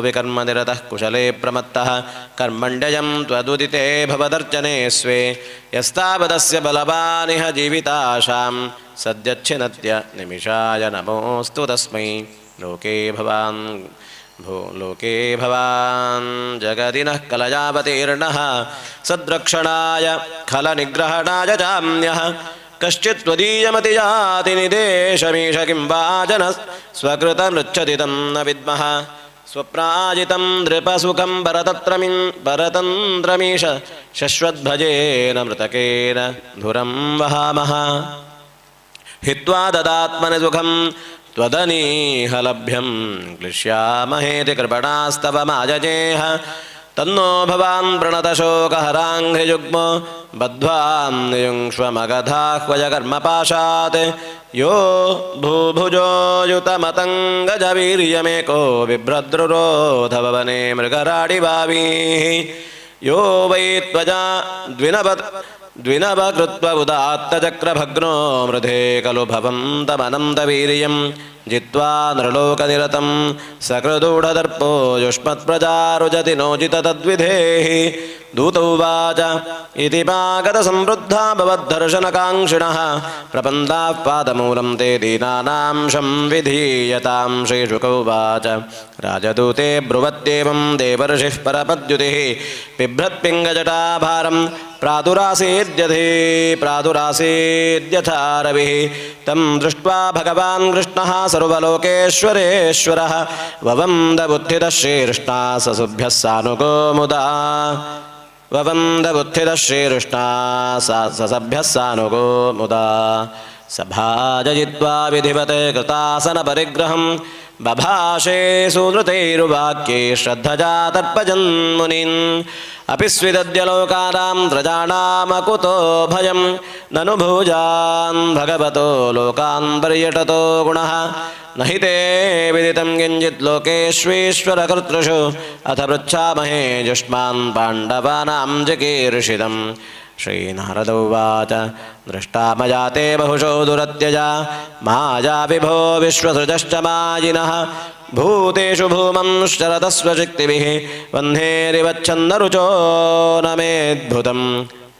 विकर्मनिरतः कुशले प्रमत्तः कर्मण्ययं त्वदुदिते भवदर्चने स्वे यस्तावदस्य बलवानिह जीविताशां सद्यच्छिनत्य निमिषाय नमोऽस्तु तस्मै लोके भवान् जगदिनः कलयावतीर्णः सद्रक्षणाय खलनिग्रहणाय चान्यः कश्चित् त्वदीयमतिजाति निदेशमीश किं वा जनः स्वकृतमृच्छति तं न विद्मः स्वप्राजितं नृपसुखं परतन्त्रमीश शश्वद्भजेन मृतकेन धुरं वहामः हित्वा ददात्मनि सुखं त्वदनीहलभ्यं क्लिश्यामहेति कृपणास्तव माजजेह तन्नो भवान् प्रणतशोकहराङ्घ्रियुग्मो बद्ध्वान्युङ्क्ष्वमगधाह्वयकर्मपाशात् यो भूभुजो युतमतङ्गजवीर्यमेको बिभ्रद्रुरोधभवने मृगराडिभावीः यो वै त्वजा द्विनवकृत्व उदात्तचक्रभग्नो मृधे खलु भवन्तमनन्तवीर्यं जित्वा नृलोकनिरतं सकृदूढदर्पो युष्मत्प्रजारुजति नोचित तद्विधेः दूतौवाच इति पागतसंवृद्धा भवद्धर्शनकाङ्क्षिणः प्रपन्दाः पादमूलं ते दीनानां संविधीयतां श्रीशुकौवाच राजदूते ब्रुवत्येवं देवर्षिः परपद्युतिः बिभ्रत्पिङ्गजटाभारं प्रादुरासीद्यथा रविः तं दृष्ट्वा भगवान् कृष्णः सर्वलोकेश्वरेश्वरः ववन्दबुद्धितः श्रीकृष्णा ससुभ्यः सानुगो मुदा ववन्दबुद्धितः श्रीकृष्णा ससभ्यः सानुगो मुदा सभाजयित्वा विधिवते कृतासनपरिग्रहं बभाषे सुनृतैरुवाक्ये श्रद्धजा तर्पयन्मुनीन् अपि स्विदद्यलोकानां त्रजानामकुतो भयं ननु भुजान् भगवतो लोकान् पर्यटतो गुणः न हि ते विदितं किञ्चित् लोकेष्वीश्वरकर्तृषु अथ पृच्छामहे जुष्मान् पाण्डवानां चिकीर्षितम् श्रीनारद उवाच दृष्टा मया ते बहुशो दुरत्यजा माया विभो विश्वसृजश्च मायिनः भूतेषु भूमं शरदस्वशक्तिभिः वह्नेरिवच्छन्नरुचो न मेद्भुतं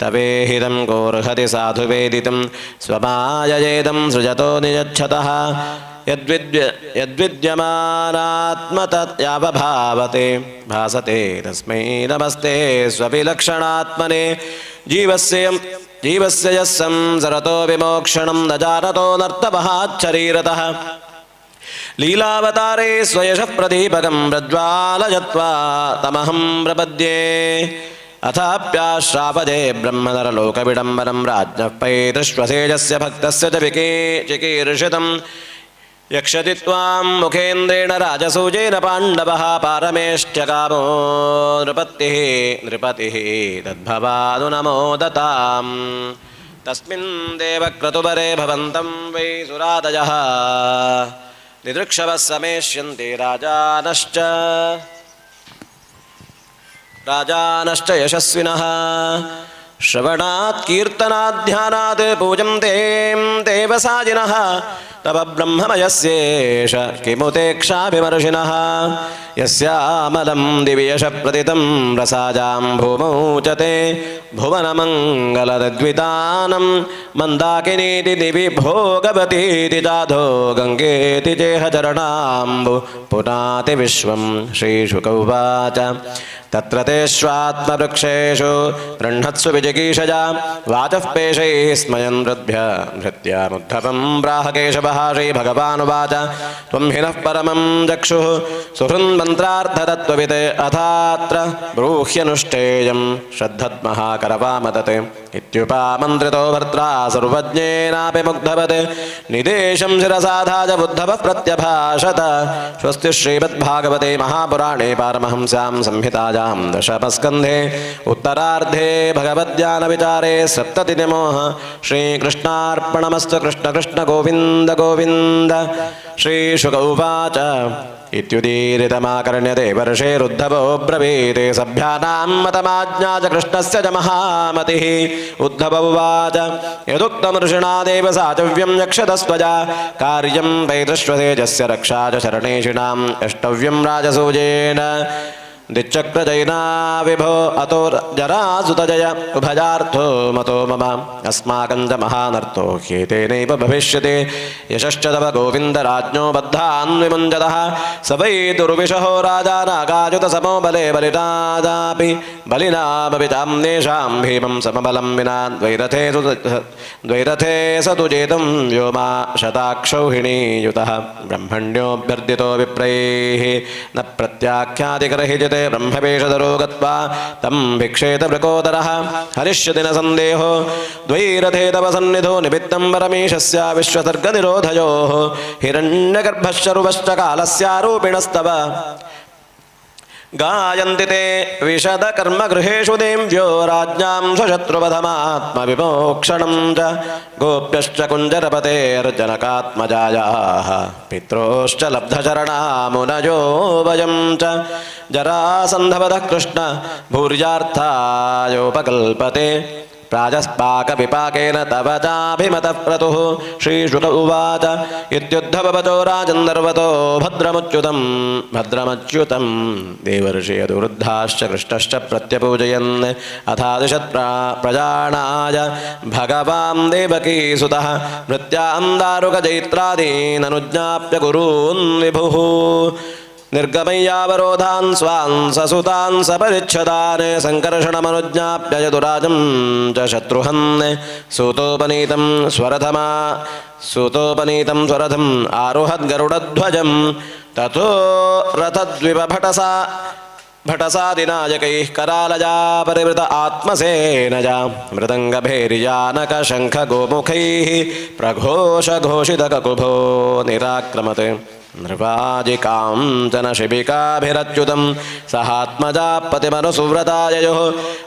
तवेहितं कोर्हति साधु वेदितं स्वमाययेदं सृजतो नियच्छतः यद्विद्यमानात्मतयावभावते भासते तस्मै नमस्ते स्वविलक्षणात्मने जीवस्य यः संसरतो विमोक्षणं न जानतो नर्तपहाच्छरीरतः लीलावतारे स्वयशः प्रदीपकं प्रज्वालयत्वा तमहं प्रपद्ये अथाप्याश्रापदे ब्रह्मनरलोकविडम्बनं राज्ञः पैतृष्वसेजस्य भक्तस्य च चिकीर्षितं यक्षति त्वां मुखेन्द्रेण राजसूजेन पाण्डवः पारमेष्ट्यकामो नृपतिः तद्भवादुनमोदताम् तस्मिन् देवक्रतुवरे भवन्तं वै सुरादयः दिदृक्षवः समेष्यन्ति राजानश्च यशस्विनः श्रवणात् कीर्तनात् ध्यानात् पूजन्ते देवसाजिनः तव ब्रह्ममयस्येष किमुतेक्षाभिमर्शिनः यस्यामलं दिव्यशप्रतितं रसाजां भूमौ च ते भुवनमङ्गलद्वितानं मन्दाकिनीति दिवि भोगवतीति जाधो गङ्गेति चेहचरणाम्बु पुनाति विश्वं श्रीशुक उवाच तत्र तेष्वात्मवृक्षेषु गृह्णत्सु विजिगीषजा वाचः पेशैः स्मयन् भृत्यामुद्धवं ब्राहकेशवः श्रीभगवानुवाच त्वं हि नः परमं चक्षुः सुहृन्मन्त्रार्थतत्त्ववित् अथात्र ब्रूह्यनुष्ठेयं श्रद्धत्मः करवामदते इत्युपामन्त्रितो भर्त्रा सर्वज्ञेनापि मुग्धवत् निदेशं शिरसाधाय बुद्धवः प्रत्यभाषत स्वस्ति श्रीमद्भागवते महापुराणे पारमहंस्यां संहितायां दशमस्कन्धे उत्तरार्धे भगवद्ज्ञानविचारे सप्ततितमोः श्रीकृष्णार्पणमस्तु कृष्ण कृष्ण गोविन्द गोविन्द श्रीशुक उवाच इत्युदीरितमाकर्ण्यते वर्षेरुद्धवो ब्रवीते सभ्यानां मतमाज्ञा च कृष्णस्य च महामतिः उद्धव उवाच यदुक्तं ऋषिणा देव साचव्यं यक्षतस्त्वजा कार्यं वैदश्वतेजस्य रक्षा च शरणेषिणाम् अष्टव्यं राजसूजेन दिच्चक्रजैना विभो अतो जरासुतजय उभयार्थो मतो मम अस्माकं च महानर्तो ह्येतेनैव भविष्यति यशश्च तव गोविन्दराज्ञो बद्धान् विमुञ्जतः स वै दुर्विशहो राजा नागायुतसमो बले बलिनादापि बलिनामपि चाम्नेषां भीमं समबलं विना द्वैरथे स तु जेतं व्योमा शताक्षौहिणीयुतः ब्रह्मण्योऽभ्यर्थितो विप्रैः न प्रत्याख्यातिकर्हिजित् ब्रह्मवेषधरो गत्वा तं भिक्षेत वृकोदरः हरिष्यति न सन्देहो द्वैरथे तव सन्निधो निमित्तं परमेशस्य विश्वसर्गनिरोधयोः हिरण्यगर्भश्चरुवश्च कालस्यारूपिणस्तव गायन्ति ते विशदकर्मगृहेषु देव्यो राज्ञां स्वशत्रुवधमात्मविमोक्षणं च गोप्यश्च कुञ्जरपतेर्जनकात्मजायाः पित्रोश्च लब्धशरणामुनयो वयं च जरासन्धवदः कृष्ण भूर्यार्थायोपकल्पते प्राजस्पाकविपाकेन तव चाभिमतः क्रतुः श्रीशुक उवाच इत्युद्धववचो राजन्दर्वतो भद्रमच्युतं देवर्षि यदुवृद्धाश्च कृष्णश्च प्रत्यपूजयन् अथादिशत् प्रजानाय भगवान् देवकीसुतः मृत्यान्दारुकजैत्रादीननुज्ञाप्य कुरून् विभुः निर्गमय्यावरोधान् स्वान् ससुतान् सपरिच्छदान् सङ्कर्षणमनुज्ञाप्य यदुराजं च शत्रुहन् सूतोपनीतं स्वरथम् आरुहद्गरुडध्वजं ततो रथद्विपभटसादिनायकैः करालजा परिवृत आत्मसेनजा मृदङ्गभैर्यानकशङ्खगोमुखैः प्रघोषघोषितककुभो निराक्रमते नृपाजिकाञ्चन शिबिकाभिरच्युतं सहात्मजा पतिमनुसुव्रताययोः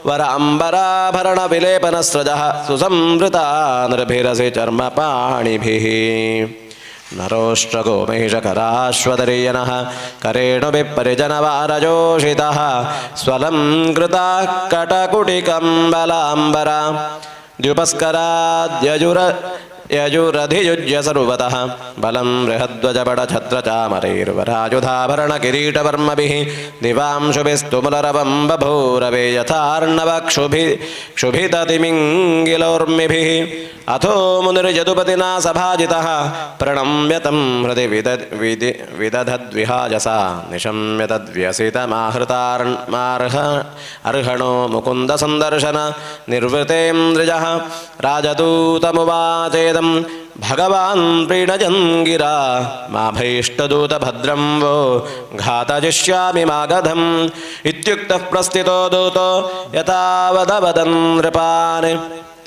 वराम्बराभरणविलेपनस्रजः सुसंवृता नृभिरसि चर्मपाणिभिः नरोष्ट्रगोमहिषकराश्वतरीयनः करेण विपरिजनवारजोषितः स्वलं कृताः कटकुटिकम्बलाम्बरा द्युपस्कराद्यजुरधियुज्य सर्वतः बलं बृहद्वजबडछत्रचामरैर्वराजुधाभरणकिरीटवर्मभिः दिवांशुभिस्तुमुलरवं बभूरवे यथार्णवक्षुभिततिमिङ्गिलोर्मिभिः अथो मुनिर्यदुपतिना सभाजितः प्रणम्य तं हृदि विदधद्विहाजसा निशम्य तद्व्यसितमाहृतार्हणो मुकुन्दसन्दर्शन निर्वृतेन्द्रिजः राजदूतमुवाचेदं भगवान् प्रीणयन् गिरा मा भैष्टदूतभद्रं वो घातयिष्यामि मागधम् इत्युक्तः प्रस्थितो दूतो यतावदवदन् नृपान्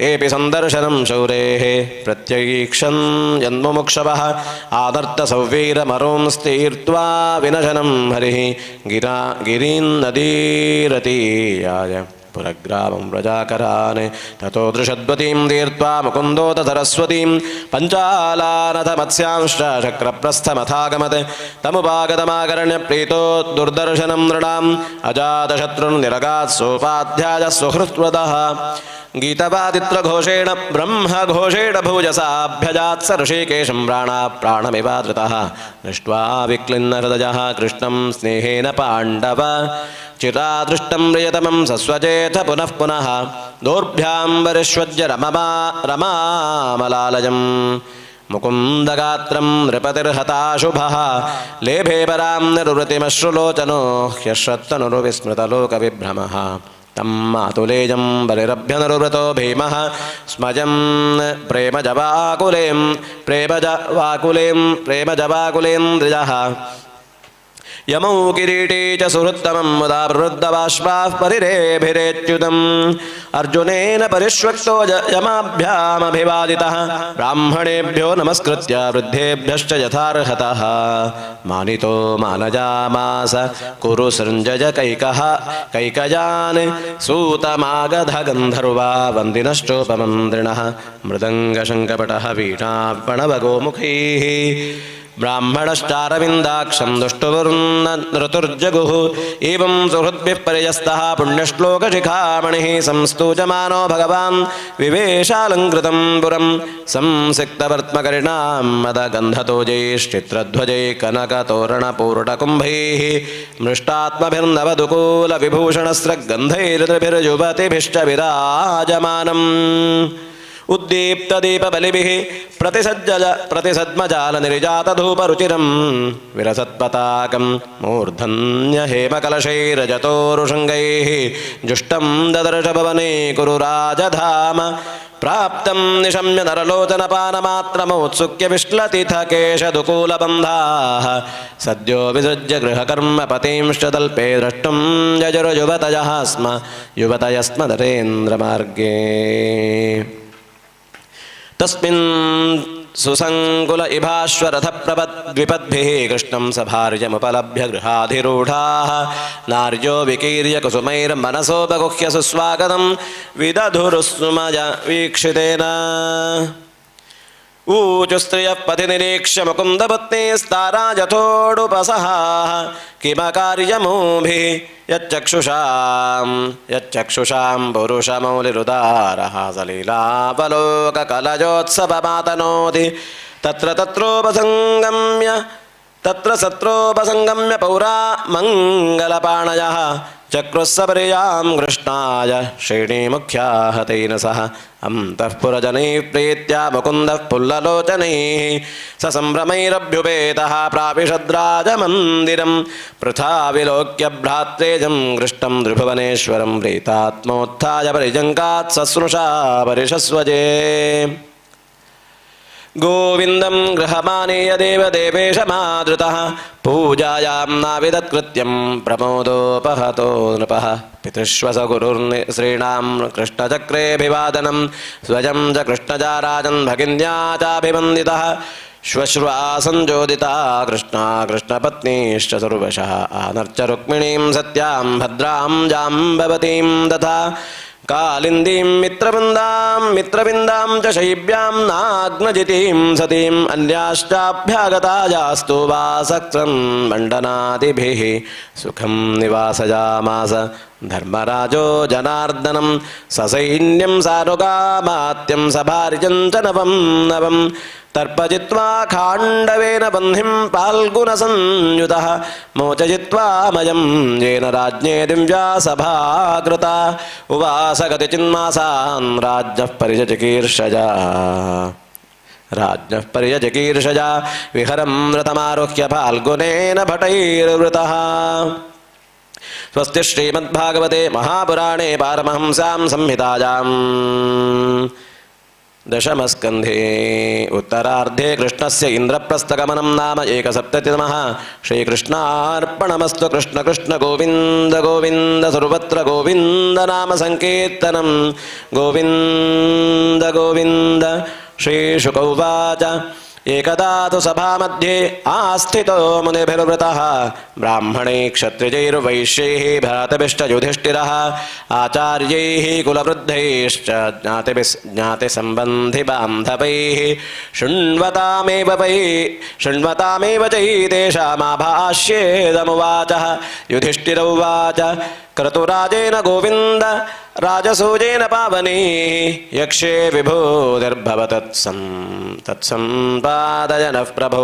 तेऽपि सन्दर्शनं शौरेः प्रत्यगीक्षन् यन्मुमुक्षवः आदर्तसौवीरमरोंस्तीर्त्वा विनशनं हरिः गिरीन्नदीरतीयाय पुरग्रामं व्रजाकरान् ततो दृशद्वतीं तीर्त्वा मुकुन्दोत सरस्वतीं पञ्चालानथमत्स्यांश्च शक्रप्रस्थमथागमत् तमुपागतमाकर्ण्य प्रीतो दुर्दर्शनं नृणाम् अजातशत्रुर्निरगात् सोपाध्यायः सुहृत्वदः गीतवादित्रघोषेण ब्रह्मघोषेण भुजसाभ्यजात् स ऋषिकेशं प्राणमिवादृतः दृष्ट्वा विक्लिन्नहृदयः कृष्णं स्नेहेन पाण्डव चिरादृष्टं प्रियतमं सस्वचेथ पुनः पुनः दोर्भ्यां वरिष्वज्य रमामलालयम् मुकुन्दगात्रं नृपतिर्हताशुभः लेभे परां निरुवृतिमश्रुलोचनो ह्यश्रत्तनुर्विस्मृतलोकविभ्रमः तं मातुलेजं बलिरभ्यनुरुव्रतो भीमः स्मजं प्रेमजवाकुलेन्द्रिजः यमौ किरीटी च सुहृत्तमं मुदा प्रवृद्धबाष्पाः परिरेभिरेच्युतम् अर्जुनेन परिष्वक्तो यमाभ्यामभिवादितः ब्राह्मणेभ्यो नमस्कृत्य वृद्धेभ्यश्च यथार्हतः मानितो मानजामास कुरु सृञ्जय कैकयान् सूतमागधगन्धर्वा वन्दिनश्चोपमन्त्रिणः मृदङ्गशङ्कपटः वीणापणवगोमुखैः ब्राह्मणश्चारविन्दाक्षं दुष्टुर्नृतुर्जगुः एवं सुहृद्भिः परियस्तः पुण्यश्लोकशिखामणिः संस्तूयमानो भगवान् विवेशालङ्कृतं पुरं संसिक्तवर्त्मकरिणां मदगन्धतोजैश्चित्रध्वजैः कनकतोरणपूर्णकुम्भैः मृष्टात्मभिर्नवदुकूलविभूषणस्रग्गन्धैर्त्रिभिर्युवतिभिश्च विराजमानम् उद्दीप्तदीपबलिभिः प्रतिसद्मजालनिर्जातधूपरुचिरं विरसत्पताकं मूर्धन्यहेमकलशैरजतोरुशृङ्गैः जुष्टं ददर्श भवने कुरु राजधाम प्राप्तं निशम्य नरलोचनपानमात्रमोत्सुक्य विश्लतिथकेशदुकूलबन्धाः सद्यो विसृज्य गृहकर्मपतींश्च तल्पे द्रष्टुं यजुर्युवतयः स्म युवतयस्मदरेन्द्रमार्गे तस्मिन् सुसङ्कुल इभाश्वरथप्रपद्विपद्भिः कृष्णं सभार्यमुपलभ्य गृहाधिरूढाः नार्यो विकीर्य कुसुमैर्मनसोपगुह्य सुस्वागतं विदधुरुस्मजा वीक्षितेन ऊचुस्त्रियः पथिनिरीक्ष्य मुकुन्दपत्नीस्ताराजथोडुपसहाः किमकार्यमूभिः यच्चक्षुषां पुरुषमौलिरुदारः सलीलावलोककलजोत्सवमातनोति तत्र सत्रोपसङ्गम्य पौरा मङ्गलपाणयः चक्रुस्सपर्यां कृष्णाय श्रेणीमुख्याः तेन सह अन्तःपुरजनैः प्रीत्या मुकुन्दः पुल्ललोचनैः ससम्भ्रमैरभ्युपेतः प्राविशद्राजमन्दिरं पृथा विलोक्य भ्रात्रेजं कृष्णं त्रिभुवनेश्वरं प्रीतात्मोत्थाय परिजङ्कात् सस्नुषा परिशस्वजे गोविन्दं गृहमानीय देवदेवेशमादृतः पूजायां नाविदत्कृत्यं प्रमोदोपहतो नृपः पितृष्वस गुरुर्श्रीणां कृष्णचक्रेऽभिवादनं स्वयं च कृष्णजा राजन् भगिन्या चाभिवन्दितः श्वश्रुवा संजोदिता कृष्णा कृष्णपत्नीश्च सर्वशः आनर्च रुक्मिणीं सत्यां भद्रां जाम्बवतीं तथा कालिन्दीं मित्रविन्दां च शैब्यां नाग्नजितीं सतीं अन्याश्चाभ्यागतायास्तु वासक्त्रं मण्डनादिभिः सुखं निवासयामास धर्मराजो जनार्दनं ससैन्यं सानुगामात्यं सभार्यं च नवं तर्पयित्वा खाण्डवेन बन्धिं फाल्गुनसंयुतः मोचयित्वा मयं येन राज्ञे दिव्या सभा कृता उवास गतिचिन्मासान् राज्ञः पर्यचिकीर्षया विहरं रथमारुह्य फाल्गुनेन भटैर्वृतः स्वस्ति श्रीमद्भागवते महापुराणे पारमहंस्यां संहितायां दशमस्कन्धे उत्तरार्धे कृष्णस्य इन्द्रप्रस्थगमनं नाम एकसप्ततितमः श्रीकृष्णार्पणमस्तु कृष्ण कृष्ण गोविन्द गोविन्द सर्वत्र गोविन्द नाम संकीर्तनं गोविन्द गोविन्द श्रीशुक उवाच एकदा तु सभामध्ये आस्थितो मुनिभिर्वृतः ब्राह्मणैः क्षत्रियैर्वैश्यैः भरतभिश्च आचार्यैः कुलवृद्धैश्च ज्ञातिसम्बन्धिबान्धवैः शृण्वतामेव चैतेषामाभाष्येदमुवाचः युधिष्ठिर उवाच क्रतुराजेन गोविन्द राजसूजेन पावनी यक्षे विभूतिर्भवतत्सम्पादय नः प्रभो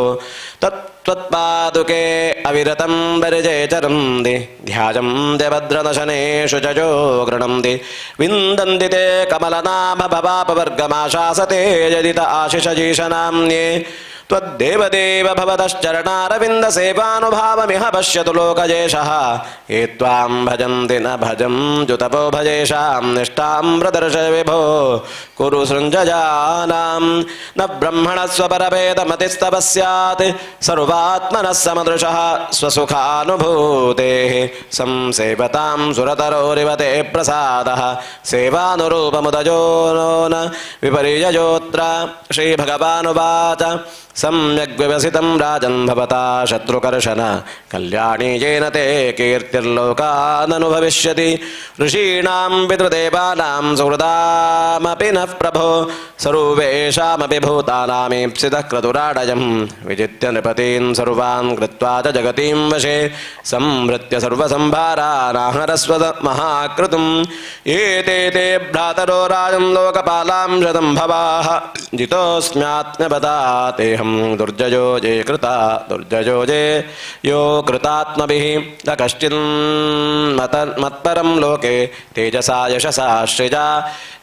तत्त्वत्पादुके अविरतं वरिजे चरन्ति ध्यानं देवद्रदशनेषु चजो गृह्णन्ति विन्दन्ति ते कमलनाभपापवर्गमाशासते यदित आशिषजीशनाम्ये त्वद्देवदेव भवतश्चरणारविन्दसेवानुभावमिह पश्यतु लोकजेशः ये त्वां भजन्ति न भजन्तु तपो भजेषां निष्ठां प्रदर्शय विभो कुरु सृञ्जयानां न ब्रह्मणस्वपरभेदमतिस्तव स्यात् सर्वात्मनः समदृशः स्वसुखानुभूतेः संसेवतां सुरतरोरिव ते प्रसादः सेवानुरूपमुदजो न विपर्ययोऽत्र श्रीभगवानुवाच सम्यग्व्यवसितं राजन् भवता शत्रुकर्षण कल्याणी येन ते कीर्तिर्लोकाननुभविष्यति ऋषीणां पितृदेवानां सुहृदामपि नः प्रभो सर्वेषामपि भूतानामीप्सितः क्रतुराडयं विजित्य नृपतीन् सर्वान् कृत्वा च जगतीं वशे संहृत्य सर्वसंभारानाहरस्व महाकृतुम् एते ते भ्रातरो राजन् लोकपालां शतंभवाः जितोऽस्म्यात्मपदा तेऽहं दुर्जयो ये कृता दुर्जयो ये यो कृतात्मभिः न कश्चिन्मत्परं लोके तेजसा यशसा श्रिजा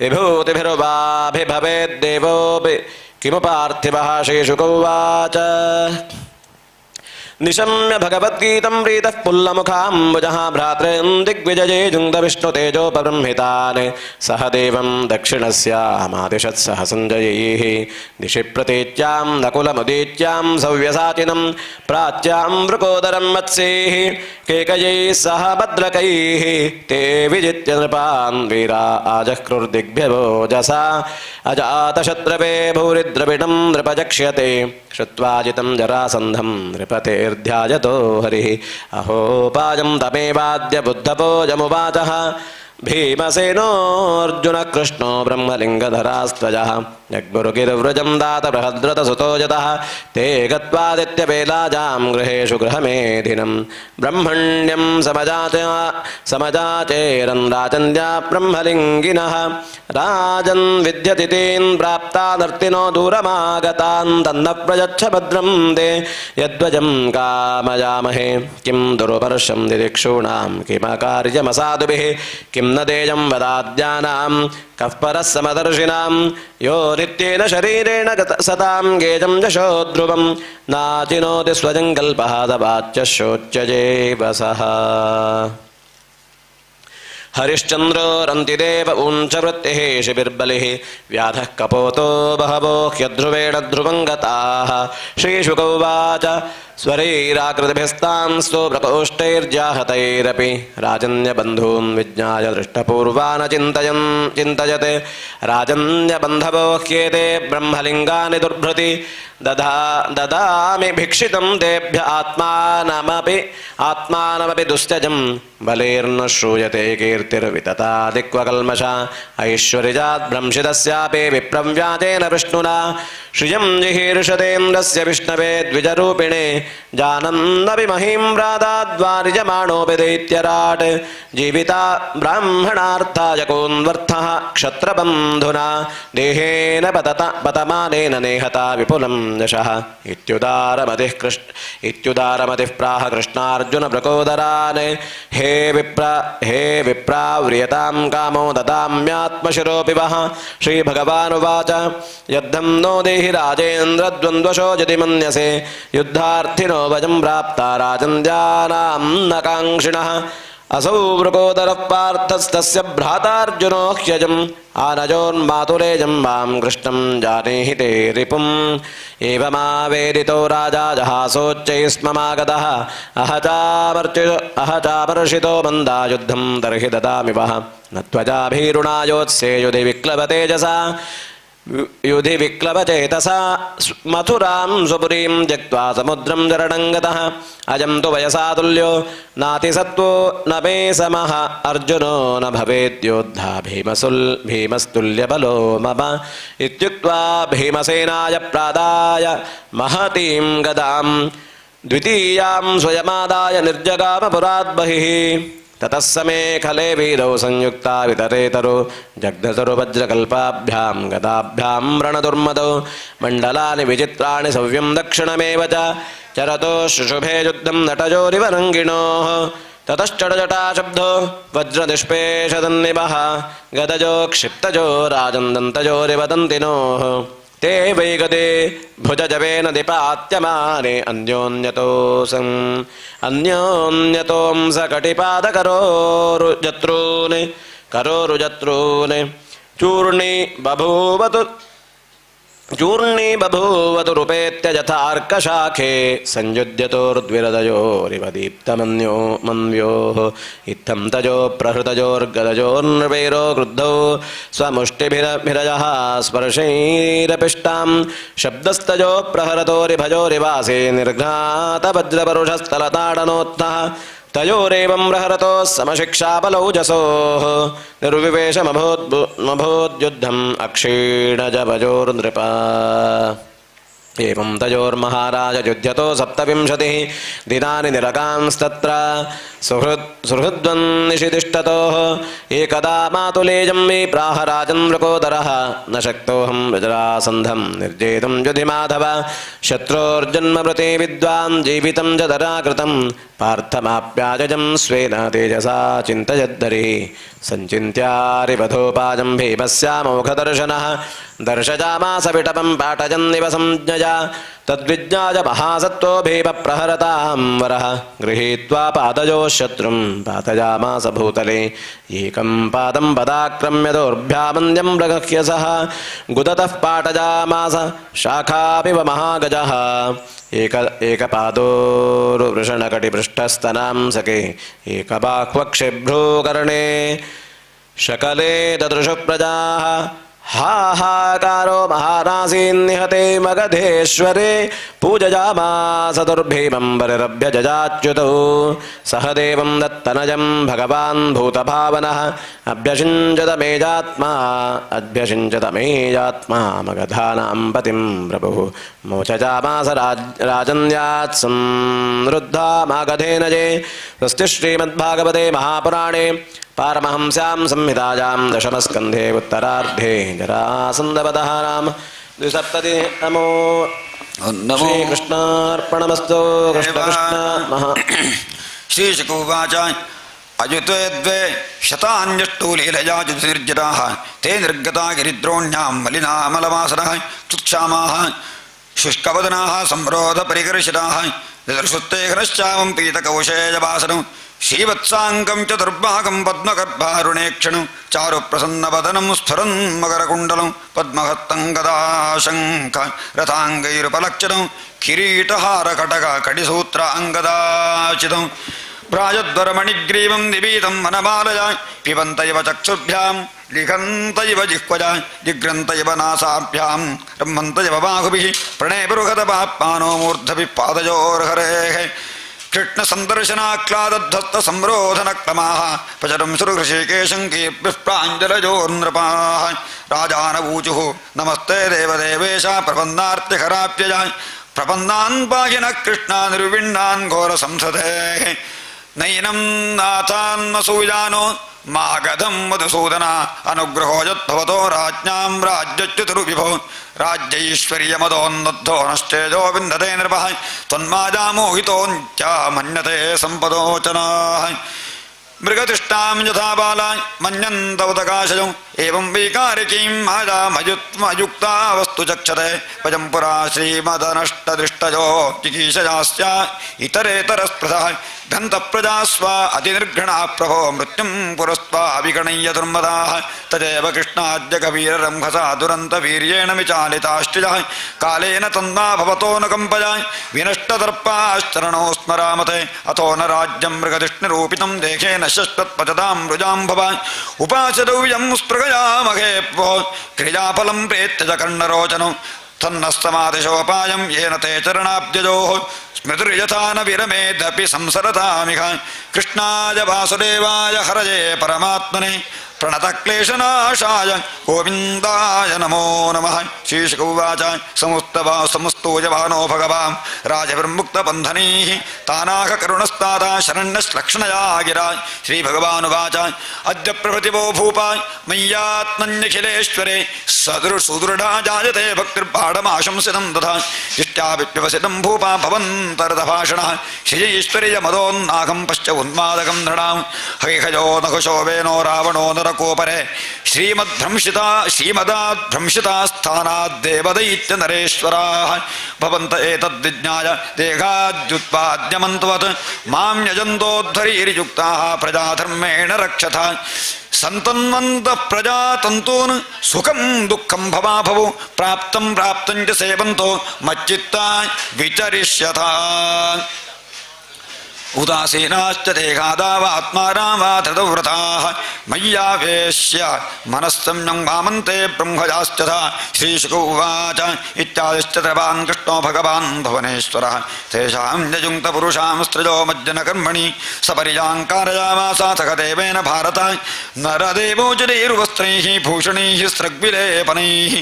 विभूतिभिर्वाभिभवेद्देवोऽपि किमुपार्थिवः श्रीशुकौवाच निशम्य भगवद्गीतं प्रीतः पुल्लमुखाम्बुजः भ्रातॄन् दिग्विजये जुङ्गविष्णुतेजोपबृंहितान् सह देवं दक्षिणस्यामादिशत्सह सञ्जयैः दिशि प्रतीच्यां नकुलमुदीच्यां सव्यसाचिनं प्राच्यां वृकोदरं मत्स्यैः केकयैः सह भद्रकैः ते विजित्य नृपान् वीरा आजह्रुर्दिग्भ्यवोजसा अजातशत्रवे भूरिद्रविणं नृपजक्ष्यते श्रुत्वा जितं जरासन्धं नृपतेर्ध्यायतो हरिः अहोपायं तमेवाद्य बुद्धपोजमुवाचः भीमसेनोऽर्जुन कृष्णो ब्रह्मलिङ्गधरास्त्वजः जग्मुरुगिर्व्रजं दात बृहद्रथसुतो यतः ते गत्वादित्यवेलाजां गृहेषु गृहमेधिनं ब्रह्मण्यं समजाचेरन् राजन्या ब्रह्मलिङ्गिनः राजन् विद्यति तेन् प्राप्ता नर्तिनो दूरमागतान् तन्न प्रयच्छ भद्रं ते यद्वजं कामयामहे किं दुरुपर्षं दिदिक्षूणां किमकार्यमसाधुभिः किं न देयं वदाद्यानां कः परः समदर्शिनां यो नित्येन शरीरेण सतां गेजं यशो ध्रुवं नाचिनोति स्वजङ्कल्पः तवाच्य शोच्यजेव सः हरिश्चन्द्रो रन्तिदेव ऊञ्चवृत्तिः शिबिर्बलिः व्याधः कपोतो बहवो ह्यध्रुवेण ध्रुवं गताः श्रीशुकौवाच स्वरैराकृतिभिस्तांस्तो प्रकोष्ठैर्जाहतैरपि राजन्यबन्धून् विज्ञाय दृष्टपूर्वान् चिन्तयते राजन्यबन्धवो ह्येते ब्रह्मलिङ्गानि दुर्भृति ददामि भिक्षितं तेभ्य आत्मानमपि दुस्त्यजं बलेर्न श्रूयते कीर्तिर्वितता दिक्वकल्मषा ऐश्वर्याद्भ्रंशितस्यापि विप्रव्याजेन विष्णुना श्रियं जिहीर्षतेन्द्रस्य विष्णवे द्विजरूपिणे जानन्नपि महीं व्राताद्वारिजमाणोऽपि दैत्यराट् जीविता ब्राह्मणार्थाय कोऽन्वर्थः क्षत्रबन्धुना देहेन पतमानेन नेहता विपुलं यशः इत्युदारमतिः प्राह कृष्णार्जुन प्रकोदरान् हे विप्राव्रियतां कामो ददाम्यात्मशिरोऽपि वः श्रीभगवानुवाच यद्धं नो देहि राजेन्द्र द्वन्द्वशो यदि मन्यसे युद्धार्थिनो वयं प्राप्ता राजन्यानां न काङ्क्षिणः असौ वृकोदरः पार्थस्तस्य भ्रातार्जुनो ह्यजम् आनजोन्मातुलेजं मां कृष्णं जानीहि ते रिपुम् एवमावेदितो राजा जहासोच्चैस्ममागतः अहचामर्षितो मन्दा युद्धं तर्हि ददामि वः न त्वजाभीरुणायोत्से युधि विक्लवतेजसा युधि विक्लवचेतसा मथुरां स्वपुरीं त्यक्त्वा समुद्रं चरणं गतः अयं तु वयसा तुल्यो नातिसत्त्वो न मे समः अर्जुनो न भवेद्योद्धा भीमस्तुल्यबलो मम इत्युक्त्वा भीमसेनाय प्रादाय महतीं गदां द्वितीयां स्वयमादाय निर्जगाम पुरात् बहिः ततः समे खले वीरौ संयुक्ता वितरेतरो जग्धतरो वज्रकल्पाभ्यां गदाभ्यां रणदुर्मदौ मण्डलानि विचित्राणि सव्यं दक्षिणमेव च चरतो शुशुभे युद्धं नटजोरिवरङ्गिणोः ततश्चडजटाशब्दो वज्रनिष्पेषदन्निभः गदजो क्षिप्तजो राजन्दन्तजोरिवदन्तिनोः ते वैगते भुजजवेन निपात्यमाने अन्योन्यतोंस कटिपादकरोरुजत्रून् चूर्णी बभूवतु चूर्णी बभूवतुरुपेत्य यथार्कशाखे संयुध्यतोर्द्विरदयोरिव दीप्तमन्यो मन्व्योः इत्थं तजो प्रहृतजोर्गदजोर्नृपेरो क्रुद्धौ स्वमुष्टिभिरजः स्पर्शैरपिष्टां शब्दस्तजो प्रहरतोरिभजोरिवासे निर्घातवज्रपरुषस्थलताडनोत्थः तयोरेवं प्रहरतो समशिक्षाबलौजसोः निर्विवेशमभूद्युद्धम् अक्षीणजभजोर्नृपा एवं तयोर्महाराज युध्यतो 27 दिनानि निरकांस्तत्र सुहृद्वन्निशितिष्ठतोः एकदा मातुलेजं मे प्राह राजन्द्रकोदरः न शक्तोऽहं वज्रासन्धं निर्जेतुं युधिमाधव शत्रोर्जन्मवृते विद्वान् जीवितं च दराकृतं पार्थमाप्याजं स्वेन तेजसा चिन्तयद्धरिः सञ्चिन्त्यारिवधोपाजं भीमस्यामोघदर्शनः दर्शयामास विटपं पाटयन्निव संज्ञया तद्विज्ञाय महासत्त्वो भीमप्रहरतां वरः गृहीत्वा पादयोः शत्रुं पातयामास भूतले एकं पादं पदाक्रम्य दोर्भ्यामन्द्यं प्रगह्य सः गुदतः पाटयामास शाखापिव महागजः एकपादोरुवृषणकटिपृष्ठस्तनां सखे एकबाह्वक्षिभ्रूकर्णे शकले ददृशु प्रजाः हाहाकारो महारासीन्निहते मगधेश्वरे पूजयामास दुर्भीमं परिरभ्य जजाच्युतौ सह देवं दत्तनजं भगवान् भूतभावनः अभ्यषिञ्चत मेजात्मा मगधानां पतिं प्रभुः मोचयामास राजन्यात् संरुद्धा मागधेन जे स्वस्ति श्रीमद्भागवते महापुराणे पारमहंस्यां संहितायां दशमस्कन्धे उत्तरार्धे जरासन्दवधः नाम 270 नमो श्रीकृष्णार्पणमस्तु कृष्ण कृष्ण महा श्रीशुकुवाच अयुते द्वे शतान्यष्टुलीलया निर्जराः ते निर्गता गिरिद्रोण्यां मलिनामलवासरः चुक्षामाः शुष्कवदनाः संरोधपरिकर्षिताः ददर्शुत्ते घनश्चामं पीतकौशेयवासनं श्रीवत्साङ्गं चतुर्भागं पद्मगर्भारुणेक्षणं चारुप्रसन्नवदनं स्फुरन् मकरकुण्डलं पद्महस्तं गदाशङ्ख रथाङ्गैरुपलक्षितं किरीटहारकटककटिसूत्राङ्गदाचितं प्रायद्वरमणिग्रीवं निबीतं मनमालया पिबन्त इव चक्षुभ्यां लिखन्त इव जिह्वजा जिघ्रन्त इव नासाभ्यां रम्भन्त इव बाहुभिः प्रणयपुरुहतपाप्मानो मूर्धभिः पादयोर्हरेः कृष्णसन्दर्शनाक्लादध्वस्त संरोधनक्तमाः प्रचरं सुरहृषिकेशं कीर्भिः प्राञ्जलयोर्नृपाः राजानवूचुः नमस्ते देवदेवेश प्रपन्नार्तिहराप्यजा प्रपन्नान् पाहिनः कृष्णा निर्विण्णान् घोरसंसदेः नैनं नाथान्मसूयानो मागधं मधुसूदना अनुग्रहो यद्भवतो राज्ञां राज्यच्युतुर्विभो राज्यैश्वर्यमदोन्नद्धो नश्चेजो विन्दते नृपः त्वन्माजामोहितोऽन्त्या मन्यते सम्पदोचनाः मृगतिष्ठां यथा बालाय मन्यन्त उदकाशयं एवं वैकारिकीं मायामयुक्ता वस्तु चक्षते वयं पुरा श्रीमदनष्टदृष्टयो जिगीषयास्या इतरेतरस्पृशः घन्तप्रजास्वा अतिनिर्घृणा प्रभो मृत्युं पुरस्त्वा विगणय्य दुर्मदाः तदेव कृष्णाद्य कवीररंहसा दुरन्तवीर्येण विचालिताश्चिजः कालेन तन्ना भवतो न कम्पजाय विनष्टदर्पाश्चरणो स्मरामते अतो न राज्यं मृगधिष्णिरूपितं देखेन शश्वत्पचतां रुजाम्भवान् उपासदव्यं स्पृगयामहे क्रियाफलं प्रेत्य च कर्णरोचनं तन्नस्तमादिशोपायं येन ते चरणाब्जयोः स्मृतिर्यथा न विरमेदपि संसरतामिह कृष्णाय वासुदेवाय हरये परमात्मने प्रणतक्लेशनाशाय गोविन्दाय नमो नमः श्रीशुकुवाच समस्तूयमानो भगवान् राजविर्मुक्तबन्धनैः तानाह करुणस्तादा शरण्यश्लक्ष्णया गिरा श्रीभगवानुवाच अद्य प्रभृतिवो भूपा मय्यात्मन्यखिलेश्वरे सुदृढा जायते भक्तिर्बाढमाशंसितं तथा इष्ट्याभिप्यवसितं भूपा भवन्तरदभाषणः श्रीईश्वर्यमदोन्नागं पश्च उन्मादकं नृणां हैहयो नहुशो वेनो रावणो न ಕೋಪರೆ ಶ್ರೀಮದಾದ್ಭ್ರಂಶಿತಾ ಸ್ಥಾನಾದ್ದೇವದೈತ್ಯ ನರೇಶ್ವರಾಃ ಭವಂತ ಏತದ್ವಿಜ್ಞಾಯ ದೇಹಾದ್ಯುತ್ಪಾದ್ಯಮಂತವತ್ ಮಾಂ ಯಜಂತೋದ್ಧರೀರ್ಯುಕ್ತಾಃ ಪ್ರಜಾಧರ್ಮೇಣ ರಕ್ಷಥ ಸಂತನ್ವಂತ ಪ್ರಜಾತಂತೂನ್ ಸುಖಂ ದುಃಖಂ ಭವಾಭವು ಪ್ರಾಪ್ತಂ ಪ್ರಾಪ್ತಂ ಚ ಸೇವಂತೋ ಮಚ್ಚಿತ್ತ ವಿಚರಿಷ್ಯಥ ಉದಾಸೀನಾಶ್ಚ ದೇಹಾದಾವಾತ್ಮಾರಾವಾ ಧೃತವ್ರತಾಃ ಮಯ್ಯಾವೇಶ್ಯ ಮನಸ್ಸಂಯಂ ವಾಮಂತೆ ಬ್ರಹ್ಮಜಾಶ್ಚ ಶ್ರೀಶುಕ ಉವಾಚ ಇತ್ಯಾದಿಶ್ಚ ತ್ರವಾನ್ ಕೃಷ್ಣೋ ಭಗವಾನ್ ಭುವನೇಶ್ವರಃ ತೇಷಾಂ ಯಜುಂಕ್ತ ಪುರುಷಾಂ ಸ್ತ್ರಿಜೋ ಮಜ್ಜನ ಕರ್ಮಣಿ ಸಪರ್ಯಾಂಕಾರಯಾಮಾಸ ಸಖದೇವೇನ ಭಾರತ ನರದೇವೋಚರೈರ್ವಸ್ತ್ರೈಃ ಭೂಷಣೈಃ ಸ್ರಗ್ವಿಲೇಪನೈಃ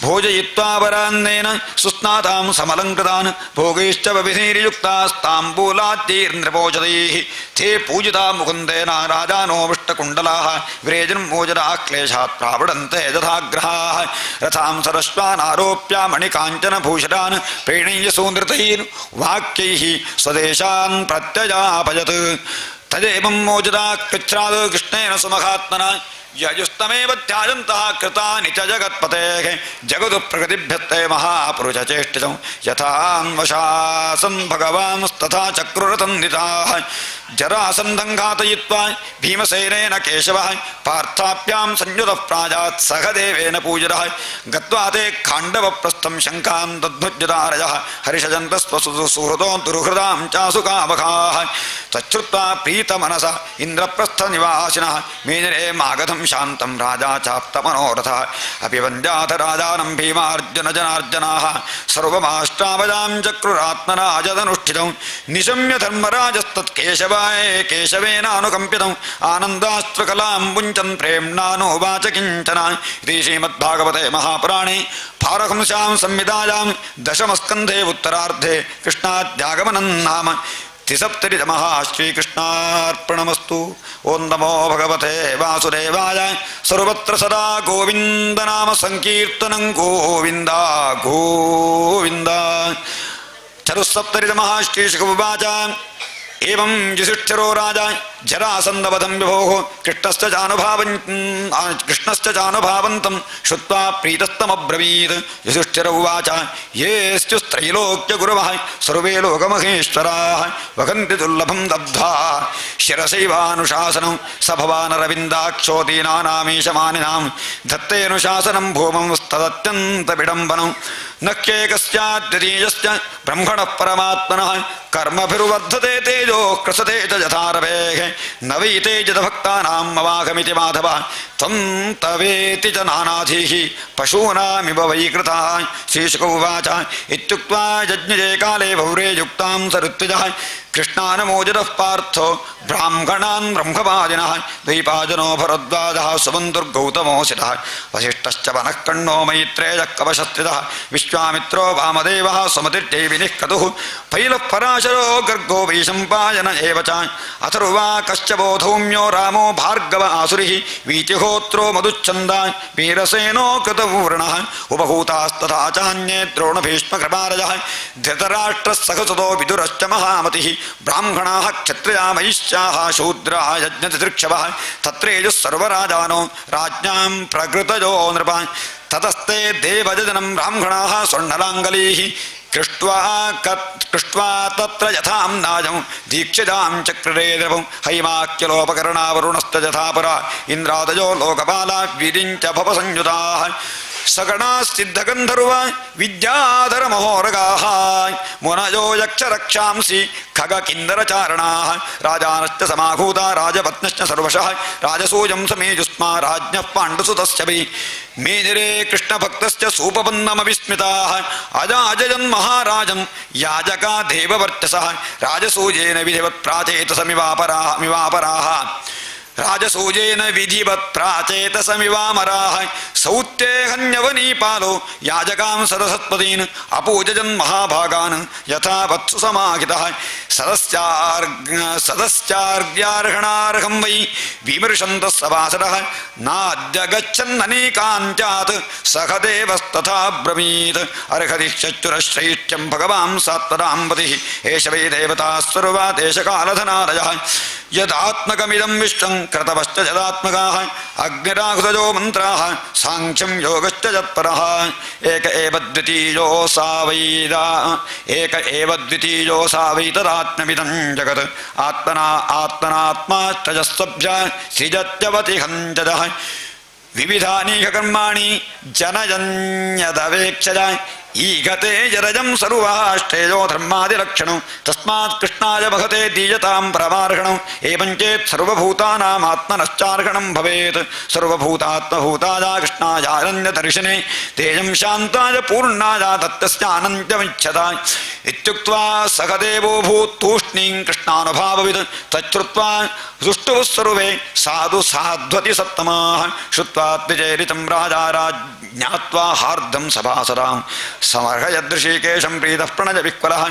ಭೋಜಯಿತ್ವಾ ವರಾನ್ನೇನ ಸುಸ್ನಾತಾಂ ಸಮಲಂಕೃತಾನ್ ಭೋಗೈಶ್ಚ ವಿಭಿನ್ನೈರ್ಯುಕ್ತಾಸ್ತಾಂಬೂಲಾದ್ಯೈರ್ನೃಪೋಚತೈಃ ತೇ ಪೂಜಿತಾ ಮುಕುಂದೇನ ರಾಜಾನೋ ವಿಷ್ಟಕುಂಡಲಾಃ ವಿರೇಜನ್ಮೋಜರಾಃ ಕ್ಲೇಶಾತ್ ಪ್ರಾವಡಂತೆ ಯಥಾಗ್ರಹಾಃ ರಥಾಂ ಸರಶ್ವಾನಾರೋಪ್ಯ ಮಣಿಕಾಂಚನಭೂಷಣಾನ್ ಪ್ರೇಣಯ್ಯ ಸೂನೃತೈರ್ವಾಕ್ಯೈಃ ಸ್ವದೇಶಾನ್ ಪ್ರತ್ಯಜಾಪಯತ್ ತದೇವಂ ಮೋಜದಾ ಕೃಚ್ಛ್ರಾದ್ ಕೃಷ್ಣೇನ ಸುಮಹಾತ್ಮನ ಯಜುಸ್ತಮೇವ ತ್ಯಾಜಂತಃ ಕೃತಾನಿ ಚ ಜಗತ್ಪತೇಃ ಜಗದು ಪ್ರಗತಿಭ್ಯತ್ತೆ ಮಹಾಪುರುಷಚೇಷ್ಟಿತಂ ಯಥಾನ್ವಶಾಸನ್ ಭಗವಾಂಸ್ತಥಾ ಚಕ್ರುರತನ್ನಿತಾಃ ಜರಾಸಂಧಂ ಘಾತಯಿತ್ವಾ ಭೀಮಸೇನೇನ ಕೇಶವಃ ಪಾರ್ಥಾಪ್ಯಾಂ ಸಂಯುತಃ ಪ್ರಾಜಾತ್ ಸಹದೇವೇನ ಪೂಜಿತಃ ಗತ್ವಾ ತೇ ಖಾಂಡವಪ್ರಸ್ಥಂ ಶಂಖಾನ್ ದದ್ಭುಜ್ಯತಾರಯಃ ಹರಿಷಜन्तಸ್ವಸುಹೃದೋ ದುರ್ಹೃದಾಂ ಚಾಸು ಕಾಮಕಾಃ ತಚ್ಛ್ರುತ್ವಾ ಪ್ರೀತಮನಸ ಇಂದ್ರಪ್ರಸ್ಥನಿವಾಸಿನಃ ಮೇನಿರೇ ಮಾಗಧಂ ಶಾಂತಂ ರಾಜಾ ಚಾಪ್ತಮನೋರಥಃ ಅಭಿವಂದ್ಯಾಥ ರಾಜಾನಂ ಭೀಮಾರ್ಜುನಜನಾರ್ಜನಾಃ ಸರ್ವಮಾಷ್ಟಾವಜಾಂ ಚಕ್ರುರಾತ್ಮರಾಜದನುಷ್ಠಿತಂ ನಿಶಮ್ಯ ಧರ್ಮರಾಜಸ್ತತ್ಕೇಶವಾಯ ಕೇಶವೇನಾನುಕಂಪಿತಂ ಆನಂದಾಸ್ತ್ರಕಲಾಂ ಮುಂಚನ್ ಪ್ರೇಮ್ಣಾನುವಾಚ ಕಿಂಚನ ಇತಿ ಶ್ರೀಮದ್ಭಾಗವತೆ ಮಹಾಪುರಾಣೇ ಪಾರಹಂಸ್ಯಾಂ ಸಂಹಿತಾಯಾಂ ದಶಮಸ್ಕಂಧೇ ಉತ್ತರಾರ್ಧೇ ಕೃಷ್ಣಾದ್ಯಾಗಮನಂ ನಾಮ ತಿಸಪ್ತರಿತಮಃ ಶ್ರೀಕೃಷ್ಣಾರ್ಪಣಮಸ್ತು. ಓಂ ನಮೋ ಭಗವತೆ ವಾಸುದೇವಾಯ. ಸರ್ವತ್ರ ಸದಾ ಗೋವಿಂದನಾಮ ಸಂಕೀರ್ತನಂ ಗೋವಿಂದ ಗೋವಿಂದ. ಚತುಸ್ಸಪ್ತರಿತಮಃ ಶ್ರೀಶುಕುವಾಚ ಏವಂ ಯುಧಿಷ್ಠಿರೋ ರಾಜ ಜರಾಸಂಧವಧಂ ವಿಭೋಃ ಕೃಷ್ಣಶ್ಚ ಚಾನುಭಾವಂತಂ ಶ್ರುತ್ವಾ ಪ್ರೀತಸ್ತಮಬ್ರವೀತ್. ಯುಧಿಷ್ಠಿರ ಉವಾಚ ಯೇಸ್ತ್ಯುಸ್ತ್ರೈಲೋಕ್ಯಗುರವಃ ಸರ್ವೇ ಲೋಕಮಹೇಶ್ವರಾಃ ವಹಂತಿ ದುರ್ಲಭಂ ದಬ್ಧ್ವಾ ಶಿರಸೈವಾನುಶಾಸನಂ ಸ ಭವಾನರವಿಂದಾಕ್ಷೋ ದೀನಾನಾಮೀಶಮಾನಿನಾಂ ಧತ್ತೇನುಶಾಸನಂ ಭೂಮಂ ತದತ್ಯಂತ ವಿಡಂಬನಂ ನಕ್ಯೇಕಸ್ಯಾದ್ವಿತೀಯಸ್ಯ ಬ್ರಹ್ಮಣಃ ಪರಮಾತ್ಮನಃ ಕರ್ಮಭಿರ್ವರ್ಧತೆ ತೇಜೋ ಕೃಸತೆ ಚ ಯಥಾರವೇಃ ನ ವೈತೆ ಜತಭಕ್ತಾನಾಂ ಮವಾಗಮಿತಿ ಮಾಧವ ತ್ವಂ ತವೇತಿ ಚ ನಾನಾಧೀಃ ಪಶೂನಾಮಿವ ವೈಕೃತಃ. ಶ್ರೀಶುಕ ಉವಾಚ ಇತ್ಯುಕ್ತ್ವಾ ಯಜ್ಞಜೇ ಕಾಲೇ ಭೌರೇ ಯುಕ್ತಾಂ ಸಋತ್ವಿಜಃ ಕೃಷ್ಣಾನಮೋಜದಃ ಪಾರ್ಥೋ ಬ್ರಾಹ್ಮಣಾನ್ ಬ್ರಹ್ಮವಾದಿನಃ ದ್ವೈಪಾಜನೋ ಭರದ್ವಾಜಃ ಸುಬಂಧುರ್ಗೌತಮೋಸಿತಃ ವಸಿಷ್ಠಶ್ಚ ವನಃ ಕಣ್ಣೋ ಮೈತ್ರೇಯಃ ಕವಶಸ್ಥಿತಃ ವಿಶ್ವಾಮಿತ್ರೋ ವಾಮದೇವಃ ಸುಮತಿರ್ಜೈವಿನಿಃ ಕ್ರತುಃ ಪೈಲಃ ಪರಾಶರೋ ಗರ್ಗೋ ವೈಶಂಪಾಯನ ಏವ ಚ ಅಥರ್ವಾ ಕಶ್ಚ ಬೋಧೌಮ್ಯೋ ರಾಮೋ ಭಾರ್ಗವ ಆಸುರಿಃ ವೀತಿಹೋತ್ರೋ ಮಧುಚ್ಛಂದ ವೀರಸೇನೋ ಕೃತವೂರ್ಣಃ ಉಪಹೂತಾಸ್ತಥಾ ಚಾನ್ಯೇ ದ್ರೋಣಭೀಷ್ಮಕೃಪಾರಜಃ ಧೃತರಾಷ್ಟ್ರಃ ಸಹಸುತೋ ವಿದುರಶ್ಚ ಮಹಾಮತಿಃ ಬ್ರಾಹ್ಮಣಾಃ ಕ್ಷತ್ರಿಯಾ ವೈಶ್ಯಾಃ ಶೂದ್ರಾ ಯಜ್ಞತಿತಿರ್ಕ್ಷವಃ ತತ್ರೇಜುಃ ಸರ್ವರಾಜಾನೋ ರಾಜ್ಞಾಂ ಪ್ರಕೃತಯೋ ನೃಪ. ತತಸ್ತೆ ದೇವಜನಂ ಬ್ರಾಹ್ಮಣಾಃ ಸ್ವರ್ಣಲಾಂಗಲೈಃ ಕೃಷ್ಟ್ವಾ ತತ್ರ ಯಥಾಂ ನಾಜಂ ದೀಕ್ಷಿತಾಂ ಚಕ್ರೇ ದ್ರವಂ ಹೈಮಾಕ್ಯಲೋಪಕರಣಾವರುಣಸ್ತ ಯಥಾಪರ ಇಂದ್ರಾದಯೋ ಲೋಕಪಾಲ ವಿರಿಂಚ ಭವಸಂಯುತಾಃ ಸಗಣಾಸಿದ್ಧಗಂಧರ್ವ ವಿದ್ಯಾಧರ ಮಹೋರಗಾಃ ಮುನಯೋ ಯಕ್ಷ ರಕ್ಷಾಂಸಿ ಖಗ ಕಿಂದರಚಾರಣಾಃ ರಾಜಾನಶ್ಚ ಸಮಾಹೂತಾ ರಾಜಪತ್ನಶ್ಚ ಸರ್ವಶಃ ರಾಜಸೂಯಂ ಸಮೇಜುಸ್ಮಾ ರಾಜ್ಞಃ ಪಾಂಡುಸುತಸ್ಯ ವೈ ಮೇನಿರೇ ಕೃಷ್ಣಭಕ್ತಶ್ಚ ಸೂಪಪನ್ನಮವಿಸ್ಮಿತಾಃ ಅಜಾಜಯನ್ ಮಹಾರಾಜಂ ಯಾಜಕಾ ದೇವವರ್ಚಸಃ ರಾಜಸೂಯೇನ ವಿಧಿವತ್ ಪ್ರಾಚೇತಸಮಿವಾಪರಾಃ ರಾಜಸೂಯೇನ ವಿಧಿವತ್ ಪ್ರಾಚೇತಸಮಿವಾಮರಾಃ ಸೌತ್ಯೇ ಹನ್ಯವನೀಪಾಲೋ ಯಾಜಕಾಂ ಸದಸತ್ಪದೀನ್ ಅಪೂಜಯನ್ ಮಹಾಭಾಗಾನ್ ಯಥಾವತ್ಸು ಸಮಾಹಿತಃ ಸದಸ್ಯಾರ್ಘ್ಯಾರ್ಹಣಾರ್ಹಂ ವೈ ವಿಮರ್ಶಂತಃ ಸಭಾಸದಃ ನಾದ್ಯ ಗಚ್ಚನ್ನನೇಕಾಂತ್ಯಾತ್ ಸಹ ದೇವಸ್ತಥಾ ಬ್ರವೀತ್ ಅರ್ಹತಿ ಚತುರಶ್ರೈಷ್ಟ್ಯಂ ಭಗವಾನ್ ಸಾತ್ವದಾಂಬತಿಃ ಏಷ ವೈ ದೇವತಾ ಸರ್ವಾ ದೇಶಕಾಲಧನಾದಯಃ ಯದಾತ್ಮಕಮಿದಂ ವಿಶ್ವಂ ಕೃತವಶ್ಚ ಜದಾತ್ಮಕಾಃ ಅಗ್ನಿರಾಹುತಜೋ ಮಂತ್ರಾಃ ಸಾಂಖ್ಯಂ ಯೋಗಶ್ಚ ಜತ್ಪರಃ ಏಕ ಏವ ದ್ವಿತೀಯೋ ಸಾವೈತದಾತ್ಮವಿದಂ ಜಗತ್ ಆತ್ಮನಾತ್ಮಾಷ್ಟಜಸ್ತಭ್ಯ ಸೃಜತ್ಯವತಿ ಹಂಜದಃ ವಿವಿಧಾನೀಹ ಕರ್ಮಾಣಿ ಜನಜನ್ಯದವೇಕ್ಷಜ ಈಗತೆ ಜರಜಂ ಸರ್ವಾಷ್ಟೇಜೋ ಧರ್ಮಾದಿಲಕ್ಷಣಂ ತಸ್ಮಾತ್ ಕೃಷ್ಣಾಯ ಮಹತೆ ದೀಯತಾಂ ಪರಮಾರ್ಹಣಂ ಏವಂಚೇತ್ ಸರ್ವಭೂತಾನಾಂ ಆತ್ಮನಶ್ಚಾರ್ಹಣಂ ಭವೇತ್ ಸರ್ವಭೂತಾತ್ಮಭೂತಾಯ ಕೃಷ್ಣಾಯ ಅನನ್ಯದರ್ಶನೆ ತೇಜಂ ಶಾಂತಾಯ ಪೂರ್ಣಾಯ ತತ್ತಸ್ಯಾನಂತ್ಯಮಿಚ್ಛತ ಇತ್ಯುಕ್ತ್ವಾ ಸಹದೇವೋಭೂತ್ ತೂಷ್ಣೀಂ ಕೃಷ್ಣಾನುಭಾವವಿದ್ ತಚ್ಛ್ರುತ್ವಾ ಸುಷ್ಟುಃ ಸರ್ವೇ ಸಾಧು ಸಾಧ್ವತಿ ಸತ್ತಮಾಃ ಶ್ರುತ್ವಾ ದ್ವಿಜೇರಿತಂ ರಾಜಾರಾಜ್ ಜ್ಞಾತ್ವಾ ಹಾರ್ದಂ ಸಭಾಸದಾಂ ಸಮರ್ಹಯದೃಷಿಕೇಶಂ ಪ್ರೀತಃ ಪ್ರಣಜ ವಿಹ್ವಲಃ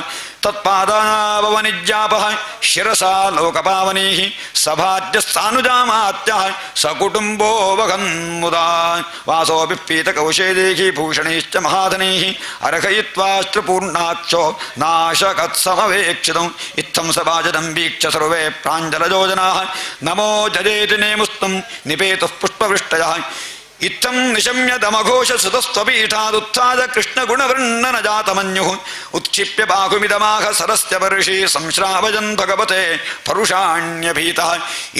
ತತ್ಪಾದಾವನಿಜ್ಯಾಪಃ ಶಿರಸಾ ಲೋಕಪಾವನೈಃ ಸಭಾಜ್ಯಸ್ಸಾನುಜಾಮಾತ್ಯಃ ಸಕುಟುಂಬೋ ವಗನ್ಮುದಾ ವಾಸೋಪಿ ಪೀತಕೌಶೇದೈಃ ಭೂಷಣೈಶ್ಚ ಮಹಾಧನೈಃ ಅರ್ಹಯಿತ್ವಾಸ್ತ್ರ ಪೂರ್ಣಾಕ್ಷೋ ನಾಶಕತ್ಸಮವೇಕ್ಷಿತಂ ಇತ್ತಂ ಸಭಾಜದಂ ವೀಕ್ಷ್ಯ ಸರ್ವೇ ಪ್ರಾಂಜಲಜೋ ಜನಾಃ ನಮೋ ಜಜೇತಿ ನೇಮುಸ್ತಂ ನಿಪೇತುಃ ಪುಷ್ಪವೃಷ್ಟಯಃ ಇತ್ತಂ ನಿಶಮ್ಯ ದಮಘೋಷ ಸುತಸ್ತ್ವಪೀಠಾದುತ್ಥಾದ ಕೃಷ್ಣಗುಣವರ್ಣನ ಜಾತಮನ್ಯುಃ ಉತ್ಕ್ಷಿಪ್ಯ ಬಾಹುಮಿದಮಾಹ ಸರಸ್ಯ ವರ್ಷಿ ಸಂಶ್ರಾವಜನ್ ಭಗವತೆ ಪರುಷಾಣ್ಯಭೀತಃ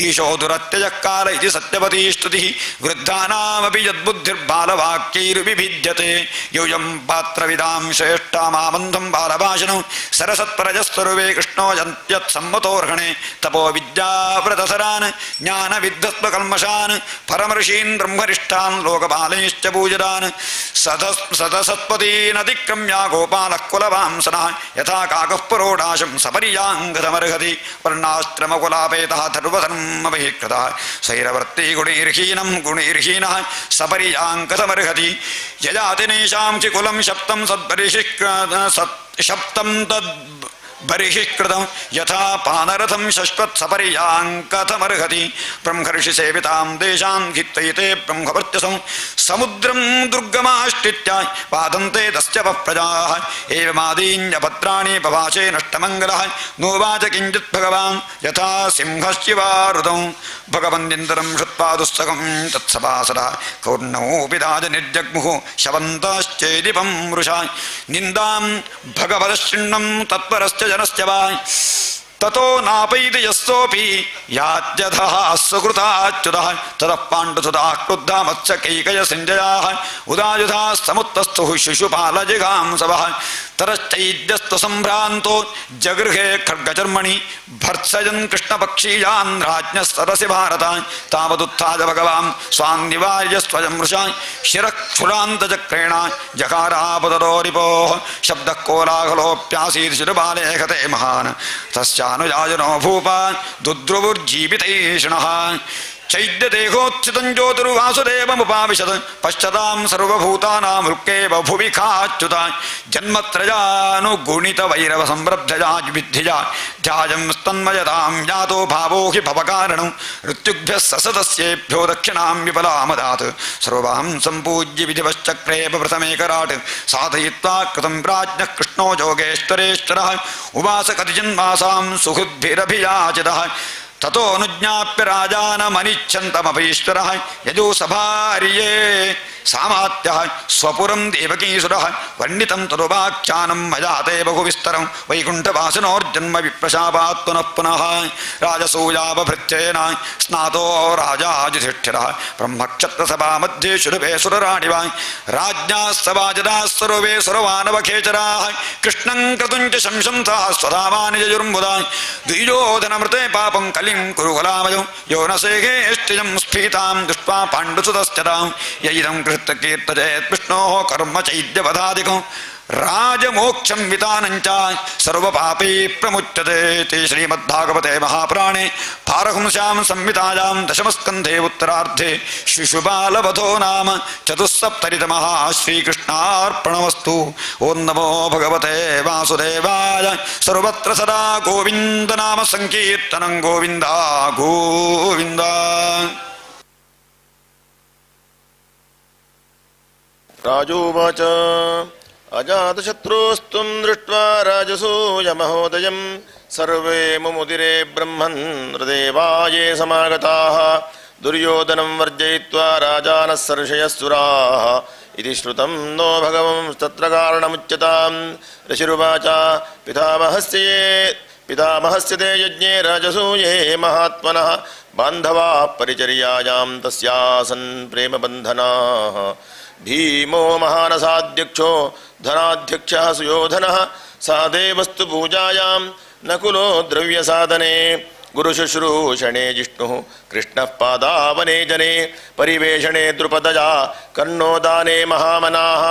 ಈಶೋ ದುರತ್ಯಜಃ ಕಾಲ ಇತಿ ಸತ್ಯವತೀ ಸ್ತುತಿಃ ವೃದ್ಧಾನಾಮಪಿ ಯದ್ಬುದ್ಧಿರ್ಬಾಲವಾಕ್ಯೈರ್ವಿಭಿದ್ಯತೆ ಯೂಯಂ ಪಾತ್ರವಿದಾಂ ಶ್ರೇಷ್ಠಾಮಾಬಂಧಂ ಬಾಲಭಾಷಣಂ ಸರಸತ್ಪರಜಸ್ತರುವೇ ಕೃಷ್ಣೋ ಯತ್ಸಮ್ಮತೋರ್ಹಣೆ ತಪೋ ವಿದ್ಯಾವ್ರತಸರಾನ್ ಜ್ಞಾನವಿದ್ಧತ್ವಕಲ್ಮಷಾನ್ ಪರಮರ್ಷೀನ್ ಬ್ರಹ್ಮರಿಷ್ಠಾನ್ ಲೋಕಪಾಲೈಶ್ಚ ಪೂಜಿತಾನ್ ಸತಸ್ಪತೀನತಿಕ್ರಮ್ಯ ಗೋಪಾಲಃ ಕುಲವಾಂಸನಃ ಯಥಾ ಕಾಕಃ ಪುರೋಡಾಶಂ ಸಪರ್ಯಾಂಗತಮರ್ಹತಿ ವರ್ಣಾಶ್ರಮಕುಲಾಪೇತಃ ಧರ್ವಧರ್ಮಬಹಿಷ್ಕೃತಃ ಸೈರವರ್ತಿ ಗುಣೈರ್ಹೀನಃ ಸಪರ್ಯಾಂಗತಮರ್ಹತಿ ಯಜಾತಿನೇಷಾಂ ಚ ಕುಲಂ ಶಪ್ತಂ ಸಪ್ತಂ ತದ್ ಬರಿಹಿಷ್ಕೃತಂ ಯಥಾ ಪಾನರಥಂ ಶಶ್ವತ್ ಸಪರ್ಯಾಂಕಥಮರ್ಹತಿ ಬ್ರಹ್ಮರ್ಷಿ ಸೇವಿತಾಂ ದೇಶಾನ್ ಘಿತ್ತಯಿತೆ ಬ್ರಹ್ಮವರ್ಚಸಂ ಸಮುದ್ರಂ ದುರ್ಗಮಾಶ್ರಿತ್ಯ ಪಾದಂತೆ ತಸ್ಯ ಪ್ರಜಾಃ ಏವಮಾದೀನ್ಯಪತ್ರಾಣಿ ಪವಾಶೇ ನಷ್ಟಮಂಗಲಃ ನೋವಾಚ ಕಿಂಚಿತ್ ಭಗವಾನ್ ಯಥಾ ಸಿಂಹಶಿವಾರುತಂ ಭಗವಂದಿಂದರಂ ಶ್ರುತ್ವಾ ದುಸ್ಸಹಂ ತತ್ಸಭಾಸದಃ ಕೌರ್ಣಮೋಪಿ ರಾಜ ನಿರ್ಜಗ್ಮುಃ ಶವಂತಶ್ಚೇದಿಪಂ ವೃಷಾ ನಿಂದಾಂ ಭಗವದಶೃಣ್ಣಂ ತತ್ಪರಶ್ಚ ಜನಶ್ಚ ವಾ ತತೋ ನಾಪೈತಿ ಯಸ್ಸೋಪಿ ಯಾತ್ಯಧಃ ಸುಕೃತಾಚ್ಯುತಃ ತತಃ ಪಾಂಡುಸುತಾಃ ಕ್ರುದ್ಧಾ ಮತ್ಸ್ಯಕೈಕಯ ಸಂಜಯಾಃ ಉದಾಯುಧಾಃ ಸಮುತ್ತಸ್ಥುಃ ಶಿಶುಪಾಲಜಿಘಾಂಸವಃ ತರಶ್ಚೈದ್ಯಸ್ತು ಸಂಭ್ರಾಂತೋ ಜಗೃಹೇ ಖಡ್ಗಚರ್ಮಣಿ ಭರ್ತ್ಸಯನ್ ಕೃಷ್ಣಪಕ್ಷೀಯಾನ್ ರಾಜ್ಞಃ ಸರಸಿ ಭಾರತ ತಾವದುತ್ಥಾಯ ಭಗವಾನ್ ಸ್ವಾನ್ ನಿವಾರ್ಯ ಸ್ವಯಂ ವೃಷಾ ಶಿರಕ್ಷುರಾಂತಚಕ್ರೇಣ ಜಕಾರಾಪದರೋ ರಿಪೋಃ ಶಬ್ದಃ ಕೋಲಾಹಲೋಪ್ಯಾಸೀತ್ ಶಿರುಪಾಲೇ ಹತೆ ಮಹಾನ್ ತಸ್ಯಾನುಜಾಯನೋ ಭೂಪ ದುದ್ರುವುರ್ಜೀವಿತೈಷಿಣಃ ಚೈದ್ಯದೇಹೋತ್ಥಿತಂ ಜ್ಯೋತಿರ್ವಾಸುದೇವಮುಪಾವಿಶತ್ ಪಶ್ಚಾತಾಂ ಸರ್ವಭೂತಾನಾಂ ಋಕ್ಕೇವ ಭುವಿ ಖಾಚ್ಯುತ ಜನ್ಮತ್ರಯಾನುಗುಣಿತ ವೈರವ ಸಂರಬ್ಧಜಾ ವಿದ್ಧಿಜಾ ಧ್ಯಾಯಂ ಸ್ತನ್ಮಯತಾಂ ಜಾತೋ ಭಾವೋ ಹಿ ಭವಕಾರಣಂ ಋತ್ಯುಭ್ಯಃ ಸಸತಸ್ಯೇಭ್ಯೋ ದಕ್ಷಿಣಾಂ ವಿಫಲಾಮದಾತ್ ಸರ್ವಾಂ ಸಂಪೂಜ್ಯ ವಿಧಿವಶ್ಚಕ್ರೇ ಪ್ರಥಮೇಕರಾಟ್ ಸಾಧಯಿತ್ವಾ ಕೃತಂ ಪ್ರಾಜ್ಞಃ ಕೃಷ್ಣೋ ಯೋಗೇಶ್ವರೇಶ್ವರಃ ಉವಾಸ ಕತಿಜನ್ಮಾಸಾಂ ಸುಹೃದ್ಭಿರಭಿಯಾಚಿತಃ ತತೋ ಅನುಜ್ಞಾಪ್ಯ ರಾಜಾನಮನಿಚ್ಛन्तಮಪೀಶ್ವರಃ ಯಜೋ ಸಭಾರ್ಯೇ ಸಾಮಾತ್ಯಃ ಸ್ವಪುರಂ ದೇವಕೀಸುರಃ ವರ್ಣಿತಂ ತರುವಾಖ್ಯಾನಂ ಮಜಾತೆ ಬಹುವಿಸ್ತರಂ ವೈಕುಂಠವಾಸಿನೋರ್ಜನ್ಮ ವಿಪ್ರಶಾಪಾತ್ ಪುನಃ ಪುನಃ ರಾಜಸೂಯಾವಭೃತ್ಯೇನ ಸ್ನಾತೋ ರಾಜಾ ಯುಧಿಷ್ಠಿರಃ ಬ್ರಹ್ಮಕ್ಷತ್ರಸಭಾ ಮಧ್ಯೆ ಶುರುಭೇ ಸುರರಾಣಿವ ರಾಜ್ಞಾ ಸಭಾಜದಾಃ ಸರ್ವೇ ಸುರವಾನವಖೇಚರಾಃ ಕೃಷ್ಣಂ ಕ್ರತುಂಚ ಶಂಸಂತಃ ಸ್ವಧಾಮಾನಿಜಯುರ್ಮುದಾ ದ್ವಿಜೋಧನಮೃತೆ ಪಾಪಂ ಕಲಿಂ ಕುರುಕುಲಾಮಯಂ ಯೋ ನ ಸೇಹೇಷ್ಟಿಜಂ ಸ್ಫೀತಾಂ ದೃಷ್ಟ್ವಾ ಪಾಂಡುಸುತಶ್ಚತಾಂ ಯೈದಂ ಕೀರ್ತಯೇತ್ ವಿಷ್ಣೋಃ ಕರ್ಮ ಚೈದ್ಯವಧಾದಿಕಂ ರಾಜಮೋಕ್ಷಂ ವಿತಾನಂಚ ಸರ್ವಪಾಪೈ ಪ್ರಮುಚ್ಯತೆ ಇತಿ ಶ್ರೀಮದ್ಭಾಗವತೆ ಮಹಾಪುರಾಣೇ ಪಾರಹಂಸ್ಯಾಂ ಸಂಹಿತಾಯಾಂ ದಶಮಸ್ಕಂಧೇ ಉತ್ತರಾರ್ಧೇ ಶಿಶುಪಾಲವಧೋ ನಾಮ ಚತುಸ್ಸಪ್ತತಿತಮಃ ಶ್ರೀಕೃಷ್ಣಾರ್ಪಣಮಸ್ತು. ಓಂ ನಮೋ ಭಗವತೆ ವಾಸುದೇವಾಯ. ಸರ್ವತ್ರ ಸದಾ ಗೋವಿಂದನಾಮ ಸಂಕೀರ್ತನಂ ಗೋವಿಂದ ಗೋವಿಂದ. ರಾಜೋವಾಚ ಅಜಾತಶತ್ರುಸ್ತ್ವಂ ದೃಷ್ಟ್ವಾ ರಾಜಸೂಯ ಮಹೋದಯಂ सर्वे मुमुदिरे ब्रह्मन् हृदेवाये समागताः दुर्योधनं वर्जयित्वा राजानः सर्षयस्सुराः इति श्रुतं नो भगवंस्तत्र कारणमुच्यतां ऋषिरुवाच पितामहस्य ते यज्ञे राजसूये महात्मनः बान्धवाः परिचर्यायां तस्यासन् प्रेमबन्धनाः भीमो महानसाध्यक्षो धनाध्यक्षः सुयोधनः सा देवस्तु पूजायां नकुलो द्रव्यसाधने गुरुशुश्रूषणे जिष्णुः कृष्णः पादावने जने परिवेषणे द्रुपदया कर्णोदाने महामनाः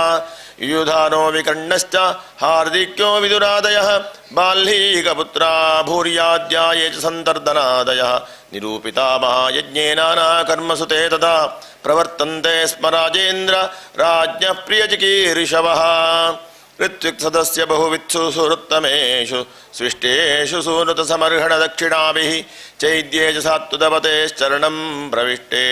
युधानो विकर्णश्च हार्दिक्यो विदुरादयः बाल्लीकपुत्रा भूर्याद्या ये च सन्तर्दनादयः निरूपिता महायज्ञे नानाकर्मसु ते तदा प्रवर्तन्ते स्म राजेन्द्र राज्ञः प्रियचिकीर्षवः ऋत्विक्सदस्य बहुवित्सु सुहृत्तमेषु स्विष्टेषु सूनुतसमर्हणदक्षिणाभिः चैद्ये च सात्वदपतेश्चरणं प्रविष्टे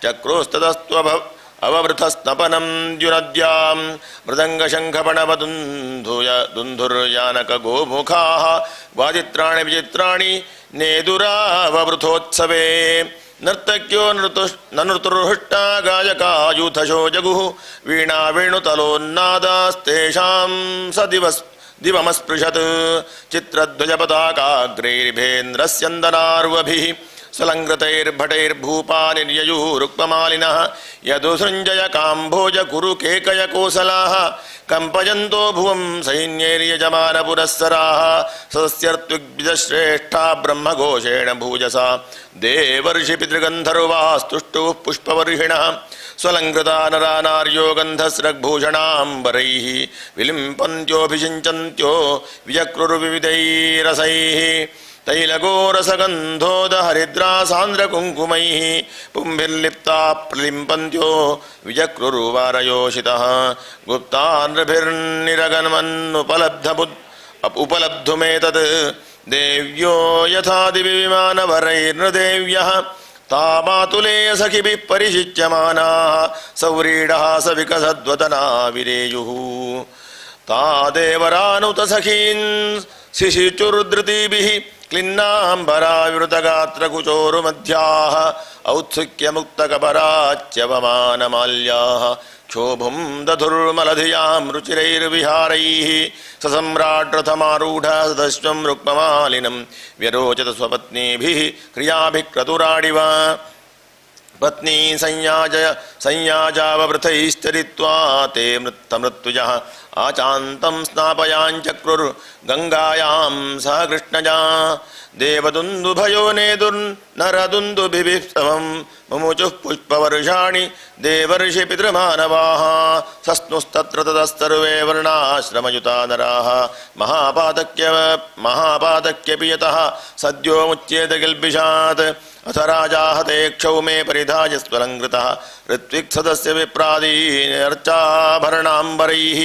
चक्रोस्ततस्त्वववृथस्नपनं द्युनद्यां मृदङ्गशङ्खपणवदुन्धुर्यानकगोमुखाः वादित्राणि विचित्राणि नेदुराववृथोत्सवे नर्तक्यो नृतुर्हृष्टा गायका यूथशो जगुः वीणा वेणुतलोन्नादास्तेषां स दिवमस्पृशत् चित्रध्वजपताकाग्रैर्भेन्द्रस्यन्दनार्वभिः स्वलङ्कृतैर्भटैर्भूपानिर्ययुरुक्ममालिनः यदुसृञ्जय काम्भोज कुरु केकय कोसलाः कम्पयन्तो भुवं सैन्यैर्यजमानपुरःसराः सदस्यर्त्विग्विजश्रेष्ठा ब्रह्मघोषेण भूजसा देवर्षिपितृगन्धर्वास्तुष्टुः पुष्पवर्षिणः स्वलङ्कृता नरा नार्यो गन्धस्रग्भूषणाम्बरैः विलिम्पन्त्योऽभिषिञ्चन्त्यो विजक्रुर्विविधैरसैः तैलघोरसगन्धोदहरिद्रासान्द्रकुङ्कुमैः पुंभिर्लिप्ता प्रलिम्पन्त्यो विजक्रुर्वारयोषितः गुप्तान्रभिर्निरगन्मन्नुपलब्धुमेतत् देव्यो यथा दिविमानवरैर्नृदेव्यः तामातुलेय सखिभिः परिशिच्यमानाः सव्रीडः सविकसद्वदना विरेयुः तादेवरानुत सखीन् शिशिचुर्धृतिभिः क्लिन्नाम्बराविवृतगात्रकुचोरुमध्याः औत्सुक्यमुक्तकपराच्यवमानमाल्याः क्षोभुं दधुर्मलधियां रुचिरैर्विहारैः ससम्राट्रथमारूढः सदश्वं रुक्ममालिनं व्यरोचत स्वपत्नीभिः क्रियाभिः क्रतुराडिव पत्नी संयाजाववृथैश्चरित्वा ते मृत्युजः आचान्तं स्नापयाञ्चक्रुर्गङ्गायां सह कृष्णजा देवदुन्दुभयो नेदुर्नरदुन्दुभिः समं मुमुचुः पुष्पवर्षाणि देवर्षि पितृमानवाः सस्नुस्तत्र ततस्तर्वे वर्णाश्रमयुता नराः महापातक्यपि यतः सद्यो मुच्येत किल्बिषात् अथ राजा हते क्षौमे परिधाय स्वलङ्कृतः ऋत्विक्सदस्य विप्रादीनर्चाभरणाम्बरैः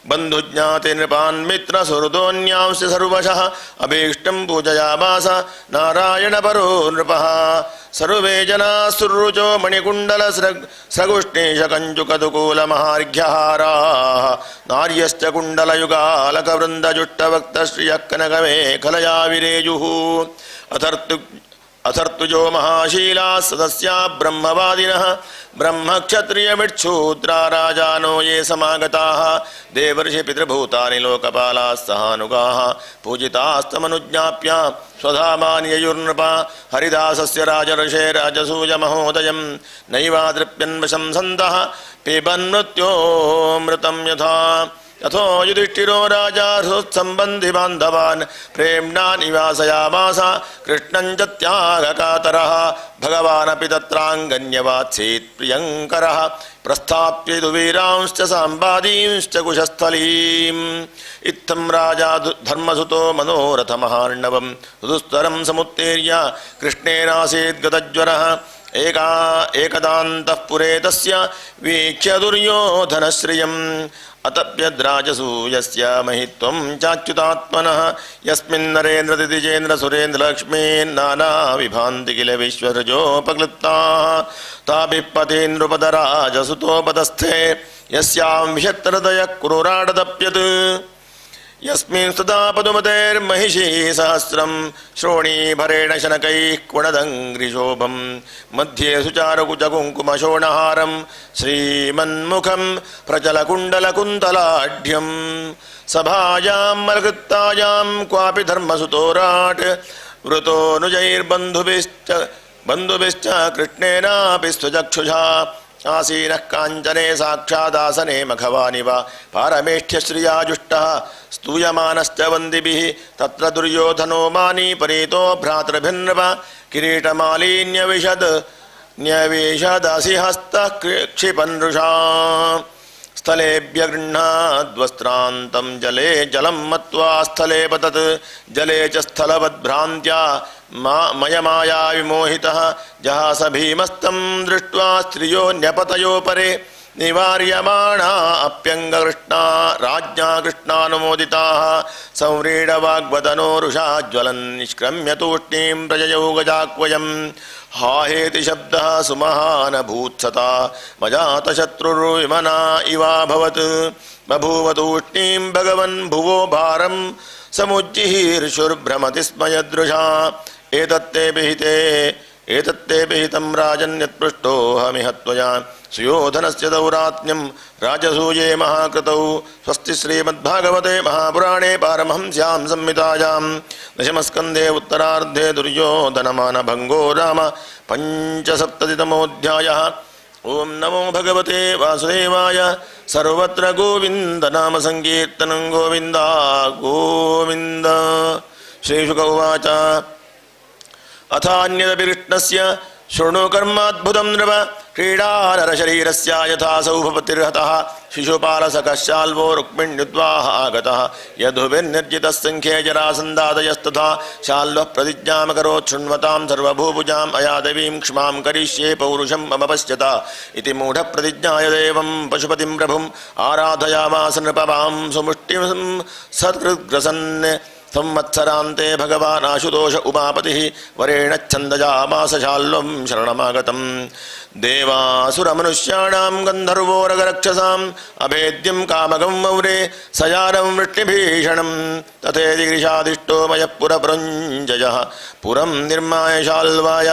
बन्धुज्ञाति नृपान् मित्रसुहृदोऽन्यांश्च सर्वशः अभीष्टं पूजयामास नारायणपरो नृपः सर्वे जनाः सुरुचो मणिकुण्डलस्रगुष्णीशकञ्जुकदुकूलमहार्घ्यहाराः नार्यश्च कुण्डलयुगालकवृन्दजुष्टवक्तश्रियः कनकमेखलया विरेजुः अथर्तुजो महाशीलाः सदस्या ब्रह्मवादिनः ब्रह्मक्षत्रियमिच्छूद्रा राजानो ये समागताः देवर्षि पितृभूतानि लोकपालाः सहानुगाः पूजितास्तमनुज्ञाप्य स्वधामान्ययुर्नृपा हरिदासस्य राजर्षे राजसूयमहोदयं नैवादृप्यन्वशं सन्तः पिबन्मृत्योऽमृतं यथा तथो युधिष्ठिरो राजा हृत्सम्बन्धि बान्धवान् प्रेम्णा निवासयामास कृष्णं च त्यागकातरः भगवानपि तत्राङ्गन्यवात्सीत् प्रियङ्करः प्रस्थाप्य दुवीरांश्च साम्बादींश्च कुशस्थलीम् इत्थं राजा धर्मसुतो मनोरथमहार्णवं सुदुस्तरं समुत्तीर्य कृष्णेनासीत् गतज्वरः एकदान्तः पुरे तस्य वीक्ष्य दुर्योधनश्रियम् अतप्यद्राजसूयस्य महित्वं चाच्युतात्मनः यस्मिन्नरेन्द्रदितिजेन्द्रसुरेन्द्रलक्ष्मीन्नाना विभान्ति किल विश्वरजोपक्लृप्ताः ताभिः पतीन्द्रुपदराजसुतोपदस्थे यस्यां विषत्रदयः क्रूराडदप्यत् यस्मिन् स्तदा पदुमतेर्महिषी सहस्रं श्रोणीभरेण शनकैः कुणदङ्घ्रिशोभं मध्ये सुचारुकुचकुङ्कुमशोणहारं श्रीमन्मुखं प्रचलकुण्डलकुन्तलाढ्यं सभायां मलकृत्तायां क्वापि धर्मसुतोराट् वृतोऽनुजैर्बन्धुभिश्च कृष्णेनापि स्वचक्षुषा आसीनः काञ्चने साक्षादासने मघवानिव पारमेष्ठ्यश्रियाजुष्टः स्तूयमानश्च वन्दिभिः तत्र दुर्योधनो मानी परीतो भ्रातृभिर्नृप किरीटमालिन्यविशदसि हस्तः क्षिपन्नृषा स्थलेभ्य गृह्णाद्वस्त्रान्तं जले जलं मत्वा स्थले पतत् जले च स्थलवद्भ्रान्त्या मयमाया विमोहितः जहास भीमस्तं दृष्ट्वा स्त्रियो न्यपतयो परे निवार्यमाणा अप्यङ्गकृष्णा राज्ञा कृष्णानुमोदिताः संव्रीडवाग्वदनोरुषा ज्वलन् निष्क्रम्य तूष्णीं प्रजयौ गजाक्वयम् हाहेति शब्दः सुमहानभूत्सता मजातशत्रुर्विमना इवाभवत् बभूव तूष्णीं भगवन् भुवो भारं समुज्जिहीर्षुर्भ्रमति स्म यदृशा एतत्ते विहितं राजन्यत्पृष्टोऽहमिह त्वया सुयोधनस्य दौरात्म्यं राजसूये महाकृतौ स्वस्ति श्रीमद्भागवते महापुराणे पारमहंस्यां संहितायां दशमस्कन्धे उत्तरार्धे दुर्योधनमानभङ्गो नाम पञ्चसप्ततितमोऽध्यायः। ओं नमो भगवते वासुदेवाय। सर्वत्र गोविन्द नाम संकीर्तनं गोविन्द गोविन्द। श्रीशुक उवाच अथान्यदपि कृष्णस्य शृणु कर्माद्भुतं नृप क्रीडानरशरीरस्य यथा सौभपतिर्हतः शिशुपालसकश्चाल्वो रुक्मिण्युद्वाह आगतः यदुभिर्निर्जितः सङ्ख्ये जरासन्दादयस्तथा शाल्वः प्रतिज्ञामकरोत् शृण्वतां सर्वभूभुजाम् अयादेवीं क्ष्मां करिष्ये पौरुषं मम पश्यता इति मूढप्रतिज्ञाय देवं पशुपतिं प्रभुम् आराधयामास नृपवां सुमुष्टिं सत्कृग्रसन् संवत्सरान्ते भगवान् आशुतोष उमापतिः वरेण छन्दजामास शाल्वं शरणमागतम् देवासुरमनुष्याणां गन्धर्वोरगरक्षसाम् अभेद्यं कामगं मौरे सजानं वृष्टिभीषणं तथेति गिरिशादिष्टो मयः पुरप्रञ्जयः पुरं निर्माय शाल्वाय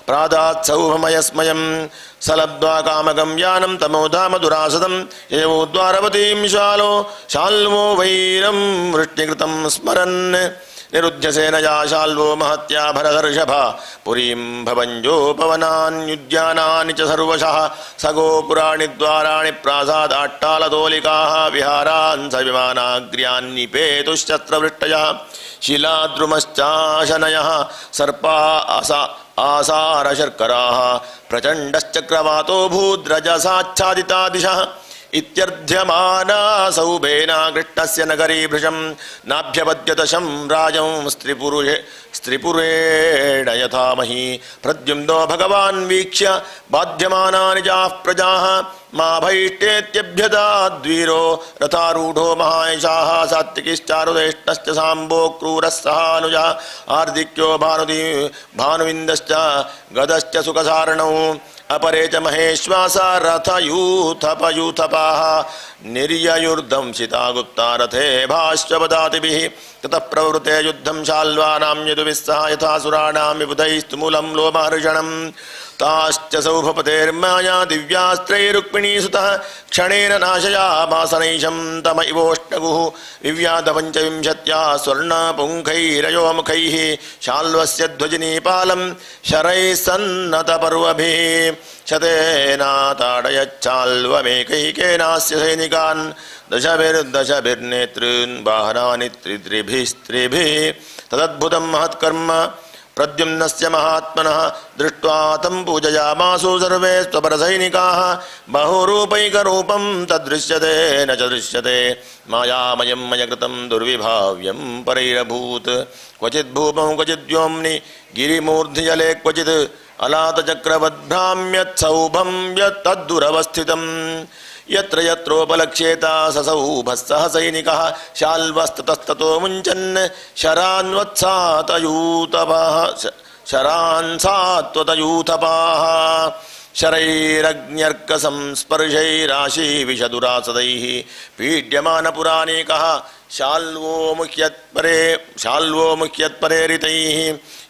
प्रादात् सौभमयस्मयं सलब्ध्वा कामगं यानं तमोधामधुरासदं ययौ द्वारवतीं शाल्वो वैरं वृष्टिकृतं स्मरन् निरुध्य सेनया शाल्वो महत्या भरदर्षभा पुरीं भवञ्जोपवनान्युद्यानानि च सर्वशः सगोपुराणि द्वाराणि प्रासादाट्टालतोलिकाः विहारान् स विमानाग्र्यान्निपेतुश्चत्रवृष्टयः शिलाद्रुमश्चाशनयः सर्पा आसारशर्कराः प्रचण्डश्चक्रवातो भूद्रजसाच्छादिता दिशः इत्यर्थ्यमाना सौभेना कृष्णस्य नगरी भृशं नाभ्यपद्यतशं राजं स्त्रीपुरेण यथामहि प्रद्युम्नो भगवान् वीक्ष्य बाध्यमानानि जाः प्रजाः मा भैष्टेत्यभ्यदाद्वीरो रथारूढो महायशाः सात्विकिश्चारुदेष्टश्च साम्बो क्रूरः सहानुजः आर्दिक्यो भानुविन्दश्च गदश्च सुखसारणौ अपरे च महेश्वासा रथयूथपयूथपाः निर्ययुर्दंशिता गुप्ता रथे भाष्यपदातिभिः ततः प्रवृते युद्धं शाल्वानां यदुभिस्सह यथासुराणां विबुधैस्तुमूलं लोमहर्षणं ताश्च सौभपतेर्माया दिव्यास्त्रैरुक्मिणीसुतः क्षणेन नाशयामासनैशं तम इवोष्णगुः विव्याधपञ्चविंशत्या स्वर्णपुङ्खैरयोमुखैः शाल्वस्य ध्वजिनीपालं शरैः सन्नतपर्वभिः शतेनाताडयच्छाल्वमेकैकेनास्य सैनिकान् दशभिर्नेतॄन् वाहनानि त्रिभिः तदद्भुतं महत्कर्म प्रद्युम्नस्य महात्मनः दृष्ट्वा तं पूजयामासु सर्वे स्वपरसैनिकाः बहुरूपैकरूपं तदृश्यते न च दृश्यते मायामयं मयकृतं दुर्विभाव्यं परैरभूत् क्वचित् भूमौ क्वचित् व्योम्नि गिरिमूर्ध्निजले क्वचित् अलातचक्रवद्भ्राम्यत् सौभं यत्तद्दुरवस्थितम् यत्र यत्रोपलक्ष्येता ससौभः सैनिकः शाल्वस्ततस्ततो मुञ्चन् शरान् सात्वतयूथपाः शरैरग्न्यर्कसंस्पर्शैराशीविषदुरासदैः पीड्यमानपुराणिकः शाल्वो मुख्यत्परेरितैः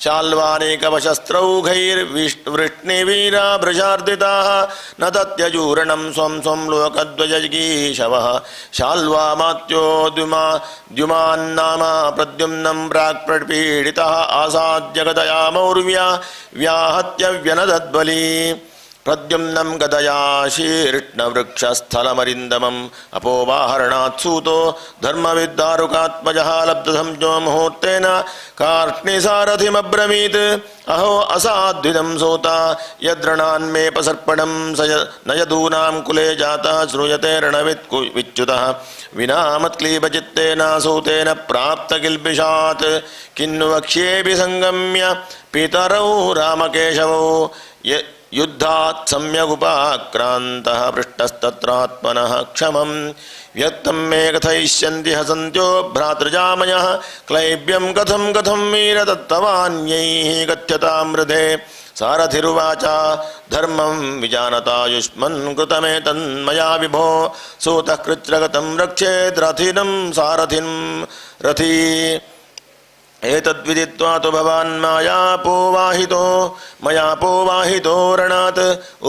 शाल्वानेकवशस्त्रौघैर्वृष्णिवीराभृशार्दिताः न तत्यजूरणं स्वं स्वं लोकद्वयगीशवः शाल्वामात्यो द्युमान्नाम प्रद्युम्नं प्राक्प्रपीडितः आसाद्य गदया मौर्व्या व्याहत्य व्यनदद्बली प्रद्युम्नं गदया शीर्ष्णवृक्षस्थलमरिन्दमम् अपोवाहरणात् सूतो धर्मविद्दारुकात्मजः लब्धसंज्ञो मुहूर्तेन कार्ष्णिसारथिमब्रवीत् अहो असाद्विदं सोता यद्रणान्मेपसर्पणं न यदूनां कुले जातः श्रूयते रणविच्युतः विना मत्क्लीबचित्तेन सूतेन प्राप्तकिल्बिषात् किन्नु वक्ष्येऽपि सङ्गम्य पितरौ रामकेशवौ युद्धात् सम्यगुपाक्रान्तः पृष्टस्तत्रात्मनः क्षमं व्यक्तं मे कथयिष्यन्ति हसन्त्यो भ्रातृजामयः क्लैब्यं कथं कथं वीरदत्तवान्यैः कथ्यतामृधे सारथिरुवाच धर्मं विजानतायुष्मन् कृतमेतन्मया विभो सूतः कृच्छ्रगतं रक्षेत् रथिनं सारथिं रथी एतद्विदित्वा तु भवान् मया पोवाहितो रणात्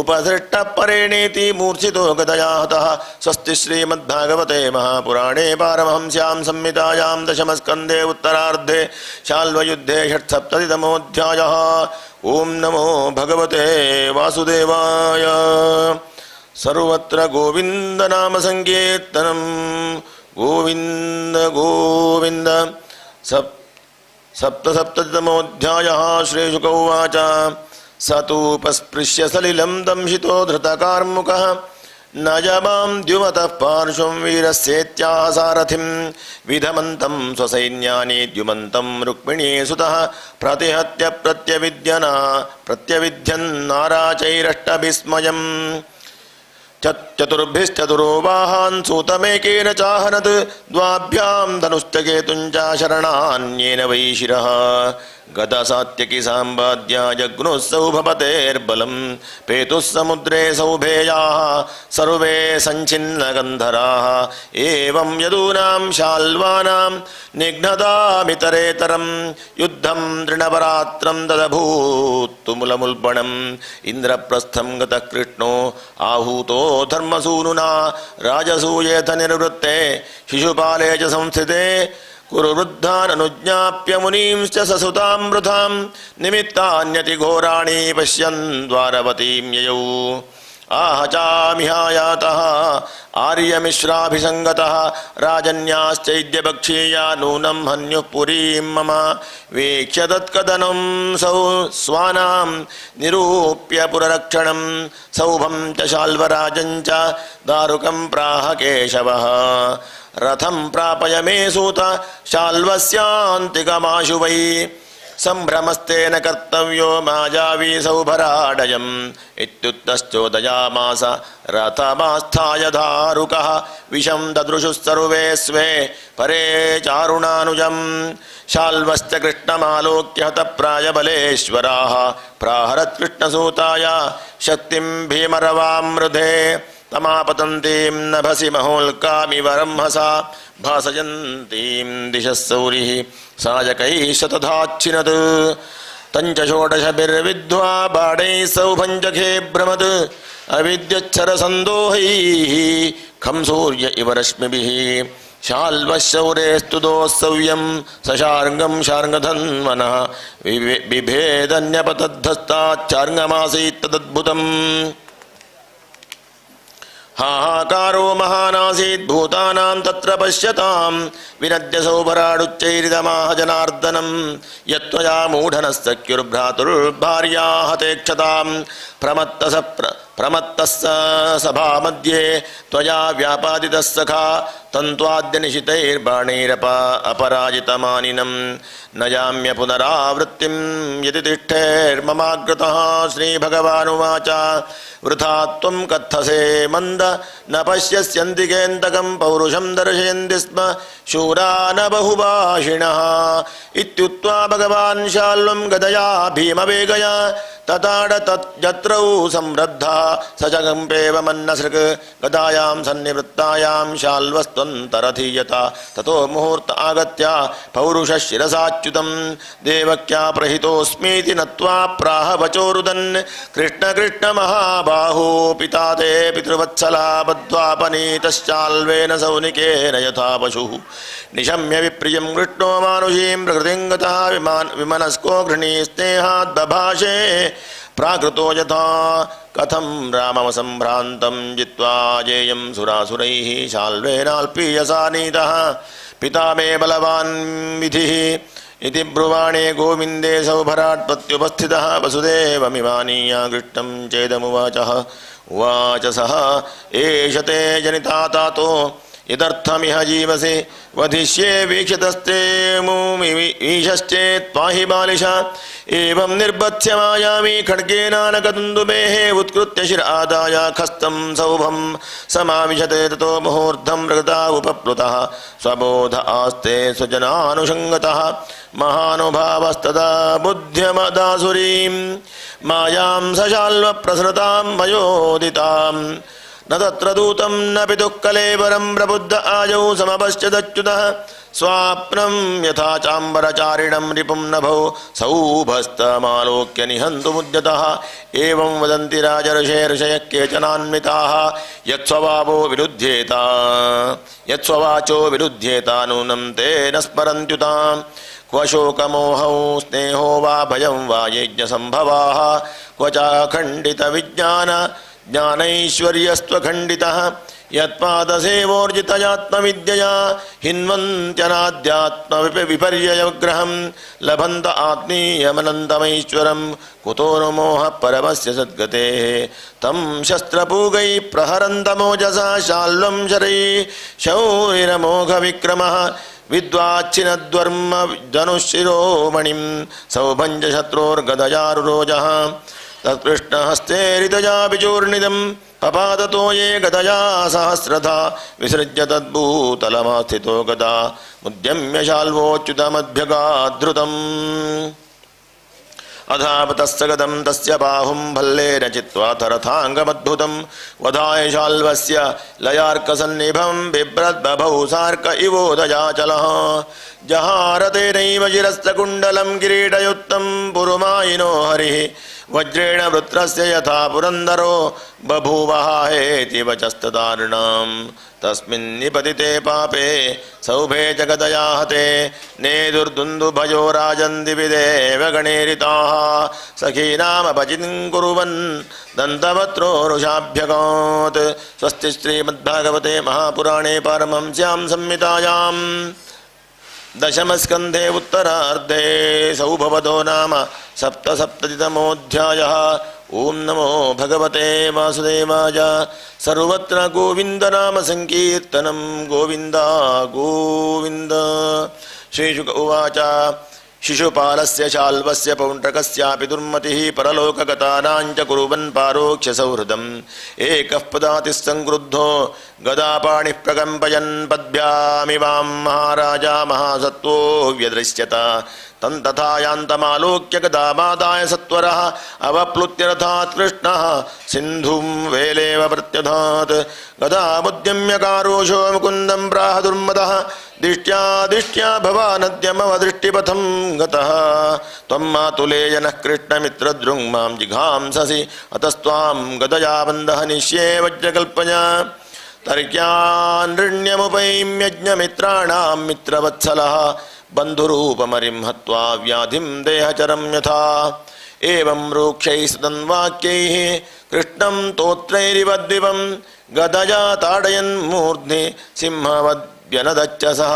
उपसृष्टः परेणेति मूर्छितो गदया हतः। स्वस्ति श्रीमद्भागवते महापुराणे पारमहंस्यां संहितायां दशमस्कन्धे उत्तरार्धे शाल्वयुद्धे षट्सप्ततितमोऽध्यायः। ओं नमो भगवते वासुदेवाय। सर्वत्र गोविन्द नाम संकीर्तनं गोविन्द गोविन्द। सप्तसप्ततितमोऽध्यायः। श्रीशुक उवाच स तूपस्पृश्य सलिलं दंशितो धृतकार्मुकः न जमां द्युमतः पार्श्वं वीरस्येत्याह सारथिं विधमन्तं स्वसैन्यानि द्युमन्तं रुक्मिणीसुतः प्रतिहत्य प्रत्यविध्यन्नाराचैरष्टभिस्मयम् चतुर्भिश्चतुरोवाहान् सूतमेकेन चाहनत् द्वाभ्यां धनुश्चकेतुञ्च शरणान्येन वै शिरः गदसात्यकि साम्बाद्या जग्नुः सौभपतेर्बलं पेतुः समुद्रे सौभेयाः सर्वे सञ्छिन्नगन्धराः एवं यदूनां शाल्वानां निघ्नतामितरेतरं युद्धं तृणपरात्रं ददभूत्तुमुलमुल्बणम् इन्द्रप्रस्थं गतः कृष्णो आहूतो धर्मसूनुना राजसूयेथ निर्वृत्ते शिशुपाले च संस्थिते कुरुवृद्धान् अनुज्ञाप्य मुनींश्च ससुतां वृथां निमित्तान्यतिघोराणि पश्यन् द्वारवतीं ययौ आहचामिहायातः आर्यमिश्राभिसङ्गतः राजन्याश्चैद्यपक्षीया नूनं हन्युः पुरीं मम वीक्ष्य तत्कदनं सौ स्वानां निरूप्य पुररक्षणं सौभं च शाल्वराजं च दारुकं प्राह केशवः रथं प्रापय मे सूत शाल्वस्यान्तिकमाशु वै सम्भ्रमस्तेन कर्तव्यो माजावी सौभराडयम् इत्युक्तश्चोदयामास रथमास्थाय दारुकः विषं ददृशुः सर्वे स्वे परे चारुणानुजम् शाल्वश्च कृष्णमालोक्य हतप्रायबलेश्वराः प्राहरत्कृष्णसूताय शक्तिं भीमरवामृधे तमापतन्तीं नभसि महोल्कामिवरंहसा भासयन्तीं दिशः सौरिः सायकैः शतधाच्छिनत् तञ्च षोडशभिर्विद्ध्वा बाणैः सौभञ्जखे भ्रमत् अविद्यच्छरसन्दोहैः खं सूर्य इव रश्मिभिः शाल्वशौरेस्तु दोस्सव्यं सशार्ङ्गं शार्ङ्गधन्वनः बिभेदन्यपतद्धस्ताच्चार्ङ्गमासीत् तदद्भुतम् हाहाकारो महानासीत् भूतानां तत्र पश्यतां विनद्य सौभराडुच्चैरिदमाह जनार्दनं यत्त्वया मूढनः सख्युर्भ्रातुर्भार्या हते क्षतां प्रमत्तः सभामध्ये त्वया व्यापादितः सखा तन्त्वाद्यनिशितैर्बाणैरपराजितमानिनं न याम्य पुनरावृत्तिं यदि तिष्ठैर्ममाग्रतः। श्रीभगवानुवाच वृथा त्वं कथसे मन्द न पश्यस्यन्तिकेन्तकं पौरुषं दर्शयन्ति स्म शूरा न बहुभाषिणः इत्युक्त्वा भगवान् शाल्वं गदया भीमवेगया तताड तत्रौ समृद्धा स जगम्पेव मन्नसृक् गदायां सन्निवृत्तायां शाल्वस्त्वन्तरथीयता ततो मुहूर्त आगत्य पौरुषशिरसाच्युतं देवक्या प्रहितोऽस्मीति नत्वा प्राह वचोरुदन् कृष्ण कृष्ण महाबाहो पिता ते पितृवत्सला बद्ध्वापनीतश्चाल्वेन सौनिकेन यथा पशुः निशम्य विप्रियं कृष्णो मानुषीं प्रकृतिं गतः विमनस्को गृह्णी स्नेहाद् बभाषे प्राकृतो यथा कथं राममसम्भ्रान्तं जित्वा जेयं सुरासुरैः शाल्वेनाल्पीयसा नीतः पिता मे बलवान् विधिः इति ब्रुवाणे गोविन्दे सौभराट् प्रत्युपस्थितः वसुदेवमिवानीय कृष्णं चेदमुवाचः उवाच सः एष ते जनिता तातो यदर्थमिह जीवसे वधिष्ये वीक्षतस्ते मूमिवीशश्चेत् पाहि बालिश एवं निर्बध्य मायामी खड्गेनानकदुन्दुभेः उत्कृत्य शिरादाय खस्तं सौभं समाविशते ततो मुहूर्धं प्रकृता उपप्लुतः स्वबोध आस्ते स्वजनानुषङ्गतः महानुभावस्तदा बुद्ध्यमदासुरीं मायां सशाल्वप्रसृतां मयोदिताम् न तत्र दूतं न पितुः कलेवरं प्रबुद्ध आयौ समपश्यदच्युतः स्वाप्नं यथा चाम्बरचारिणं रिपुं नभौ सौभस्तमालोक्य निहन्तुमुद्यतः एवं वदन्ति राजऋषयः केचनान्विताः यत्स्ववाचो विरुध्येता नूनं ते न स्मरन्त्युताम् क्व शोकमोहौ स्नेहो वा भयं वा यज्ञसम्भवाः क्व चाखण्डितविज्ञान ज्ञानैश्वर्यस्त्वखण्डितः यत्पादसेवोर्जितयात्मविद्यया हिन्वन्त्यनाद्यात्मविपर्ययग्रहं लभन्त आत्मीयमनन्तमैश्वरं कुतो नो मोहः परमस्य सद्गतेः तं शस्त्रपूगैः प्रहरन्तमोजसा शाल्वं शरैः शौरिरमोघविक्रमः विद्वाच्छिनद्वर्म धनुशिरोमणिं सौभञ्जशत्रोर्गदयारुरोजः तत्कृष्णहस्तेरितया विचूर्णितं पपादतो ये गदया सहस्रधा विसृज्य तद्भूतलमास्थितो गदा मुद्यम्य शाल्वोच्युतमभ्यगाद्धृतम् अधापतस्य गदं तस्य बाहुं भल्लेन चित्वा थरथाङ्गमद्भुतं वधाय शाल्वस्य लयार्कसन्निभं बिभ्रद्बभौ सार्क इवोदयाचलः जहारतेनैव शिरस्य कुण्डलं किरीटयुक्तं पुरुमायिनो हरिः वज्रेण वृत्रस्य यथा पुरन्दरो बभूवहाहेति वचस्तदारुणाम् तस्मिन्निपतिते पापे सौभे जगदया हते नेदुर्दुन्दुभयो राजन् दिवि देवगणेरिताः सखीनामपचितिं कुर्वन् दन्तवत्रोरुषाभ्यगात् स्वस्ति श्रीमद्भागवते महापुराणे पारमहंस्यां संहितायाम् दशमस्कन्धे उत्तरार्धे सौभवदो नाम सप्तसप्ततितमोऽध्यायः। ओं नमो भगवते वासुदेवाय। सर्वत्र गोविन्द नाम संकीर्तनं गोविन्द गोविन्द। श्रीशुक उवाच शिशुपालस्य शाल्वस्य पौण्ड्रकस्यापि दुर्मतिः परलोकगतानां च कुर्वन् पारोक्ष्य सौहृदम् एकः पदातिः संक्रुद्धो गदापाणिः प्रकम्पयन् पद्भ्यामिवां महाराजा महासत्त्वो व्यदृश्यत तं तथा यान्तमालोक्य गदामादाय सत्वरः अवप्लुत्य रथात् कृष्णः सिन्धुं वेलेव प्रत्यधात् गदामुद्यम्यकारोषो मुकुन्दं प्राह दुर्मदः दिष्ट्या दिष्ट्या भवानद्यमवदृष्टिपथं गतः त्वं मातुलेयनः कृष्णमित्रदृङ् मां जिघांससि अतस्त्वां गदया बन्धहनिष्ये वज्रकल्पया तर्क्यान्नृण्यमुपैम्यज्ञमित्राणां मित्रवत्सलः बन्धुरूपमरिं हत्वा व्याधिं देहचरं यथा एवं रूक्षैः सदन्वाक्यैः कृष्णं तोत्रैरिवद्विवं गदया ताडयन् मूर्ध्नि सिंहवद्व्यनदच्च सः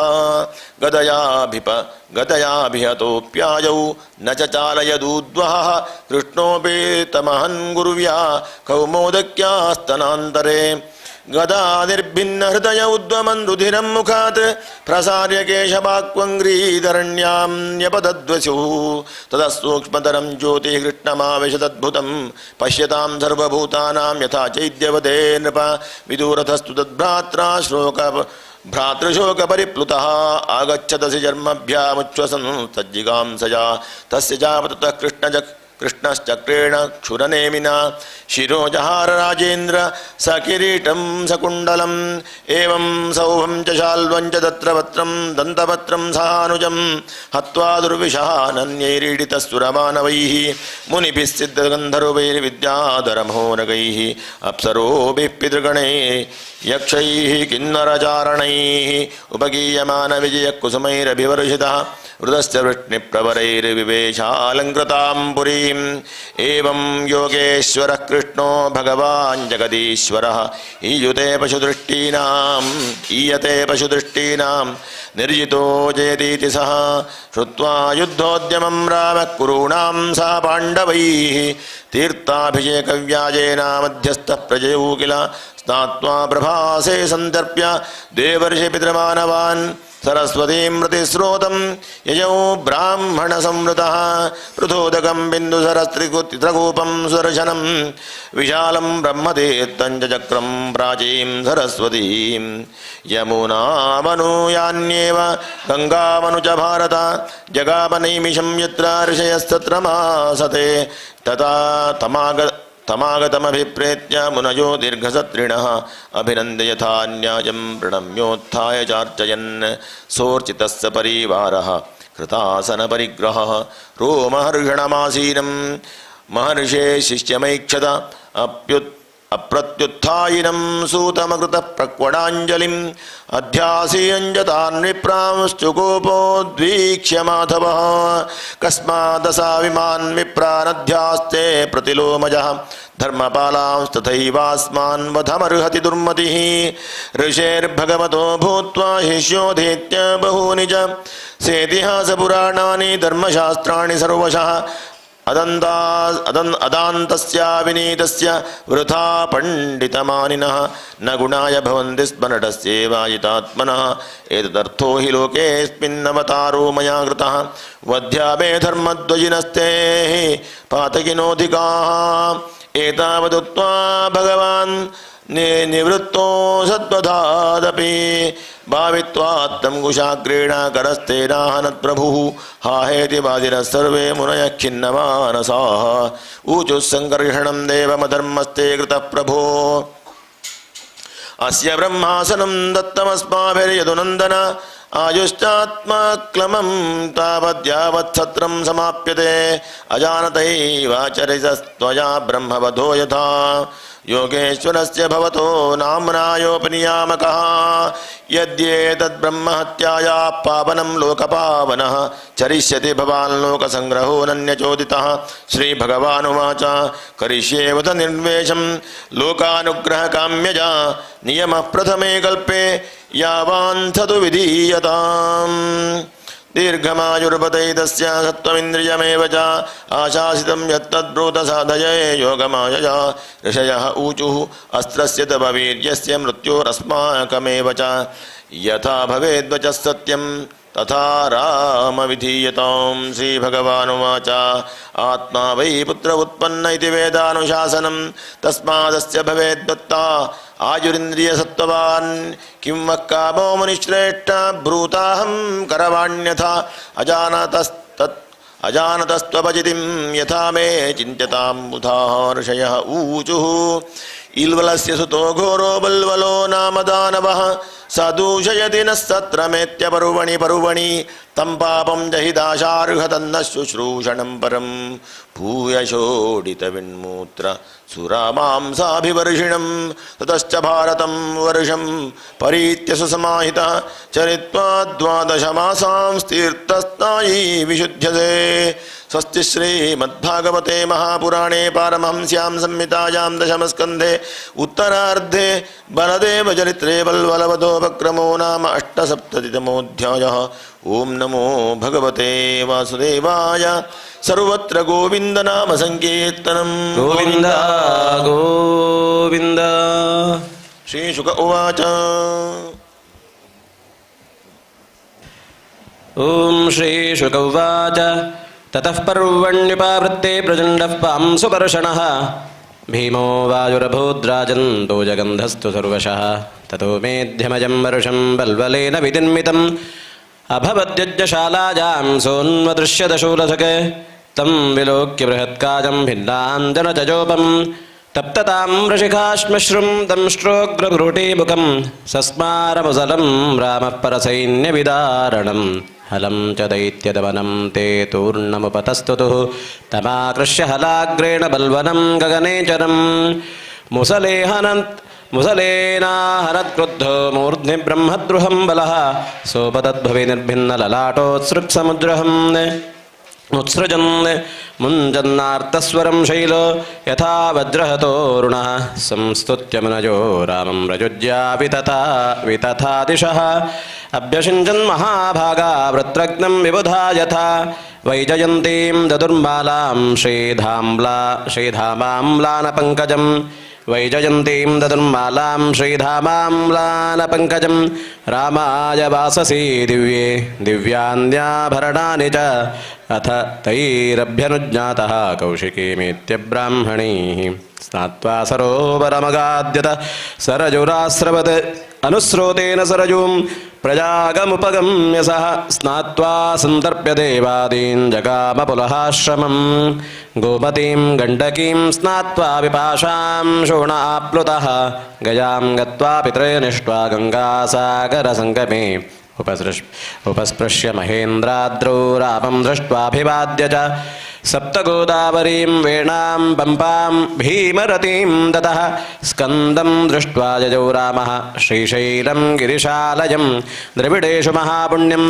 गदयाभिहतोऽप्यायौ न च चालयदूद्वः कृष्णोऽपि तमहन् गुरुव्या कौमोदक्यास्तनान्तरे गदा निर्भिन्न हृदय उद्वमन् रुधिरं मुखात् प्रसार्य केशवाक्वङ्ग्रीधरण्यां न्यपदद्वसुः ततः सूक्ष्मतरं ज्योतिः कृष्णमाविशदद्भुतं पश्यतां सर्वभूतानां यथा चैद्यवदे नृप विदूरथस्तु तद्भ्रात्रा भ्रातृशोकपरिप्लुतः आगच्छतसि जन्मभ्यामुच्छ्वसन् तज्जिगांसया तस्य चापततः कृष्णश्चक्रेण क्षुरनेमिना शिरोजहार राजेन्द्र सकिरीटं सकुण्डलम् एवं सौभं च शाल्वं च दत्रवक्त्रं दन्तवक्त्रं सहानुजं हत्वा दुर्विशः नन्यैरीडितस्तुरमानवैः मुनिभिः सिद्धगन्धर्वैर्विद्याधरमहोरगैः अप्सरोभिः पितृगणैः यक्षैः किन्नरचारणैः उपगीयमानविजयकुसुमैरभिवर्षितः वृतश्च वृष्णिप्रवरैर्विवेशालङ्कृतां पुरीम् एवं योगेश्वरः कृष्णो भगवान् जगदीश्वरः ईयते पशुदृष्टीनां निर्जितो जयतीति सः श्रुत्वा युद्धोद्यमं रामः कुरूणां सह पाण्डवैः तीर्थाभिषेकव्याजेन मध्यस्थः प्रजयौ किल स्नात्वा प्रभासे सन्तर्प्य देवर्षि पितृमानवान् सरस्वतीं प्रतिस्रोतं यजौ ब्राह्मणसंवृतः पृथोदकं बिन्दुसरस्त्रिकूपं सुदर्शनं विशालं ब्रह्मतीर्थं च चक्रं प्राचीं सरस्वतीं यमुनामनुयान्येव गङ्गामनु च भारत जगामनैमिषं यत्र ऋषयस्तत्र मासते तथा तमागतमभिप्रेत्य मुनयो दीर्घसत्रिणः अभिनन्द्य यथान्यायं प्रणम्योत्थाय चार्चयन् सोर्चितस्य परिवारः कृतासनपरिग्रहः रोमहर्षणमासीनं महर्षे शिष्यमैक्षत अप्रत्युत्थायिनं सूतमकृतः प्रक्वणाञ्जलिम् अध्यासीयञ्जतान् विप्रांश्चुकोपोद्वीक्ष्य माधवः कस्मादसा विमान् विप्रानध्यास्ते प्रतिलोमजः धर्मपालांस्तथैवास्मान् वधमर्हति दुर्मतिः ऋषेर्भगवतो भूत्वा शिष्योधीत्य बहूनि च सेतिहासपुराणानि धर्मशास्त्राणि सर्वशः अदान्तस्य विनीतस्य वृथा पण्डितमानिनः न गुणाय भवन्ति स्म नटस्येवायितात्मनः एतदर्थो हि लोकेऽस्मिन्नवतारो मया कृतः वध्या मे धर्मध्वजिनस्ते पातकिनोऽधिकाः एतावदुक्त्वा भगवान् निवृत्तो सत्वधादपि भावित्वात्तं कुशाग्रेण करस्तेनाहनत्प्रभुः हाहेति वादिनः सर्वे मुनयः खिन्नमानसाः ऊचुः सङ्कर्षणं देवमधर्मस्ते कृतः प्रभो अस्य ब्रह्मासनं दत्तमस्माभिर्यदुनन्दन आयुश्चात्मक्लमं तावद्यावत्सत्रं समाप्यते अजानतैवाचरितस्त्वया ब्रह्मवधो यथा योगेश्वरस्य भवतो नाम्नायोपनियामकः यद्येतद्ब्रह्महत्यायाः पावनं लोकपावनः चरिष्यति भवान् लोकसङ्ग्रहो नन्यचोदितः श्रीभगवानुवाच करिष्ये वद निर्वेशं लोकानुग्रहकाम्यजा नियमः प्रथमे कल्पे यावान्थतु विधीयताम् दीर्घमायुर्पतैतस्य सत्त्वमिन्द्रियमेव च आशासितं यत्तद्ब्रूत साधये योगमायया ऋषयः ऊचुः अस्त्रस्य तव वीर्यस्य मृत्योरस्माकमेव च यथा भवेद्वचः सत्यं तथा राम विधीयतां श्रीभगवानुवाच आत्मा वै पुत्र उत्पन्न इति वेदानुशासनं तस्मादस्य भवेद्दत्ता आयुरिन्द्रियसत्त्वान् किं वः कामो मुनिश्रेष्ठ ब्रूताहं करवाण्यथा अजानतस्त्वपचितिं यथा मे चिन्त्यतां बुधाः ऋषयः ऊचुः इल्वलस्य सुतो घोरो बल्वलो नाम दानवः सदूषयति नः सत्रमेत्य पर्वणि तं पापं जहिदाशार्हतन्न शुश्रूषणं परं भूयशोडितविन्मूत्र सुरामांसाभिवर्षिणं ततश्च भारतं वर्षं परीत्य सुसमाहितः चरित्वा 12 मासांस्तीर्थस्नायी विशुध्यसे स्वस्ति श्रीमद्भागवते महापुराणे पारमहंस्यां संहितायां 10स्कन्धे उत्तरार्धे बलदेवचरित्रे बल्वलवधोपक्रमो नाम 8सप्ततितमोऽध्यायः। ओं नमो भगवते वासुदेवाय। सर्वत्र गोविंद नाम संकीर्तनं गोविंद गोविंद। श्रीशुक उवाच ओं श्रीशुक उवाच ततः पर्वण्युपावृत्ते प्रचण्डः पांसुपर्षणः भीमो वायुरभूद्राजन्तो जगन्धस्तु सर्वशः ततो मेध्यमजं वर्षं बल्वलेन विदिन्मितम् अभवद्यज्ञशालायां सोन्वदृश्यदशूलसके तं विलोक्य बृहत्काजं भिन्नाञ्जनतजोपं तप्तताम्रशिखाश्मश्रुं दंष्ट्रोग्रभ्रूटिमुखं सस्मारमुसलं रामः परसैन्यविदारणं हलं च दैत्यदमनं ते तूर्णमुपतस्तुतुः तमाकृष्य हलाग्रेण बल्वनं गगनेचरं मुसलेनाहरत्क्रुद्धो मूर्ध्नि ब्रह्मद्रुहं बलः सोपतद्भवि निर्भिन्नललाटोत्सृक्समुद्रहम् उत्सृजन् मुञ्जन्नार्तस्वरं शैलो यथा वज्रहतोरुणः संस्तुत्य मुनयो रामं रजुज्या वितथा दिशः अभ्यषिञ्चन् महाभागा वृत्रग्नं विबुधा यथा वैजयन्तीं ददुर्मालां श्रीधामाम्लानपङ्कजं वैजयन्तीं ददुर्मालां श्रीधामाम्लानपङ्कजं रामाय वाससी दिव्ये दिव्यान्याभरणानि च अथ तैरभ्यनुज्ञातः कौशिकीमित्यब्राह्मणैः स्नात्वा सरोवरमगाद्यत सरजुरास्रवत् अनुस्रोतेन सरजूं प्रजागमुपगम्य सः स्नात्वा सन्तर्प्य देवादीन् जगाम पुलहाश्रमं गोमतीं गण्डकीं स्नात्वा विपाशां शोणाप्लुतः गयां गत्वा पितृनिष्ट्वा गङ्गासागरसङ्गमे उपस्पृश्य महेन्द्राद्रौ रामं दृष्ट्वाभिवाद्य च सप्तगोदावरीं वेणां पम्पां भीमरतीं दतः स्कन्दं दृष्ट्वा जजौ रामः श्रीशैलं गिरिशालयं द्रविडेषु महापुण्यं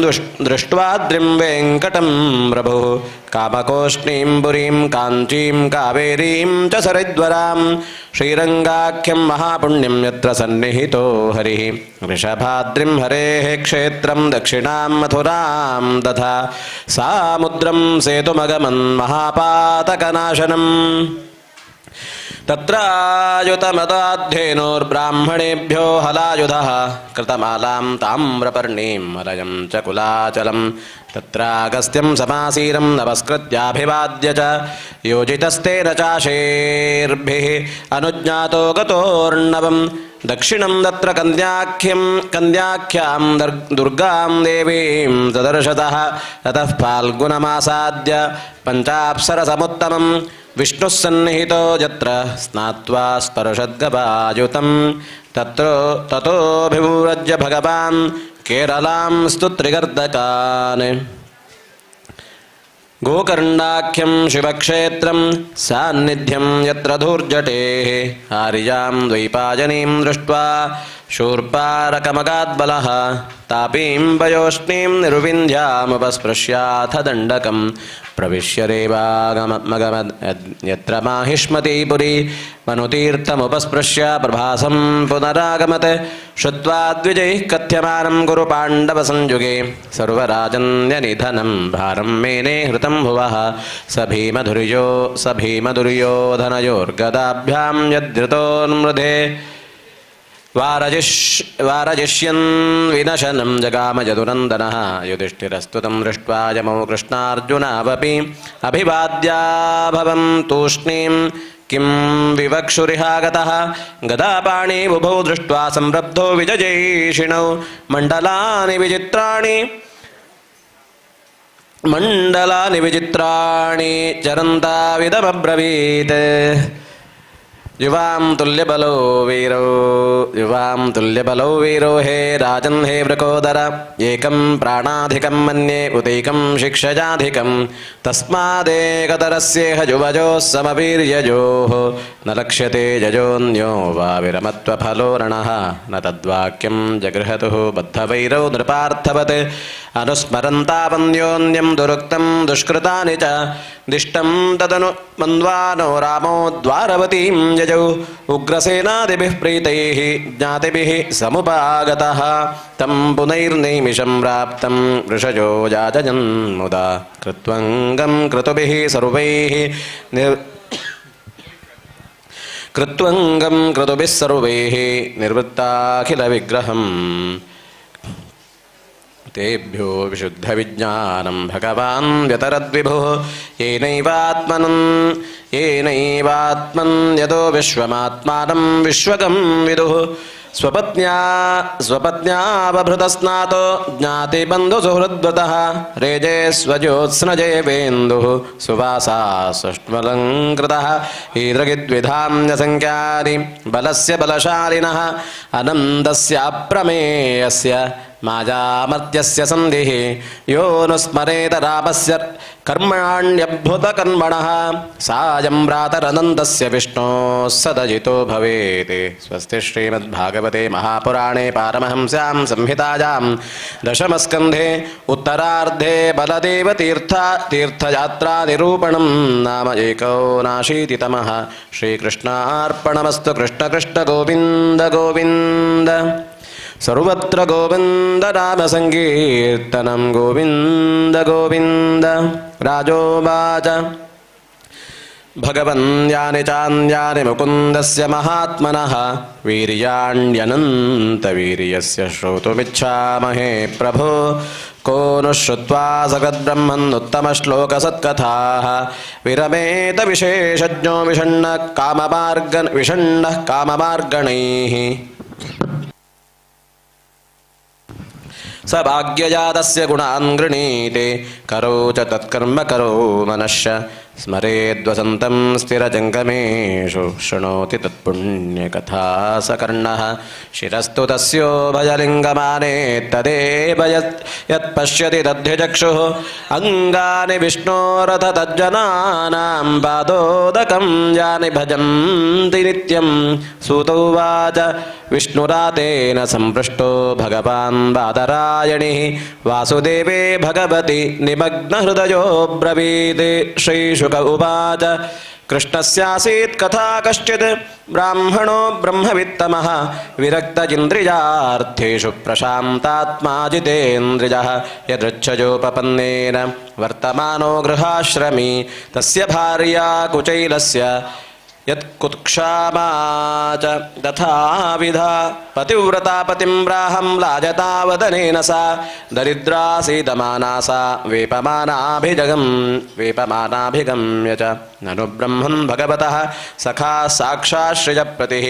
दृष्ट्वा द्रिं वेङ्कटं प्रभुः कामकोष्णीं पुरीं काञ्चीं कावेरीं च सरिद्वरां श्रीरङ्गाख्यं महापुण्यं यत्र सन्निहितो हरिः वृषभाद्रिं हरेः क्षेत्रं दक्षिणां मथुरां तथा सामुद्रं सेतुमगमन् महापातकनाशनम् तत्रायुतमदाद्धेनोर्ब्राह्मणेभ्यो हलायुधः कृतमालां ताम्रपर्णीं मलयं च कुलाचलं तत्रागस्त्यं समासीरं नमस्कृत्याभिवाद्य च योजितस्तेन चाशेर्भिः अनुज्ञातो गतोर्णवं दक्षिणं तत्र कन्द्याख्यां दुर्गां देवीं ददर्शतः ततः फाल्गुनमासाद्य पञ्चाप्सरसमुत्तमं विष्णुः सन्निहितो यत्र स्नात्वा स्पर्शद्गवायुतं ततोऽभिव्रज्य भगवान् केरलां स्तुत्रिगर्दकान् गोकर्णाख्यं शिवक्षेत्रं सान्निध्यं यत्र धूर्जटेः आर्यां द्वैपायनीं दृष्ट्वा शूर्पारकमगाद्बलः तापीं वयोष्णीं निर्विन्ध्यामुपस्पृश्याथ दण्डकं प्रविश्य रेवागमगमद् यत्र माहिष्मतीपुरी मनुतीर्थमुपस्पृश्य प्रभासं पुनरागमत् श्रुत्वा द्विजैः कथ्यमानं गुरुपाण्डवसंयुगे सर्वराजन्यनिधनं भारं मेने हृतं भुवः स भीमधुर्योधनयोर्गदाभ्यां यद्धृतोन्मृधे वारजिष्यन् विनशनं जगामजदुनन्दनः युधिष्ठिरस्तुतं दृष्ट्वा यमौ कृष्णार्जुनावपि अभिवाद्याभवं तूष्णीं किं विवक्षुरिहागतः गदापाणिबुभौ दृष्ट्वा संरब्धो विजयैषिणौ मण्डलानि विचित्राणि चरन्ताविदमब्रवीत् युवां तुल्यबलो वीरो हे राजन् हे वृकोदर एकं प्राणाधिकं मन्ये उदैकं शिक्षजाधिकं तस्मादेकतरस्येह युवजोः समवीर्यजोः न लक्ष्यते जजोऽन्यो वा विरमत्वफलो रणः न तद्वाक्यं जगृहतुः बद्धवैरौ नृपार्थवत् अनुस्मरन्तावन्योन्यं दुरुक्तं दुष्कृतानि च दिष्टं तदनु मन्वानो रामो द्वारवतीं यजौ उग्रसेनादिभिः प्रीतैः ज्ञातिभिः समुपागतः तं पुनैर्नैमिषं प्राप्तं वृषजो याजयन्मुदा कृत्वङ्गं क्रतुभिः सर्वैः निर्वृत्ताखिलविग्रहम् तेभ्यो विशुद्धविज्ञानं भगवान् व्यतरद्विभुः येनैवात्मन् यतो विश्वमात्मानं विश्वगं विदुः स्वपत्न्यावभृतस्नातो ज्ञातिबन्धुसुहृद्व्रतः रेजे स्वज्योत्स्नजेवेन्दुः सुवासा सुष्मलङ्कृतः ईदृगिद्विधान्यसङ्ख्यानि बलस्य बलशालिनः अनन्दस्याप्रमेयस्य माजामर्त्यस्य सन्धिः यो नु स्मरेत रामस्य कर्माण्यभ्युतकर्मणः सायं भ्रातरनन्दस्य विष्णोः सदजितो भवेत्। स्वस्ति श्रीमद्भागवते महापुराणे पारमहंस्यां संहितायां दशमस्कन्धे उत्तरार्धे बलदेवतीर्थयात्रानिरूपणं नाम 89तमः। श्रीकृष्णार्पणमस्तु। कृष्ण कृष्ण गोविन्द गोविन्द। सर्वत्र गोविन्द नाम संकीर्तनं गोविन्द गोविन्द। राजोवाच भगवन् यानि चान्यानि मुकुन्दस्य महात्मनः वीर्याण्यनन्तवीर्यस्य श्रोतुमिच्छामहे प्रभो को नु श्रुत्वा सगद्ब्रह्मन्नुत्तमश्लोकसत्कथाः विरमेत विशेषज्ञो विषण्णः काममार्गणैः स भाग्यजातस्य गुणान् गृणीते करो च तत्कर्म करो मनश्च स्मरेद्वसन्तं स्थिरजङ्गमेषु शृणोति तत्पुण्यकथा स कर्णः शिरस्तु तस्यो भजलिङ्गमाने तदेव यत्पश्यति दध्यचक्षुः अङ्गानि विष्णोरथ तज्जनानां पादोदकं यानि भजन्ति नित्यं सूतोवाच विष्णुरातेन सम्पृष्टो भगवान् बादरायणिः वासुदेवे भगवति निमग्नहृदयो ब्रवीत्। श्रीशुक उवाच कृष्णस्यासीत् कथा कश्चित् ब्राह्मणो ब्रह्मवित्तमः विरक्तजिन्द्रियार्थेषु प्रशान्तात्मा जितेन्द्रियः यदृच्छयोपपन्नेन वर्तमानो गृहाश्रमी तस्य भार्या कुचैलस्य यत्कुत्क्षामाच तथाविधा पतिव्रता पतिं ब्राहं लाजतावदनेन सा दरिद्रासीदमाना सा वेपमानाभिगम्य च ननु ब्रह्मन् भगवतः सखा साक्षाश्रियप्रतिः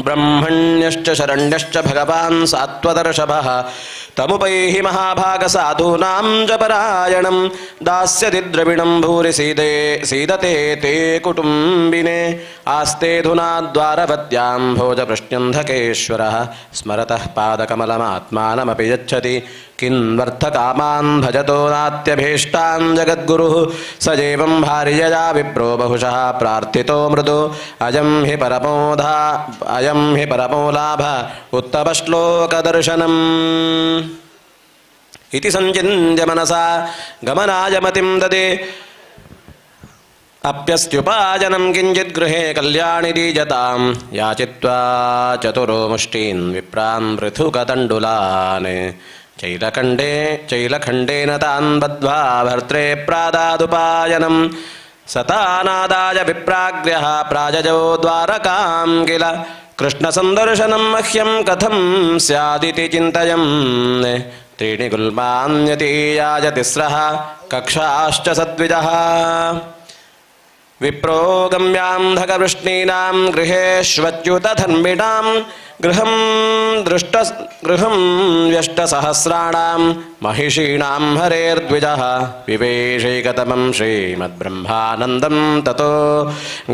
ब्रह्मण्यश्च शरण्यश्च भगवान् सात्वदर्शभः तमुपैहि महाभागसाधूनां च परायणं दास्यति द्रविणं भूरि सीदते ते कुटुम्बिने आस्तेऽधुना द्वारवत्यां भोजपृष्ण्यन्धकेश्वरः स्मरतः पादकमलमात्मानमपि यच्छति किन्वर्थकामान् भजतो नात्यभीष्टान् जगद्गुरुः स एवं भार्यया विप्रो बहुशः प्रार्थितो मृदु अयं हि परमो लाभ उत्तमश्लोकदर्शनम् इति संचिन्त्य मनसा गमनाय मतिं ददे अप्यस्त्युपायनं किञ्चित् गृहे कल्याणि दीजतां याचित्वा चतुरो मुष्टीन् विप्रान् पृथुकतण्डुलान् चैलखण्डेन तान् बद्ध्वा भर्त्रे प्रादादुपायनं सतानादाय विप्राग्र्यः प्राजजो द्वारकां किल कृष्णसन्दर्शनं मह्यं कथं स्यादिति चिन्तयन् त्रीणि गुल्मान्यतीयाय तिस्रः कक्षाश्च सद्विजः विप्रो गम्यान्धकवृष्णीनां गृहेष्वच्युतधर्मिणां गृहं व्यष्टसहस्राणां महिषीणां हरेर्द्विजः विवेशैकतमं श्रीमद्ब्रह्मानन्दं ततो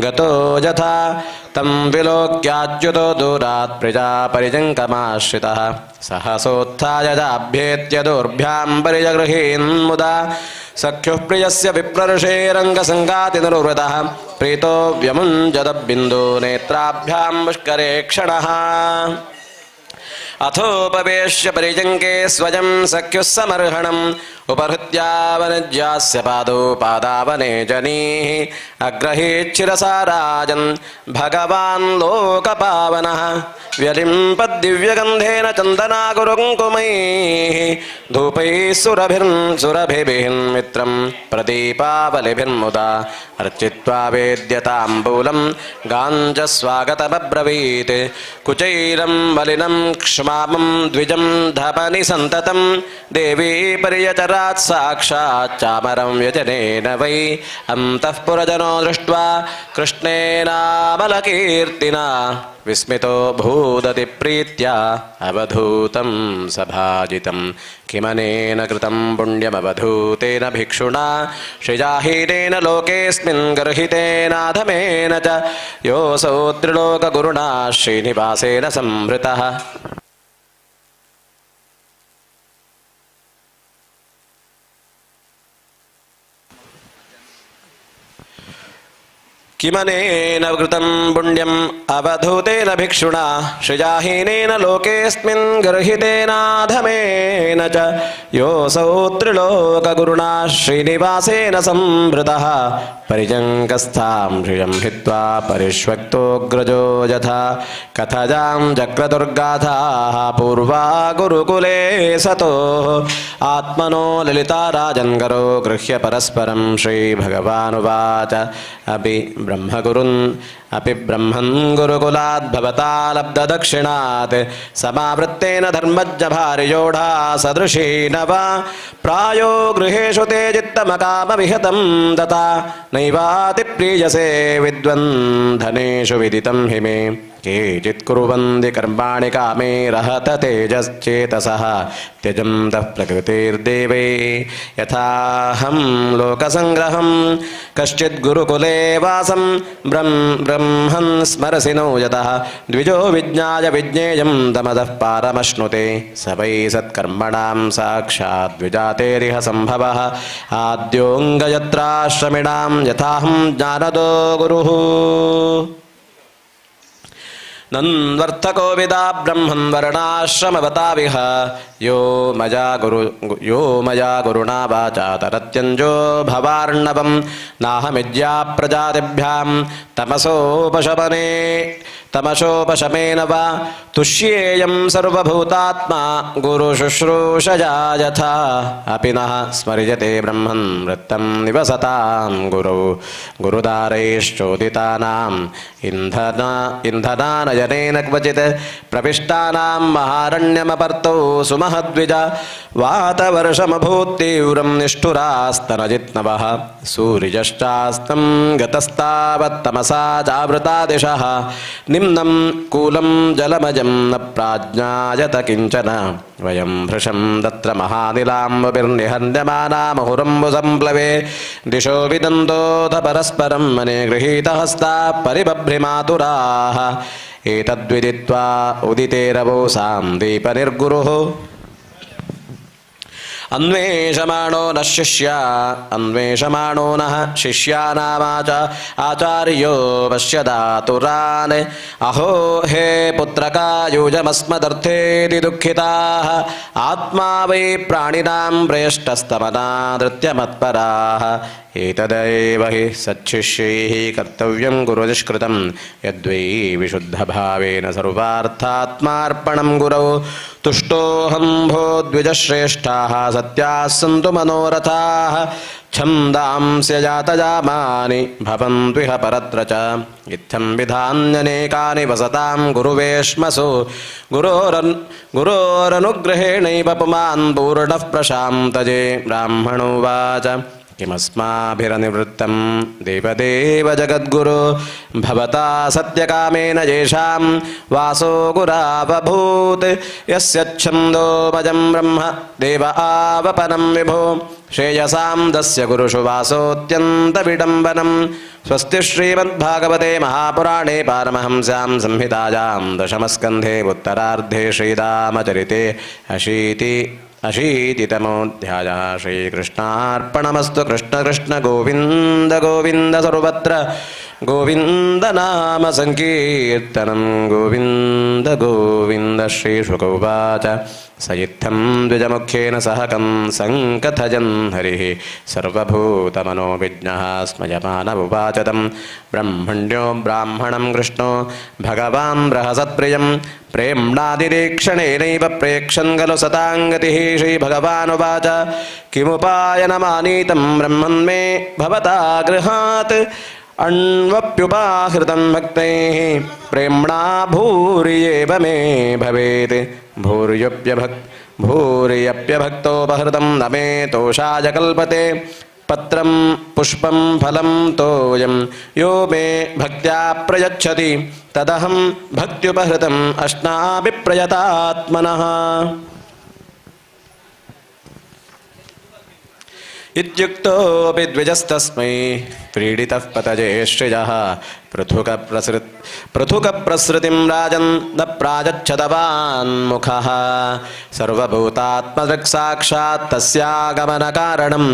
गतो यथा तं विलोक्याच्युतो दूरात् प्रजापरिजङ्कमाश्रितः सहसोत्थाय चाभ्येत्य दोर्भ्यां परिजगृहीन्मुदा सख्युः प्रियस्य विप्रर्षेरङ्गसङ्गातिनुर्वृतः प्रीतो व्यमुञ्जदबिन्दो नेत्राभ्यां पुष्करे क्षणः अथोपवेश्य परिजङ्के स्वयं सख्युः समर्हणम् उपहृत्यावनिज्यास्य पादौ पादावने जनीः अग्रहेच्छिरसा राजन् भगवान् लोकपावनः व्यलिम्पद्दिव्यगन्धेन चन्दनाकुरुङ्कुमैः धूपैः सुरभिर्मित्रं प्रदीपावलिभिर्मुदा अर्चित्वा वेद्यताम्बूलं गाञ्च स्वागतमब्रवीत् कुचैलं बलिनं क्ष्मामं द्विजं धपनि सन्ततं देवी पर्यचर चित्रात् साक्षात् चामरं व्यजनेन वै अन्तःपुरजनो दृष्ट्वा कृष्णेनामलकीर्तिना विस्मितो भूदति प्रीत्या अवधूतं सभाजितं किमनेन कृतं पुण्यमवधूतेन भिक्षुणा श्रीजाहीनेन लोकेऽस्मिन् गर्हितेनाधमेन च योऽसौ त्रिलोकगुरुणा श्रीनिवासेन संहृतः। किमनेन कृतं पुण्यम् अवधूतेन भिक्षुणा श्रीजाहीनेन लोकेऽस्मिन् गर्हितेनाधमेन च योऽसौ त्रिलोकगुरुणा श्रीनिवासेन संहृतः। परिजङ्कस्थां श्रियं हित्वा परिष्वक्तोऽग्रजो यथा कथजां चक्रदुर्गाथाः पूर्वा गुरुकुले सतो आत्मनो ललिता राजन्गरो गृह्य परस्परं श्रीभगवानुवाच अपि ब्रह्मन् गुरुकुलात् भवता लब्धदक्षिणात् समावृत्तेन धर्मज्ञ भार्योढा सदृशी न वा प्रायो गृहेषु ते चित्तमकामविहतं दता नैवातिप्रीयसे विद्वन् धनेषु विदितं हि मे केचित् कुर्वन्ति कर्माणि कामे रहत तेजश्चेतसः त्यजन्तः प्रकृतिर्देवे यथाहं लोकसङ्ग्रहं कश्चित् गुरुकुले वासं ब्रह्मन् स्मरसि नो यतः द्विजो विज्ञाय विज्ञेयं तमतः पारमश्नुते स वै सत्कर्मणां साक्षात् द्विजातेरिह सम्भवः आद्योऽङ्गयत्राश्रमिणां यथाहं ज्ञानदो गुरुः नन्वर्थको विदा ब्रह्मन् वर्णाश्रमवताविह यो मया गुरुणा वाचा तरत्यञ्जो भवार्णवं नाहमिज्या प्रजातिभ्यां तमसोपशमेन वा तुष्येयं सर्वभूतात्मा गुरुशुश्रूषया यथा अपि नः स्मर्यते ब्रह्मन् वृत्तं निवसतां गुरुदारैश्चोदितानाम् इन्धनानयनेन क्वचित् प्रविष्टानां महारण्यमपर्तौ सुमहद्विज वातवर्षमभूत्तीव्रं निष्ठुरास्तनजित्नवः सूर्यश्चास्तं गतस्तावत्तमसा जावृता दिशः निम्नं कूलं जलमजं न प्राज्ञायत किञ्चन वयं भृशं तत्र महानिलाम्बुभिर्निहन्यमाना मुहुरम्बुसम्प्लवे दिशो विदन्तोऽथ परस्परं मने गृहीतहस्ता परिबभ्रिमातुराः एतद्विदित्वा उदितेरवोसां दीपनिर्गुरुः अन्वेषमाणो नः शिष्यानामाच आचार्यो पश्यदातुरान् अहो हे पुत्रकायुजमस्मदर्थेति दुःखिताः आत्मा वै प्राणिनां प्रेष्टस्तमना धृत्यमत्पराः एतदेव हि सच्छिष्यैः कर्तव्यं गुरुनिष्कृतं यद्वै विशुद्धभावेन सर्वार्थात्मार्पणं गुरौ तुष्टोऽहं भो द्विजश्रेष्ठाः सत्याः सन्तु मनोरथाः छन्दांस्य जातजामानि भवन्त्विह परत्र च इत्थं विधान्यनेकानि वसतां गुरुवेश्मसु गुरोरनुग्रहेणैव पुमान् पूर्णः प्रशान्तजे ब्राह्मणोवाच किमस्माभिरनिवृत्तं देवदेव जगद्गुरो भवता सत्यकामेन येषां वासो गुरावभूत् यस्य छन्दोमजं ब्रह्म देव आवपनं विभो श्रेयसां दस्य गुरुषु वासोऽत्यन्तविडम्बनं स्वस्ति श्रीमद्भागवते महापुराणे पारमहंस्यां संहितायां दशमस्कन्धे उत्तरार्धे श्रीरामचरिते अशीतितमोऽध्यायः श्रीकृष्णार्पणमस्तु कृष्ण कृष्ण गोविन्द गोविन्द सर्वत्र गोविन्द नाम संकीर्तनं गोविन्द गोविन्द श्रीशुक उवाच स इत्थं द्विजमुख्येन सह कंसङ्कथयन् हरिः सर्वभूतमनोविज्ञः स्मयमानमुवाच तं ब्रह्मण्यो ब्राह्मणं कृष्णो भगवान् बृहसत्प्रियं प्रेम्णादिदीक्षणेनैव प्रेक्षन् खलु सताङ्गतिः श्रीभगवानुवाच किमुपायनमानीतं ब्रह्मन्मे भवता गृहात् अन्वप्युपाहृतं भक्तैः प्रेम्णा भूरि एव मे भवेत् भूर्यप्यभक्तोपहृतं न मे तोषाय कल्पते पत्रं पुष्पं फलं तोयं यो मे भक्त्या प्रयच्छति तदहं भक्त्युपहृतम् अश्नामि प्रयतात्मनः इत्युक्तोऽपि द्विजस्तस्मै क्रीडितः पतजे श्रियः पृथुकप्रसृतिं राजन् न प्रायच्छतवान्मुखः सर्वभूतात्मदृक्साक्षात् तस्यागमनकारणं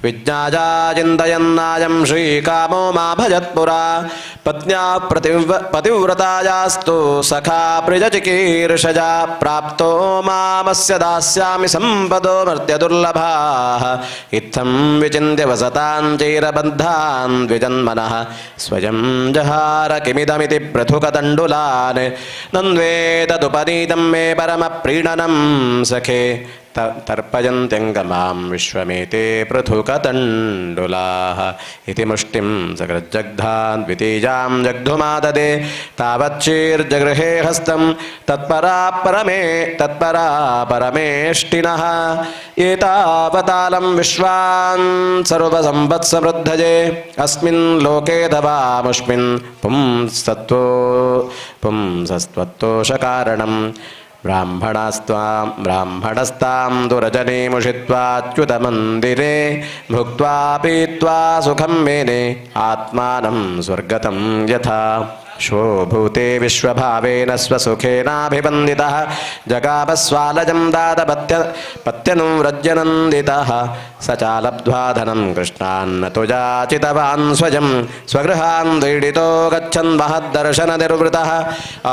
विज्ञाया चिन्तयन्नायं श्रीकामो मा भजत्पुरा पत्न्या पतिव्रतायास्तु सखा प्रियचिकीर्षया प्राप्तो मामस्य दास्यामि सम्पदो मर्त्यदुर्लभाः इत्थं विचिन्त्य वसतान् चैरबद्धान् द्विजन्मनः स्वयं जहार किमिदमिति पृथुकतण्डुलान् नन्वेतदुपनीतं मे परमप्रीणनं सखे तर्पयन्त्यङ्गमां विश्वमेते पृथुकतण्डुलाः इति मुष्टिं सकृज्जग्धान् द्वितीयां जग्धुमाददे तावच्चीर्जगृहे हस्तं तत्परा परमेष्टिनः एतावतालं विश्वान् सर्वसम्पत्समृद्धये अस्मिन् लोके दवामुष्मिन् पुंसस्त्वत्तोषकारणम् ब्राह्मणस्तां दुरजनीमुषित्वाच्युतमन्दिरे भुक्त्वा पीत्वा सुखं मेने आत्मानं स्वर्गतं यथा शोभूते विश्वभावेन स्वसुखेनाभिवन्दितः जगापस्वालजं दातपत्यनं व्रजनन्दितः स चालब्ध्वा धनं कृष्णान्न तु याचितवान् स्वयं स्वगृहान् क्रीडितो गच्छन् महद्दर्शननिर्वृतः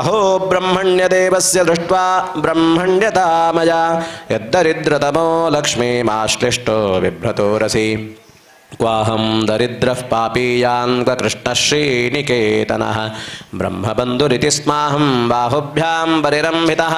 अहो ब्रह्मण्यदेवस्य दृष्ट्वा ब्रह्मण्यता मया यद्दरिद्रतमो लक्ष्मीमाश्लिष्टो बिभ्रतोरसि क्वाहं दरिद्रः पापीयान् कृष्णः श्रीनिकेतनः ब्रह्मबन्धुरिति स्माहं बाहुभ्यां परिरम्भितः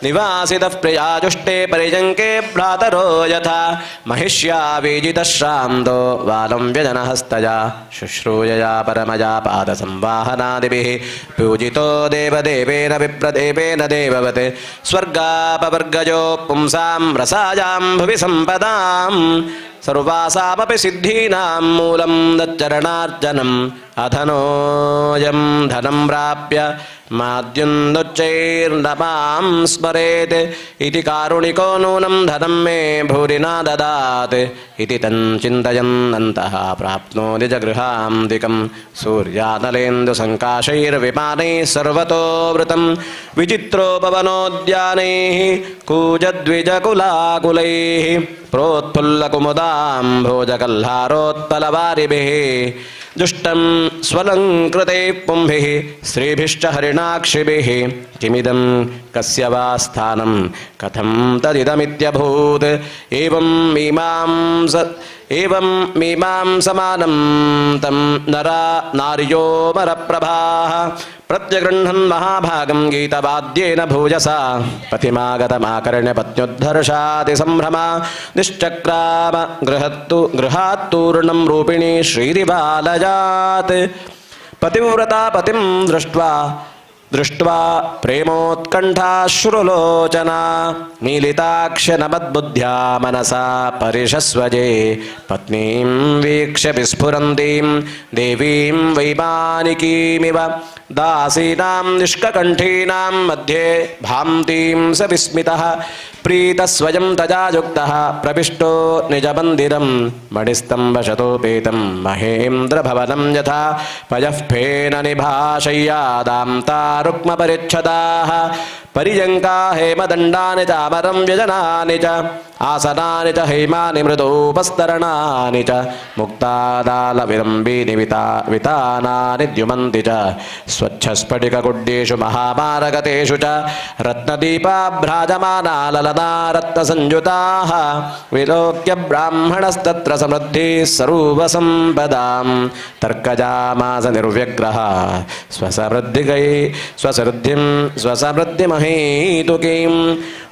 निवासितः प्रियाजुष्टे परिजङ्के भ्रातरो यथा महिष्या वीजितः श्रान्तो बालं व्यजनहस्तया शुश्रूयया परमया पादसंवाहनादिभिः पूजितो देवदेवेन विप्रदेवेन देववत् स्वर्गापवर्गजो पुंसां रसायां भुवि सम्पदाम् सर्वासामपि सिद्धीनां मूलं दच्चरणार्जनम् अधनोऽयं धनं प्राप्य माद्युन्दुच्चैर्न मां स्मरेत् इति कारुणिको नूनं धनं मे भूरिना ददात् इति तञ्चिन्तयन्नन्तः प्राप्नोति जगृहान्तिकं सूर्यानलेन्दुसङ्काशैर्विमानैः सर्वतो वृतं विचित्रोपवनोद्यानैः कूजद्विजकुलाकुलैः प्रोत्फुल्लकुमुदां भोजकल्हारोत्पलवारिभिः दुष्टं स्वलङ्कृतैः पुंभिः श्रीभिश्च हरिणाक्षिभिः किमिदं कस्य वा स्थानं कथं तदिदमित्यभूत् एवं मीमांसमानं तं नरा नार्यो वरप्रभाः प्रत्यगृह्णन् महाभागं गीतवाद्येन भूयसा पतिमागतमाकर्ण्य पत्न्युद्धर्षाति सम्भ्रमा निश्चक्राम गृहात्तूर्णं रूपिणी श्रीरिबालजात् पतिव्रता पतिं दृष्ट्वा प्रेमोत्कण्ठाश्रुलोचना मीलिताक्ष्यनमद्बुद्ध्या मनसा परिषस्वजे पत्नीं वीक्ष्य विस्फुरन्तीं देवीं वैमानिकीमिव दासीनां निष्ककण्ठीनां मध्ये भान्तीं स विस्मितः प्रीतः स्वयं तजा युक्तः प्रविष्टो निजमन्दिरं मणिस्तम्भशतोपेतं महेन्द्रभवनं यथा पयःफेन निभाशय्यादां तारुक्मपरिच्छदाः परिजङ्का हेमदण्डानि चामरं व्यजनानि च आसनानि च हैमानि मृदोपस्तरणानि च मुक्तादालविलम्बीनि वितानानि द्युमन्ति च स्वच्छस्फटिककुड्येषु महामारगतेषु च रत्नदीपाभ्राजमाना ललना रत्नसंयुताः विलोक्य ब्राह्मणस्तत्र समृद्धिः सर्वसम्पदां तर्कजामास निर्व्यग्रः स्वसमृद्धिमहेतुकीं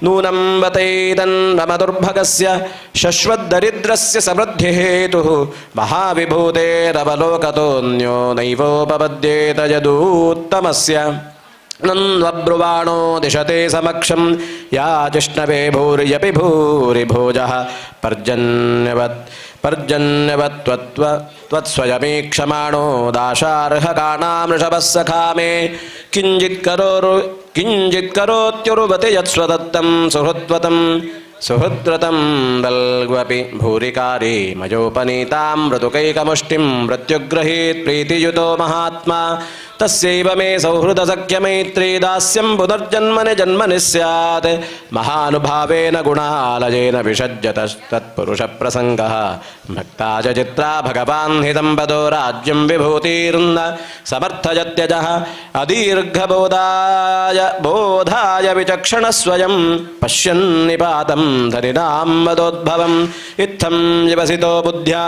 नूनं वतैतन्मदुर्भगस्य शश्वद्दरिद्रस्य समृद्धिहेतुः महाविभूतेरवलोकतोऽन्यो नैवोपपद्येत यदूत्तमस्य नन्वब्रुवाणो दिशते समक्षं या जिष्णवे भूर्यपि भूरि भोजः पर्जन्यवत्त्वत्स्वयमीक्षमाणो दाशार्हकाणां ऋषभः सखा मे किञ्चित्करोत्युरुवति यत्स्वदत्तं सुहृद्व्रतं बल्ग्वपि भूरिकारी मयोपनीतां मृदुकैकमुष्टिं मृत्युग्रहीत् प्रीतियुतो महात्मा तस्यैव मे सौहृदसख्यमैत्री दास्यं पुनर्जन्मनि जन्मनि स्यात् महानुभावेन गुणालयेन विषज्यतस्तत्पुरुषप्रसङ्गः भक्ता च चित्रा भगवान् हितं पदो राज्यं विभूतिर्न समर्थयत्यजः अदीर्घबोधाय विचक्षणस्वयं पश्यन्निपातं धनिनां मदोद्भवम् इत्थं विवसितो बुद्ध्या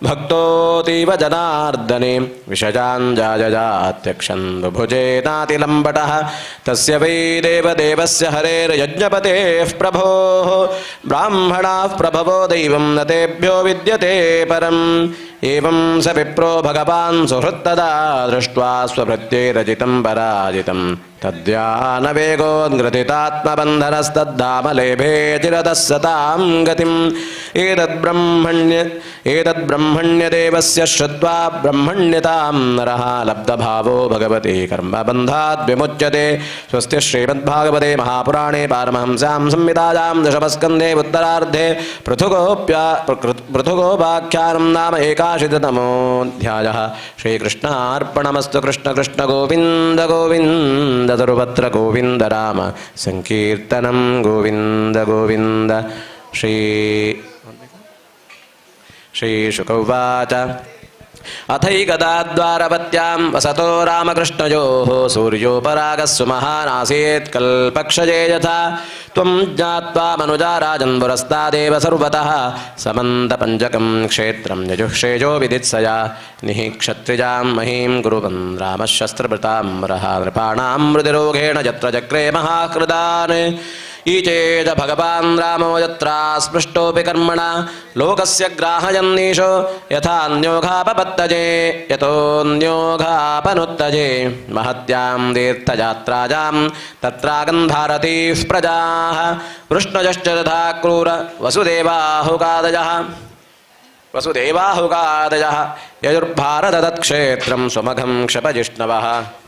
भक्तोऽतीव जनार्दने विषजाञ्जायजात्यक्षन् बुभुजेनातिलम्बटः तस्य वै देवदेवस्य हरेर्यज्ञपतेः प्रभोः ब्राह्मणाः प्रभवो दैवं न तेभ्यो विद्यते परम् एवं स विप्रो भगवान् सुहृत्तदा दृष्ट्वा स्वभृत्यैरजितं पराजितं तद्यानवेगोद्ग्रथितात्मबन्धनस्तद्धामलेभे चिरतः सतां गतिम् एतद्ब्रह्मण्यदेवस्य श्रुत्वा ब्रह्मण्यतां नरः लब्धभावो भगवते कर्मबन्धाद् विमुच्यते स्वस्ति श्रीमद्भागवते महापुराणे पारमहंस्यां संहितायां दशमस्कन्धे उत्तरार्धे पृथुगोपाख्यानं नाम एकादशतमोऽध्यायः श्रीकृष्णार्पणमस्तु कृष्ण कृष्ण गोविन्द गोविन्द सर्वत्र गोविन्द राम संकीर्तनं गोविन्द गोविन्द श्रीशुक उवाच अथैकदाद्वारवत्यां वसतो रामकृष्णयोः सूर्योपरागस्सु महानासीत् कल्पक्षये यथा त्वं ज्ञात्वा मनुजा राजन् पुरस्तादेव सर्वतः समन्तपञ्चकं क्षेत्रं यजुःक्षेजो विदित्सया निः क्षत्रिजां महीं कुरुवन् रामः शस्त्रभृतां नृपाणां मृदिरोगेण यत्र चक्रे महाकृदान् ईचेज भगवान् रामो यत्रा स्पृष्टोऽपि कर्मणा लोकस्य ग्राहयन्नीशो यथान्योघापपत्तजे यतोऽन्योघापनुत्तजे महत्यां तीर्थयात्रायां तत्रागन् भारतीः प्रजाः वृष्णजश्च तथा क्रूर वसुदेवाहुकादयः यजुर्भारततत्क्षेत्रं स्वमघं क्षपजिष्णवः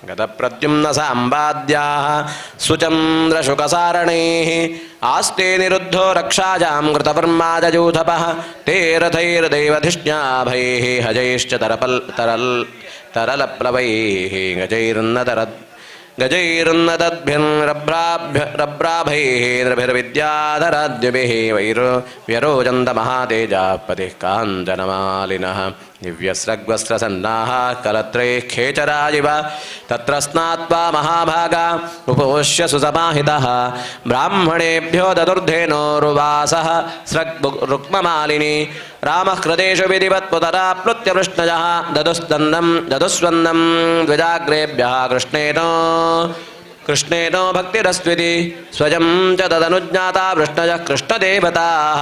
गतप्रद्युम्नसाम्बाद्याः सुचन्द्रशुकसारणैः आस्ते निरुद्धो रक्षायां कृतवर्माजयूथपः ते रथैर्दैवधिष्ण्याभैः हजैश्च तरलप्लवैः गजैरुन्नतद्भिर्रभ्राभैः नृभिर्विद्याधराद्युभिः व्यरोचन्तमहातेजाः पतिः काञ्चनमालिनः दिव्यस्रग्वस्त्रसन्नाः कलत्रैः खेचराजिव तत्र स्नात्वा महाभागा उपोष्य सुसमाहितः ब्राह्मणेभ्यो ददुर्धेनोरुवासः स्रग्रुक्ममालिनी रामः कृतेषु विधिवत्पुतराप्लुत्य वृष्णजः ददुस्वन्नं द्विजाग्रेभ्यः कृष्णेनो भक्तिरस्त्विति स्वयं च तदनुज्ञाता वृष्णजः कृष्णदेवताः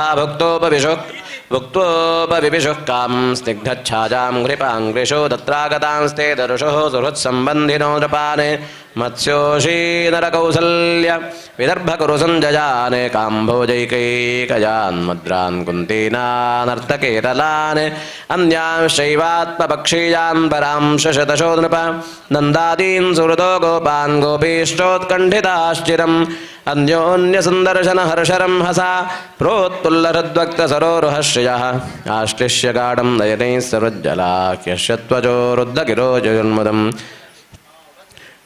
भुक्तोपविविशुः कां स्निग्धच्छाजां घृपाङ्घ्रिशो तत्रागतांस्ते दरुषोः सुहृत्सम्बन्धिनो नृपान् मत्स्योषीनरकौसल्य विदर्भकुरुसञ्जयान् काम्भोजैकैकयान् मुद्रान् कुन्तीनानर्तकेरलान् अन्यांश्चैवात्मपक्षीयान् परांशशतशो नृप नन्दादीन् सुहृदो गोपान् गोपीश्चोत्कण्ठिताश्चिरम् अन्योन्यसुन्दर्शनहर्षरं हसा प्रोत्पुल्लहृद्वक्तसरोरुहः श्रियः आश्लिष्य गाढं नयनैः सरुज्जलाख्यश्यत्वजोरुद्धगिरोजयुन्मुदम्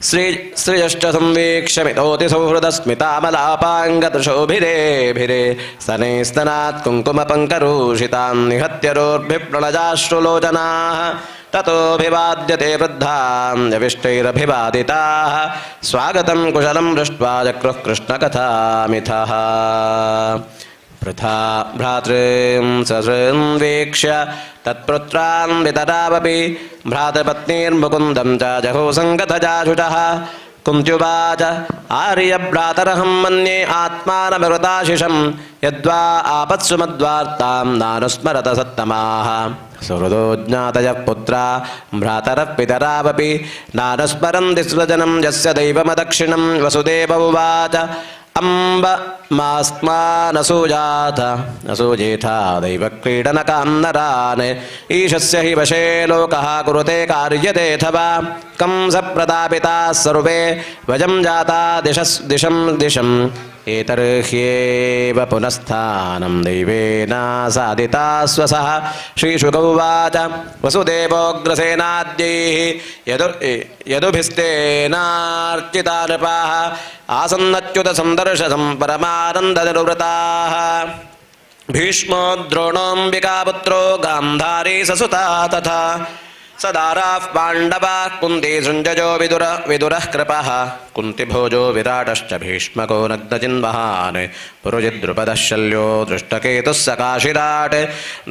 श्रियश्च संवीक्ष्यमितोति सौहृदस्मितामलापाङ्गतशोभिरेभिरे स्तनैस्तनात् कुङ्कुमपङ्करूषितान् निहत्यरोर्भिप्रणजाश्रुलोचनाः ततोऽभिवाद्यते वृद्धान्यविष्टैरभिवादिताः स्वागतं कुशलं दृष्ट्वा चक्रुः कृष्णकथामिथः वृथा भ्रातॄं ससृन्वीक्ष्य तत्पुत्रान् वितरावपि भ्रातृपत्नीर्मुकुन्दं च जहोसङ्गतजाशुषः कुन्त्युवाच आर्यभ्रातरहं मन्ये आत्मानमृताशिषं यद्वा आपत्सु मद्वार्तां नानुस्मरत सत्तमाः सुहृदो ज्ञातयः पुत्रा भ्रातरः पितरावपि नानुस्मरन्ति स्वजनं यस्य दैवमदक्षिणं वसुदेव उवाच अम्ब मास्मानसूजाथ नसूजेथा दैवक्रीडनकां नरान् ईशस्य हि वशे लोकः कुरुते कार्यतेऽथवा कंसप्रतापिताः सर्वे वजं जाता दिशं एतर्ह्येव पुनस्थानं दैवेन साधिता स्वसः श्रीशुक उवाच वसुदेवोग्रसेनाद्यैः यदुभिस्तेनार्चिता नृपाः आसन्नच्युतसन्दर्शनं परमानन्दनिर्वृताः भीष्मो द्रोणोऽम्बिकापुत्रो गान्धारी ससुता तथा सदाराः पाण्डवाः कुन्ती सृञ्जयो विदुरः कृपः कुन्तिभोजो विराटश्च भीष्मको नग्नचिन्वहान् पुरुजिद्रुपदः शल्यो दृष्टकेतुः सकाशिराट्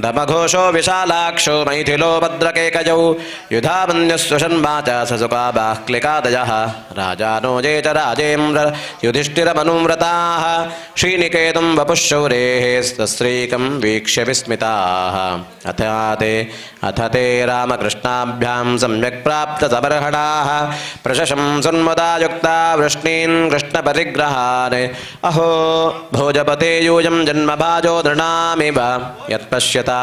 दमघोषो विशालाक्षो मैथिलो भद्रकेकजौ युधामन्युस्वशन्मा च ससुका बाह्लिकादयः राजानो ये च राजेन्द्र युधिष्ठिरमनुव्रताः श्रीनिकेतं वपुः शौरेः सस्त्रीकं वीक्ष्य विस्मिताः अथ ते रामकृष्णाभ्यां सम्यक् प्राप्तसबर्हणाः प्रशशंसन्मुदा युक्ता वृष्णीन् कृष्णपरिग्रहान् अहो भोजपते यूयं जन्मभाजो नृणामिव यत्पश्यता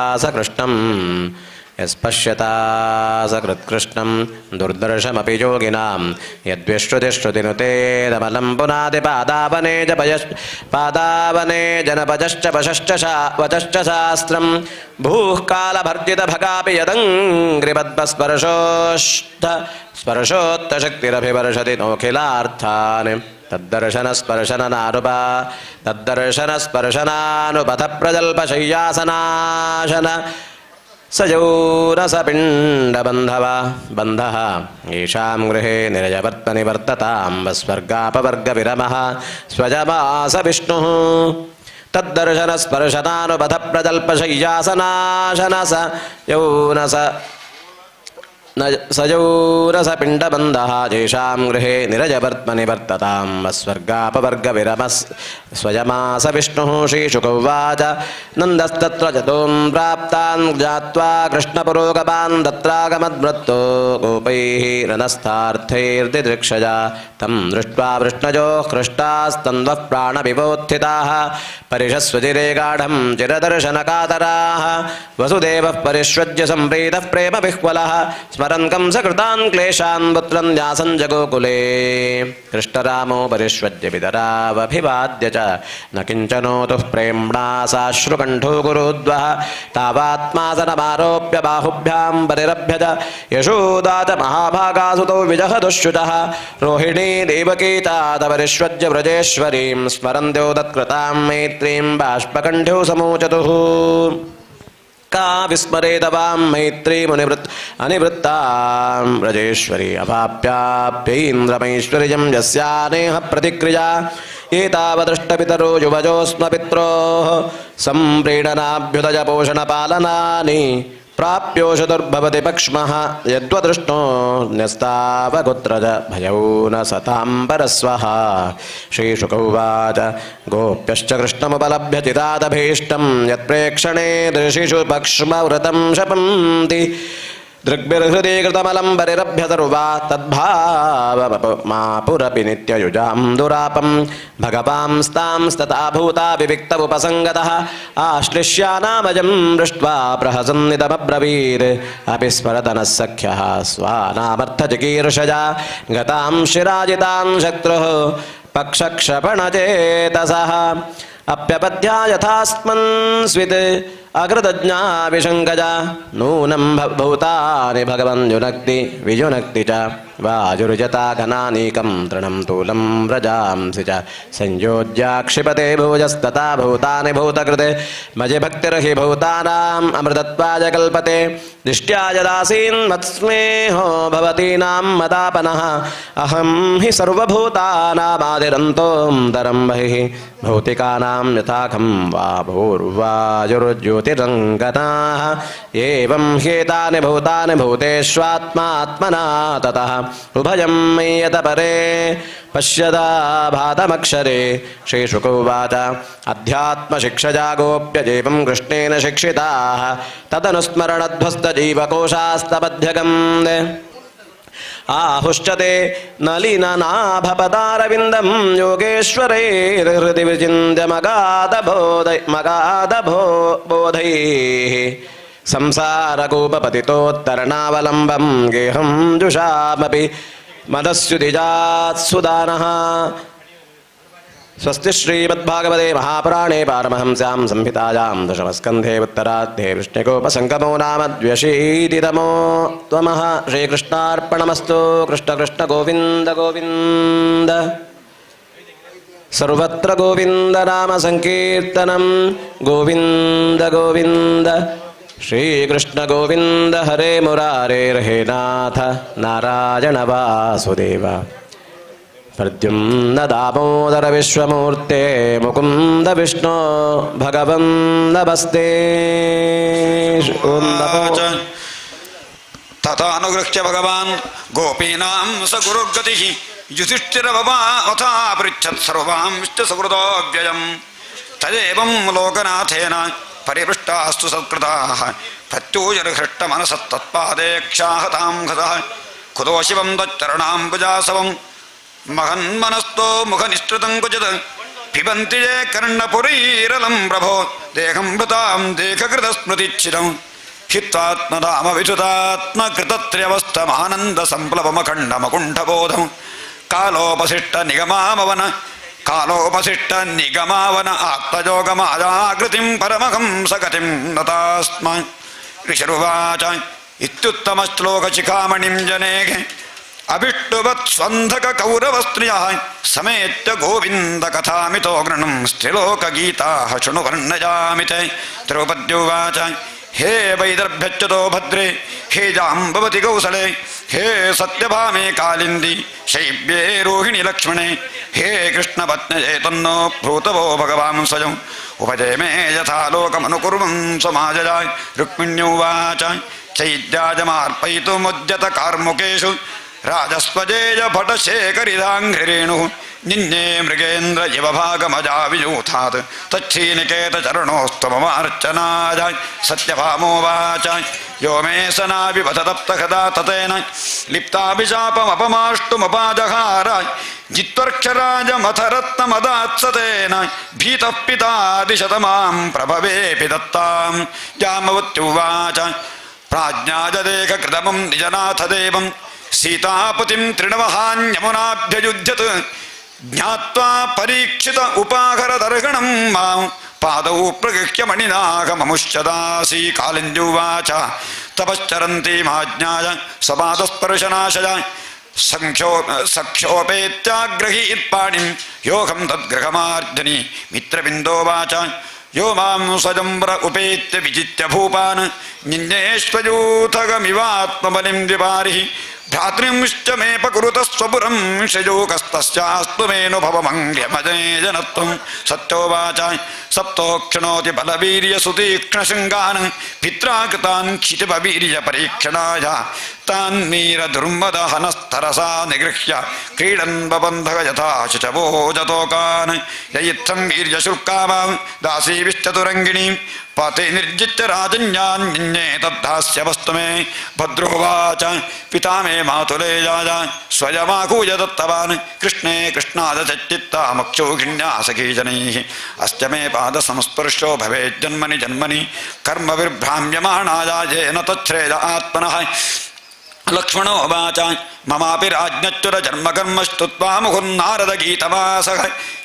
सकृत्कृष्णं दुर्दर्शमपि योगिनां यद्विश्रुतिश्रुतिनुतेदमलं पुनादिपादावने जनपजश्च वचश्च शास्त्रं भूः कालभर्जितभगापि यदङ्घ्रिपद्मस्पर्शोत्तशक्तिरभिवर्षति नोऽखिलार्थान् तद्दर्शनस्पर्शनानुपथ प्रजल्पशय्यासनाशन सजौरसपिण्डबन्धः येषां गृहे निरजवर्तनिवर्ततां वस्वर्गापवर्गविरमः स्वजमास विष्णुः तद्दर्शनस्पर्शनानुपथ प्रजल्पशय्यासनाशन सजौरसपिण्डबन्धः येषां गृहे निरजवर्त्मनिवर्ततां वस्वर्गापवर्गविरमः स्वयमास विष्णुः श्रीशुक उवाच नन्दस्तत्र जतों प्राप्तान् ज्ञात्वा कृष्णपुरोगमान् तत्रागमद्वृत्तो गोपैः रनस्थार्थैर्दिदृक्षजा तं दृष्ट्वा वृष्णजोः हृष्टास्तन्वः प्राणविवोत्थिताः परिशस्वचिरे गाढं चिरदर्शनकातराः वसुदेवः परिष्वज्य सम्प्रीतः प्रेमविह्वलः स्मरन् कंसकृतान् क्लेशान् पुत्रं न्यासं जगोकुले कृष्णरामो परिष्वज्य पितरावभिवाद्य च न किञ्चनोतुः प्रेम्णा साश्रुकण्ठो गुरुद्वः तावात्मासनमारोप्य बाहुभ्यां परिरभ्य च यशोदा च महाभागासुतो विजहदुश्रुतः रोहिणी देवकी तादपरिष्वज्य व्रजेश्वरीं स्मरन्त्यो तत्कृतां मैत्रीं बाष्पकण्ठ्यो समोचतुः का विस्मरेत वां मैत्रीमुनिवृत्तां व्रजेश्वरी अवाप्याप्यैन्द्रमैश्वर्यं यस्यानेह प्रतिक्रिया एतावदृष्टपितरो युवजोऽस्म पित्रोः सम्प्रीडनाभ्युदय पोषणपालनानि प्राप्योषु दुर्भवति पक्ष्मः यद्वदृष्णो न्यस्तावगुत्रज भयौ न सतां परस्वः श्रीशुक उवाच गोप्यश्च कृष्णमुपलभ्य चितादभीष्टं यत्प्रेक्षणे दृशिषु पक्ष्मव्रतं शपन्ति दृग्भिर्हृदि कृतमलं परिरभ्य सर्वा तद्भावमापुरपि नित्ययुजां दुरापं भगवांस्तांस्तथा भूता विविक्तमुपसङ्गतः आश्लिष्यानामजं दृष्ट्वा प्रहसन्नितमब्रवीत् अपि स्मरतनः सख्यः स्वानामर्थचिकीर्षजा गतां शिराजितां शत्रुः पक्षक्षपणचेतसः अप्यपद्या यथास्मन् स्वित् अकृतज्ञा विशङ्कजा नूनं भूतानि भगवन् विजुनक्ति च वाजुर्जता घनानीकं तृणं तूलं व्रजांसि च संयोज्या क्षिपते भुजस्तथा भूतानि भूतकृते मजि भक्तिर्हि भूतानाम् अमृतत्वाय कल्पते दृष्ट्या यदासीन्मत्स्मेहो भवतीनां मदापनः अहं हि सर्वभूतानामादिरन्तोऽन्तरं बहिः भौतिकानां यथाखं वा भूर्वाजुर्ज्योतिरङ्गनाः एवं ह्येतानि भूतानि भूतेष्वात्मात्मना ततः उभयं मय्यत परे पश्यदा भातमक्षरे श्रीशुकोवाच अध्यात्मशिक्षया गोप्यजेवं कृष्णेन शिक्षिताः तदनुस्मरणध्वस्तजीवकोशास्तबध्यगम् आहुश्चते नलिननाभपदारविन्दं योगेश्वरैर्हृदि विचिन्त्य मगाधबोधैः संसारकूपपतितोत्तरणावलम्बं गेहं जुषामपि मदस्युतिजात्सुदानः स्वस्ति श्रीमद्भागवते महापुराणे पारमहंस्यां संहितायां दशमस्कन्धे उत्तरार्धे विष्णुकोपसङ्गमो नाम द्व्यशीतितमोत्तमः श्रीकृष्णार्पणमस्तु कृष्ण कृष्ण गोविन्द गोविन्द सर्वत्र गोविन्द नाम संकीर्तनं गोविन्द गोविन्द श्रीकृष्ण गोविन्द हरे मुरारेर्हे नाथ नारायण वासुदेव प्रद्युम्न दामोदर विश्वमूर्ते मुकुन्द विष्णु भगवन् नमस्ते ओं नमो तथानुगृह्य भगवान् गोपीनां स गुरुगतिः युधिष्ठिरभवाथा पृच्छत् सर्वांश्च सुहृदोऽव्ययम् तदेवं लोकनाथेन परिपृष्टास्तु सत्कृताः प्रत्यूयर्हृष्टमनसत्तत्पादेक्षाहतां हतः कुतो शिवं तच्चरणाम्बुजासवम् महन्मनस्तो मुखनिष्ठृतं क्वचित् पिबन्ति ये कर्णपुरीरलं प्रभो देहं भृतां देहकृतस्मृतिच्छिदम् हित्वात्मदामविधुतात्मकृतत्र्यवस्थमानन्दसम्प्लवमखण्डमकुण्ठबोधं कालोपसिष्टनिगमावन आत्मयोगमाजाकृतिं परमहंसगतिं नतास्म ऋषिरुवाच इत्युत्तमश्लोकशिखामणिं जनेः अभिष्टुवत् स्वन्धक कौरवस्त्रियः समेत्य गोविन्द कथामितो गृणं स्त्रिलोकगीताः शृणु वर्णयामि ते द्रौपद्युवाच हे वैदर्भ्यच्युतो भद्रे हे जाम्बवति कौसले हे सत्यभामे कालिन्दी शैब्ये रोहिणि लक्ष्मणे हे कृष्णपत्न्ये तन्नो भूतवो भगवान् स्वयं उपजयमे यथा लोकमनुकुर्वन् समाजजाय रुक्मिण्युवाच चैद्याजमार्पयितुमुद्यत कार्मुकेषु राजस्वजेय भटशेखरिदाङ्घ्रिरेणुः निन्ये मृगेन्द्र इव भागमजावियूथात् तच्छीनिकेत चरणोस्तममार्चनाय सत्यभामोवाच यो मे सनाभिपथ तप्तहदा ततेन लिप्ताभिशापमपमाष्टुमपाजहाराय जित्वर्क्षराजमथरत्नमदात्सतेन भीतः पितादिशतमां प्रभवेऽपि दत्तां जामवत्युवाच प्राज्ञाजदेहकृतमं निजनाथदेवं सीतापतिं तृणवहान्यमुनाभ्ययुध्यत् ज्ञात्वा परीक्षित उपाहरदर्हणं मां पादौ प्रगृह्य मणिनागममुष्यदासी कालिन्द्युवाच तपश्चरन्ती माज्ञाय सपादस्पर्शनाशय सख्योपेत्याग्रहीत्पाणिं योगं तद्गृहमार्जनि मित्रबिन्दोवाच यो मां स्वयंवर उपेत्य विजित्य भूपान् निन्येष्वयूथगमिवात्मबलिं द्विपारिः भ्रातृंश्च मे पकुरुतस्वपुरं शयोकस्तस्यास्तु मेनु भवमङ्ग्यमजे जनत्वं सत्योवाच सप्तोक्षणोति बलवीर्यसुतीक्ष्णशृङ्गान् पित्रा कृतान् क्षितिपवीर्यपरीक्षणाय तान्मीरदुर्मदहनस्तरसा निगृह्य क्रीडन् बबन्धः यथा शुचवोजतोकान् ययित्थं वीर्यशुल्कामां दासीभिश्चतुरङ्गिणीं पाते निर्जित्य राजन्यान् निन्ये तद्धास्य वस्तु मे भद्रोवाच पिता मे मातुलेयाय स्वयमाकूय दत्तवान् कृष्णे कृष्णादचित्ता मक्षौहिण्या सखीजनैः अस्य मे पादसंस्पर्शो भवेज्जन्मनि जन्मनि कर्म विभ्राम्यमाणाय येन तच्छ्रेय आत्मनः लक्ष्मणोवाच ममापि राज्ञच्युतजन्मकर्मस्तुत्वा मुहुर्नारदगीतवासः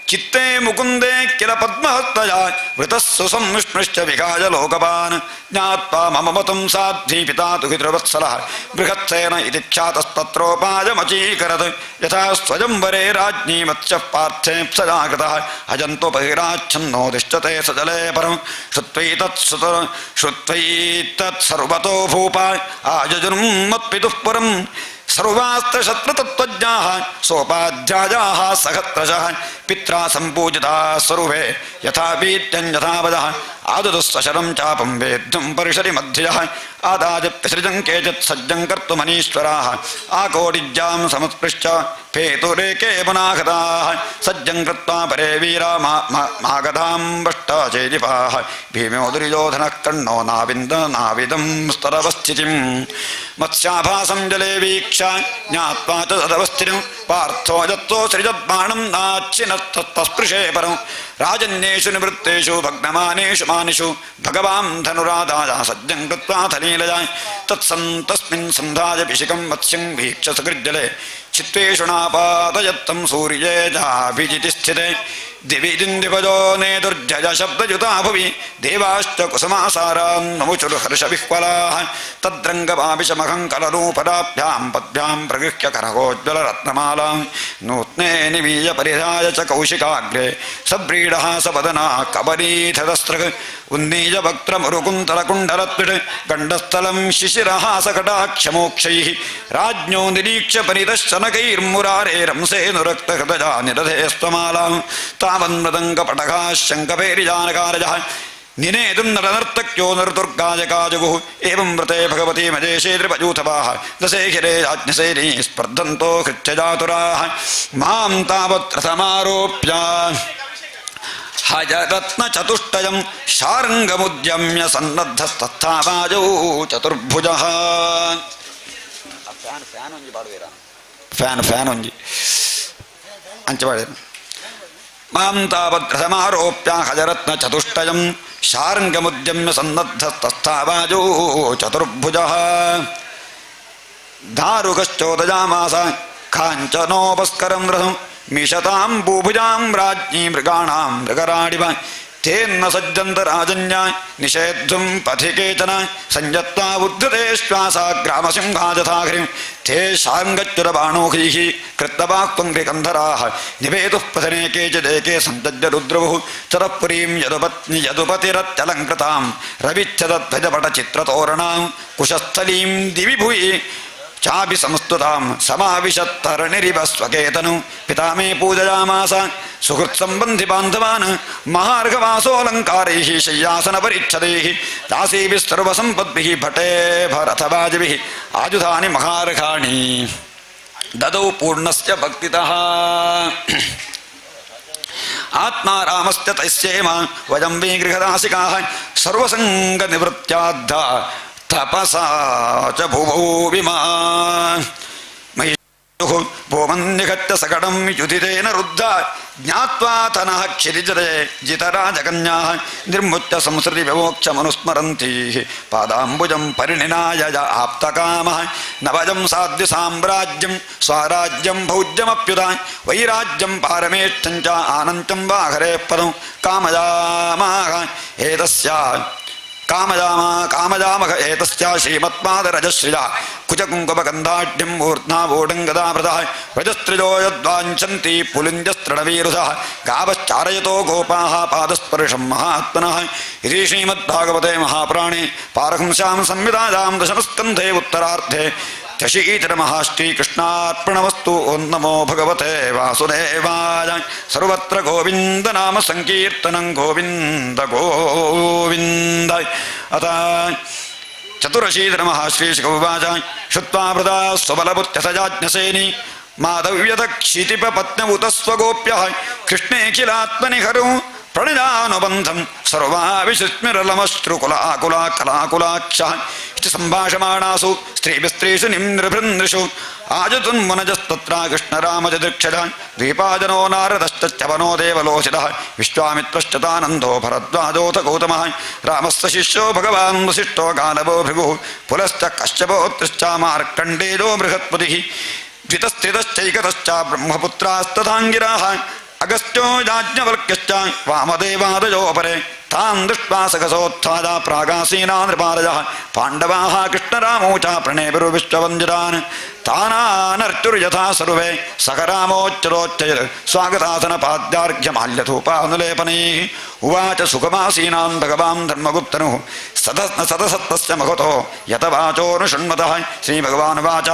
चित्ते मुकुन्दे किल पद्महस्तया वृतः सुसंस्पृश्य विकाय लोकपान् ज्ञात्वा मम मतं साध्वी पिता तु हितृवत्सलः बृहत्सेन इति ख्यातस्तत्रोपायमचीकरत् यथा स्वयंवरे राज्ञी मत्स्यः पार्थेऽप्सया कृतः अजन्तोपहिराच्छन्नो दिष्टते सजले परं श्रुत्वैतत्सर्वतो भूपा आजजुर्मत्पितुः पुरं सर्वास्त्रशस्त्रतत्त्वज्ञाः सोपाध्यायाः सहस्रशः पित्रा सम्पूजिताः स्वरूपे यथा वीत्यं यथा वदः आदुदुस्सशरं चापं वेद्धुं परिषरि मध्ययः आदाजप्यसृजं केचित् सज्जं कर्तुमनीश्वराः आकोटिज्यां समुत्पृश्य फेतुरेके पुनागताः सज्जं कृत्वा परे वीरा मागधां वष्टाचेदिपाः भीमो दुर्योधनः कर्णो नाविदं स्तरवस्थितिं मत्स्याभासं जले वीक्षा ज्ञात्वा च तदवस्थितिं पार्थो यत्तो सृजद्बाणं नाच्छिनस्तस्पृशे परं राजन्येषु निवृत्तेषु भग्नमानेषु मानिषु भगवान् धनुरादाय सज्जं कृत्वा थलीलया तत्सन्तस्मिन् सन्धाय पिशिकं मत्स्यं वीक्ष सकृज्जले चित्तेषु नापादयत्तं सूर्ये जाभिजितिस्थिते दिवि दिन्दिवजो नेदुर्जय शब्दयुता भुवि देवाश्च कुसुमासारान् नमुचुर्हर्षविह्वलाः तद्रङ्गपाविशमहं कलरूपदाभ्यां पद्भ्यां प्रगृह्य करगोज्ज्वलरत्नमालां नूत्ने निवीय परिधाय च कौशिकाग्रे सव्रीडः सपदना कबरीधदस्त्रक् उन्नीय वक्त्रमुरुकुन्तलकुण्डलत्विट् गण्डस्थलं शिशिरः सकटाक्षमोक्षैः राज्ञो निरीक्ष्य परितश्चनकैर्मुरारेरंसेऽनुरक्तहृदया निरधे स्वमालां तावन्मृदङ्गपटकाः शङ्खपेरिजानकारजः निनेतुं नरनर्तक्यो नरदुर्गायकाजगुः एवं व्रते भगवती मजेशे त्रिपयूथपाः दशेहिरे याज्ञसेनी स्पर्धन्तो हृच्छजातुराः मां तावत् रथमारोप्य हजरत्नचतुष्टयं शार्ङ्गमुद्यम्य सन्नद्धस्तस्थावाजौ चतुर्भुजः ಫ್ಯಾನ್ ಒಂಜಿ ಅಂಚಪಾಡೇನು ಮಾಂ ತಾವದ್ರಥಮಾರೋಪ್ಯ ಹಜರತ್ನ ಚತುಷ್ಟಯಂ ಶಾರ್ಂಗಮುದ್ಯಮ್ಯ ಸನ್ನದ್ಧಸ್ತಸ್ಥಾವಾಜೋ ಚತುರ್ಭುಜಃ ಧಾರುಕಶ್ಚೋದಯಾಮಾಸ ಕಾಂಚನೋಪಸ್ಕರಂ ರಥಂ ಮಿಷತಾಂ ಭೂಭುಜಾಂ ರಾಜ್ಞೀ ಮೃಗಾಣಾಂ ಮೃಗರಾಡಿವ ತೇನ್ನ ಸಜ್ಜಂತ ರಾಜನ್ಯ ನಿಷೇದ್ಧುಂ ಪಥಿ ಕೇಚನ ಸಂಯತ್ತಾ ಉದ್ಧತೆ ಶ್ವಾಸ ಗ್ರಾಮಸಿಂಹಾಜಥಾಘ್ರಿಂ ತೇ ಶಾರ್ಂಗಚ್ಯುರಬಾಣೋಹೈಃ ಕೃತ್ತವಾಕ್ತ್ವಂ ಗಂಧರಾಃ ನಿವೇದುಃ ಪಥನೆ ಕೇಚಿದೇಕೆ ಸಂತಜ್ಯ ರುದ್ರವುಃ ಚರಪುರೀಂ ಯದುಪತಿರತ್ಯಲಂಕೃತಾಂ ರವಿಚ್ಛದಧ್ವಜಪಟಚಿತ್ರತೋರಣಾಂ ಕುಶಸ್ಥಲೀಂ ದಿವಿ ಭುವಿ ಚಾಪಿ ಸಂಸ್ತುತಾಂ ಸಮಾವಿಶತ್ತರಣಿರಿವ ಸ್ವಕೇತನು ಪಿತಾ ಮೇ ಪೂಜಯಾಮಾಸ ಸುಹೃತ್ ಸಂಬಂಧಿ ಬಾಂಧವಾನ್ ಮಹಾರ್ಘವಾಸೋಲಂಕಾರೈಃ ಶಯ್ಯಾಸನ ಪರಿಚ್ಛದೈಃ ದಾಸೀಭಿಃ ಸರ್ವಸಂಪದ್ಭಿಃ ಭಟೇ ಭರಥವಾಜಿಭಿಃ ಆಯುಧಾನಿ ಮಹಾರ್ಘಾಣಿ ದದೌ ಪೂರ್ಣಸ್ಯ ಭಕ್ತಿತಃ ಆತ್ಮಾರಾಮಸ್ಯ ತಸ್ಯೇಮ ವಯಂ ವೈ ಗೃಹದಾಸಿಕಾಃ ಸರ್ವಸಂಗ ನಿವೃತ್ಯಾದ್ಧ ತಪಸಾ ಚ ಭುವೋ ವಿಮಾ ಭೂಮನ್ನಿಘಟ್ಯ ಸಕಟಂ ಯುಧಿತೇನ ರುದ್ಧ ಜ್ಞಾತ್ವಾ ತನಃ ಕ್ಷಿರಿಜರೆ ಜಿತರಾಜಕನ್ಯಾಃ ನಿರ್ಮುಚ್ಯ ಸಂಸೃತಿ ವಿಮೋಕ್ಷಮನುಸ್ಮರಂತೀಃ ಪಾದಾಂಬುಜಂ ಪರಿಣಿನಾಯ ಆಪ್ತಕಾಮಃ ನವಜಂ ಸಾಧ್ಯ ಸಾಮ್ರಾಜ್ಯಂ ಸ್ವರಾಜ್ಯಂ ಭೌಜ್ಯಮಪ್ಯುತ ವೈರಾಜ್ಯಂ ಪಾರಮೇಷ್ಠಂ ಚ ಆನಂತ್ಯಂ ವಾ ಹರೇಃ ಪದಂ ಕಾಮಯಾಮಾಹ ಏತಸ್ಯ ಕಾಮಜಾಮಕ ಏತಸ್ಯ ಶ್ರೀಮತ್ಪಾದರಜಶ್ರಿಯ ಕುಚಕುಂಕುಮಗಂಧಾಢ್ಯಂ ಮೂರ್ಧ್ನಾವೋಢಂಗದಾಮೃತಃ ರಜಸ್ತ್ರಿಜೋ ಯದ್ವಾಂಛಂತಿ ಪುಲಿಂಜಸ್ತೃಣವೀರುಧಃ ಗಾವಶ್ಚಾರಯತೋ ಗೋಪಾಃ ಪಾದಸ್ಪರ್ಶಂ ಮಹಾತ್ಮನಃ ಇತಿ ಶ್ರೀಮದ್ಭಾಗವತೆ ಮಹಾಪುರಾಣೇ ಪಾರಹಂಸ್ಯಾಂ ಸಂಹಿತಾಯಾಂ ದಶಮಸ್ಕಂಧೇ ಉತ್ತರಾರ್ಧೇ ಶ್ರೀಕೃಷ್ಣಾರ್ಪಣಮಸ್ತು. ಓಂ ನಮೋ ಭಗವತೆ ವಾಸುದೇವಾಯ. ಸರ್ವತ್ರ ಗೋವಿಂದ ನಾಮ ಸಂಕೀರ್ತನಂ ಗೋವಿಂದ ಗೋವಿಂದ. ಅಥ ಚತುರಶೀಧರಮಃ ಶ್ರೀಶುಕೌವಾಚ ಶ್ರುತ್ವಾ ವೃಥಾ ಸ್ವಬಲಬುದ್ಧ್ಯಸಜಾಜ್ಞಸೇನಿ ಮಾಧವ್ಯತ ಕ್ಷಿತಿಪಪತ್ನವುತ ಸ್ವಗೋಪ್ಯಃ ಕೃಷ್ಣೇಖಿಲಾತ್ಮನಿ ಹರೌ ಪ್ರಣಯಾನುಬಂಧಂ ಸರ್ವಾವಿಶಸ್ಮಿರಲಮಶ್ರುಕುಲಾಕುಲಾಕಲಾಕುಲಾಕ್ಷ ಇತಿ ಸಂಭಾಷಮಾಣಾಸು ಸ್ತ್ರೀಭಿಸ್ತ್ರೀಷು ನಿಮ್ನೃಭೃನೃಷು ಆಜತುನ್ಮುನಜಸ್ತತ್ರ ಕೃಷ್ಣರಾಮಜದೃಕ್ಷದ ದ್ವೀಪಾಜನೋ ನಾರದಶ್ಚವನೋ ದೇವಲೋಚಿತಃ ವಿಶ್ವಾಮಿತ್ರಶ್ಚತಾನಂದೋ ಭರದ್ವಾಜೋಥ ಗೌತಮಃ ರಾಮಸ್ಯ ಶಿಷ್ಯೋ ಭಗವಾನ್ ವಸಿಷ್ಠೋ ಗಾನವೋ ಭೃಗುಃ ಪುಲಶ್ಚ ಕಶ್ಯಪೋತ್ರಶ್ಚ ಮಾರ್ಕಂಡೇಯೋ ಬೃಹತ್ಪತಿಃ ದ್ವಿತಸ್ಥಿತಶ್ಚೈಕತಶ್ಚ ಬ್ರಹ್ಮಪುತ್ರಾಸ್ತಥಾಂಗಿರಾಃ ಅಗಸ್ತ್ಯೋ ಯಾಜ್ಞವಲ್ಕ್ಯಶ್ಚ ವಾಮದೇವಾದಯೋಪರೆ ತಾನ್ ದೃಷ್ಟ್ವಾ ಸಹಸೋತ್ಥಾದ ಪ್ರಾಗಾಸೀನಾ ನೃಪಾಲಯಃ ಪಾಂಡವಾಃ ಕೃಷ್ಣರಾಮೋ ಚ ಪ್ರಣೇಭಿರ್ವಿಶ್ವವಂದಿತಾನ್ ತಾನಾನರ್ಚುರ್ಯಥಾ ಸರ್ವೇ ಸಹ ರಾಮೋಚ್ಚರೋಚ್ಚಯತ್ ಸ್ವಾಗತಾಸನ ಪಾದ್ಯಾರ್ಘ್ಯಮಾಲ್ಯಧೂಪಾನುಲೇಪನೈಃ ಉವಾಚ ಸುಖಮಾಸೀನಾನ್ ಭಗವಾನ್ ಧರ್ಮಗುಪ್ತನುಃ ಸದಸತ್ತಸ್ಯ ಮಹತೋ ಯತವಾಚೋನುಶೃಣ್ವತಃ ಶ್ರೀಭಗವಾನುವಾಚ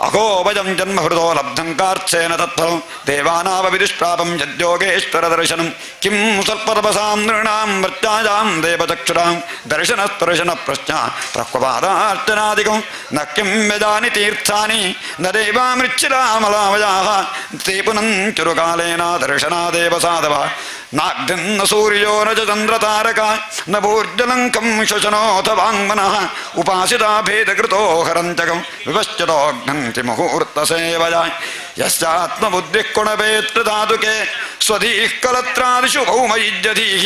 अहोभजं जन्महृदो लब्धं कार्त्सेन तत्फलं देवानावविदुष्प्रापं यद्योगेश्वरदर्शनं किं स्वल्पतपसां नृणां वर्त्यायां देवचक्षुरां दर्शनस्पर्शनप्रश्ना प्रह्वपादार्चनादिकं न किं व्यजानि तीर्थानि न देवामृच्छिरामलामयाः ते पुनञ्चुरुकालेन दर्शनादेव साधवः नाग्निन्न सूर्यो न च चन्द्रतारका न भूर्जलङ्कं श्वसनोऽथ वाङ्मनः उपासिता भेदकृतो हरञ्चकं विपश्यतोऽघ्नन्ति मुहूर्तसेवया यस्यात्मबुद्धिः कुणवेत्तधातुके स्वधीः कलत्रादिषु भौमयुज्यधीः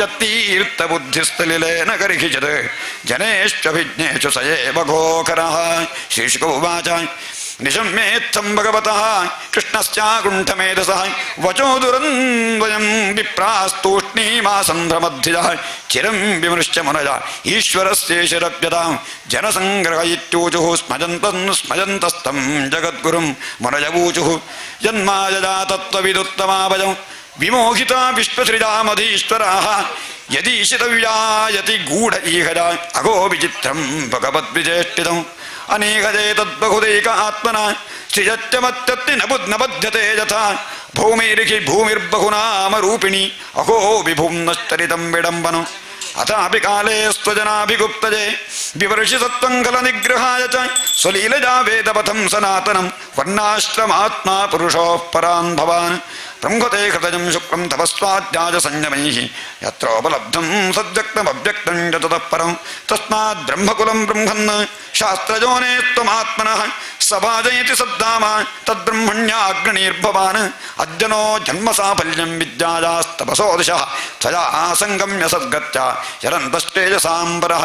यत्तीर्थबुद्धिस्थलिलेन गर्हिचित् जनेष्वभिज्ञेषु स एव घोकरः। श्रीशुक उवाच निशम्येत्थं भगवतः कृष्णस्याकुण्ठमेधसः वचो दुरन्वयं विप्रास्तूष्णीमासन्भ्रमद्धिजः चिरं विमृश्य मुनया ईश्वरस्येशिरप्यतां जनसङ्ग्रह इत्यूचुः स्मजन्तस्तं जगद्गुरुं मुनयवूचुः जन्मायजा तत्त्वविदुत्तमाभजं विमोहिता विश्वसृजामधीश्वराः यदीशितव्या यति गूढ ईहजा अगो विचित्रं भगवद्विचेष्टितम् अनेकजे तद्बहुदैक आत्मना सृजत्यमत्यत्ति न बध्यते यथा भूमिरिखि भूमिर्बहुनामरूपिणी अहो विभुम्नश्चरितं विडम्बनम् अथापि काले स्वजनाभिगुप्तजे विवर्षि सत्त्वं कलनिग्रहाय च स्वलीलजा वेदपथं सनातनं वर्णाश्रमात्मा पुरुषोः परान् भवान् प्रमुखते हृदयं शुक्रं तपस्वाध्याय संयमैः यत्रोपलब्धं सद्व्यक्तमव्यक्तं च ततः परं तस्माद् ब्रह्मकुलं ब्रह्मन् शास्त्रजोने त्वमात्मनः सभाजयति सद्धाम तद्ब्रह्मण्याग्रणीर्भवान् अद्यनो जन्मसाफल्यं विद्यायास्तपसो दिशः त्वया संगम्य सद्गत्या चरन्तस्तेजसाम्बरः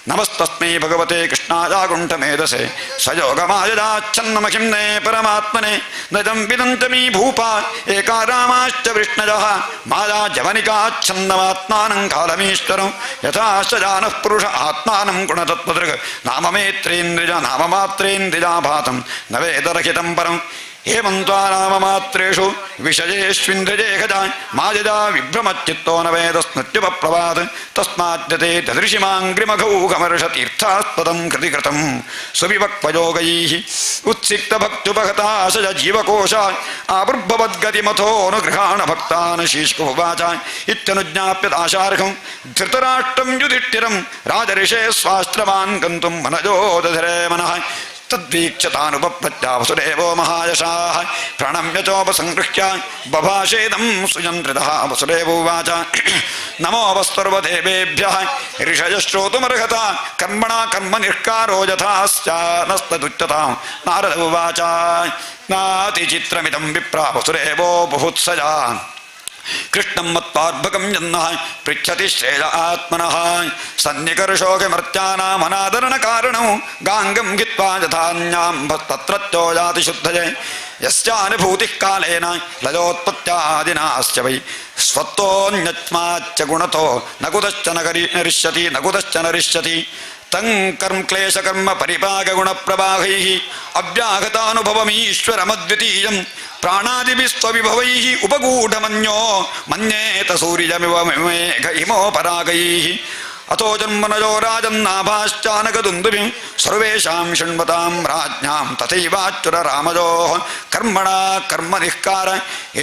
नमस्तस्मै भगवते कृष्णायाकुण्ठमेधसे स्वयोगमायदाच्छन्नमखिम्ने परमात्मने नजं विदन्तमी भूपा एकारामाश्च वृष्णजः माया जवनिकाच्छन्नमात्मानं कालमीश्वरं यथाश्च जानः पुरुष आत्मानं गुणतत्त्वदृक् नाममात्रेन्द्रिया भातं न वेदरहितं परम् हेमन्त्वा नाममात्रेषु विषयेष्विन्द्रियेखजा मायजा विभ्रमच्चित्तो न वेदस्मृत्युपप्लवात् तस्माद्यते ददृशिमाङ्ग्रिमघौघमर्षतीर्थास्पदं कृतिकृतं सुविवक्पयोगैः उत्सिक्तभक्त्युपहताशज जीवकोशा आविर्भवद्गतिमथोऽनुगृहाण भक्तान् श्रीशुकोवाच इत्यनुज्ञाप्य दाशार्हं धृतराष्ट्रं युधिष्ठिरं राजर्षे स्वाश्रमान् गन्तुं मनजो दधरे मनः तद्वीक्षतानुपप्रत्या वसुदेवो महायशाः प्रणम्य चोपसङ्गृह्य बभाषेदं सुयन्त्रितः वसुदेवोवाच नमो वस्वर्वदेवेभ्यः ऋषयश्रोतुमर्हता कर्मणा कर्म निष्कारो यथास्यानस्तदुच्यतां नारद उवाच नातिचित्रमिदं विप्रा वसुदेवो बुभुत्सया कृष्णं मत्पार्भकं जन्नः पृच्छति श्रेय आत्मनः सन्निकर्षोऽखिमर्त्यानामनादरणकारणं गाङ्गं गित्वा यथान्याम्भस्तत्रत्यो याति शुद्धये यस्यानुभूतिः कालेन लयोत्पत्त्यादिनाश्च वै स्वत्तोऽन्यत्माच्च गुणतो न कुतश्चन करिष्यति न कुतश्चन नरिष्यति तं कर्म क्लेशकर्म परिपाकगुणप्रवाहैः अव्याहतानुभवमीश्वरमद्वितीयं प्राणादिभिस्त्वविभवैः उपगूढमन्यो मन्येत सूर्यमिव मेघ इमोपरागैः अतो जन्मनजो राजन्नाभाश्चानकदुन्दुभिं सर्वेषां शृण्वतां राज्ञां तथैवाच्युररामजोः कर्मणा कर्मनिष्कार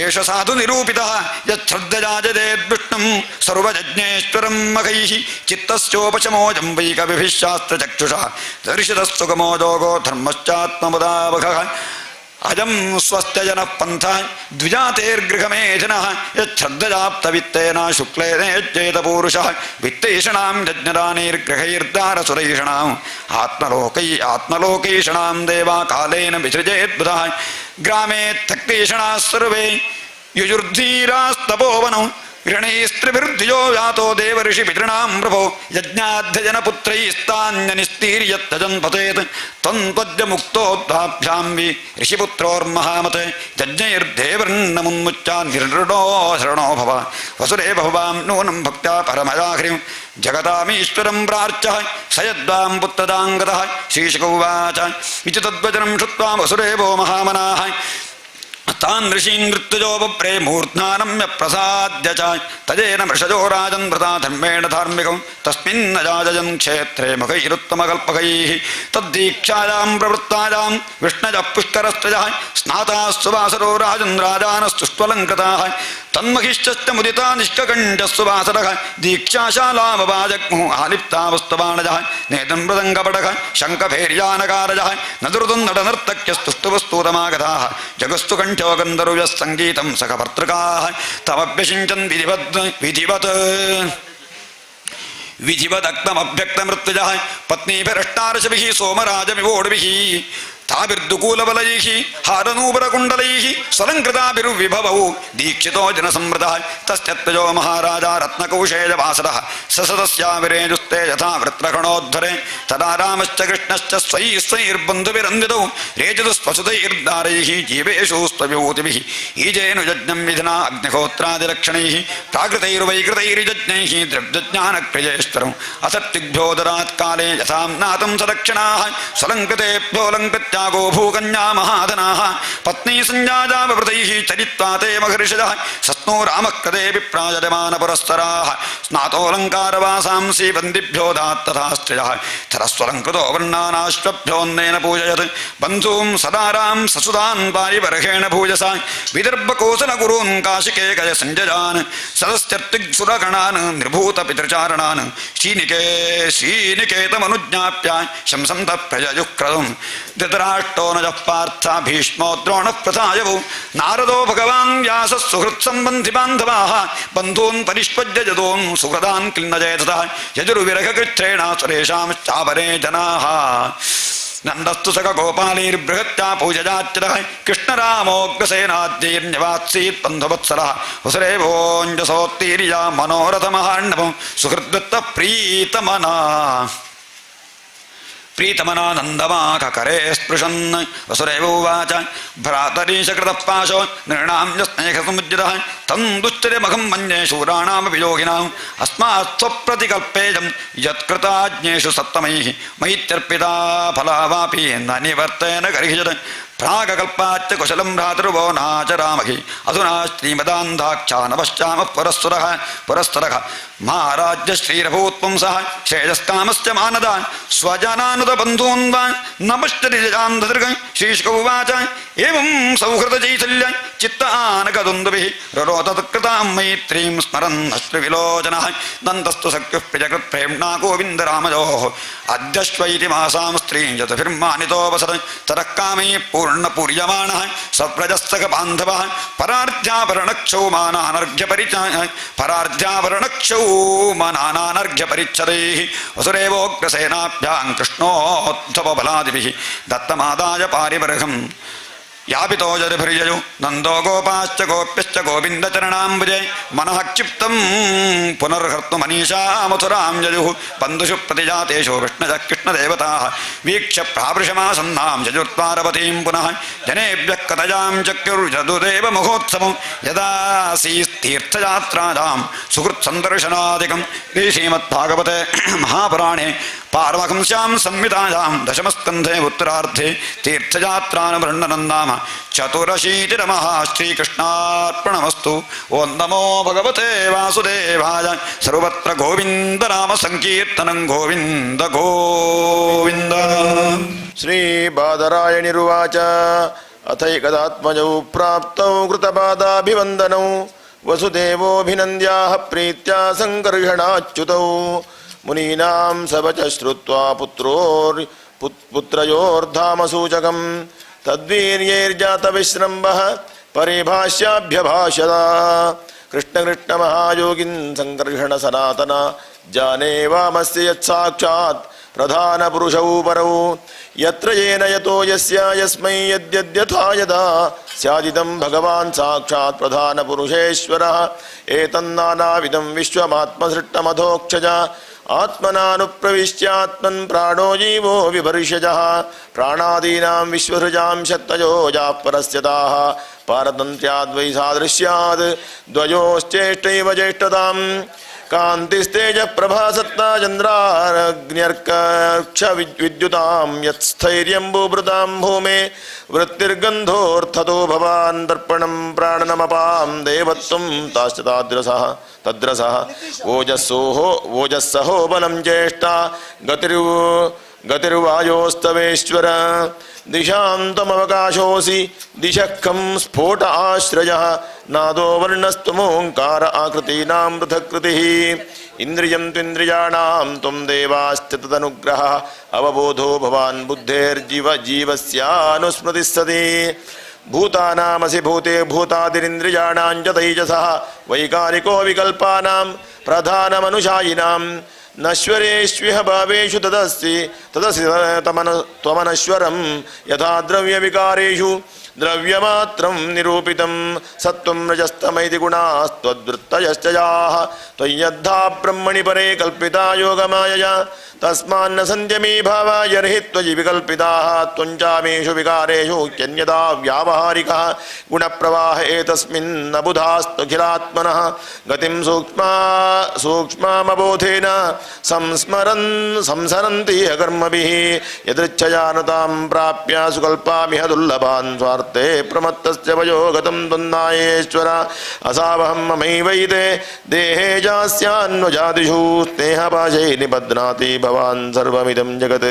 एष साधु निरूपितः यच्छ्रद्धया जदेद्विष्णुं सर्वयज्ञेश्वरं मखैः चित्तस्योपशमोऽयं वै कविभिः शास्त्रचक्षुषा दर्शितस्सुगमो योगो धर्मश्चात्ममुदावहः अजं स्वस्त्यजनः पन्थः द्विजातेर्गृहमेधिनः यच्छ्रद्धयाप्तवित्तेन शुक्लेनेज्येतपूरुषः वित्तेषणां यज्ञदानैर्गृहैर्दारसुरैषणाम् आत्मलोकैषणां देवा कालेन विसृजेद्बुधः ग्रामे त्यक्तेषणाः सर्वे युजुर्धीरास्तपोवनौ ऋणैस्त्रिभिर्धियो यातो देवर्षिपितॄणां प्रभो यज्ञाध्यजनपुत्रैस्तान्यनिस्तीर्यत्यजन् पतेत् त्वं त्वद्यमुक्तोद्धाभ्यां वि ऋषिपुत्रोर्महामते यज्ञैर्देवर्नमुन्मुच्चा निर्णो शरणो भव वसुदेव भवां नूनं भक्त्या परमयाहृं जगतामीश्वरं प्रार्च्यः स यद्वां पुत्रदाङ्गतः श्रीशुक उवाच इति तद्वचनं श्रुत्वा वसुदेवो महामनाः तान् ऋषीन् मृत्युजो बप्रे मूर्ध्नानम्य प्रसाद्य च तजेन मृषजो राजन् व्रता धर्मेण धार्मिकं तस्मिन् अजाजयन् क्षेत्रे मखैरुत्तमकल्पकैः तद्दीक्षायां प्रवृत्तायां विष्णजः पुष्करस्त्रजः स्नाताः सुवासरो राजन् राजानस्तुष्वलङ्कृताः तन्महिश्च मुदिता निष्ककण्ठः सुवासरः दीक्षाशालामवाजग्मुः आलिप्तावस्तवाणजः नेदन् मृदङ्गपटः शङ्खभैर्यानकारजः नदुरुदन् नटनर्तक्यस्तुष्टुवस्तूतमागताः जगस्तु कण्ठो गन्धर्व्यः सङ्गीतं सखभर्तृकाः तमभ्यषिञ्चन् विधिवदक्तमभ्यक्तमृत्युजः पत्नीभिरष्टार्षभिः सोमराजमिवोढभिः ताभिर्दुकूलबलैः हारनूपुरकुण्डलैः स्वलङ्कृताभिर्विभवौ दीक्षितो जनसंवृतः तस्त्यत्तजो महाराजा रत्नकौशेयवासरः ससदस्याविरेजुस्ते यथा वृत्रकणोद्धरे तदा रामश्च कृष्णश्च स्वैर्बन्धुभिरन्वितौ रेजतुस्वसुतैर्दारैः जीवेषु स्वविभूतिभिः ईजेनुयज्ञं विधिना अग्निहोत्रादिलक्षणैः प्राकृतैर्वैकृतैर्यज्ञैः द्रव्यज्ञानक्रियेश्वरम् असत्युग्भ्योदरात् काले यथां नातं सदक्षिणाः स्वलङ्कृतेभ्यो लङ्कृत्य गो भूकन्या महाधनाः पत्नी संजाजावृतैः चरित्वा ते महर्षयः सस्नो रामः कदे विप्राजयमानपुरस्तराः स्नातोऽलङ्कारवासांसि बन्दिभ्यो दात्तथा स्त्रियः थरस्वलङ्कृतो वर्णानाश्वभ्योन्नेन पूजयत् बन्धून् सदारां ससुतान् पारिबर्हेण भूयसा विदर्भकोसलगुरून् काशिकेकय सञ्जयान् सदस्त्यर्तिग्सुरगणान् निर्भूतपितृचारणान् श्रीनिकेतमनुज्ञाप्य शंसन्तः प्रययुक्रतुम् धृतराष्ट्रो नजः पार्थ भीष्मो द्रोणः प्रथायवौ नारदो भगवान् व्यासः सुहृत्सम्बन्धि बान्धवाः बन्धून् परिष्पद्य जदोन् सुहृदान् किल्नजयतः यजुर्विरहकृच्छ्रेण सुरेषांश्चापरे जनाः नन्दस्तु सकगोपालैर्बृहत्या पूजयाच्युतः कृष्णरामोग्रसेनाद्यैर्न्यवात्सीत् बन्धुवत्सलः वसुरेवोञ्जसोत्तीर्या मनोरथमहार्णवं सुहृद्वृत्तः प्रीतमनानन्दमाकरे स्पृशन् वसुरेव उवाच भ्रातरीशकृतः पाशो नृणां स्नेहसमुज्जितः तं दुश्चर्यमहं मन्ये शूराणामपि योगिनाम् अस्मात् स्वप्रतिकल्पेयं यत्कृताज्ञेषु सप्तमैः मयित्यर्पिता फलावापि न निवर्तेन गर्हिषत् प्रागकल्पाच्च कुशलं भ्रातृवो नाचरामहि अधुना श्रीमदान्धाक्षा नवश्चामः पुरस्तरः महाराज्य श्रीरभूत्पुंसः श्रेयस्कामश्च मानदा स्वजनानुतबन्धून् वा नमश्चरि जजान्धदृगं श्रीशुक उवाच एवं सौहृदचैथल्य चित्तानकदुन्दुभिः ररोदत्कृतां मैत्रीं स्मरन् अश्रुविलोचनः नन्दस्तु सख्युः प्रियकृत्प्रेम्णा गोविन्दरामयोः अद्यश्वैति मासां स्त्रीं चतुर्भिर्मानितो वसत् ततः कामे पूर्णपूर्यमाणः सव्रजस्तक बान्धवः परार्ध्याभरणक्षौमानानर्घ्यपरिच्छदैः वसुरेवोग्रसेनाभ्यां कृष्णोद्धवबलादिभिः दत्तमादाय पारिबर्हम् यापितो जरिभिर्यजु नन्दो गोपाश्च गोप्यश्च गोविन्दचरणाम्बुजे मनः क्षिप्तं पुनर्हर्तुमनीषा मथुरां यजुः बन्धुषु प्रतिजातेषु विष्णजः कृष्णदेवताः वीक्ष्य प्रावृषमासन्नां यजुर्द्वारवतीं पुनः जनेभ्यः कथयां चक्रुर्यदुदेव महोत्सवं यदासीस्तीर्थयात्रायां सुहृत्सन्दर्शनादिकं श्रीमद्भागवते महापुराणे पारमहंस्यां संहितायां दशमस्कन्धे उत्तरार्धे तीर्थयात्रानुवर्णनं नाम चतुरशीतितमः श्रीकृष्णार्पणमस्तु। ओं नमो भगवते वासुदेवाय। सर्वत्र गोविन्द नाम संकीर्तनं गोविन्द गोविन्द। श्रीबादरायणिरुवाच अथैकदात्मजौ प्राप्तौ कृतपादाभिवन्दनौ वसुदेवोऽभिनन्द्याः प्रीत्या सङ्कर्षणाच्युतौ मुनीनां सवच श्रुत्वा पुत्रयोर्धामसूचकं तद्वीर्यैर्जातविश्रम्भः परिभाष्याभ्यभाषदा कृष्णकृष्णमहायोगिन् सङ्कर्षण सनातन जाने वामस्य यत्साक्षात् प्रधानपुरुषौ परौ यत्र येन यतो यस्य यस्मै यद्यद्यथा यदा स्यादिदं भगवान् साक्षात् प्रधानपुरुषेश्वरः एतन्नानाविधं विश्वमात्मसृष्टमधोक्षज आत्मनानुप्रविश्यात्मन् प्राणो जीवो विभर्षजः प्राणादीनां विश्वसृजां शक्तयो याः परस्यताः पारतन्त्र्याद्वै सादृश्याद् द्वयोश्चेष्टैव ज्येष्ठताम् कान्तिस्तेज प्रभासत्ता चन्द्राग्न्यर्कक्ष विद्युतां यत्स्थैर्यं भूभृतां भूमे वृत्तिर्गन्धोऽर्थतो भवान् दर्पणं प्राणनमपां देवत्वं ताश्च तद्रसः ओजस्सहो बलं ज्येष्ठा गतिर्वायोस्तवेश्वर दिशान्तमवकाशोऽसि दिशः खं स्फोट आश्रयः नादो वर्णस्त्वमोङ्कार आकृतीनां पृथक्कृतिः इन्द्रियं त्विन्द्रियाणां त्वं देवाश्च तदनुग्रहः अवबोधो भवान् बुद्धेर्जीवस्यानुस्मृतिः सति भूतानामसि भूते भूतादिरिन्द्रियाणां च तैजसः वैकारिको विकल्पानां प्रधानमनुशायिनां नश्वरेष्विह भावेषु तदसि त्वमनश्वरं यथा द्रव्यविकारेषु द्रव्यमात्रं निरूपितं सत्त्वं रजस्तमैति गुणास्त्वद्वृत्तयश्च याः त्वय्यद्धा ब्रह्मणि परे कल्पिता योगमायया तस्मान्न सन्त्यमी भावा यर्हि त्वयि विकल्पिताः त्वञ्चामेषु विकारेषु क्यन्यदा व्यावहारिकः गुणप्रवाह एतस्मिन्न बुधास्त्वखिलात्मनः गतिं सूक्ष्मामबोधेन संसरन्ति अकर्मभिः यदृच्छयानुतां प्राप्य सुकल्पामिह दुर्लभान् स्वार्थे प्रमत्तस्य वयो गतं द्वन्द्वायेश्वर असावहं ममैवैते देहे जास्यान्वजादिषु स्नेहपाशे निबध्नाति भवान् सर्वमिदं जगत्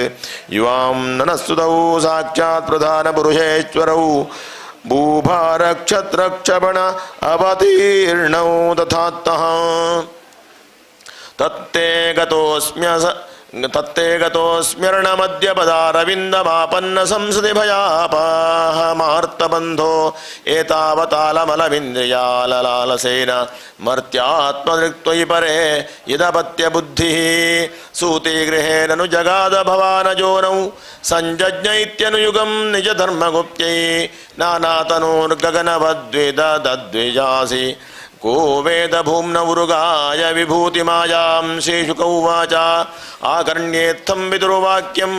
युवां ननस्तुतौ साक्षात् प्रधानपुरुषेश्वरौ भूभारक्षत्रक्षपण अवतीर्णौ तथात्तः तत्ते गतोऽस्म्यर्णमद्यपदारविन्दमापन्न संसदि भयापहमार्तबन्धो एतावतालमलमिन्द्रियाललालसेन मर्त्यात्मदृक्त्वयि परे यदपत्यबुद्धिः सूतिगृहेण नु जगाद भवानजोनौ सञ्जज्ञैत्यनुयुगं निजधर्मगुप्त्यै नानातनोर्गगनवद्वेदद्विजासि को वेद भूम्न उरुगाय विभूतिमायां श्रीशुक उवाच आकर्ण्येत्थं विदुर्वाक्यं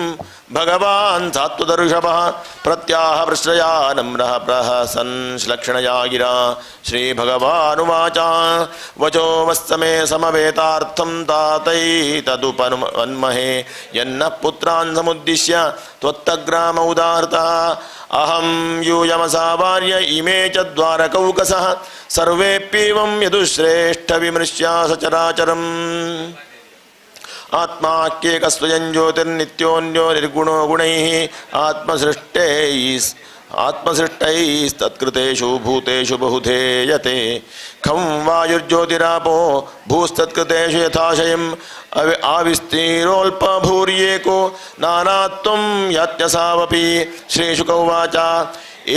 भगवान् सात्वतऋषभः प्रत्याह पृष्ठया नम्रः प्रहसन् श्लक्ष्णया गिरा श्रीभगवानुवाच वचो वत्समे समवेतार्थं तातैतदुपन्महे यन्नः पुत्रान् समुद्दिश्य त्वत्तग्राम उदाहृतः अहं यूयमसावार्य इमे च द्वारकौकसः सर्वेऽप्येवं यदुश्रेष्ठ विमृश्या सचराचरम् आत्माख्येकस्वयं ज्योतिर्नित्योऽन्यो निर्गुणो गुणैः आत्मसृष्टैस्तत्कृतेषु भूतेषु बहुधेयते खं वायुर्ज्योतिरापो भूस्तत्कृतेषु यथाशयम् आविस्तीरोऽल्पभूर्येको नानात्वं यात्यसावपि श्रीशुक उवाच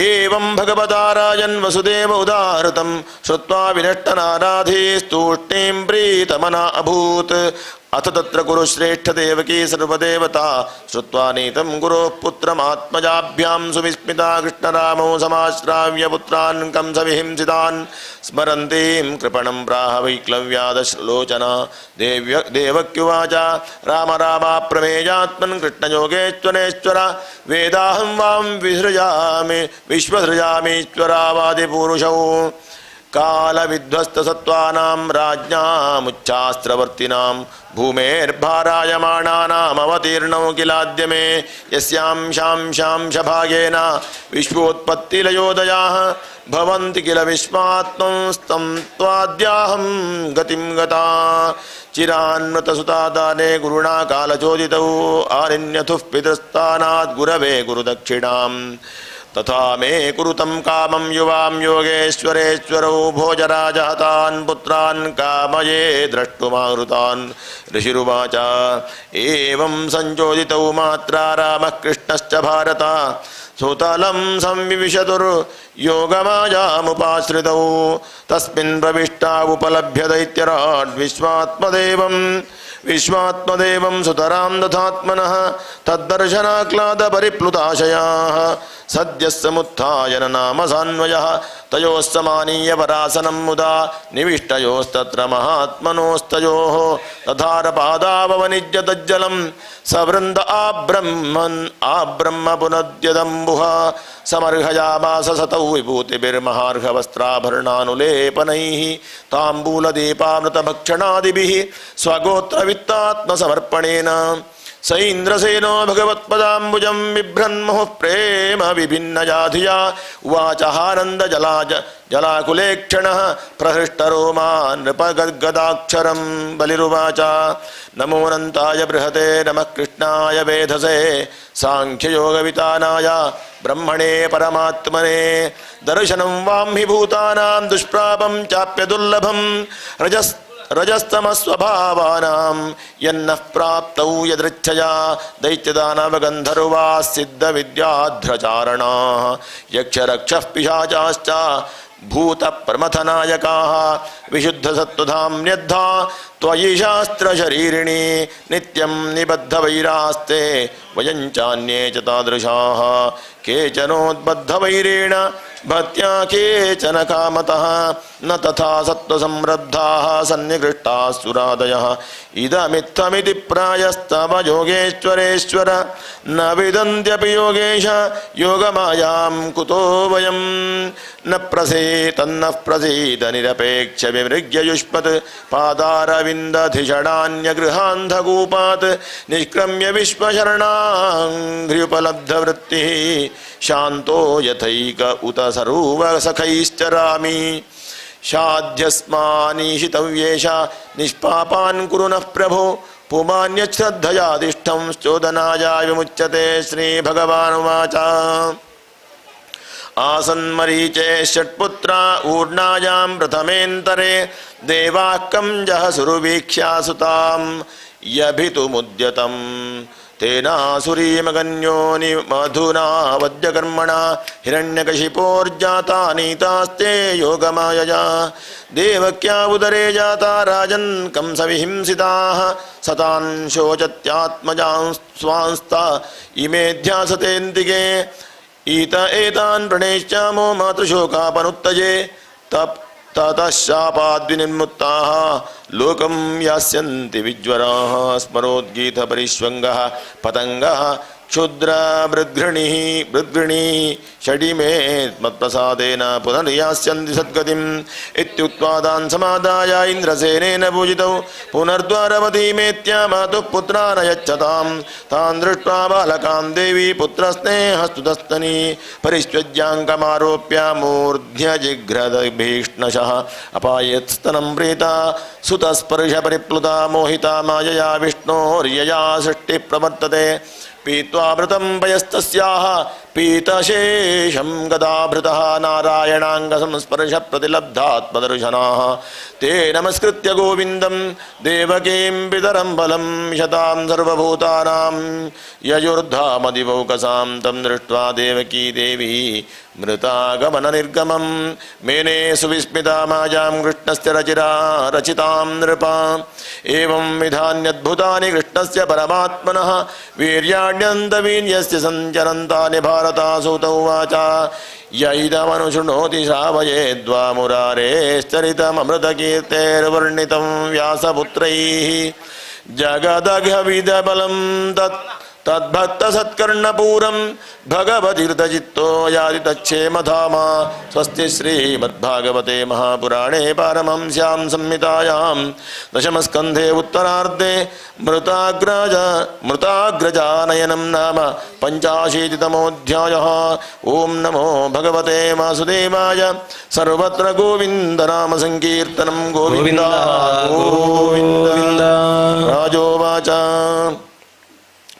एवं भगवता राजन् वसुदेव उदाहृतं श्रुत्वा विनष्टनाराधीस्तूष्णीं प्रीतमना अभूत् अथ तत्र कुरुश्रेष्ठ देवकी सर्वदेवता श्रुत्वा नीतं गुरोः पुत्रमात्मजाभ्यां सुविस्मिता कृष्णरामौ समाश्राव्य पुत्रान् कंसविहिंसितान् स्मरन्तीं कृपणं प्राह वैक्लव्यादश्लोचना देवक्युवाच राम रामाप्रमेयात्मन् कृष्णयोगेश्वरेश्वर वेदाहं वां विश्वसृजामीश्वरावादिपूरुषौ कालविध्वस्तसत्त्वानां राज्ञामुच्चास्त्रवर्तिनां भूमेर्भारायमाणानामवतीर्णौ किलाद्य मे यस्यां शांशभागेन विश्वोत्पत्तिलयोदयाः भवन्ति किल विश्वात्मं स्तं त्वाद्याहं गतिं गता चिरान्मृतसुता दाने गुरुणा कालचोदितौ आनिन्यथुः पितृस्थानात् गुरवे गुरुदक्षिणाम् तथा मे कुरुतं कामं युवां योगेश्वरेश्वरौ भोजराजहतान् पुत्रान् कामये द्रष्टुमाहृतान् ऋषिरुवाच एवं संयोजितौ मात्रा रामः कृष्णश्च भारत सुतलं संविविशतुर्योगमायामुपाश्रितौ तस्मिन् प्रविष्टा उपलभ्य दैत्यराड् विश्वात्मदेवं विश्वात्मदेवं सुतरां दधात्मनः तद्दर्शनाक्लादपरिप्लुताशयाः सद्यः समुत्थाय नाम सान्वयः तयोस्समानीय परासनं मुदा निविष्टयोस्तत्र महात्मनोस्तयोः तथारपादावनिज्यतज्जलं सवृन्द आब्रह्म पुनद्यदम्बुः समर्हयामास सतौ विभूतिभिर्महार्घवस्त्राभरणानुलेपनैः ताम्बूलदीपामृतभक्षणादिभिः स्वगोत्रवित्तात्मसमर्पणेन स इन्द्रसेनो भगवत्पदाम्बुजं बिभ्रन्मुहुः प्रेम विभिन्नजाधिया उवाचहानन्दजलाकुलेक्षणः प्रहृष्टरोमा नृपगद्गदाक्षरं बलिरुवाच नमोऽनन्ताय बृहते नमः कृष्णाय वेधसे सांख्ययोगवितानाय ब्रह्मणे परमात्मने दर्शनं वां हि भूतानां दुष्प्रापं चाप्यदुर्लभं रजस्तमस्वभावानां यन्नः प्राप्तौ यदृच्छया दैत्यदानवगन्धर्वा सिद्धविद्याध्रचारणाः यक्षरक्षः पिशाचाश्च भूतप्रमथनायकाः विशुद्धसत्त्वधाम्न्यद्धा त्वयि शास्त्रशरीरिणी नित्यं निबद्धवैरास्ते वयं चान्ये च तादृशाः केचनोद्बद्धवैरेण भक्त्या केचन कामतः न तथा सत्त्वसंरब्धाः सन्निकृष्टाः सुरादयः इदमित्थमिति प्रायस्तव योगेश्वरेश्वर न विदन्त्यपि योगेश योगमायां कुतो वयं न तन्नः प्रसीद निरपेक्ष विमृग्य युष्मत् पादारविन्दधिषडान्यगृहान्धकूपात् निष्क्रम्य विश्वशरणाङ्घ्र्युपलब्धवृत्तिः शान्तो यथैक उत सर्वसखैश्चरामि शाध्यस्मानीशितव्येष निष्पापान् कुरु नः प्रभो पुमान्यश्रद्धयादिष्ठं चोदनाय विमुच्यते श्रीभगवानुवाच आसन्मरीचे षट्पुत्रा ऊर्णायां प्रथमेन्तरे देवाः कंजः सुरवीक्ष्यासुतां यभितुमुद्यतम् तेनासुरीमगन्यो मधुना वद्यकर्मणा हिरण्यकशिपोर्जाता नीतास्ते योगमायया देवक्या उदरे जाता राजन् कंसविहिंसिताः सतान् शोचत्यात्मजां स्वांस्ता इमे ध्यासतेऽन्तिके ईत एतान् प्रणेष्यामो मातृशोकापनुत्तये ततः शापाद्विनिर्मुक्ताः लोकं यास्यन्ति विज्वराः स्मरोद्गीतपरिष्वङ्गः पतङ्गः क्षुद्रभृद्घृणी षडिमे मत्प्रसादेन पुनर्यास्यन्ति सद्गतिम् इत्युक्त्वा तान् समादाय इन्द्रसेनेन पूजितौ पुनर्द्वारवतीमेत्य मातुः पुत्रान् यच्छतां तान् दृष्ट्वा बालकान् देवी पुत्रस्नेहस्तुतस्तनी परिष्वज्याङ्कमारोप्य मूर्ध्यजिघ्रदभीष्णशः अपायत्स्तनं प्रीता सुतस्पर्शपरिप्लुता मोहिता मायया विष्णोर्यया सृष्टिः प्रवर्तते पीत्वामृतं पयस्तस्याः पीतशेषं गदाभृतः नारायणाङ्गसंस्पर्शप्रतिलब्धात्मदर्शनाः ते नमस्कृत्य गोविन्दं देवकीं पितरं बलं शतां सर्वभूतानां ययुर्धामदिवौकसां तं दृष्ट्वा देवकी देवी मृतागमननिर्गमं मेने सुविस्मिता मायां कृष्णस्य रचितां नृपा एवं विधान्यद्भुतानि कृष्णस्य परमात्मनः वीर्याण्यन्तवीर्यस्य सञ्चरन्तानि भारतासूत उवाच य इदमनुशृणोति श्रावयेद्वा मुरारेश्चरितममृतकीर्तेर्वर्णितं व्यासपुत्रैः जगदघविदबलं तद्भक्तसत्कर्णपूरं भगवतीर्थचित्तो याति तच्छेमधाम स्वस्ति श्रीमद्भागवते महापुराणे पारमहंस्यां संहितायां दशमस्कन्धे उत्तरार्धे मृताग्रजानयनं नाम पञ्चाशीतितमोऽध्यायः। ॐ नमो भगवते वासुदेवाय। सर्वत्र गोविन्दनाम संकीर्तनं गोविन्द गोविन्द। राजोवाच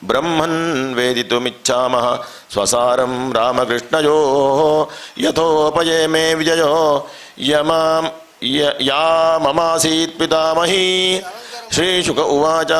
ब्रह्मन् वेदितुमिच्छामः स्वसारं रामकृष्णयोः यथोपयेमे विजयो या ममासीत् पितामही। श्रीशुक उवाच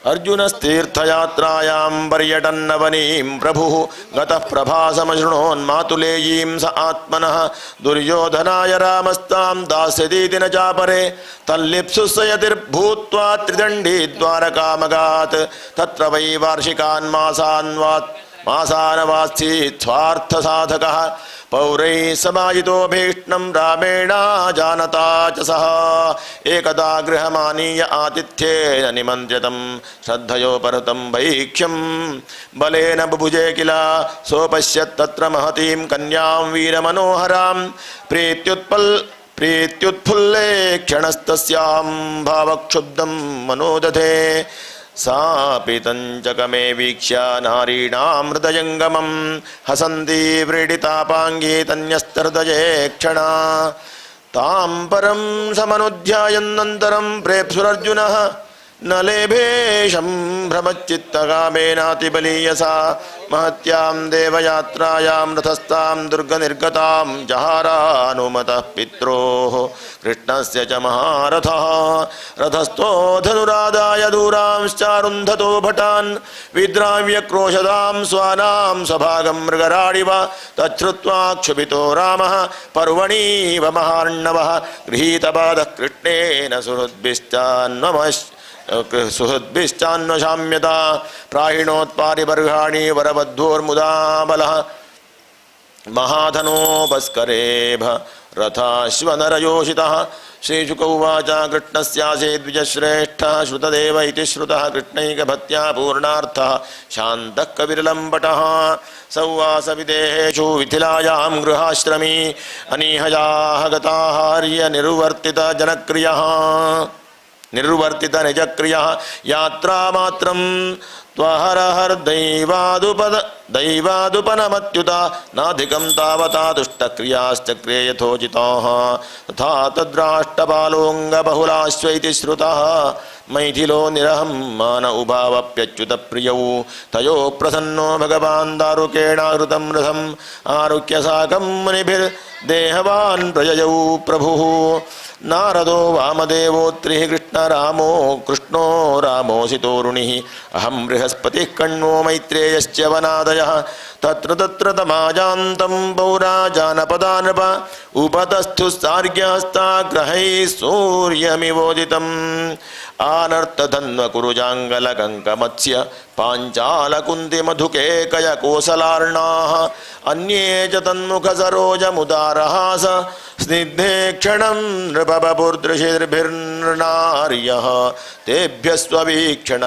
अर्जुनस्तीर्थयात्रायां पर्यटन्नवनीं प्रभुः गतः प्रभासमशृणोन्मातुलेयीं स आत्मनः दुर्योधनाय रामस्तां दास्यतीति न चापरे तल्लिप्सुस्सयतिर्भूत्वा त्रिदण्डी द्वारकामगात् तत्र वै वार्षिकान् मासानवासीत् स्वार्थसाधकः पौरैः समाहितो भीष्णं रामेण जानता च सः एकदा गृहमानीय आतिथ्येन निमन्त्रितं श्रद्धयोपहृतं भैक्ष्यं बलेन बुभुजे किल सोपश्यत् तत्र महतीं कन्यां वीरमनोहरां प्रीत्युत्फुल्ले क्षणस्तस्यां भावक्षुब्धं मनोदधे सापि तञ्चकमे वीक्ष्य नारीणां हृदयङ्गमं हसन्ती व्रीडितापाङ्गी तन्यस्तहृदये क्षणा तां परं समनुध्यायन्नन्तरं प्रेप्सुरर्जुनः न लेभेशं भ्रमच्चित्तकामेनातिबलीयसा महत्यां देवयात्रायां रथस्तां दुर्गनिर्गतां जहारानुमतः पित्रोः कृष्णस्य च महारथः रथस्थो धनुरादाय दूरांश्चारुन्धतो भटान् विद्राव्य क्रोशदां स्वानां स्वभागं मृगराडिव तच्छ्रुत्वा क्षुभितो रामः पर्वणीव महार्णवः गृहीतपादः कृष्णेन सुहृद्भिश्चान्वशाम्यता प्राहिणोत्पारिबर्हाणि वरवध्वोर्मुदा बलः महाधनोपस्करेभ रथाश्वनरयोषितः श्रीशुक उवाच कृष्णस्यासे द्विजश्रेष्ठः श्रुतदेव इति श्रुतः कृष्णैकभक्त्या पूर्णार्थः शान्तः कविरलं पटः सौवासविदेहेषु मिथिलायां गृहाश्रमी अनीहयाः गताहार्य निर्वर्तित निजक्रियः यात्रामात्रं दैवादुपनमत्युता नाधिकं तावता दुष्टक्रियाश्चक्रे यथोचिताः तथा तद्राष्टपालोऽङ्गबहुलाश्वैति श्रुतः मैथिलो निरहं मान उभावप्यच्युतप्रियौ तयो प्रसन्नो भगवान् दारुकेणाहृतं रथम् आरुह्य साकं मुनिभिर्देहवान् प्रययौ प्रभुः नारदो वामदेवोत्रिः कृष्णो रामोऽसितोरुणिः अहं बृहस्पतिः कण्वो मैत्रेयश्च वनादयः तत्र तमाजान्तं पौरा जानपदानप उपतस्थुस्सार्ग्यहस्ताग्रहैः सूर्यमिवोदितम् आनर्तधन्वकुरुजाङ्गलकङ्कमत्स्य पाञ्चालकुन्तिमधुकेकय कोसलार्णाः अन्ये च तन्मुखसरोजमुदारहास स्निग्धे क्षणं नृपबपुर्दृशिर्भिर्नार्यः तेभ्यः स्ववीक्षण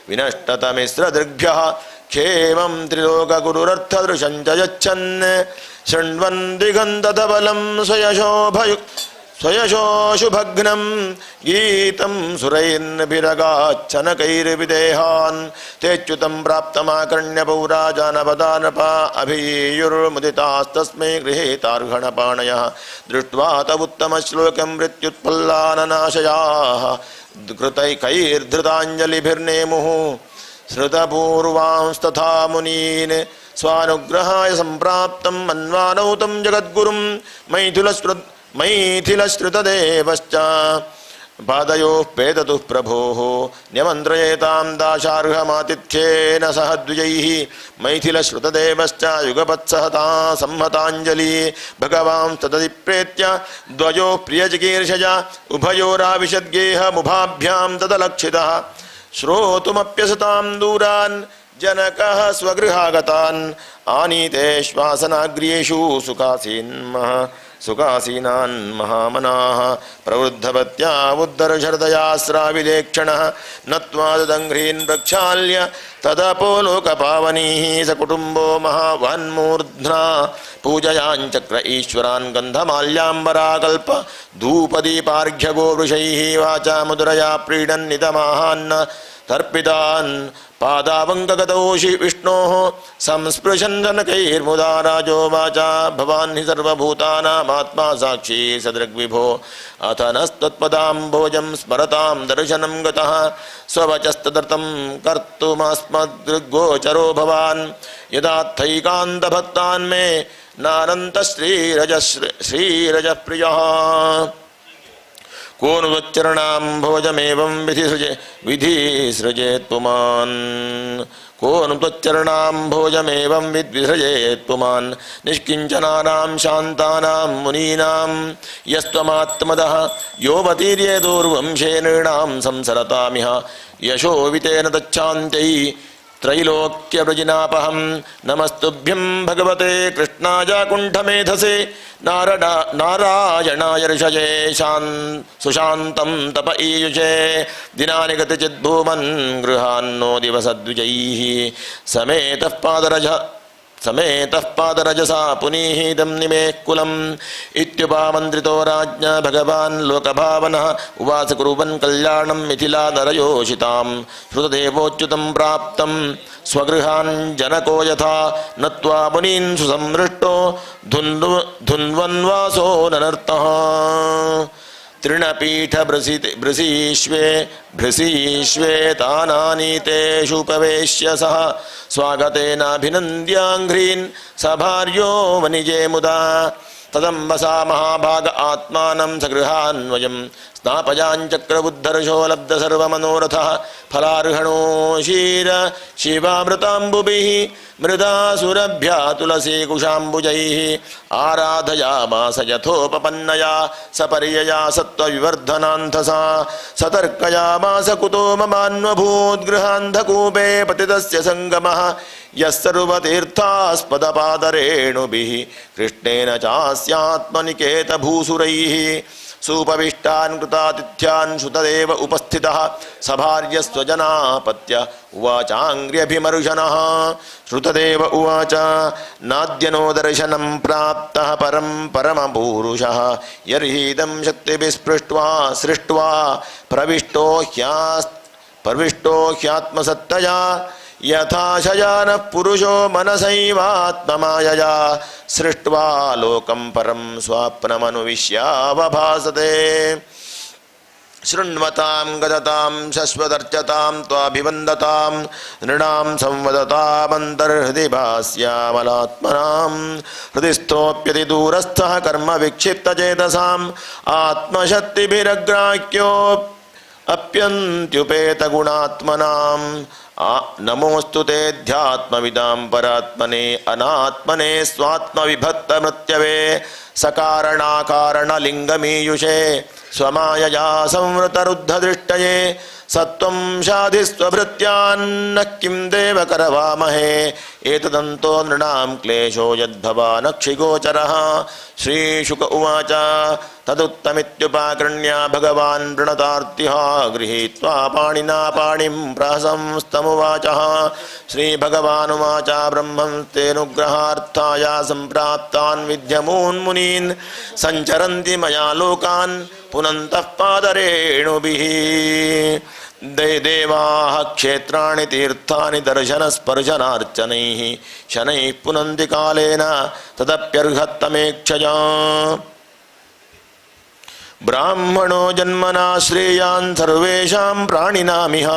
विनष्टतमिस्रदृग्भ्यः क्षेमं त्रिलोकगुरुरर्थदृशं च यच्छन् शृण्वन् दिगन्तधवलं स्वयशोऽशुभग्नं गीतं सुरैर्नभिरगाच्छनकैर्विदेहान् तेच्युतं प्राप्तमाकर्ण्य पौरा जानपदानपा अभियुर्मुदितास्तस्मै गृहीतार्हणपाणयः दृष्ट्वा तवुत्तमश्लोकं मृत्युत्फुल्लाननाशयाः कृतैकैर्धृताञ्जलिभिर्नेमुः श्रुतपूर्वांस्तथा मुनीन् स्वानुग्रहाय सम्प्राप्तं मन्वानौ तं जगद्गुरुं मैथिलश्रुतदेवश्च पादयोः पेदतुः प्रभोः न्यमन्त्रयेतां दाशार्हमातिथ्येन सह द्विजैः मैथिलश्रुतदेवश्च युगपत्सहता संहताञ्जलि भगवान् तदधि प्रेत्य द्वयोः प्रियचिकीर्षया उभयोराविशद्गेहमुभाभ्यां तदलक्षितः श्रोतुमप्यसतां दूरान् जनकः स्वगृहागतान् आनीते श्वासनाग्र्येषु सुखासीनान् महामनाः प्रवृद्धवत्या उद्धरशरदया स्राविलेक्षणः नत्वा तदङ्घ्रीन् प्रक्षाल्य तदपोलोकपावनीः सकुटुम्बो महावान्मूर्ध्ना पूजयाञ्चक्र ईश्वरान् गन्धमाल्याम्बराकल्प धूपदीपार्घ्यगोवृषैः वाचा मुद्रया प्रीडन्नितमाहान्न तर्पितान् पादावङ्गगतौ विष्णोः संस्पृशन् जनकैर्मुदा राजो वाचा भवान् हि सर्वभूतानामात्मा साक्षी सदृग्विभो अथ नस्तत्पदाम्भोजं स्मरतां दर्शनं गतः स्ववचस्तदर्थं कर्तुमस्मदृग्गोचरो भवान् यदार्थैकान्तभक्तान् मे नानन्तः श्रीरजः प्रियः को नु त्वच्चरणाम्भोजमेवं विधिसृजेत् पुमान् को नु त्वच्चरणाम्भोजमेवं विसृजेत् पुमान् निष्किञ्चनानां शान्तानां मुनीनां यस्त्वमात्मदः योऽवतीर्येदुर्वंशे नृणां संसरतामिह यशोवितेन तच्छान्त्यै त्रैलोक्यवृजिनापहं नमस्तुभ्यं भगवते कृष्णाय कुण्ठमेधसे नारायणाय ऋषये सुशान्तं तप ईयुषे दिनानि गतिचिद्भूमन् गृहान्नो दिवसद्विजैः समेतः पादरजसा पुनीहितं निमेः कुलम् इत्युपामन्त्रितो राज्ञा भगवान् लोकभावनः उवाच कुर्वन् कल्याणं मिथिलानरयोषितां श्रुतदेवोच्युतं प्राप्तं स्वगृहान् जनको यथा नत्वा मुनीन् सुसंहृष्टो धुन्वन्वासो ननर्तः तृणपीठभृसीश्वेतानानीतेषुपवेश्य सः स्वागतेनाभिनन्द्याङ्घ्रीन् सभार्यो वनिजे मुदा तदम्बसा महाभाग आत्मानं सगृहान्वयं स्नापयाञ्चक्रबुद्धर्षो लब्धसर्वमनोरथः फलार्हणो शिवामृताम्बुभिः मृदासुरभ्या तुलसीकुशाम्बुजैः आराधयामास यथोपपन्नया सपर्यया सत्त्वविवर्धनान्थसा सतर्कयामास कुतो ममान्वभूद्गृहान्धकूपे पतितस्य सङ्गमः यः सर्वतीर्थास्पदपादरेणुभिः कृष्णेन चास्यात्मनिकेतभूसुरैः सुपविष्टान् कृतातिथ्यान् श्रुतदेव उपस्थितः सभार्यस्वजनापत्य उवाचाङ्ग्र्यभिमर्शनः श्रुतदेव उवाच नाद्यनो दर्शनं प्राप्तः परमपूरुषः यर्हीदं शक्तिभिः सृष्ट्वा प्रविष्टो ह्यात्मसत्तया यथा शयानः पुरुषो मनसैवात्ममायया सृष्ट्वा लोकं परं स्वाप्नमनुविश्यावभासते शृण्वतां गदतां शश्वदर्चतां त्वाभिवन्दतां नृणां संवदतामन्तर्हृदि भास्यामलात्मनां हृदिस्थोऽप्यति दूरस्थः कर्म विक्षिप्तचेतसाम् आत्मशक्तिभिरग्राह्यो अप्यन्त्युपेतगुणात्मनाम् नमोऽस्तु तेऽध्यात्मविदां परात्मने अनात्मने स्वात्मविभक्तमृत्यवे सकारणाकारणलिङ्गमीयुषे स्वमायया संवृतरुद्धदृष्टये सत्वं शाधिस्वभृत्यान्न किं देव करवामहे एतदन्तो नृणां क्लेशो यद्भवानक्षिगोचरः श्रीशुक उवाच तदुत्तमित्युपाकृण्य भगवान् प्रणतार्तिः गृहीत्वा पाणिना पाणिं प्रहसंस्तमुवाचः श्रीभगवानुवाच ब्रह्मं तेऽनुग्रहार्थाय सम्प्राप्तान् विद्यमून्मुनीन् सञ्चरन्ति मया लोकान् पुनन्तः पादरेणुभिः देवाः क्षेत्राणि तीर्थानि दर्शनस्पर्शनार्चनैः शनैः पुनन्ति कालेन तदप्यर्हत्तमेक्षया ब्राह्मणो जन्मना श्रेयान् सर्वेषां प्राणिनामिह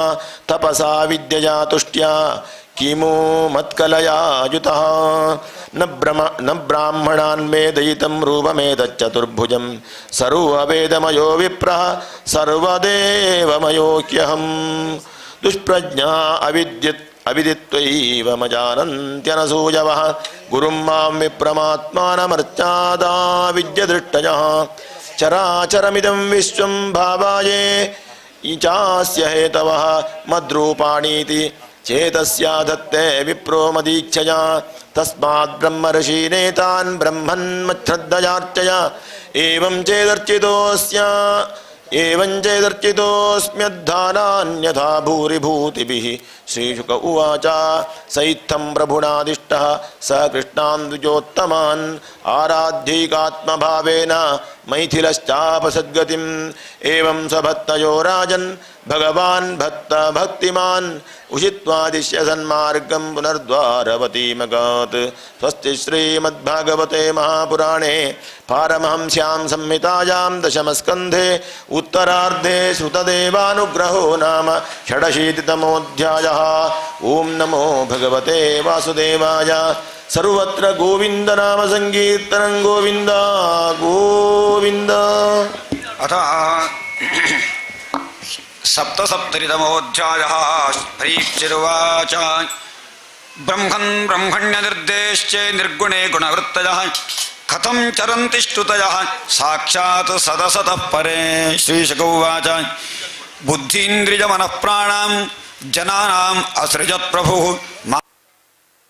तपसा विद्यया तुष्ट्या किमु मत्कलया युतः न ब्राह्मणान् वेदयितं रूपमेतच्चतुर्भुजं सर्ववेदमयो विप्रः सर्वदेवमयोऽह्यहं दुष्प्रज्ञा अविदित्वैव मजानन्त्यनसूयवः गुरुं मां विप्रमात्मानमर्चादा विद्यदृष्टयः चराचरमिदं विश्वं भावाये चास्य हेतवः मद्रूपाणीति चेतस्या दत्ते विप्रो मदीक्षया तस्माद् ब्रह्मर्षीनेतान् ब्रह्मन्मच्छ्रद्धयार्चया एवं चेदर्चितोऽस्म्यद्धानान्यथा भूरिभूतिभिः श्रीशुक उवाच सैत्थं प्रभुनादिष्टः स कृष्णान् द्विजोत्तमान् आराध्यैकात्मभावेन मैथिलश्चापसद्गतिम् एवं स्वभक्तयो राजन् भगवान् भक्तिमान् उषित्वादिश्य सन्मार्गं पुनर्द्वारवतीमगात् स्वस्ति श्रीमद्भागवते महापुराणे पारमहंस्यां संहितायां दशमस्कन्धे उत्तरार्धे श्रुतदेवानुग्रहो नाम षडशीतितमोऽध्यायः। ओं नमो भगवते वासुदेवाय। सर्वत्र गोविंद नाम संकीर्तनं गोविंद गोविंद। अथ सप्तसप्ततितमोऽध्यायः। परीक्षिरुवाच ब्रह्मन् ब्रह्मण्यनिर्देश्ये निर्गुणे गुणवृत्तयः कथं चरन्ति स्तुतयः साक्षात् सदसतः परे। श्रीशुक उवाच बुद्धीन्द्रियमनःप्राणां जनानाम् असृजत् प्रभुः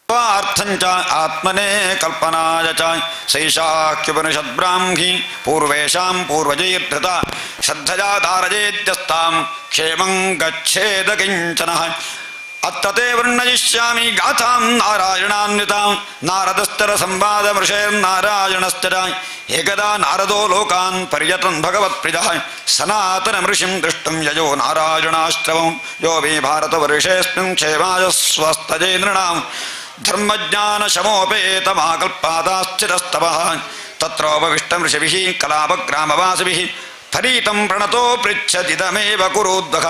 अर्थञ्च आत्मने कल्पनाय च सैषाख्योपनिषद्ब्राह्मी पूर्वेषां पूर्वजैर्धृता श्रद्धया धारयेद्यस्तां क्षेमं गच्छेद किञ्चनः। अत्तते वर्णयिष्यामि गाथां नारायणान्वितां नारदस्तरसंवादमृषैर्नारायणश्च एकदा नारदो लोकान् पर्यटन् भगवत्प्रियः सनातनमृषिं द्रष्टुं ययो नारायणाश्रवं यो मे भारतवर्षेऽस्मिन् क्षेमाय स्वस्तजे नृणां धर्मज्ञानशमोपेतमाकल्पादाश्चिरस्तवः। तत्रोपविष्टं ऋषिभिः कलापग्रामवासिभिः फलितं प्रणतो पृच्छदिदमेव कुरुद्वः।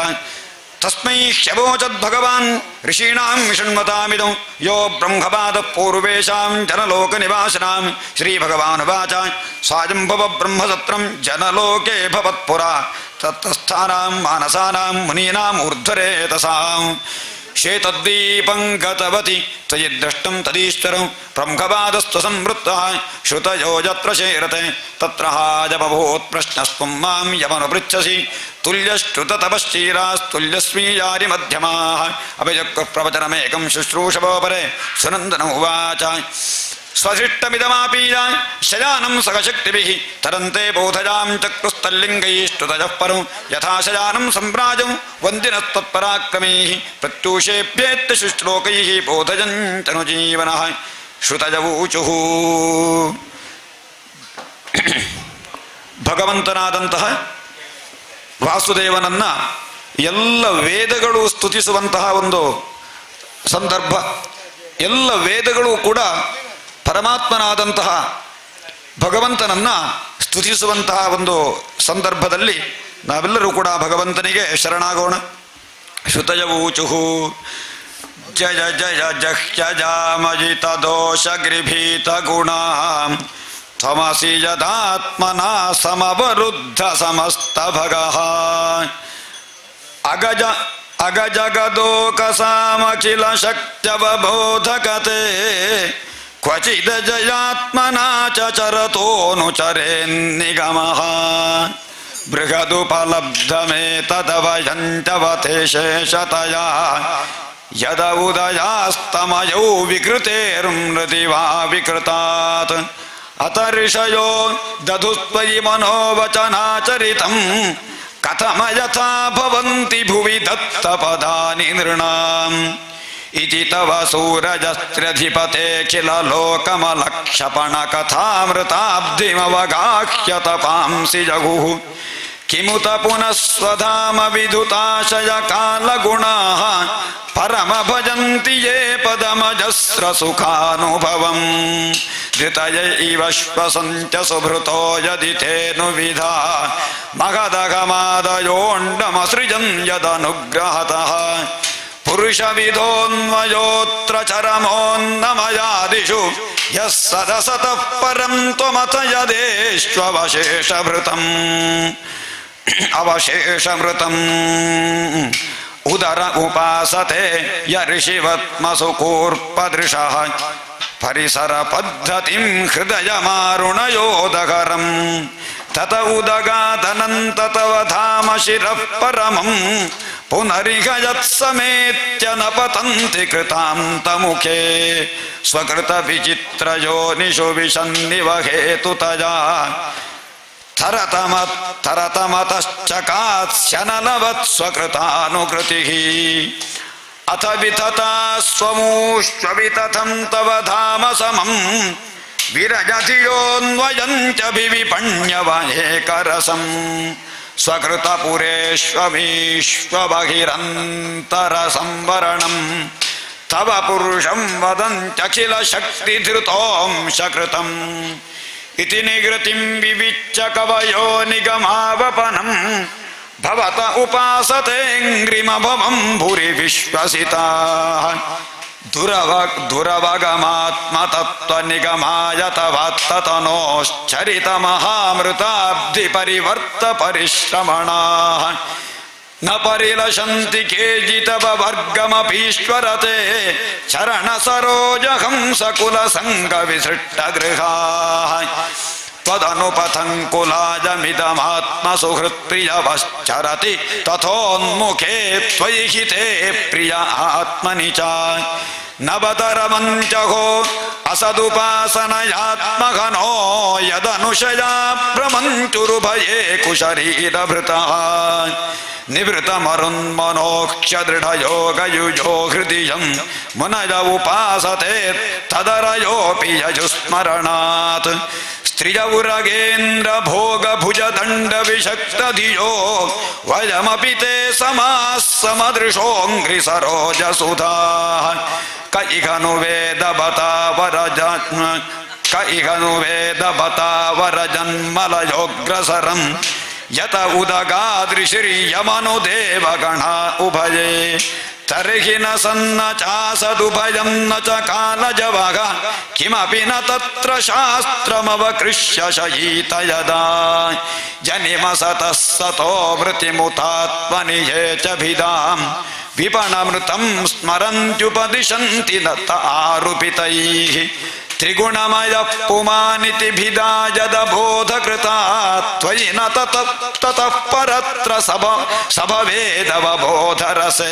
तस्मै ह्यवोचद्भगवान् ऋषीणां विषण्मतामिदं यो ब्रह्मपादः पूर्वेषां जनलोकनिवासिनां। श्रीभगवानुवाच स्वायम्भव ब्रह्मसत्रं जनलोके भवत्पुरा तत्स्थानां मानसानां मुनीनाम् ऊर्ध्वरेतसाम्। श्वेतद्वीपं गतवती त्वयि द्रष्टुं तदीश्वरं ब्रह्मपादस्तु संवृत्तः श्रुतयो यत्र शेरते तत्र हाजबभूत् प्रश्नस्त्वं मां यमनुपृच्छसि तुल्यश्रुततपश्चीरास्तुल्यस्मीयारि मध्यमाः अभिजक्कुः प्रवचनमेकं शुश्रूषवो परे। सुनन्दन उवाच स्वशिष्टमिदमापीय शयानं सखशक्तिभिः तरन्ते बोधजां चक्रुस्तल्लिङ्गैस्तुतयः परं यथा शयानं सम्भ्राजं वन्दिनस्तत्पराक्रमैः प्रत्यूषेभ्येत्य शुश्लोकैः बोधजन्तनुजीवनः। श्रुतजवूचुः ಭಗವಂತನಾದಂತಹ ವಾಸುದೇವನನ್ನ ಎಲ್ಲ ವೇದಗಳು ಸ್ತುತಿಸುವಂತಹ ಒಂದು ಸಂದರ್ಭ. ಎಲ್ಲ ವೇದಗಳು ಕೂಡ ಪರಮಾತ್ಮನಾದಂತಹ ಭಗವಂತನನ್ನ ಸ್ತುತಿಸುವಂತಹ ಒಂದು ಸಂದರ್ಭದಲ್ಲಿ ನಾವೆಲ್ಲರೂ ಕೂಡ ಭಗವಂತನಿಗೆ ಶರಣಾಗೋಣ. ಶ್ರುತಯವೂಚುಃ ಜಯ ಜಯ ಜಹ್ಯಜಾಮಜಿತ ದೋಷ ಗೃಭೀತ ಗುಣ ತ್ವಮಸಿ ಯದಾತ್ಮನಾ ಸಮವರುದ್ಧ ಸಮಸ್ತ ಭಗಃ. ಅಗಜ ಅಗಜಗದೋಕ ಸಾಮಖಿಲ ಶಕ್ತ್ಯವಬೋಧಕತೆ ಕ್ವಚಿದ ಜಯಾತ್ಮನಾ ಚರತೋನುಚರೇನ್ನಿಗಮಃ. ಬೃಹದುಪಲಬ್ಧಮೇತದವಯಂಚವತೆ ಶೇಷತಯಾ ಯದ ಉದಯಾಸ್ತಮಯೌ ವಿಕೃತೇರ್ಮೃತಿ ವಾ ವಿಕೃತಾತ್ ಅತ ಋಷಯೋ ದಧುಸ್ತ್ವಯಿ ಮನೋವಚನಾಚರಿತಂ ಕಥಮ ಯಥಾ ಭವಂತಿ ಭುವಿ ದತ್ತಪದಾನಿ ನೃಣಾಂ. ಇತಿ ತವ ಸೂರಜಸ್ತ್ರ್ಯಧಿಪತೇಖಿಲ ಲೋಕಮಲಕ್ಷಪಣ ಕಥಾಮೃತಾಬ್ಧಿಮವಗಾಹ್ಯ ತಪಾಂಸಿ ಜಗುಃ. ಕಿಮುತ ಪುನಃ ಸ್ವಧಾಮ ವಿದುತಾಶಯ ಕಾಲಗುಣಾಃ ಪರಮ ಭಜಂತಿ ಯೇ ಪದಮಜಸ್ರ ಸುಖಾನುಭವಂ. ಧೃತಯ ಇವ ಶ್ವಸಂತ್ಯ ಸುಭೃತೋ ಯದಿ ತೇನು ವಿಧಾ ಮಗದಗಮಾದಯೋಂಡಮಸೃಜನ್ ಯದನುಗ್ರಹತಃ. ಪುರುಷವಿದೋನ್ವಯೋತ್ರ ಚರಮೋನ್ನಮಯಾದಿಷು ಯಃ ಸದಸತಃ ಪರಂ ತ್ವಮಥ ಯದೇಶ್ವವಶೇಷಭೃತಂ. ಅವಶೇಷಮೃತಂ ಉದರ ಉಪಾಸತೆ ಯರ್ಷಿವತ್ಮಸು ಕೂರ್ಪದೃಶಃ ಪರಿಸರ ಪದ್ಧತಿಂ ಹೃದಯ ಮಾರುಣಯೋದಕರಂ. ತತ ಉದಗಾದನಂತ ತವ ಧಾಮ ಶಿರಃ ಪರಮಂ ಪುನರಿಹ ಯತ್ಸಮೇತ್ಯ ನ ಪತಂತಿ ಕೃತಾಂತಮುಖೇ. ಸ್ವಕೃತ ವಿಚಿತ್ರ ಯೋನಿಷು ವಿಷನ್ನಿವ ಹೇತುತಯಾ ತರತಮತಶ್ಚಕಾತ್ಸ್ಯನಲವತ್ ಸ್ವಕೃತಾನುಕೃತಿಃ. ಅಥ ವಿತತಾ ಸ್ವಮೂಷ್ಟ್ವವಿತಥಂ ತವ ಧಾಮ ಸಮಂ ವಿರಜಧಿಯೋನ್ವಯಂಚ ವಿವಿಪಣ್ಯವಹೇಕರಸಂ. ಸ್ವಕೃತಪುರೇಷ್ವಮೀಶ್ವಬಹಿರಂತರ ಸಂವರಣಂ ತವ ಪುರುಷಂ ವದಂತ್ಯಖಿಲ ಶಕ್ತಿಧೃತೋಂಶಕೃತಂ. ಇತಿ ನಿಗೃತಿಂ ವಿವಿಚ್ಯ ಕವಯೋ ನಿಗಮಾವಪನಂ ಭವತ ಉಪಾಸತೇಂಗ್ರಿಮಭವಂ ಭುರಿ ವಿಶ್ವಸಿತಾಃ. ದುರವಗಮಾತ್ಮತತ್ವನಿಗಮಾಯ ತವಾತ್ತತನೋಶ್ಚರಿತ ಮಹಾಮೃತಾಬ್ಧಿ ಪರಿವರ್ತ ಪರಿಶ್ರಮಣಾಃ. न परिलशन्ति केचितव वर्गमपीश्वरते चरण सरोज हंसकुलसङ्गविसृष्टगृहाः त्वदनुपथङ्कुलाजमिदमात्मसुहृत्प्रियवश्चरति तथोन्मुखे त्वयि हिते प्रिय आत्मनि च नवतरमञ्चहो असदुपासनयात्मघनो यदनुशया भ्रमञ्चुरुभये कुशरीरभृतः निवृतमरुन्मनोक्ष्यदृढयोगयुजो हृदियं मुनय उपासते तदरयोऽपि यजुस्मरणात् स्त्रियौरगेन्द्र भोग भुज दण्ड विषक्तधियो वयमपि ते समाः समदृशोऽङ्घ्रि सरोजसुधाः क इहनु वेद बतावरजन्मलयोग्रसरम् यत उदगादृशिर्यमनुदेवगणा उभये तर्हि न सन्न चासदुभयं न च कालजवः किमपि न तत्र शास्त्रमवकृष्य शयीत यदा जनिमसतः सतो वृत्तिमुतात्मनि ये च भिदां विपणमृतं स्मरन्त्युपदिशन्ति दत्त आरुपितैः त्रिगुणमय पुमानिति भिदायदबोधकृता त्वयि न ततः परत्र सभवेदवबोधरसे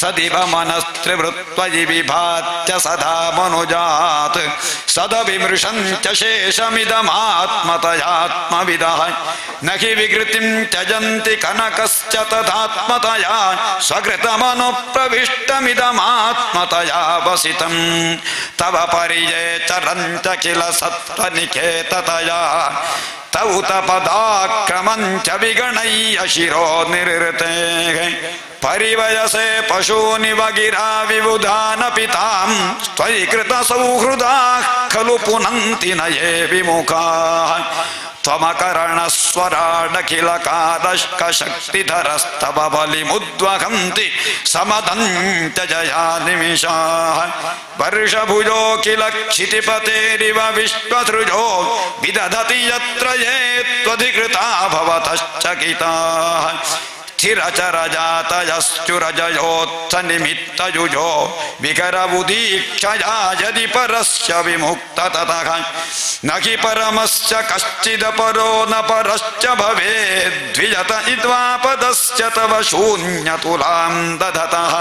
सदिव मनस्त्रिवृत्त्वयि विभात्य सदा मनुजात् सदविमृशञ्च शेषमिदमात्मतयात्मविदः न हि विकृतिं त्यजन्ति कनकश्च तथात्मतया स्वकृतमनुप्रविष्टमिदमात्मतया वसितं तव परिये चरन्त किल सत्त्वनिकेततया तौ तपदाक्रमञ्च विगणय्य शिरो निर्ऋते परिवयसे पशूनिव गिरा विबुधानपि तां त्वयि कृतसौहृदाः खलु पुनन्ति न ये विमुखाः त्वमकर्णस्वराडखिलकादशक्तिधरस्तव बलिमुद्वहन्ति समदन्त जया निमिषाः वर्षभुजो किल क्षितिपतेरिव विश्वसृजो विदधति यत्र ये त्वधिकृता भवतश्चकिताः स्थिरचरजातयश्चुरजयोत्थ निमित्तयुजो विकरबुदीक्षया यदि परस्य विमुक्त ततः न हि परमस्य कश्चिदपरो न परश्च भवेद्विजत इद्वापदस्य तव शून्यतुलां दधतः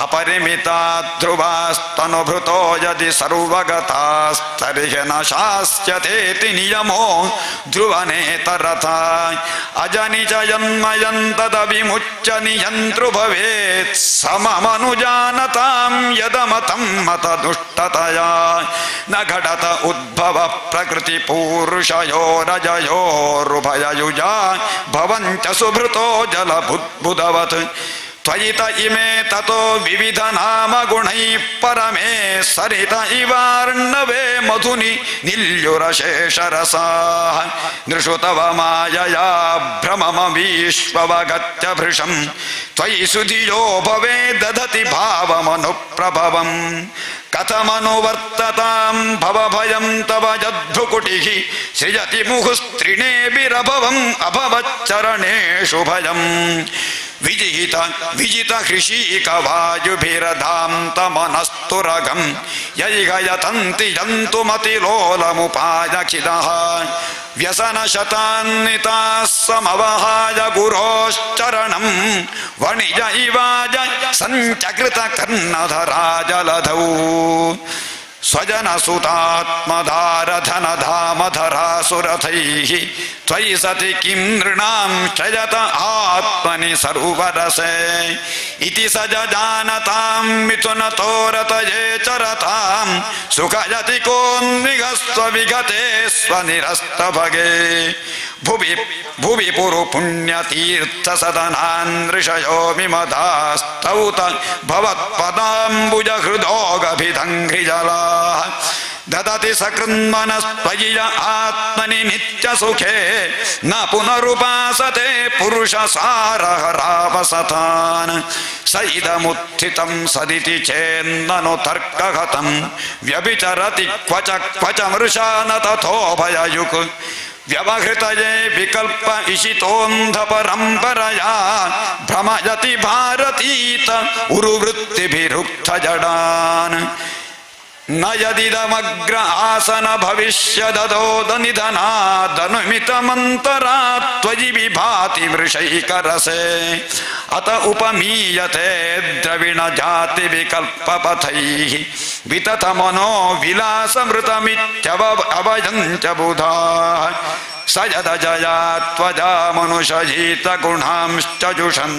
अपरिमिता ध्रुवास्तनुभृतो यदि सर्वगतास्तर्हि न शास्यतेति नियमो ध्रुवनेतरथा अजनि च जन्मयन् तदविमुच्य नियन्तृ भवेत् सममनुजानतां यदमतं मतदुष्टतया न घटत उद्भव प्रकृति पूरुषयो रजयोरुभययुजा भवञ्च सुभृतो जलबुद्बुदवत् त्वयि त इमे ततो विविध नाम गुणैः परमे सरित इवार्णवे मधुनि निल्युरशेषरसाः नृषु तव मायया भ्रममवीश्ववगत्य भृशं त्वयि सुधियो भवे दधति भावमनुप्रभवम् कथमनुवर्ततां भवभयं तव यद्भ्रुकुटिः सृजति मुहुस्त्रिणेभिरभवम् अभवच्चरणेषु भयम् विजित हृषीकवायुभिरधान्तमनस्तुरगं यैह यतन्ति जन्तुमतिलोलमुपायखिलः व्यसनशतान्विताः समवहाय गुरोश्चरणं वणिज इवाज सञ्चकृतकर्णधरा जलधौ स्वजनसुतात्मधारधनधामधरासुरथैः त्वयि सति किं नृणां क्षयत आत्मनि सर्वरसे इति स जजानतां मिथुनतोरतये चरतां सुखयति कोन्निघस्त्वविगते स्वनिरस्तभगे भुवि पुरु पुण्यतीर्थसदनान् ऋषयो विमदास्तौत भवत्पदाम्बुज हृदोगभिदङ्घ्रिजलाः ददति सकृन्मनस्त्वयि आत्मनि नित्यसुखे न पुनरुपासते पुरुषसारहरावसथान् स इदमुत्थितं सदिति चेन्ननु तर्कगतं व्यभिचरति क्वच मृषा न तथोभययुक् ವ್ಯವಹೃತಯೇ ವಿಕಲ್ಪ ಇಶಿತೋಂಧ ಪರಂಪರಯಾ ಭ್ರಮಯತಿ ಭಾರತೀತ ಉರುವೃತ್ತಿಭಿರುಕ್ತ ಜಡಾನ್ ನ ಯದಿದಮಗ್ರ ಆಸನ ಭವಿಷ್ಯದದೋದ ನಿಧನಾದನುಮಿತಮಂತರಾತ್ವಯಿ ವಿಭಾತಿ ವೃಷೈಕರಸೆ ಅತ ಉಪಮೀಯತೆ ದ್ರವಿಣ ಜಾತಿ ವಿಕಲ್ಪ ಪಥೈಃ ವಿತತ ಮನೋ ವಿಲಾಸಮೃತಮಿತ್ಯವಯಂಚ ಬುಧಾಃ ಸ ಯದ ಜಯಾತ್ವಜಾ ಮನುಷಯೀತ ಗುಣಾಂಶ್ಚ ಜುಷನ್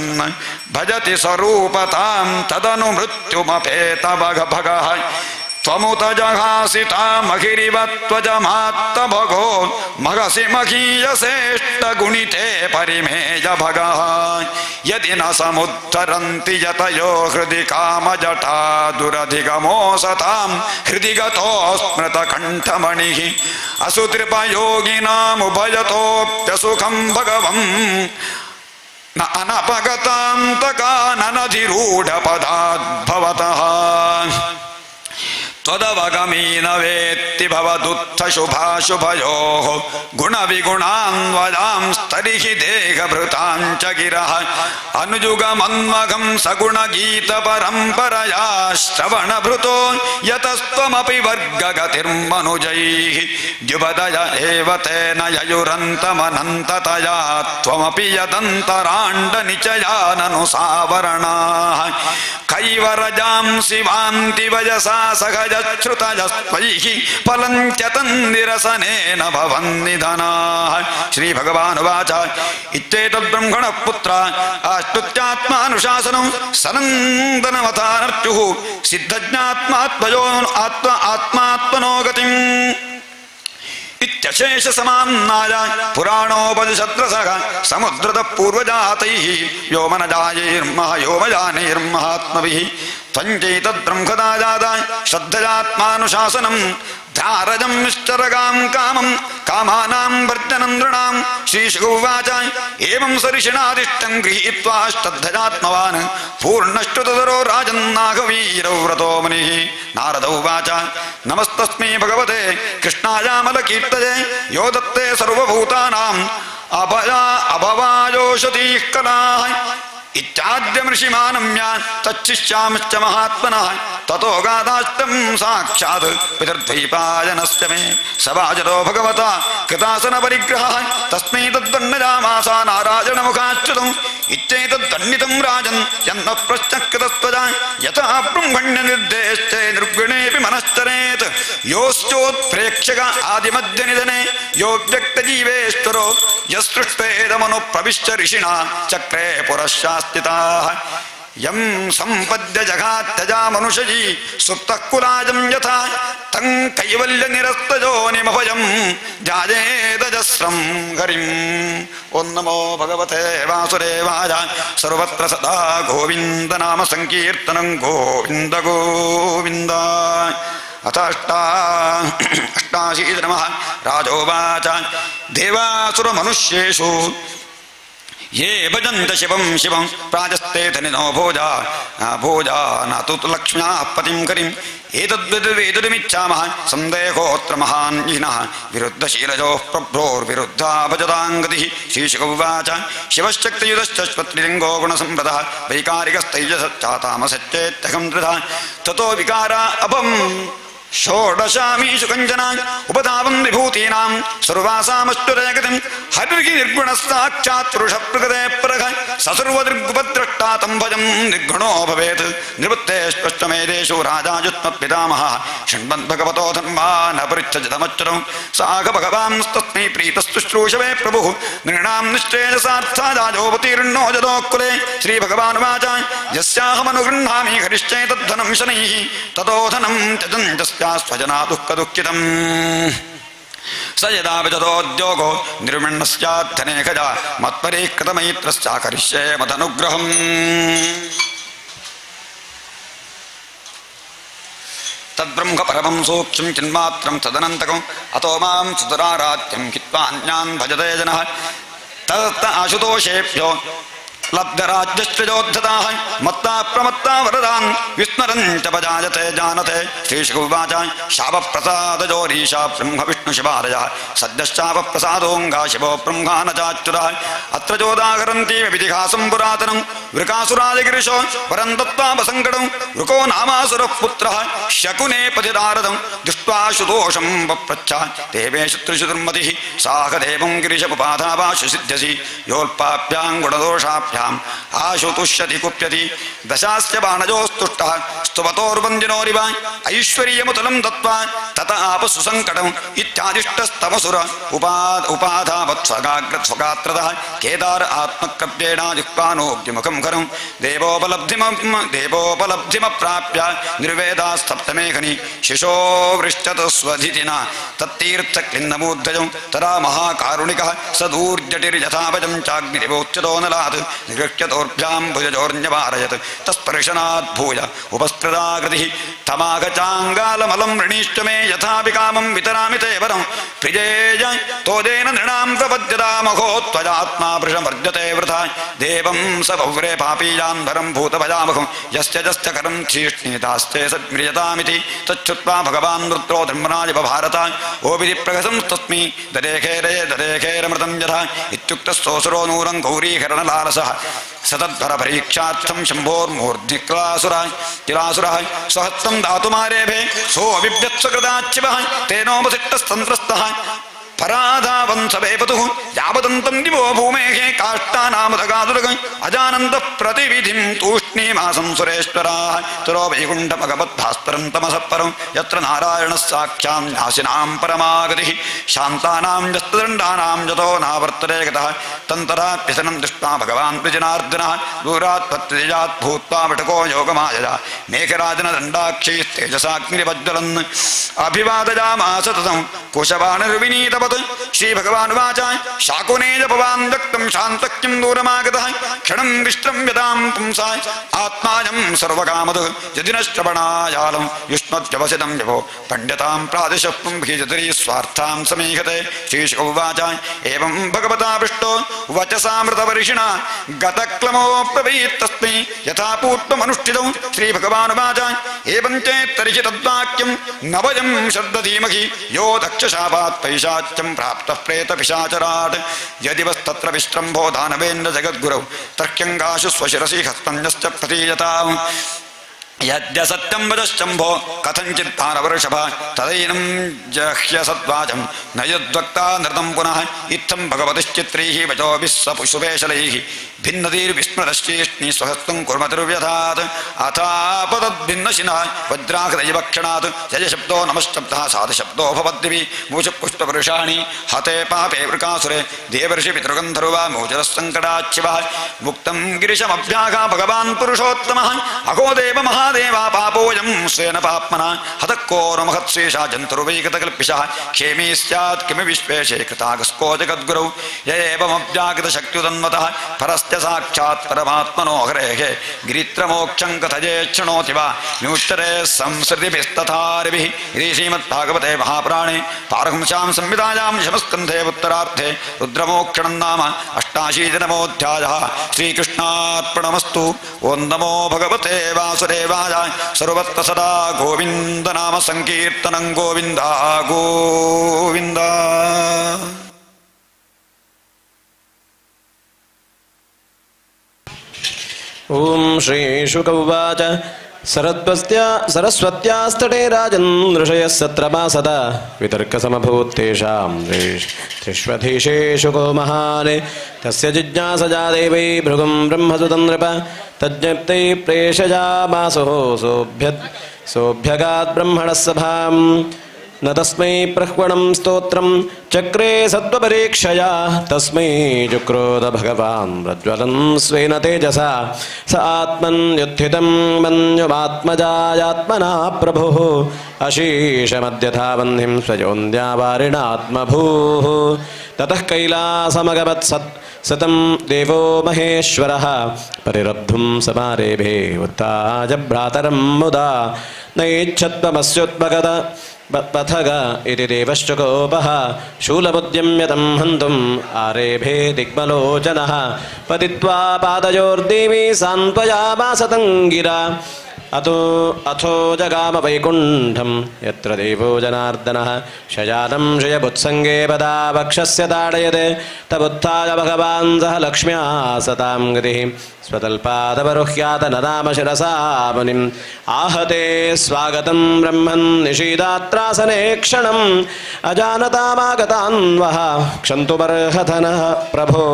ಭಜತಿ ಸ್ವರೂಪತಾಂ ತದನು ಮೃತ್ಯುಮಪೇತ ಭಗಃ ತ್ವಮುತ ಜಹಾಸಿತಾಮಹಿರಿವ ತ್ವಜಮಾತ್ತ ಭಗೋ ಮಗಸಿ ಮಹೀಯಸೇಷ್ಟ ಗುಣಿತೆ ಪರಿಮೇಯ ಭಗಃ ಯದಿ ನ ಸಮುತ್ತರಂತಿ ಯತಯೋ ಹೃದಿ ಕಾಮಜಟಾ ದುರಧಿಗಮೋ ಸತಾಂ ಹೃದಿ ಗತೋ ಸ್ಮೃತ ಕಂಠಮಣಿಃ ಅಸುತ್ರಿಪಯೋಗಿನಾಮುಭಯತೋಪ್ಯಸುಖಂ ಭಗವಂ ನ ಅನಪಗತಾಂತಕಾನನಧಿರೂಢ ಪದಾದ್ಭವತಃ ತ್ವದವಗಮೀನ ವೇತ್ತಿ ಭವದುತ್ಥ ಶುಭಾಶುಭಯೋಃ ಗುಣವಿಗುಣಾನ್ವಯಾಂಸ್ತರಿಹಿ ದೇಹಭೃತಾಂಚ ಗಿರಃ ಅನುಜುಗಮನ್ಮಘಂ ಸಗುಣಗೀತ ಪರಂಪರಯಾ ಶ್ರವಣಭೃತೋ ಯತಸ್ತ್ವಮಪಿ ವರ್ಗಗತಿರ್ಮನುಜೈಃ ದ್ಯುಪದಯ ಏವ ತೇನ ಯಯುರಂತಮನಂತತಯಾ ತ್ವಮಪಿ ಯದಂತರಾಂಡ ನಿಚಯಾನನು ಸಾವರಣಾಃ ಕೈವರಜಾಂ ಶಿವಾಂತಿ ವಯಸಾ ಸಹಜಶ್ರುತಯಸ್ತ್ವೈಃ ಫಲಂಚ ತನ್ನಿರಸನೇನ ಭವನ್ನಿಧನಾಃ. ಶ್ರೀ ಭಗವಾನುವಾಚ ಇತ್ಯೇತದ್ಬ್ರಹ್ಮಣಃ ಪುತ್ರ ಅಷ್ಟುತ್ಯಾತ್ಮಾನುಶಾಸನಂ ಸನಂದನಮಥಾನರ್ಚುಃ ಸಿದ್ಧಜ್ಞಾತ್ಮಾತ್ಮಯೋ ಆತ್ಮಾತ್ಮನೋ ಗತಿಂ ಇತ್ಯಶೇಷ ಸಮಾನ್ನಾಯ ಪುರಾಣೋಪನಿಷದ್ರಸಃ ಸಮುದ್ರದ ಪೂರ್ವಜಾತೈಃ ವ್ಯೋಮನಜಾಯೈರ್ಮಹಾಯೋಮಜಾನೈರ್ಮಹಾತ್ಮಭಿಃ ತ್ವಂಚೈತದ್ಬ್ರಹ್ಮದಾಜಾದಾಯ ಶ್ರದ್ಧಯಾತ್ಮಾನುಶಾಸನಂ ಧಾರಜಂ ನಿಶ್ಚರಗಾಂ ಕಾಮಂ ಕಾಮಾನಾಂ ವರ್ಜನಂ ನೃಣಾಂ. ಶ್ರೀಶುಕೌವಾಚ ಏವಂ ಸರಿಷಿಣಾದಿಷ್ಟಂ ಗೃಹೀತ್ವಾ ಶ್ರದ್ಧಯಾತ್ಮವಾನ್ ಪೂರ್ಣಶ್ಚುತದರೋ ರಾಜನ್ನಾಗವೀರೌ ವ್ರತೋ ಮುನಿಃ. ನಾರದ ಉವಾಚ ನಮಸ್ತಸ್ಮೈ ಭಗವತೆ ಕೃಷ್ಣಾಯಾಮಲಕೀರ್ತಯೇ ಯೋ ದತ್ತೇ ಸರ್ವಭೂತಾನಾಂ ಅಭವಾಯೋಷತೀಃ ಕಲಾಃ. ಇತ್ಯಾದ್ಯಮೃಷಿಮಾನಮ್ಯ ತಚ್ಚಿಷ್ಯಾಮಶ್ಚ ಮಹಾತ್ಮನಃ ತತೋ ಗಾದಾಷ್ಟಂ ಸಾಕ್ಷಾತ್ ಪಿತೃದ್ವೈಪಾಯನಸ್ಯ ಮೇ ಸವಾಜರೋ ಭಗವತಾ ಕೃತಾಸನ ಪರಿಗ್ರಹಃ ತಸ್ಮೈ ತದ್ವನ್ನಜಾಮಾಸ ನಾರಾಯಣ ಮುಖಾಚ್ಯುತಂ ಇತ್ಯೇತದ್ದನ್ನಿತಂ ರಾಜನ್ ಯನ್ನ ಪ್ರಶ್ನಕೃತಸ್ತ್ವಜಾ ಯಥಾ ಬ್ರಹ್ಮಣ್ಯ ನಿರ್ದೇಶ್ಚೇ ನಿರ್ಗುಣೇಪಿ ಮನಶ್ಚರೇತ್ ಯೋಶ್ಚೋತ್ಪ್ರೇಕ್ಷಕ ಆದಿಮಧ್ಯ ನಿಧನೆ ಯೋ ವ್ಯಕ್ತಜೀವೇಶ್ವರೋ ಯಸೃಷ್ಟೇದಮನು ಪ್ರವಿಶ್ಯ ಋಷಿಣಾ ಚಕ್ರೇ ಪುರಶ್ಚಾಸ್ಥಿತಾಃ. ಯಂ ಸಂಪದ್ಯ ಜಗಾತ್ಯಜಾ ಮನುಷಯೀ ಸುಪ್ತಃ ಕುಲಾಜಂ ಯಥಾ ತಂ ಕೈವಲ್ಯ ನಿರಸ್ತಜೋ ನಿಮಭಯಂ ಧ್ಯಾಯೇದಜಸ್ರಂ ಹರಿಂ. ಓಂ ನಮೋ ಭಗವತೆ ವಾಸುದೇವಾಯ. ಸರ್ವತ್ರ ಸದಾ ಗೋವಿಂದ ನಾಮ ಸಂಕೀರ್ತನಂ ಗೋವಿಂದ ಗೋವಿಂದ. ಅಥ ಅಷ್ಟಾಶೀತಿನಮಃ. ರಾಜೋವಾಚ ದೇವಾಸುರ ಮನುಷ್ಯೇಷು ಯೇ ಭಜಂತ ಶಿವಂ ಶಿವಂ ಪ್ರಾಜಸ್ತೆ ಧನಿನೋ ಭೋಜಾ ನಾತು ಲಕ್ಷ್ಮ್ಯಾ ಪತಿಂ ಕರಿಂ ಏತದ್ವೇದುಮಿಚ್ಛಾಮಃ ಸಂದೇಹೋತ್ರ ಮಹಾನ್ಯಿನಃ ವಿರುದ್ಧಶೀಲಜೋ ಪ್ರಭ್ರೋರ್ವಿರುದ್ಧಾ ಭಜತಾಂಗತಿಃ. ಶ್ರೀಶುಕೌವಾಚ ಶಿವಶ್ಚಕ್ತಿಯುತಶ್ಚತ್ವತ್ರಿಲಿಂಗೋ ಗುಣಸಂಪ್ರದಃ ವೈಕಾರಿಕಸ್ಥೈಜಶ್ಚಾತಾಮಸಚ್ಚೇತ್ಯಹಂ ತ್ರಿಧಾ ತತೋ ವಿಕಾರಾ ಅಭಂ ಷೋಡಶಾಮೀಷು ಕಂಚನ ಉಪಧಾವಂ ವಿಭೂತೀನಾಂ ಸರ್ವಾಸಾಮಶ್ಚುರಜಗತಿಂ ಹರಿರ್ಹಿ ನಿರ್ಗುಣಸ್ಸಾಕ್ಷಾತ್ ಪುರುಷ ಪ್ರಕೃತೆ ಪರಃ ಸಸರ್ವದೃಗ್ಗುಪದ್ರಷ್ಟಾ ತಂ ಭಜಂ ನಿರ್ಗುಣೋ ಭವೇತ್. ನಿವೃತ್ತೇಷ್ವಷ್ಟಮೇಧೇಷು ರಾಜಾಯುತ್ಮತ್ಪಿತಾಮಹಃ ಶೃಣ್ವನ್ ಭಗವತೋ ಧರ್ಮಾನ್ ಅಪರಿಚ್ಛಿತಮಚ್ಚರಂ ಸಾಘ ಭಗವಾಂಸ್ತಸ್ಮೈ ಪ್ರೀತಸ್ತುಶ್ರೂಷವೇ ಪ್ರಭುಃ ನೃಣಾಂ ನಿಶ್ಚೇಯಸಾರ್ಥಾಜೋಪತೀರ್ಣೋ ಜದೋಕ್ಕುಲೆ. ಶ್ರೀ ಭಗವಾನುವಾಚ ಯಸ್ಯಾಹಮನುಗೃಹ್ಣಾಮಿ ಹರಿಶ್ಚೇತದ್ಧನಂ ಶನೈಃ ತತೋ ಧನಂ ತ್ಯಜನ್ ಸ್ವಜನಾ ದುಃಖ ದುಃಖಿತಂ. ಸ ಯದಾ ವಿಜತೋದ್ಯೋಗೋ ನಿರ್ವಿಣ್ಣಸ್ಯಾಧನೆ ಖಜಾ ಮತ್ಪರೀಕೃತಮೈತ್ರಸ್ಯ ಕರಿಷ್ಯೇ ಮದನುಗ್ರಹಂ. ತದ್ಬ್ರಹ್ಮ ಪರಮಂ ಸೂಕ್ಷ್ಮಂ ಚಿನ್ಮಾತ್ರಂ ತದನಂತಕಂ ಅತೋ ಮಾಂ ಸುತರಾರಾಧ್ಯಂ ಹಿತ್ವಾ ಅನ್ಯಾನ್ ಭಜತೆ ಜನಃ. ತದತ್ತ ಆಶುತೋಷೇಭ್ಯೋ लब्धराज्यश्चोद्धताः मत्ता प्रमत्ता वरदान् विस्मरन् च पजायते जानते श्रीशुकुवाच शापप्रसादजोरीशा ब्रह्म विष्णुशिवादयः सद्यश्चापप्रसादोऽङ्गा शिवो ब्रह्मा न चाच्युतः अत्र चोदाहरन्ति विधिहासं पुरातनं वृकासुरादिगिरिशो वरं दत्तापसङ्कटं वृको नामासुरः पुत्रः शकुने पतिदारदं दृष्ट्वा शुदोषं वप्रच्छ देवेषु त्रिशुदुर्मतिः साहदेवं गिरिशपुपाधावाशु सिद्ध्यसि योल्पाभ्यां गुणदोषाभ्याम् आशुतुष्यति कुप्यति दशास्य बाणजोस्तुष्टः स्तुवतोर्वन्दिनोरिव ऐश्वर्यमुतलं दत्त्वा तत आपसुसङ्कटम् इत्यादिष्टस्तमसुर उपाधावत्स्वगात्रतः केदार आत्मकव्येनाजिह्वानोऽग्निमुखं खरं देवोपलब्धिमप्राप्य निर्वेदास्तप्तमेघनि शिशो वृष्टतु स्वधितिना तत्तीर्थक्लिन्नमूर्धजं तदा महाकारुणिकः स दूर्जटिर्यथावजं चाग्निरिवोच्यतो नलात् निगृह्यतोर्भ्यां भुजजोर्न्यवारयत् तस्पर्शनात् भूय उपस्कृताकृतिः तमागचाङ्गालमलं वृणीष्ट मे यथा विकामं वितरामि ते वरं प्रियेय तोदेन नृणां प्रपद्यतामहो त्वजात्मा वृषमर्जते वृथा देवं स भव्रे पापीयान् वरं भूतभजामहं यस्य करं क्षीष्णीतास्ते सद्म्रियतामिति तच्छुत्वा भगवान् रुद्रो धर्मराज भारत ओविधि प्रगसं तस्मै ददेखेरमृतं यथा इत्युक्तस्तोऽसुरो नूरं गौरीकरणलालसः सतद्भर परीक्षार्थं शम्भोर्मूर्ध्निक्लासुरः स्वहस्तं दातुमारेभे सोऽविव्यत्स्वकृताच्चिवः तेनोपसिष्टस्तन्त्रस्तः पराधावंसवेपतुः यावदन्तं दिवो भूमेः काष्ठानामदगादुरगं अजानन्तः प्रतिविधिं तूष्णीमासं सुरेश्वराः तुरो वैकुण्ठभगवद्भास्करं तमसः परं यत्र नारायणः साक्षां नासिनां परमागतिः शान्तानां यस्तदण्डानां यतो नावर्तते गतः तन्तराप्यसनं दृष्ट्वा भगवान् प्रजनार्दनः दूरात् पत्रिजात् भूत्वा वटको योगमायया मेघराजनदण्डाक्षैस्तेजसाग्निवज्ज्वलन् अभिवादयामास ततं कुशवाणर्विनीतवत् श्रीभगवानुवाच शाकुनेजपवान् दक्तं शान्तक्यं दूरमागतः क्षणं विश्रम्यतां पुंसा आत्मायं सर्वकामदः यदि न श्रवणायालं युष्मद्व्यवसितं यवो पण्डितां प्रादिशः पुंभिजतरी स्वार्थां समीहते श्रीशुकुवाच एवं भगवता पृष्टो वचसामृतवर्षिणा गतक्लमो प्रवीत्तस्मै यथा पूर्वमनुष्ठितं श्रीभगवानुवाच एवं चेत् तर्हि तद्वाक्यं न वयं श्रद्धधीमहि यो दक्षशापात् पैशाच्यं प्राप्तः प्रेतपिशाचराट् यदि वस्तत्र विश्रम्भो दानवेन्द्र जगद्गुरौ तर्क्यङ्गाशु स्वशिरसि हस्तन्यश्च प्रतीयताम् यद्य सत्यं वचश्चम्भो कथञ्चित् दानवर्षभ तदैनं जह्यसद्वाचं न यद्वक्ता नृतं पुनः इत्थं भगवतिश्चित्रैः वचोभिः सपुषुपेशलैः भिन्नतिर्विस्मृतश्चेष्णि स्वहस्तं कुर्मतिर्व्यधात् अथापतद्भिन्नशिनः वज्राहृदयभक्षणात् यजशब्दो नमश्शब्दः साधुशब्दो भवद्दिवि मूषपुष्पपुरुषाणि हते पापे वृकासुरे देवर्षि पितृगन्धर्वा मूचरसङ्कटाच्छिवः मुक्तं गिरिशमभ्यागा भगवान् पुरुषोत्तमः अहो देव देवा पापोऽयं स्वेन पाप्मना हतः कोन महत्स्वेषा जन्तुर्वैगतकल्पिषः क्षेमी स्यात् किमि विश्वेशे कृतागस्को जगद्गुरौ य एवमव्याकृतशक्त्युदन्वतः परस्य साक्षात् परमात्मनो हरेः गिरित्रमोक्षं कथये शृणोति वा न्यूष्टरे संसृतिभिस्तथारिभिः इति श्रीमद्भागवते महापुराणे पारहंस्यां संहितायां शमस्कन्धे उत्तरार्धे रुद्रमोक्षणं नाम 88तमोऽध्यायः श्रीकृष्णार्पणमस्तु। ओं नमो भगवते वासुदेवाय सर्वत्र सदा गोविंद नाम संकीर्तनं गोविंद गोविंद। ओं श्री शुक उवाच सरस्वत्यास्तटे राजन् ऋषयः सत्रमासत वितर्कसमभूत्तेषां त्रिष्वधीशेषु को महान् तस्य जिज्ञासजा देवै भृगुं ब्रह्मसुतं नृप तज्ञप्तै प्रेषयामासुः सोऽभ्यगात् ब्रह्मणः सभां न तस्मै प्रह्वणं स्तोत्रं चक्रे सत्त्वपरीक्षया तस्मै जुक्रोध भगवान् प्रज्वलन् स्वेन तेजसा स आत्मन्युत्थितं मन्युमात्मजायात्मना प्रभुः अशीषमद्यथा वह्निं स्वयोन्द्यावारिणात्मभूः ततः कैलासमगमत् सतं देवो महेश्वरः परिरब्धुं समारेभे उत्ताज भ्रातरं मुदा नैच्छत्वमस्योत्पगत पथग इति देवश्च कोपः शूलमुद्यम्य तं हन्तुम् आरेभे दिग्मलोचनः पतित्वा पादयोर्देवी सान्त्वयामास तं गिरा अथो जगाम वैकुण्ठं यत्र देवो जनार्दनः शयानं शयबुत्सङ्गे पदा वक्षस्य ताडयते तबुत्थाय भगवान् सह लक्ष्म्या सतां गतिः स्वतल्पादपरुह्यात नदाम शिरसा मुनिम् आहते स्वागतं ब्रह्मन् निषीदात्रासने क्षणम् अजानतामागतान्वः क्षन्तुमर्हतनः प्रभो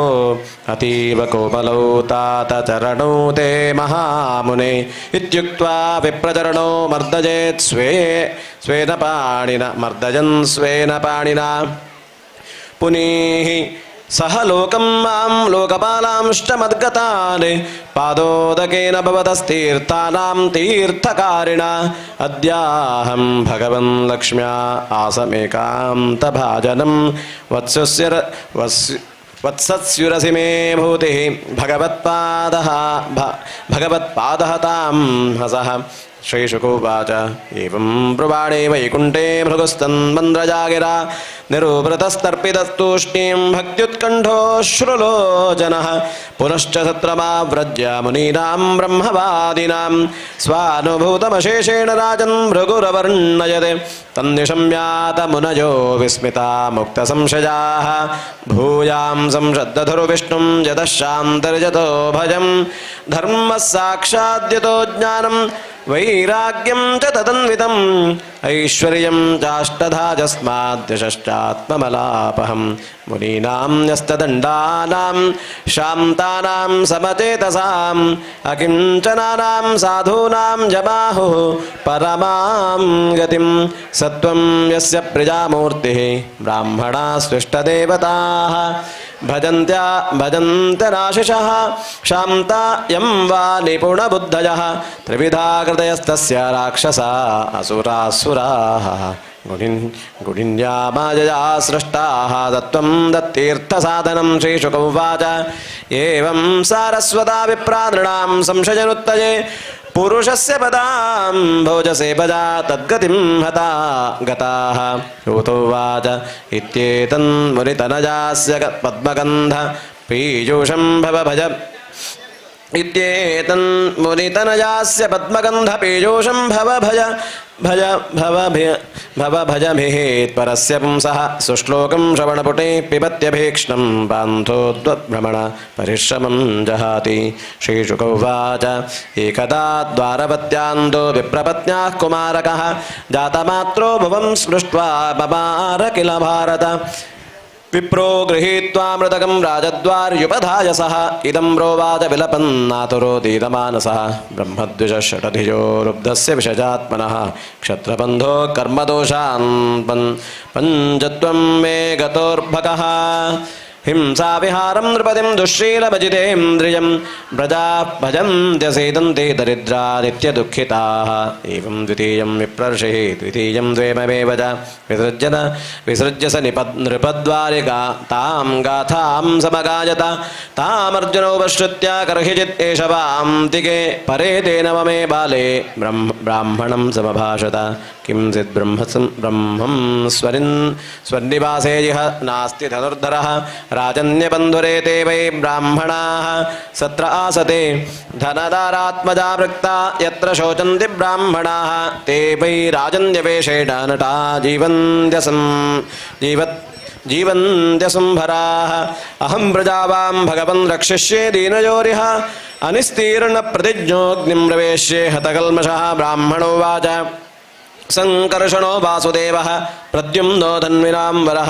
अतीव कोमलौ तात चरणौ ते महामुने इत्युक्त्वा विप्रचरणो मर्दयेत् स्वेन पाणिना मर्दयन् स्वेन पाणिना पुनीः सह लोकं मां लोकपालांश्च मद्गतान् पादोदकेन भवतस्तीर्थानां तीर्थकारिणा अद्याहं भगवन् लक्ष्म्या आसमेकान्तभाजनं वत्सस्युरसि मे भूतिः भगवत्पादः तां हसः श्रीशुकोवाच एवं ब्रुवाणे वैकुण्ठे भृगुस्तन्मन्द्रजागिरा निरूपृतस्तर्पितस्तूष्णीं भक्त्युत्कण्ठोऽश्रुलोचनः पुनश्च सत्रमाव्रज्य मुनीनां ब्रह्मवादिनां स्वानुभूतमशेषेण राजन् भृगुरवर्णयते तन्निशम्यात मुनयो विस्मिता मुक्तसंशयाः भूयां संश्रद्धधुर्विष्णुं यतः शान्तर्यतो भजं धर्मः साक्षाद्यतो ज्ञानं वैराग्यं च तदन्वितम् ऐश्वर्यं चाष्टधाजस्माद्यशश्चात्ममलापहं मुनीनां न्यस्तदण्डानां शान्तानां समचेतसाम् अकिञ्चनानां साधूनां जबाहुः परमां गतिं सत्वं यस्य प्रजामूर्तिः ब्राह्मणास्विष्टदेवताः भजन्त्यनाशिषः शान्ता यं वा निपुणबुद्धयः त्रिविधा हृदयस्तस्य राक्षसा असुरासुराः गुणिन्या मायया सृष्टाः तत्त्वं दत्तीर्थसाधनं श्रीशुक उवाच एवं सारस्वता विप्रानृणां संशयनुत्तये पुरुषस्य पदां भोजसेवजा तद्गतिं हता गताः ऋतुवाच इत्येतन्मुनितनजास्य पद्मगन्ध पीयूषं भवभज इत्येतन्मुनितनजास्य पद्मगन्धपीयूषं भवभजभिः परस्य पुंसः सुश्लोकं श्रवणपुटे पिबत्यभीक्ष्णं पान्थोद्वद्भ्रमण परिश्रमं जहाति श्रीशुक उवाच एकदा द्वारपत्यान्तो विप्रपत्न्याः कुमारकः जातमात्रो भुवं स्पृष्ट्वा बबार किल भारत विप्रो गृहीत्वा मृतकं राजद्वार्युपधाय सः इदं प्रोवाच विलपन्नातुरोदीतमानसः ब्रह्मद्विषषटधिजो रुब्धस्य विषजात्मनः क्षत्रबन्धो कर्मदोषान् पञ्चत्वं मे गतोर्भकः हिंसाविहारं नृपतिं दुःशीलभजितेन्द्रियं व्रजाः भजन्त्यसेदन्ते दरिद्रा नित्यदुःखिताः एवं द्वितीयं विप्रर्षिः द्वितीयं द्वेममेव च विसृज्य स नृपद्वारिका तां गाथां समगायत तामर्जुनोपश्रुत्य कर्हिचित् एष वान्तिके परे तेन ममे बाले ब्राह्मणं समभाषत किं चित् ब्रह्मं स्वनिवासे इह नास्ति धनुर्धरः राजन्यबन्धुरे ते वै ब्राह्मणाः सत्र आसते धनदारात्मजा वृक्ता यत्र शोचन्ति ब्राह्मणाः ते वै राजन्यवेषेण नटा जीवन्त्यसुम्भराः अहं प्रजावां भगवन् रक्षिष्ये दीनयोरिह अनिस्तीर्णप्रतिज्ञोऽग्निं प्रवेश्ये हतकल्मषः ब्राह्मणोवाच संकर्षणो वासुदेवः प्रद्युम्नो धन्विनां वरः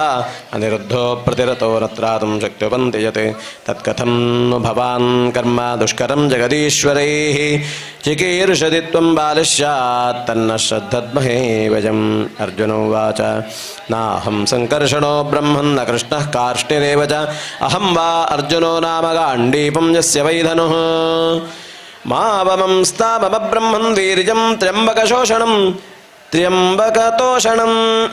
अनिरुद्धो प्रतिरतो रत्रातुं शक्त्युपन्ति यत् तत्कथं नु भवान् कर्म दुष्करं जगदीश्वरैः चिकीर्षति त्वं बालिश्यात् तन्न श्रद्धद्महे वयम् अर्जुन उवाच नाहं संकर्षणो ब्रह्मन् न कृष्णः कार्ष्णिरेव च अहं वा अर्जुनो नाम गाण्डीपं यस्य वै धनुः मावमंस्तामब्रह्मन् वीर्यं त्र्यम्बकतोषणं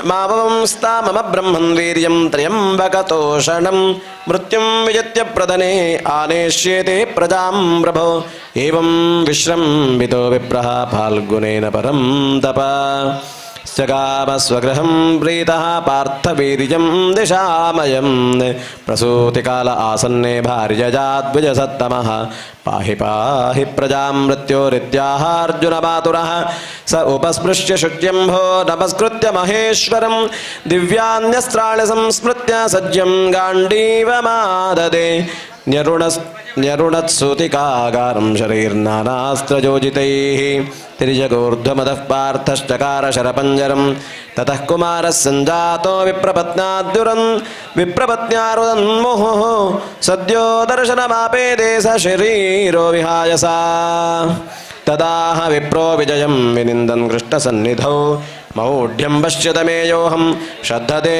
मावंस्तामब्रह्मन् वीर्यं त्र्यम्बकतोषणं मृत्युं विजित्य प्रदने आनेष्येते प्रजां प्रभो एवं विश्रम्भितो विप्रः फाल्गुनेन परं तप स्वगृहं प्रीतः पार्थवीर्यं दिशामयं प्रसूतिकाल आसन्ने भार्यया द्विजसत्तमः पाहि पाहि प्रजां मृत्योरित्याहार्जुनमातुरः स उपस्पृश्य शुच्यम्भो नमस्कृत्य महेश्वरं दिव्यान्यस्त्राणि संस्मृत्य सज्जं गाण्डीवमाददे न्यरुणत्सूतिकागारं शरीर्नानास्त्रयोजितैः तिर्यगोर्ध्वमदः पार्थश्चकार शरपञ्जरं ततः कुमारः सञ्जातो विप्रपत्न्यारुदन्मुहुः सद्यो दर्शनमापेदे स शरीरो विहाय सा तदाह विप्रो विजयं विनिन्दन् कृष्णसन्निधौ मौढ्यं पश्यत मे योऽहं श्रद्धते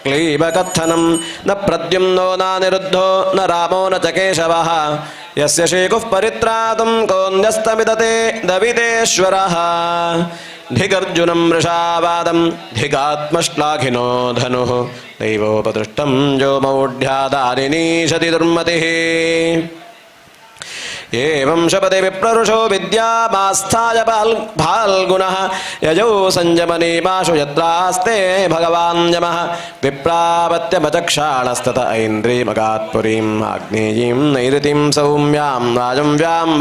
क्लीबकत्थनं न प्रद्युम्नो नानिरुद्धो न रामो न च केशवः यस्य शेकुः परित्रातुं कोऽन्यस्तमिदते दवितेश्वरः धिगर्जुनं वृषावादं धिगात्मश्लाघिनो धनुः दैवोपदृष्टं जो मौढ्यादानिनीशति दुर्मतिः एवं शपथे विप्ररुषो विद्यामास्थाय फाल्गुनः यजौ संयमनीमाशु यत्रास्ते भगवान् यमः विप्रापत्यमचक्षाणस्तत ऐन्द्रीमगात्पुरीम् आग्नेयीं नैऋतिं सौम्यां वाजं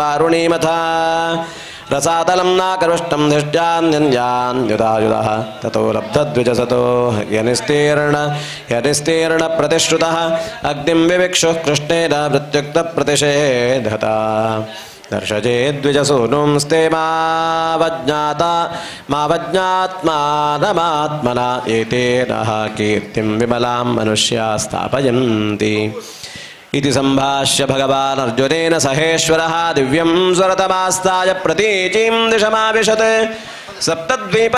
वारुणीमथ रसातलं नाकरुष्टं धृष्ट्यान्यन्यान्युदायुधः ततो लब्धद्विजसतो यनिस्तीर्णप्रतिश्रुतः अग्निं विविक्षुः कृष्णेन मृत्युक्तप्रतिषेधता दर्शजेद्विजसूनुंस्ते मावज्ञात्मानमात्मना एतेनः कीर्तिं विमलां मनुष्या स्थापयन्ति इति सम्भाष्य भगवान् अर्जुनेन सहेश्वरः दिव्यं स्वरतमास्ताय प्रतीचीं दिशमाविशत् सप्तद्वीप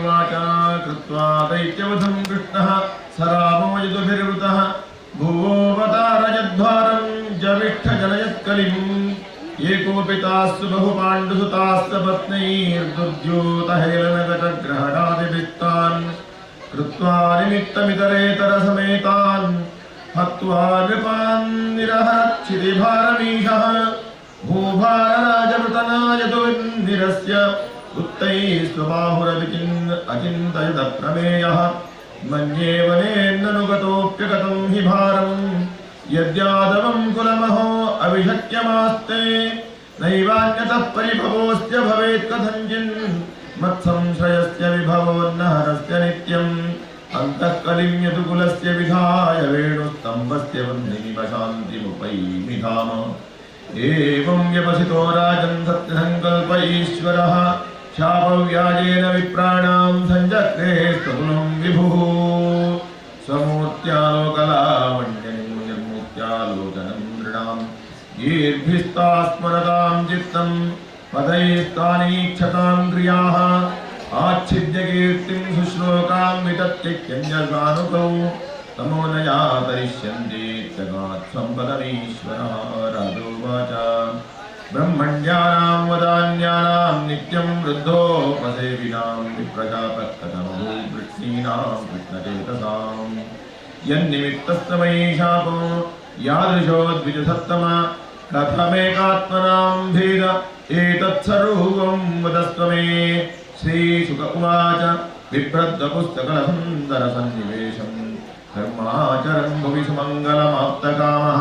कृत्वा दैत्यवधं कृष्णः सरामो यदुभिर्वृतः भुवोऽवतारयद्भारं जविष्ठजनयत्कलिम् एकोपितास्तु बहुपाण्डुसुतास्त पत्नैर्दुर्द्योतहेलनगतग्रहणादिभित्तान् कृत्वा निमित्तमितरेतरसमेतान् हत्वा नृपान् निरहरच्छितिभारमीशः भूभारराजवृतनायतुर्निरस्य उत्तैः स्वबाहुरविचिन् अचिन्तयदप्रमेयः मन्ये वनेन्ननुगतोऽप्यगतं हि भारम् यद्यादवं कुलमहो अविशक्यमास्ते नैवान्यतः परिभवोऽस्य भवेत् कथञ्चिन् मत्संश्रयस्य विभवोन्नहरस्य नित्यम् अन्तःकलिं यदुकुलस्य विधाय वेणुस्तम्भस्य वह्निमिव शान्तिमुपैमि धाम एवं व्यवसितो राजन् सत्यसङ्कल्प ईश्वरः शापव्याजेन विप्राणां सञ्जग्रे स्वकुलं विभुः स्वमूर्त्यालोकलावण्यनिर्मूर्त्यालोचनं नृणां गीर्भिस्तास्मरतां चित्तं पदैस्तानीक्षतां क्रियाः आच्छिद्य कीर्तिं सुश्लोकां वितत्यक्यञ्जगानुकौ तमो न यातरिष्यन्ति जगात् सम्पदमीश्वरः राजोवाच ब्रह्मण्यानां वदान्यानां नित्यं वृद्धोपसेविनां विप्रजापत्कथमभूवृत्सीनां कृष्णचेतसां यन्निमित्तस्तमयी शापो यादृशो द्विजसत्तम कथमेकात्मनां भेद एतत्सर्वं वदस्व मे श्रीशुक उवाच बिभ्रद्वपुस्तकलसुन्दरसन्निवेशम् धर्माचरन् भुवि सुमङ्गलमाप्तकामः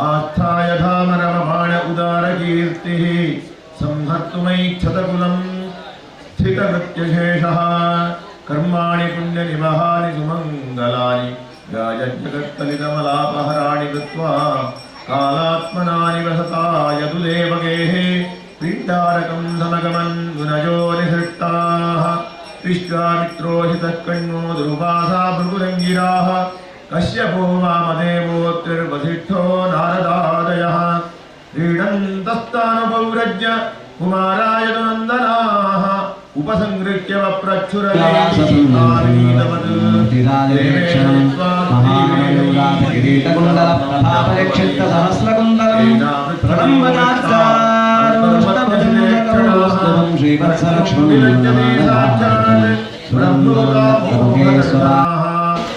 आस्थाय धामरममाण उदारकीर्तिः संहर्तुमैच्छतकुलं स्थितकृत्यशेषः कर्माणि पुण्यनिवहानि सुमङ्गलानि गायज्जगत्कलितमलापहराणि कृत्वा कालात्मनानि वसता यदुदेवगेः पिण्डारकं समगमन् गुणजो निसृष्टाः विश्वामित्रोहितः कण्वो दुर्वासा भृगुरङ्गिराः कश्यपो वामदेवोऽत्रिर्वसिष्ठो नारदादयः क्रीडन्तस्तानुपौरज्य कुमाराय नन्दनाः उपसंगृह्य वप्रच्छुरवीतवत्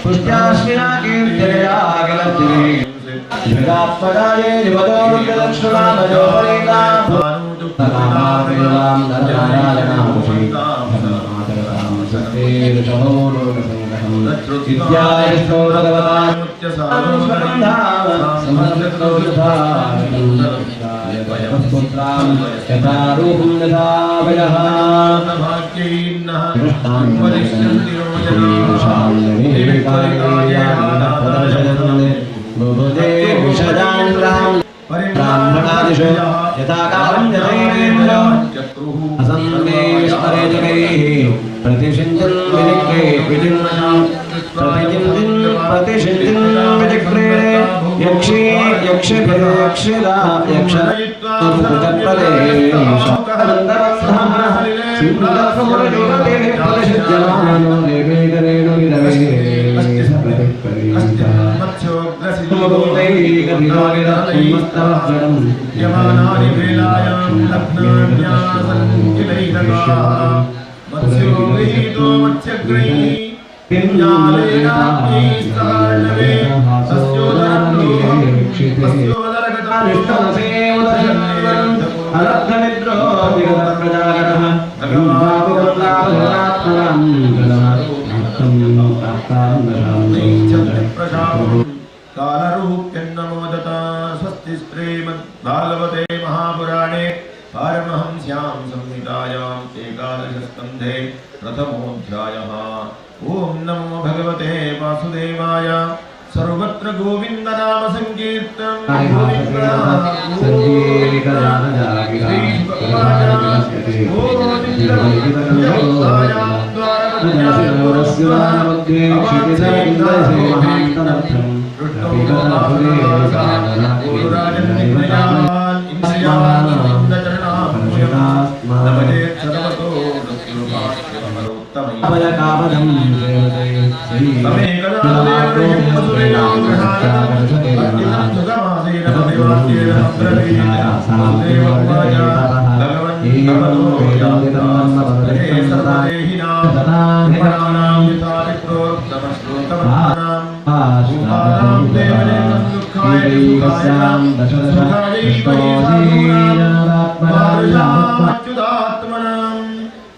पुष्ट्याश्विना कीर्तनयागलतिरे जगात्मकाये निवदोरुद्रदक्षुणामयोपरेतां नरनारायणामुषे धर्माचरतां सत्तेरुषहो लोकसङ्ग्रहम् इत्यादिस्थो भगवतां समर्पितो यथापुत्रां यथा रूपं यथावयः ब्राह्मणादिषु यथा कालं यथैवेन्द्रो असन्देशपरेजकैः प्रतिषिञ्चन् विजिक्रे प्रतिषिञ्चन् विजिक्रे यक्षे यक्षभिर्यक्षिरा यक्षतत्पदे प्रतिषिज्यमानो देवेकरेणु विरवे यमानानि वेलायां लग्नान्यासङ्किलैरगाः मत्स्यो गृहीतो मत्स्यग्रही पिञ्जालेनाग्निस्ताण्डवे कालरूप्यन्नमोदता स्वस्ति श्रीमद्भागवते महापुराणे पारमहंस्यां संहितायाम् एकादशस्कन्धे प्रथमोऽध्यायः। ॐ नमो भगवते वासुदेवाय। सर्वत्र गोविन्दनाम संकीर्तनं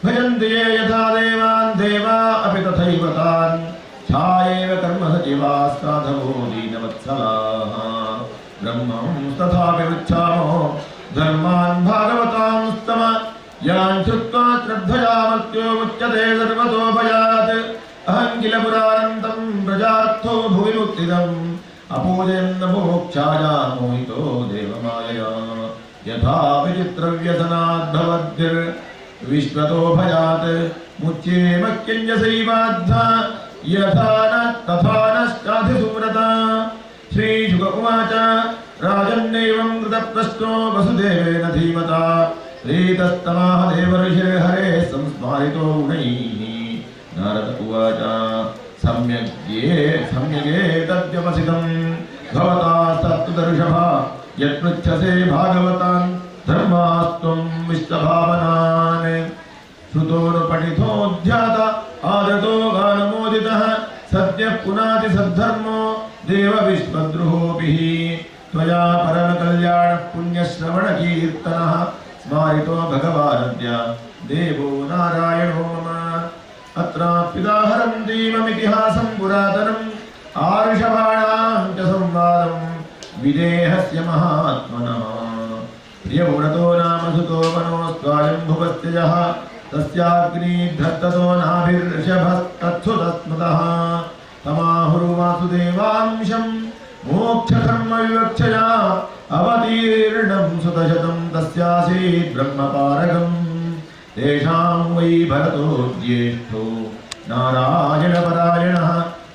भजन्ति ये यथा देवान् देवा अपि तथैव तान् छायेव कर्म सजीवास्ताधवो दीनवत्सलाः ब्रह्मंस्तथा विवृच्छामो धर्मान् भागवतांस्तम यान् श्रुत्वा श्रद्धया मर्त्यो मुच्यते सर्वतो भयात् अहं किल पुरानन्तं प्रजार्थो भुवि मुक्तिदम् अपूजयन्न मोक्षाय मोहितो देवमायया यथा विचित्रव्यसनाद्भवद्भिर्विश्वतो भयात् मुच्येम किञ्जसैवाद्धा यथा न तथा नश्चाधिसुव्रता श्रीशुक उवाच राजन्नेवं कृतप्रश्नो वसुदेवेन धीमता प्रीतस्तमाह देवर्षिर्हरे संस्मारितो गुणैः नारद उवाच सम्यगेतद्व्यवसितं भवता सत्तुदर्शभः यत्पृच्छसे भागवतान् धर्मास्त्वं विश्वभावनान् श्रुतोरुपठितोऽध्यात आदतो गानमोदितः सद्यः पुनाति सद्धर्मो देवविश्वद्रुहोभिः त्वया परमकल्याणः पुण्यश्रवणकीर्तनः स्मारितो भगवानद्य देवो नारायणो मम अत्राप्युदाहरं दीममितिहासं पुरातनम् आर्षभाणां च संवादं विदेहस्य महात्मनः प्रियव्रतो नाम सुतो मनोस्त्वायम्भुवस्त्यजः तस्याग्निधत्ततो नाभिर्षभस्तत्सुतस्मृतः तमाहुर्वासुदेवांशं मोक्षकर्मविवक्षया अवतीर्णं सुतशतं तस्यासीत् ब्रह्मपारगम् तेषां वै भरतो ज्येष्ठो नारायणपरायणः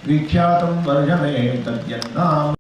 विख्यातं वर्षमे तद्यन्नाम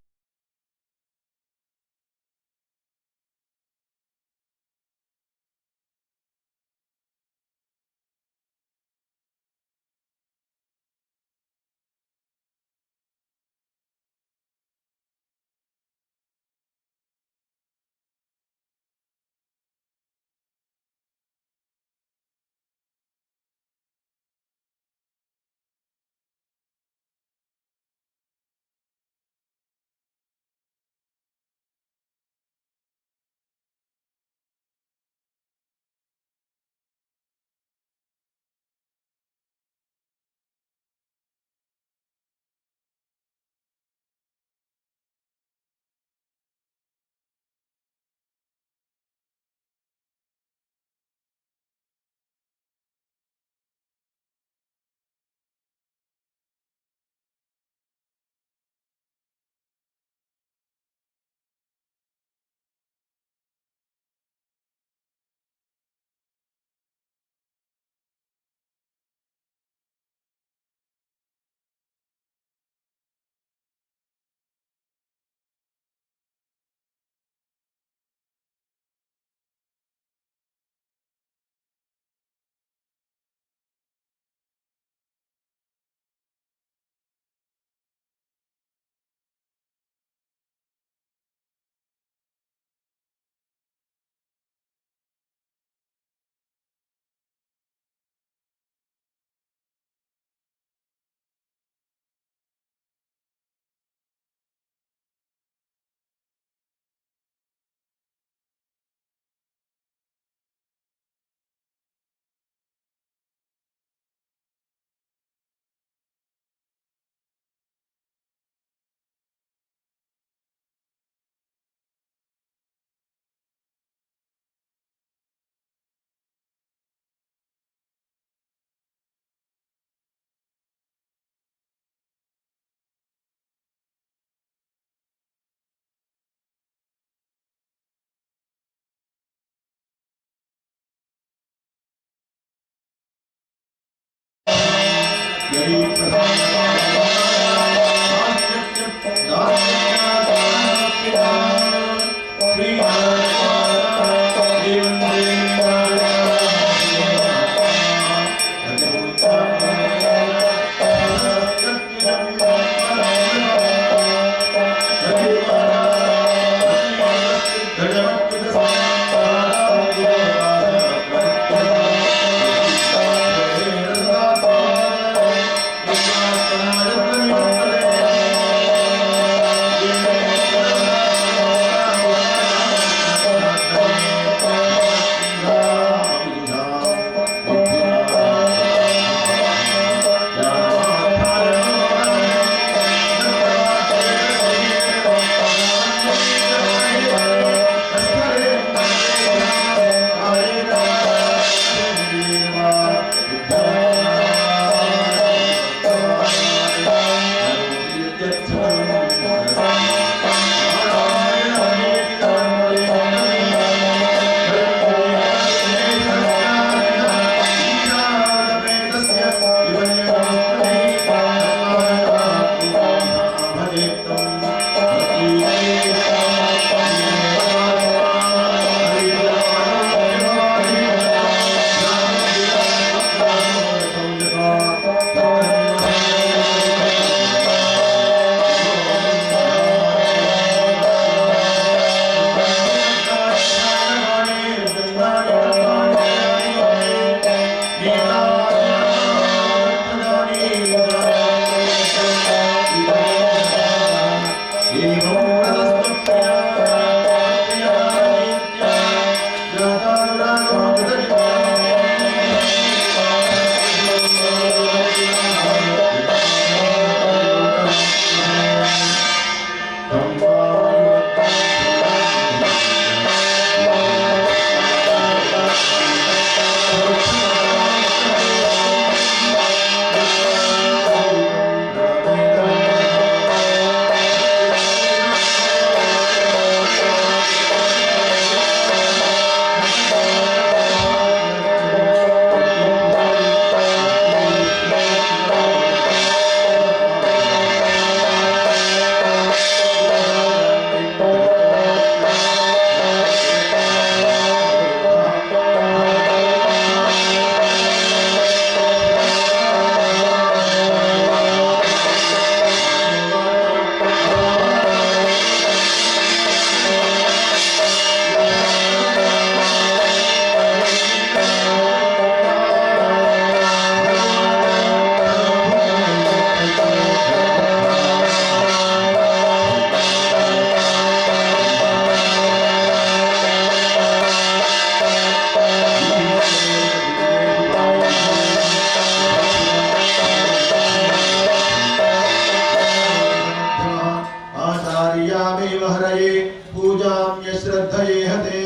पूजामेव हरये पूजाम्य श्रद्धये हते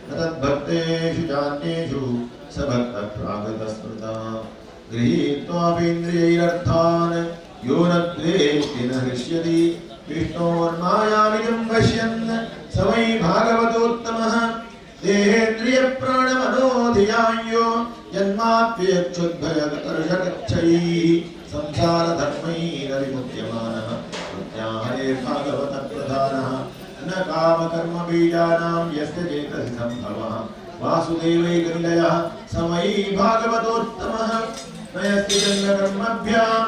न तद्भक्तेषु चान्येषु स भक्तप्राकृतस्मृता गृहीत्वापीन्द्रियैरर्थान् यो न द्वेष्टि न हृष्यति विष्णोर्मायामिदं पश्यन् स वै भागवतोत्तमः देहेन्द्रियप्राणमनोधियायो जन्माप्यक्षुद्भयकर्षकच्छैः संसारधर्मैरविमुच्यमानः प्रत्याहरे भागवतप्रधानः न कामकर्मबीजानां यस्य चेतसि सम्भवः वासुदेवैकनिलयः स मयि भागवतोत्तमः न यस्य जन्मकर्मभ्यां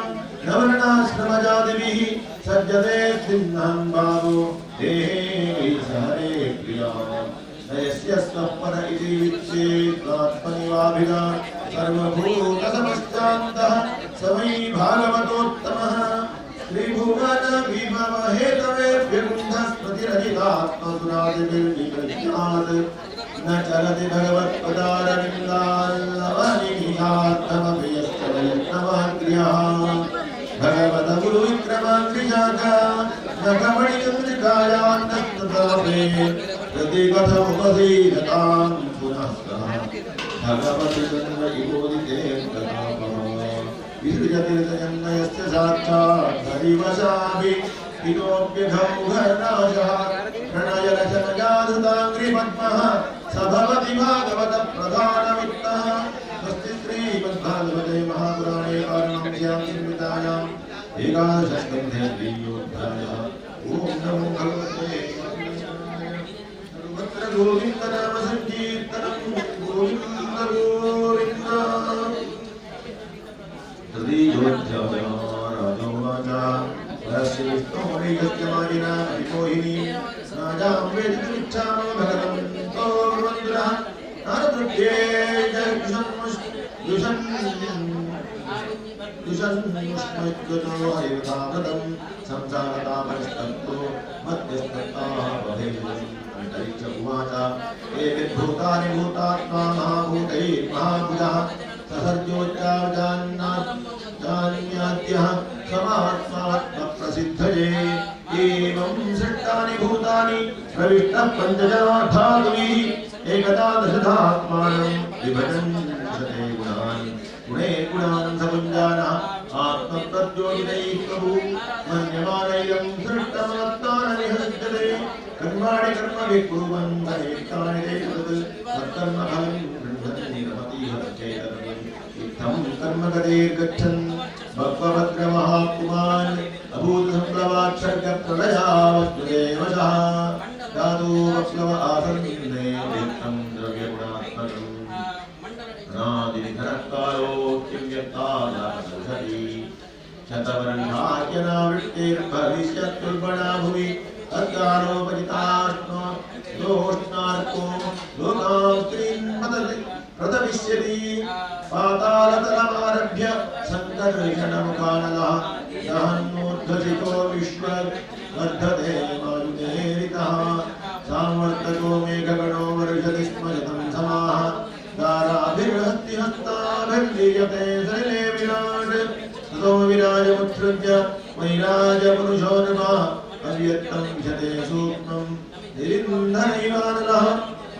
न वर्णाश्रमजातिभिः सज्जते सिन्नं भावो देहे स हरे प्रियः न यस्य स्वपर इति विच्चेत्त्वात्मनिवाभिधा सर्वभूतसमश्चान्तः स मयि भागवतोत्तमः त्रिभुवन विभव हेतवेभ्यगुन्धस्मृतिरहितात्मसुरादिभिर्विकृत्यात् न चलति भगवत्पदारविन्दाल्लवनिधियार्थमपि यश्च वैष्णवाग्र्यः भगवत गुरुविक्रमाग्रिजाका न कमणिचन्द्रिकायान्नस्ततापे प्रतिकथमुपसीदतां पुनः सः भगवति जन्मयोदिते कथापः विसृजतीर्थजन्मयस्य साक्षात् हरिवशाभि हितोऽप्यघौघनाशः प्रणयरचनजाधृताङ्घ्रिपद्मः स भवति भागवतप्रधानवित्तः अस्ति श्रीमद्भागवते महापुराणे पारमहंस्यां संहितायाम् एकादशस्कन्धे द्वितीयोऽध्यायः ॐ नमो भगवते सर्वत्र गोविन्दनामसङ्कीर्तनं गोविन्द गोविन्द तदीयोऽध्यायः राजोवाच परश्रेष्ठोऽनिगत्यमानिना विमोहिनी राजां वेदितुमिच्छामो भगवन्तो वन्दुरः नारदृभ्ये दुषन्मुष्मज्जतो हरिवतामृतं संसारतापरिष्टत्तो मध्यस्तत्ताः बभेयुः अन्तरिक्ष उवाच एभिर्भूतानि भूतात्मा महाभूतैर्महाभुजः सहर्जोच्चार्जान्याद्यः समात्मात्मप्रसिद्धये एवं सृष्टानि भूतानि प्रविष्टः पञ्चजनार्थागुभिः एकदा दशधात्मानं विभजन्ते गुणान् गुणे गुणान् समुञ्जानः आत्मप्रद्योगितैः प्रभु मन्यमानैरं सृष्टमात्माननि हृद्यते कर्माणि कर्मभिः कुर्वन् अनेकानि ते तत् तत्कर्मफलं गृह्णन्ति रमतीह चेतनं इत्थं कर्मगतिर्गच्छन् भगवद्ग्रमहात्मान् अभूतसम्भवात्सर्गप्रलयावस्तुदेवशः धातु वक्लव आसन्ने व्यक्तं द्रव्यगुणात्मकम् अनादिनिधनकारो किम्यत्तादासति शतवर्षाख्यनावृत्तिर्भविष्यत्युर्बणा भुवि तद्गानोपरिताष्णोष्णार्को लोकास्त्रीन् प्रतविष्यति पातालतलमारभ्य सङ्कर्षणमुखानलः दहन्नोर्ध्वसितो विश्ववर्धते मारुतेरितः सामवर्तको मेघगणो वर्षति स्म शतं समाः दाराभिर्हस्ति हस्ताभिर्लीयते सलिले विराट् ततो विराजमुत्सृज्य वैराजपुरुषो नमः अव्यक्तं विशते सूक्ष्मं निरिन्धनैवानलः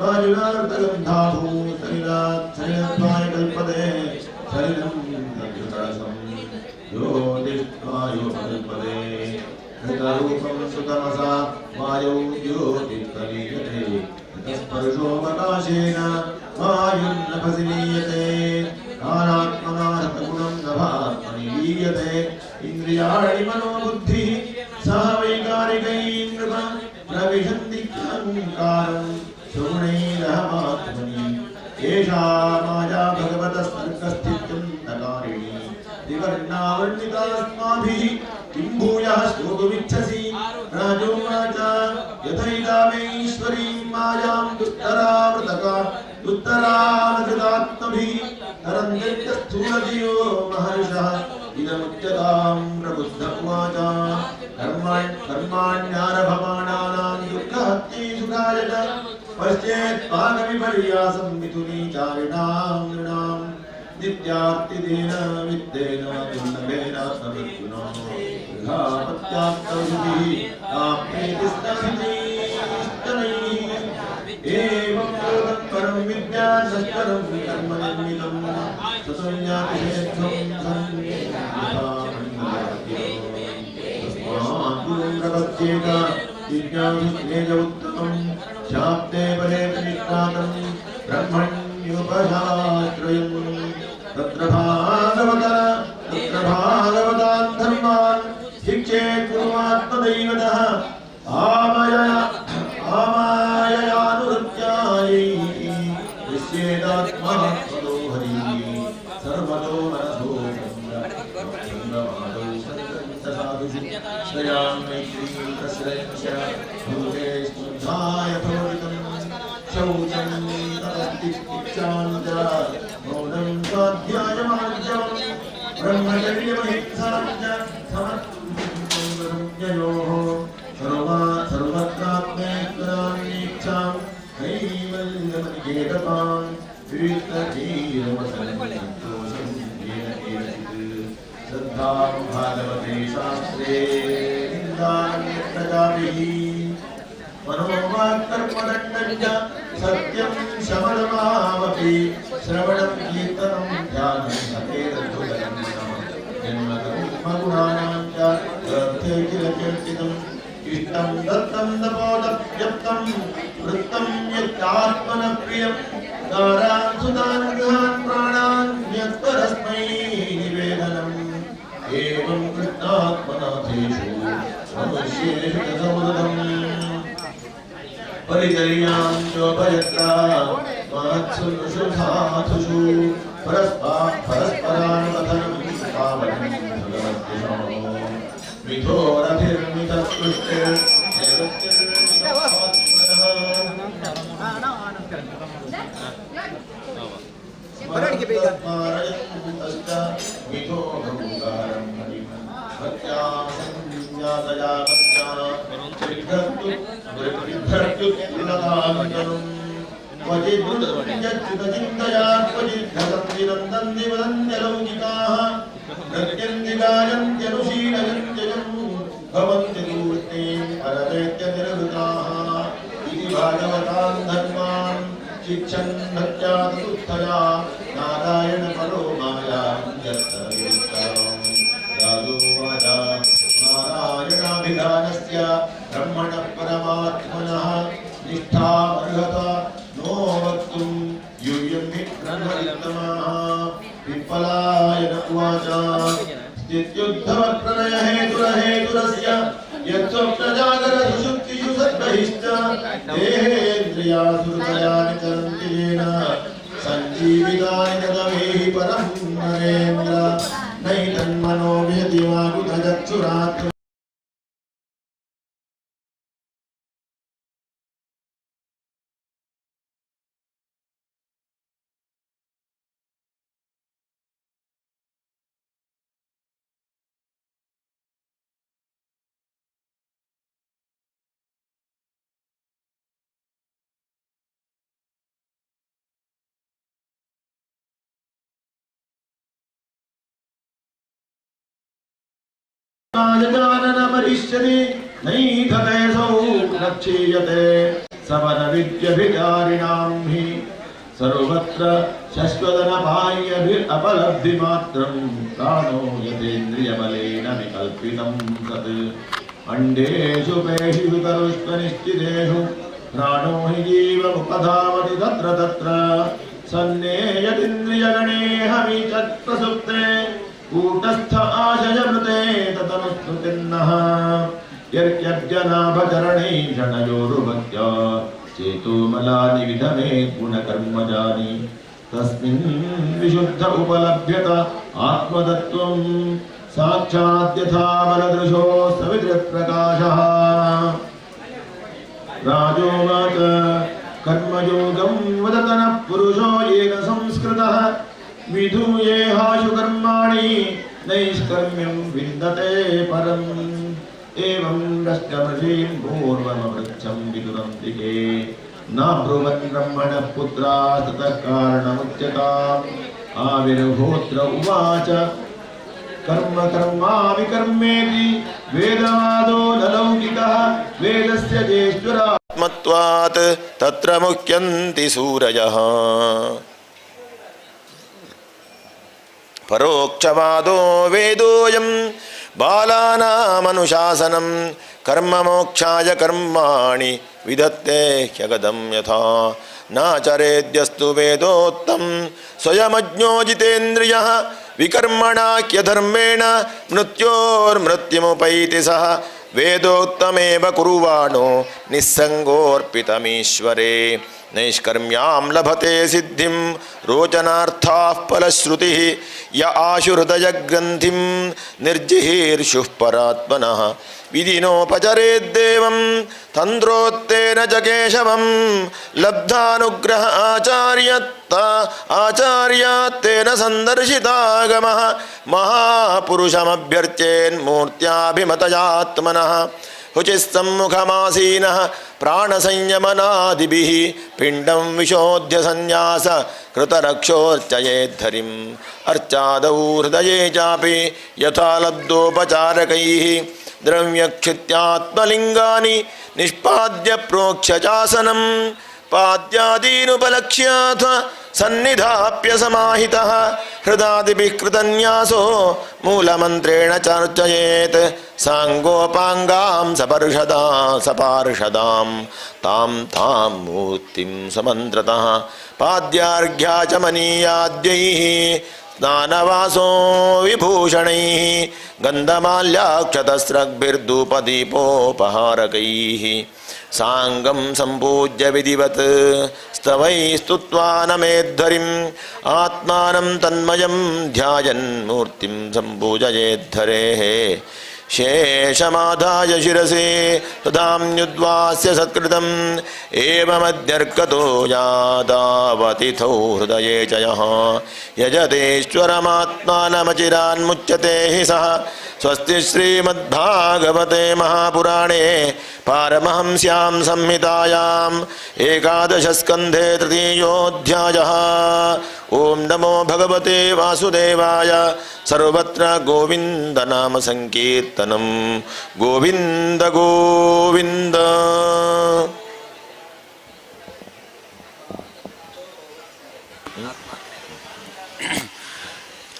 वायुनार्तगन्धाभूत् सलिलात्सलिलत्वाय कल्पते सलिलं तद्युतरसं ज्योतिष्वायोपकल्पते कृतरूपं सुतमसा वायौ ज्योतिप्रलीयते ततस्पर्शोऽवकाशेन वायुर्नभसि लीयते कालात्मना रतगुणं नभात्मनि लीयते इन्द्रियाणि मनोबुद्धिः सह वैकारिकैर्नृप प्रविशन्ति अहङ्कारं सुगुणैरहमात्मनि एषा माया भगवतः सर्गस्थित्यन्तकारिणी त्रिवर्णावर्णितास्माभिः किं भूयः श्रोतुमिच्छसि राजोवाच यथैतामेश्वरीं मायां दुस्तरावृतात्मभिः तरन्त्यस्थूलधियो महर्षः इदमुच्यतां प्रबुद्ध उवाच कर्माण्यारभमाणानां दुःखहत्यै सुखाय च पश्येत्पाकविपर्यासं मिथुनीचारिणां नृणां नित्यार्तिदेन वित्तेन दुर्लभेनात्ममृत्युना दीर्घापत्याप्तौषधिः आप्नेतिस्तनैः एवं तत्परं विद्याशस्त्रं कर्म निर्मितं ततो ज्ञाति तस्मात् गुरुं प्रपद्येत जिज्ञासुस्तेज उत्तमं शाब्दे परे परिष्णातं ब्रह्मण्योपशास्त्रयम् तत्र भागवतान् धर्मान् शिक्षेत् गुरुमात्मदैवतः आमाययानुरुत्यायै यस्येदात्मा ततो हरिः सर्वतो मनसो चन्द्रमादौ सन्तसाधुषु श्रयां मैत्रीं प्रश्रयश्च भूते स्नुद्धाय भवितं शौचं ततस्तिक्षां च मौनं स्वाध्यायमार्जं ब्रह्मचर्यमहिंसां च समत्वयोः सर्वत्रात्मेश्वरान्नीच्छां कैवल्यमनिकेतपां विविक्तधीरमसन्तोषं येन केनचित् श्रद्धां भागवते शास्त्रे निन्दान्यप्रजाभिः मनोवाक्कर्मदण्डञ्च सत्यं शमनमावपि श्रवणं कीर्तनं ध्यानं सतेरद्भुतं जन्मकर्मगुणानां च ग्रन्थे किल कीर्तितम् इष्टं दत्तं तपोदप्यप्तं वृत्तं यत्तात्मनः प्रियं दारान् सुतान् गृहान् प्राणान् यत्परस्मै निवेदनम् एवं कृष्णात्मनाथेषु मनुष्येषु च समृद्धम् परिचर्यां चोपयत्रा मात्सुषु साधुषु परस्परानुकथनं पावनं भगवद्गुणो भवन्ति दूर्तेन परमेत्य निर्वृताः इति भागवतान् धर्मान् शिक्षन् भक्त्या नारायण परो माया राजोवाच नारायणाभिधानस्य ब्रह्मणः परमात्मनः निष्ठामर्हता नो वक्तुं यूयं हि ब्रह्मवित्तमः पिप्पलायन उवाच स्थित्युद्धवप्रलयहेतुरहेतुरस्य यत्स्वप्नजागरसुषुप्तिषु सद्बहिश्च देहेन्द्रियासुरतयानि चरन्ति येन सञ्जीवितानि तदवेहि परं नरेन्द्र नैतन्मनो व्यतिवाकुतचक्षुरात् जाननमरिष्यति नैधतेऽसौ रक्षीयते समनविद्यभिचारिणां हि सर्वत्र शश्वतनपाय्यभिरपलब्धिमात्रं प्राणो यतेन्द्रियबलेन विकल्पितं तत् अण्डेषु पेषु तरुष्वनिश्चितेषु प्राणो हि जीवमुपधावति तत्र तत्र सन्नेयतीन्द्रियगणे हविचत्प्रसुप्ते कूटस्थ आशयमृते ततनुस्मृतिर्नः यर्क्यब्जनाभचरणै क्षणयोरुभक्त्या चेतोमलानि विधमे गुणकर्मजानि तस्मिन् विशुद्ध उपलभ्यत आत्मतत्त्वं साक्षाद्यथा बलदृशो सवितृप्रकाशः राजोवाच कर्मयोगं वदतनः पुरुषो येन संस्कृतः विधूयेहाशु कर्माणि नैष्कर्म्यं विन्दते परम् एवं दष्टमृषीन् पूर्वमवृच्छं विदुरन्तिके नाब्रुवन् ब्रह्मणः पुत्रा ततः कारणमुच्यताम् आविर्होत्र उवाच कर्म कर्माविकर्मेति वेदवादो न लौकिकः वेदस्य ज्येष्ठुरात्मत्वात् तत्र मुह्यन्ति सूरयः परोक्षवादो वेदोऽयं बालानामनुशासनं कर्म मोक्षाय कर्माणि विधत्ते ह्यगदं यथा नाचरेद्यस्तु वेदोक्तं स्वयमज्ञो जितेन्द्रियः विकर्मणा ह्यधर्मेण मृत्योर्मृत्युमुपैति सः वेदोक्तमेव कुर्वाणो निस्सङ्गोऽर्पितमीश्वरे नैष्कर्म्यां लभते सिद्धिं रोचनार्थाः फलश्रुतिः य आशुहृदयग्रन्थिं निर्जिहीर्षुः परात्मनः विधिनोपचरेद्देवं तन्द्रोत्तेन च केशवं लब्धानुग्रह आचार्यात्तेन सन्दर्शितागमः महापुरुषमभ्यर्चेन्मूर्त्याभिमतयात्मनः हुचिस्सम्मुखमासीनः प्राणसंयमनादिभिः पिण्डं विशोध्य सन्न्यास कृतरक्षोर्चयेद्धरिम् अर्चादौ हृदये चापि यथा लब्धोपचारकैः द्रव्यक्षित्यात्मलिङ्गानि निष्पाद्य प्रोक्ष्य चासनं पाद्यादीनुपलक्ष्याथ सन्निधाप्य समाहितः हृदादिभिः कृतन्यासो मूलमन्त्रेण चर्चयेत् साङ्गोपाङ्गां सपार्षदां तां मूर्तिं समन्त्रतः पाद्यार्घ्या च मनीयाद्यैः स्नानवासो विभूषणैः गन्धमाल्याक्षतस्रग्भिर्धूपदीपोपहारकैः साङ्गं सम्पूज्य विधिवत् स्तवैः स्तुत्वा नमेद्धरिम् आत्मानं तन्मयं ध्यायन् मूर्तिं सम्पूजयेद्धरेः शेषमाधाय शिरसे तदाम्युद्वास्य सत्कृतम् एवमध्यर्कतो यादावतिथौ हृदये च यः यजतेश्वरमात्मानमचिरान्मुच्यते हि सः स्वस्ति श्रीमद्भागवते महापुराणे पारमहंस्यां संहितायाम् एकादशस्कन्धे तृतीयोऽध्यायः। ॐ नमो भगवते वासुदेवाय। सर्वत्र गोविन्दनाम संकीर्तनं गोविन्द गोविन्द।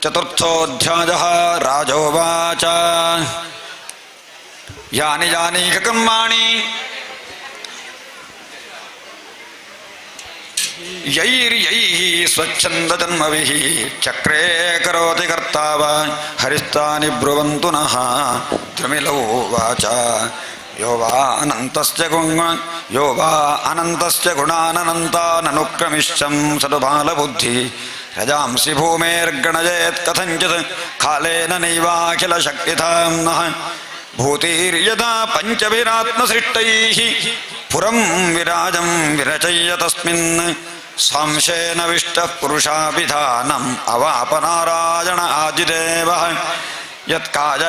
चतुर्थोऽध्यायः। राजोवाच यानि यानि कर्माणि यैर्यैः स्वच्छन्दजन्मभिः चक्रे करोति कर्ता वा हरिस्तानि ब्रुवन्तु नः। त्रिमिलोवाच यो वा अनन्तस्य गुणानन्ताननुक्रमिष्यं सदुबालबुद्धि रजांसि भूमेर्गणयेत् कथञ्चित् कालेन नैवाखिलशक्तिधां नः। भूतिर्यदा पञ्चभिरात्मसृष्टैः पुरं विराजं विरचय्य तस्मिन् संशयेन विष्टः पुरुषाभिधानम् अवापनारायण आदिदेवः। यत्काय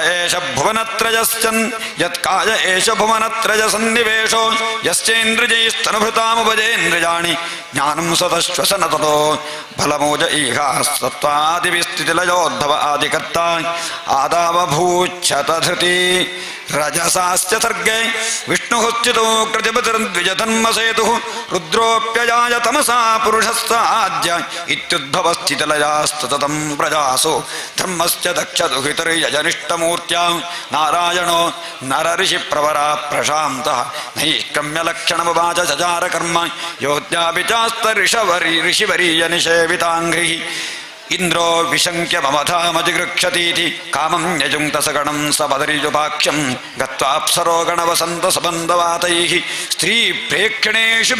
एष भुवनत्रयसन्निवेशो यश्चेन्द्रियैस्तनुभृतामुपजेन्द्रियाणि ज्ञानं सतश्वसन ततो फलमोज ईहास्तत्त्वादिविस्थितिलयोद्धव आदिकर्ता आदावभूच्छतधृति रजसाश्च सर्गे विष्णुश्चितो कृतिपतिर्द्विजतन्मसेतुः रुद्रोऽप्यजाय तमसा पुरुषस्ताद्य इत्युद्भवस्थितिलयास्तततं प्रजासु धर्मश्च दक्षदुहितर्यजनिष्ठमूर्त्या नारायणो नरऋषिप्रवरा प्रशान्तः नैष्कम्यलक्षणमुवाच चचारकर्म योऽद्यापि चास्तऋषिवरीयनिषेविताङ्घ्रिः इंद्रो विशंक्य ममधामजिगृक्षतीति कामं यजुङ्क्तसगणं सपदरिजुपाक्ष्यं गत्वाप्सरो गणवसन्तसबन्धवातैः स्त्रीप्रेक्षणेषु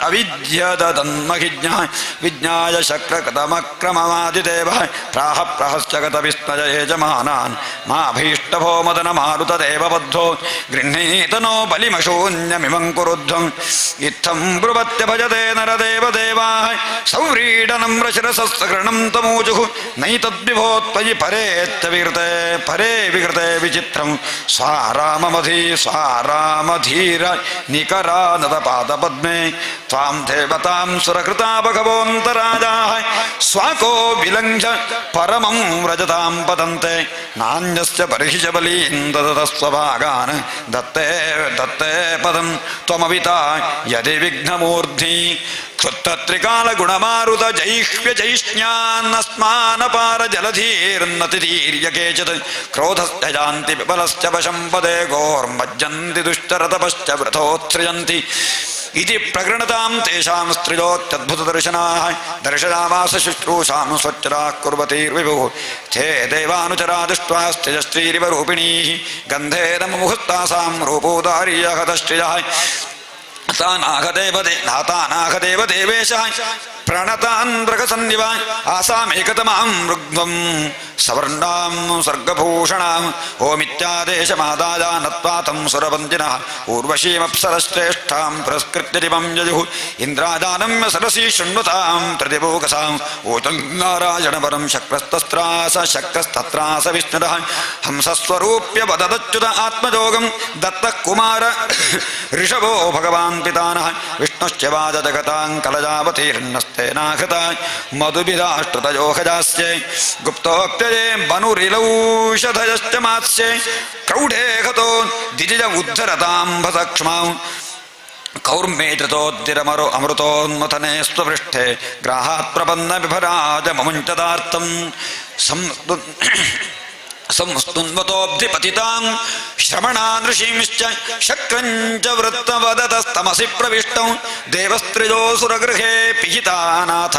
अविद्यदन्महिज्ञा विज्ञाय शक्रकतमक्रममादिदेवः प्राह प्रहश्चगतविस्मय यजमानान् मा भीष्टभो मदनमारुतदेवबद्धो गृह्णीतनो बलिमशून्यमिमं कुरुध्वम् इत्थं ब्रुवत्य भजते नरदेवदेवाः सौव्रीडनं रशिरसस्सगृणं तमूजुः नैतद्विभोत्वयि परे विकृते विचित्रं स्वारामधीर निकरानदपादपद्मे त्वां देवतां सुरकृता भगवोऽन्तराजाः स्वाको विलङ्घ्य परमं व्रजतां पतन्ते नान्यस्य बर्हि च बलीं ददतस्वभागान् दत्ते दत्ते पदं त्वमविता यदि विघ्नमूर्ध्नि क्षुत्तत्रिकालगुणमारुत जैष्व्यजैष्ण्यान्नस्मानपार जलधीर्नतिधीर्य केचित् क्रोधश्च यान्ति विबलश्च वशं पदे गोर्मज्जन्ति दुष्टरतपश्च वृथोत्सृजन्ति इति प्रगृणतां तेषां स्त्रियोत्यद्भुतदर्शनाः दर्शयामास शुश्रूषां स्वच्छराः कुर्वतीर्विभुः ते देवानुचरा दृष्ट्वा स्त्रियस्त्रीरिव रूपिणीः गन्धेन मुहुस्तासां रूपोदार्यहतश्रियः तानाहदेव देवेशः प्रणतान् मृगसन्निव आसामेकतमां मृग्ध्वं सवर्णां सर्गभूषणाम् ओमित्यादेशमादाय नत्वा तं सुरवन्दिनः ऊर्वशीमप्सरश्रेष्ठां पुरस्कृत्यदिमं यजुः इन्द्रादानम्य सरसि शृण्वतां प्रतिभोगसाम् ऊतं नारायणवरं शक्रस्तत्रास विष्णुरः हंसस्वरूप्य वददच्युत आत्मजोगं दत्तः कुमार ऋषभो भगवान् पितानः विष्णुश्च वाजजगतां कलजावतीर्णस्तेनाहृता मधुभिराष्ट्रतयोहजास्ये गुप्तोक्तये बनुरिलौषधयश्च मात्स्ये प्रौढे हतो दिजिज उद्धरतां भसक्ष्मां कौर्मे धृतोद्दिरमरो अमृतोन्मथने स्वपृष्ठे ग्राहात् प्रपन्न विभराज ममुञ्चदार्थं संस्तुन्वतोऽब्धिपतितां श्रमणान् ऋषींश्च शक्रञ्च वृत्तवदतस्तमसि प्रविष्टौ देवस्त्रिजोऽसुरगृहे पिहितानाथ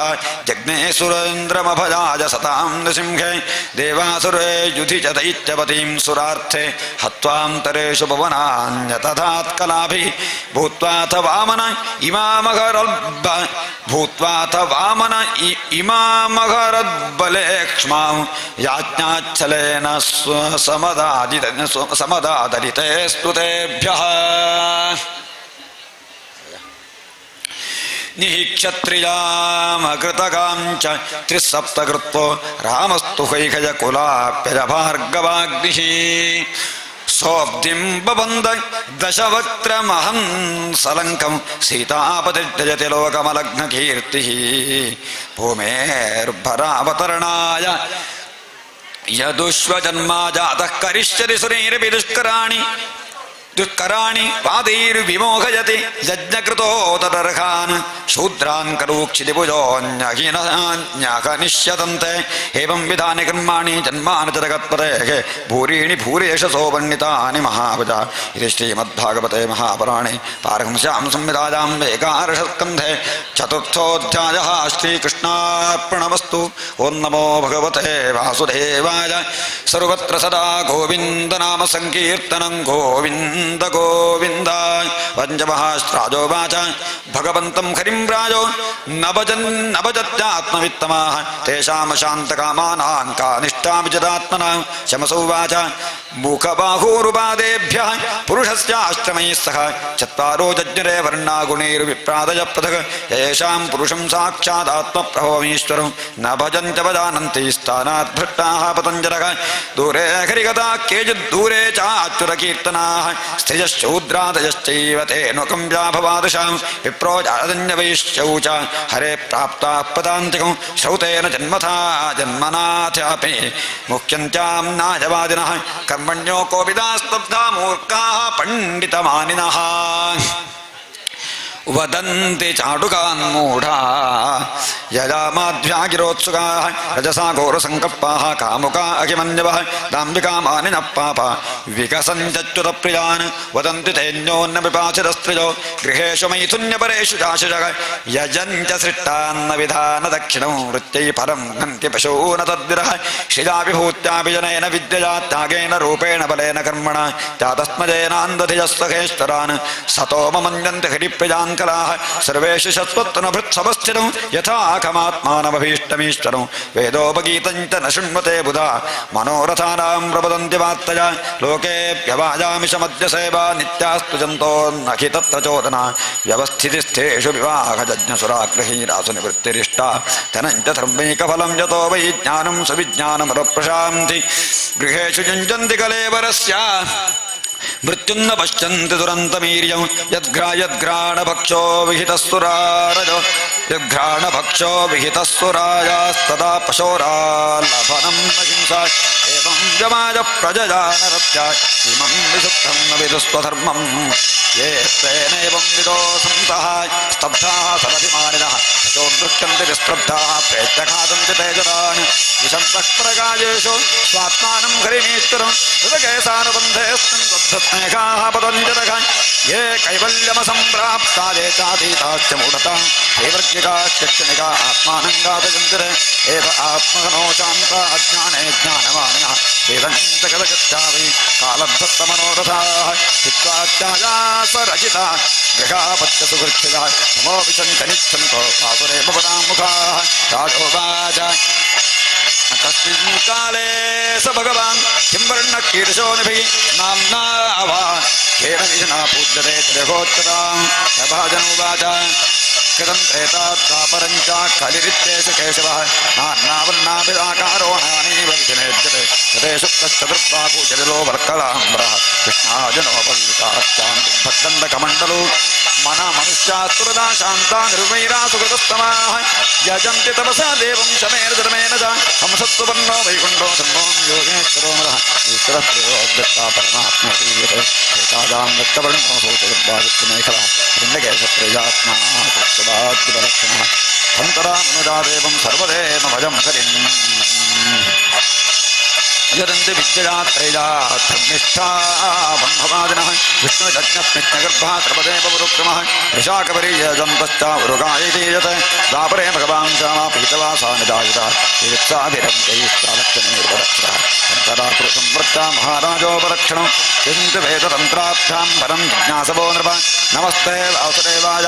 जग्ने सुरेन्द्रमभजाय सतां नृसिंहे देवासुरे युधि च दैत्यपतिं सुरार्थे हत्वान्तरेषु भुवनान्यतथात्कलाभिः भूत्वाथ वामन इमामघरद्बलेक्ष्मां याज्ञाच्छलेन समदादलिते स्तुतेभ्यः निःक्षत्रियामकृतगां च त्रिसप्तकृत्वो रामस्तु हैहयकुलाप्यजभार्गवाग्निः सोऽब्धिं बबन्ध दशवक्त्रमहं सलङ्कं सीतापतिर्जयति लोकमलग्नकीर्तिः भूमेर्भरावतरणाय यदुष्वजन्मा जातः करिष्यति सुरैरपि दुष्कराणि पादैर्विमोहयति यज्ञकृतो तदर्हान् शूद्रान् करोक्षिति भुजोऽन्यहीनन्यकनिष्यतन्ते एवं विधानि कर्माणि जन्मानि च जगत्पतेः भूरीणि भूरेशसो वर्णितानि महाभुजा इति श्रीमद्भागवते महापुराणे पारमहंस्यां संहितायां एकादशस्कन्धे चतुर्थोऽध्यायः श्रीकृष्णार्पणमस्तु। ॐ नमो भगवते वासुदेवाय। सर्वत्र सदा गोविन्दनाम संकीर्तनं गोविन्द गोविन्द। पञ्चमहास्त्राजोवाच भगवन्तं हरिं राजो न भजत्यात्मवित्तमाः तेषां शान्तकामानां कानिष्ठा विजदात्मनां। शमसोवाच मुखबाहूरुपादेभ्यः पुरुषस्याष्टमैः सह चत्वारो जज्ञरे वर्णागुणैर्विप्रादय पृथक् येषां पुरुषं साक्षादात्मप्रभवमीश्वरं न भजन्त वदानन्ति स्थानात् भ्रष्टाः पतञ्जलः। दूरे हरिगता केचिद्दूरे चाच्युतकीर्तनाः स्त्रियश्चूद्रादयश्चैव तेऽनुकं व्याभवादशां विप्रो जातन्यवैश्यौ च हरे प्राप्ताः पदान्तिकं श्रौतेन जन्मथा जन्मनाथ्यापि मुख्यन्त्यां नायवादिनः कर्मण्यो कोपिदास्तब्धा मूर्खाः पण्डितमानिनः वदन्ति चाटुकान् मूढा यजामाध्यागिरोत्सुकाः रजसा घोरसङ्कप्पाः कामुका अहिमन्यवः दाम्भिकामानिनः पापा विकसन्त्यच्युतप्रियान् वदन्ति तेऽन्योन्न विपाचितस्त्रिजो गृहेषु मैथुन्यपरेषु चाशुषः यजन्त्य सृष्टान्न विधानदक्षिणं वृत्यै परं घन्ति पशून तद्विरः श्रियाभिभूत्यापि जनैन विद्यया त्यागेन रूपेण बलेन कर्मणा त्यातस्मजेनान्धधिजस्वहेश्वरान् सतो मन्यन्ति हरिप्रियान् सर्वेषु शस्वत्तनभृत्सवस्थितं यथा कमात्मानमभीष्टमीश्वरं वेदोपगीतं च न शृण्वते बुधा मनोरथानां प्रवदन्ति वार्तया लोकेऽप्यवाजामिषमद्य सेवा नित्यास्तु जन्तोन्नखि तत्र चोदना व्यवस्थितिस्थेषु विवाहजज्ञसुराग्रहीरासु निवृत्तिरिष्टा धनञ्च धर्मैकफलं यतो वै ज्ञानं सुविज्ञानमरप्रशान्ति गृहेषु युञ्जन्ति कलेवरस्य मृत्युन्न पश्यन्ति दुरन्तमीर्यं यद्घ्राणभक्षो विहितस्तुरारजो यद्घ्राणभक्षो विहितस्तुरायास्तदा पशोरालभनं न हिंसा एवं जमाज प्रजया नरत्या इमं विशुद्धं न विदुस्वधर्मम् ये तेनैवं विदो सन्तः स्तब्धाः सरभिमानिनः ततो नृत्यन्ति विस्तब्धाः प्रेत्यखादन्ति तेजरान् विशन्तः प्रकाशेषु स्वात्मानं हरिमीश्वरं हृदकेशानुबन्धेऽस्मिन् बद्धस्नेहाः पतञ्जलः ये कैवल्यमसम्प्राप्ता ये चातीताश्च मूढता दैवर्गिकाश्चक्षणिका आत्मानं गातयन्ति एव आत्मनो शान्ता अज्ञाने ज्ञानवानिनः वेदन्तकदगच्छावि कालद्धत्तमनोरथाः चित्त्वात्यायासरचिता गृहापत्यसुकृच्छिता नमो विचन्तनिच्छन्तो वासुरेव पदामुखाः राजोवाच तस्मिन् काले स भगवान् किं वर्णकीर्षोनिभिः नाम्ना वा केन विधिना पूज्यते त्रिगोच्चतां सभाजनुवाच कृतं त्रेतात्तापरञ्च कलिरित्येष केशवः नान्नावर्णाभिदाकारो नानीव विधिनेज्यते ततेषु कश्चतुर्पाकूचलिलो वर्कलाम्बरः कृष्णाजनोपवितात्यां भक्तन्दकमण्डलो मन मनुष्यास्तुरदा शान्ता निर्वैरा सुकृतस्तमाः यजन्ति तपसा देवं शमेर्धर्मेण च हंसत्वपन्नो वैकुण्ठो धर्मो योगेश्वरो नरः ईश्वरः प्रियोऽद्यत्ता परमात्मेतीयते एतादां दत्तवर्णो भूतविद्वादित्यमेखलः वृन्दकेशप्रियात्मा सत्सदात्युपलक्षणः अन्तरामनुजादेवं सर्वदेव भजं हरिम् यदन्ति विद्ययात्रैजात्निष्ठा बन्धवादिनः विष्णुजज्ञस्मिज्ञगर्भः सर्वदेवपुरुक्रमः विशाखपरीयजन्तश्च उरुगायतीयते द्वापरे भगवान् श्यामा पीतवासा निजायितः चिकित्साभिरङ्गैश्चालक्षणैर्वदक्षरः अन्तरा पुरुषंवृत्ता महाराजोपलक्षणं यजन्ति वेदतन्त्राभ्यां परं जिज्ञासवो नृप नमस्ते वासुदेवाय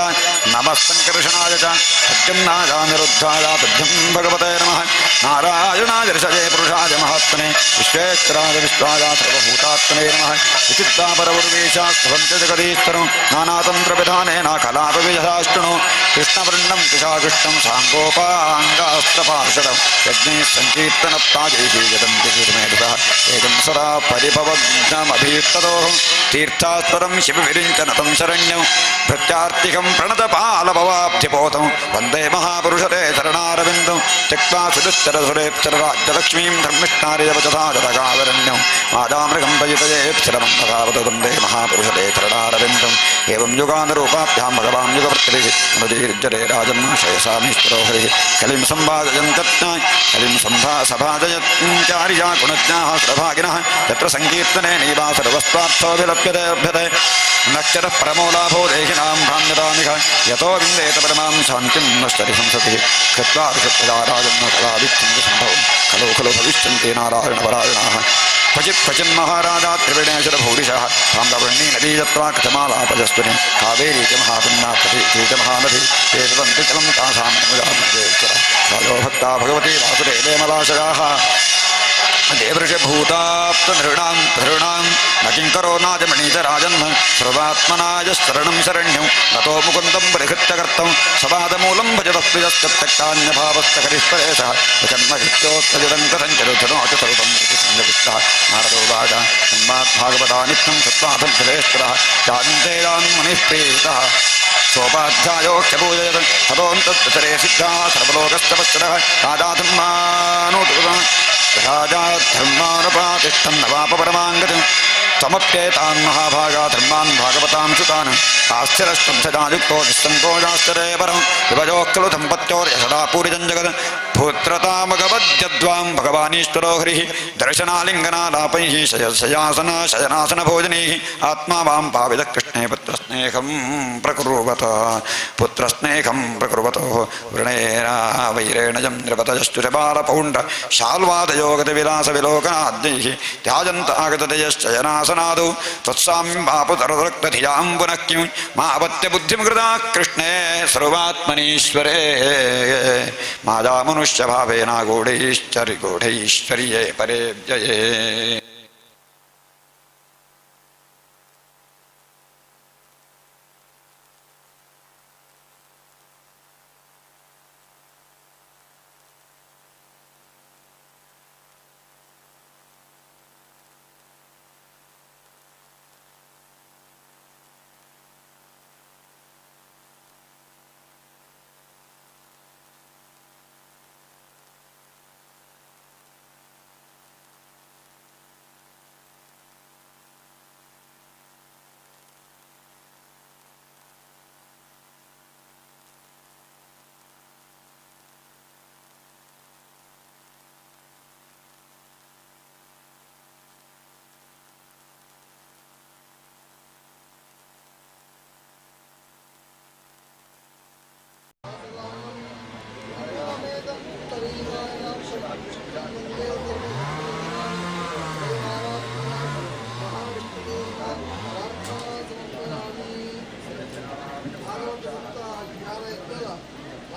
नमस्सङ्कर्षणाय च सत्यन्नाय निरुद्धाय तुभ्यं भगवते नमः नारायणाय ऋषये पुरुषाय महात्मने विश्वेश्वराय विश्वाय सर्वभूतात्मने नमः विचित्रापरवुर्वेशास्तवन्त्य जगदीश्वरं नानातन्त्रविधानेन कलापविजशाष्टुनो कृष्णवृन्नं कृशाकृष्णं साङ्गोपाङ्गास्त्रपार्षदं यज्ञैः सङ्कीर्तनप्ताजैः यदन्ति कीर्मेधुतः एकं सदा परिभवज्ञमभीष्टदोः तीर्थास्पदं शिवविरिञ्चनतं शरण्यं भृत्यार्तिकं प्रणतपालभवाब्धिपोतं वन्दे महापुरुषते शरणारविन्दं त्यक्त्वा सुदुश्चरसुरेप्सरराज्यलक्ष्मीं धर्मिष्ठारिजवचसा जतगावरण्यं मादामृगं भजितयेप्सरमं तथावतु वन्दे महापुरुषते शरणारविन्दम् एवं युगानुरूपाभ्यां भगवान् युगवर्तिभिः अनुजीर्जते राजन् शयसामीश्वरो हरिः कलिं सम्भाजयन्तज्ञाय कलिं सभाजयत्चारिजा गुणज्ञाः सुरभागिनः यत्र सङ्कीर्तने नीवा सर्वस्वार्थोऽभिलप्यते लभ्यते नक्षरः परमो लाभो देहिनां भान्यतामिह यतो विन्देत परमां शान्तिं नश्चरि संसति कृत्वा ऋषप्रजाराजन् कलाविच्छन्दसम्भवं खलु खलु भविष्यन्ति नारायणपरायणाः क्वचिन्महाराजा त्रिवेणेश्वरभूरिशः ताम्रवर्णी नदी यत्त्वा कथमालापजस्विनी कावेरी च महापुण्या च महानदी एतदन्ति जलं तासां राजो भक्ता भगवती वासुदेवे मलाशयाः देवऋषभूताप्तनृणां धृणां न किङ्करो नाजमणीच राजन् सर्वात्मनाय शरणं शरण्यं नतो मुकुन्दं परिहृत्य कर्तं सवादमूलं भजतस्त्रियस्तत्यक्तान्यभावस्तकरिष्परेशः जन्महित्योत्तजदं कथञ्चरुधनो च सर्वं सङ्गविष्टः नारदो वाच सम्माद्भागवता नित्यं सत्त्वाधर्जलेश्वरः जानन्ते मुनिः प्रीतः सोपाध्यायोऽख्यपूजयत् ततोऽन्तस्तरे सिद्धाः सर्वलोकस्तपश्चरः राजा धर्मानुपातिष्ठन् नवापरमाङ्गतिम् त्वमप्येतान् महाभागा धर्मान् भागवतां सुतान् आस्थिरश्रद्धजायुक्तो निस्सङ्कोजाश्चरे परं विभजोः खलु दम्पत्योर्यशदा पूरितं जगत् भूत्रतामगवद्यद्वां भगवानीश्वरो हरिः दर्शनालिङ्गनालापैः शयनासनभोजनैः आत्मा वां पाविदः कृष्णे पुत्रस्नेहं प्रकुर्वत पुत्रस्नेहं प्रकुर्वतो वृणेना वैरेणजं नृपतजस्तु च बालपौण्ड शाल्वादयोगतिविलासविलोकनाद्यैः त्याजन्त आगततयश्चयनासनादौ तत्साम्यं वापुतरदक्तधियां पुनः किं मावत्यबुद्धिं कृता कृष्णे सर्वात्मनीश्वरे मायामनुष्यभावेन गूढैश्वर्ये परे व्यये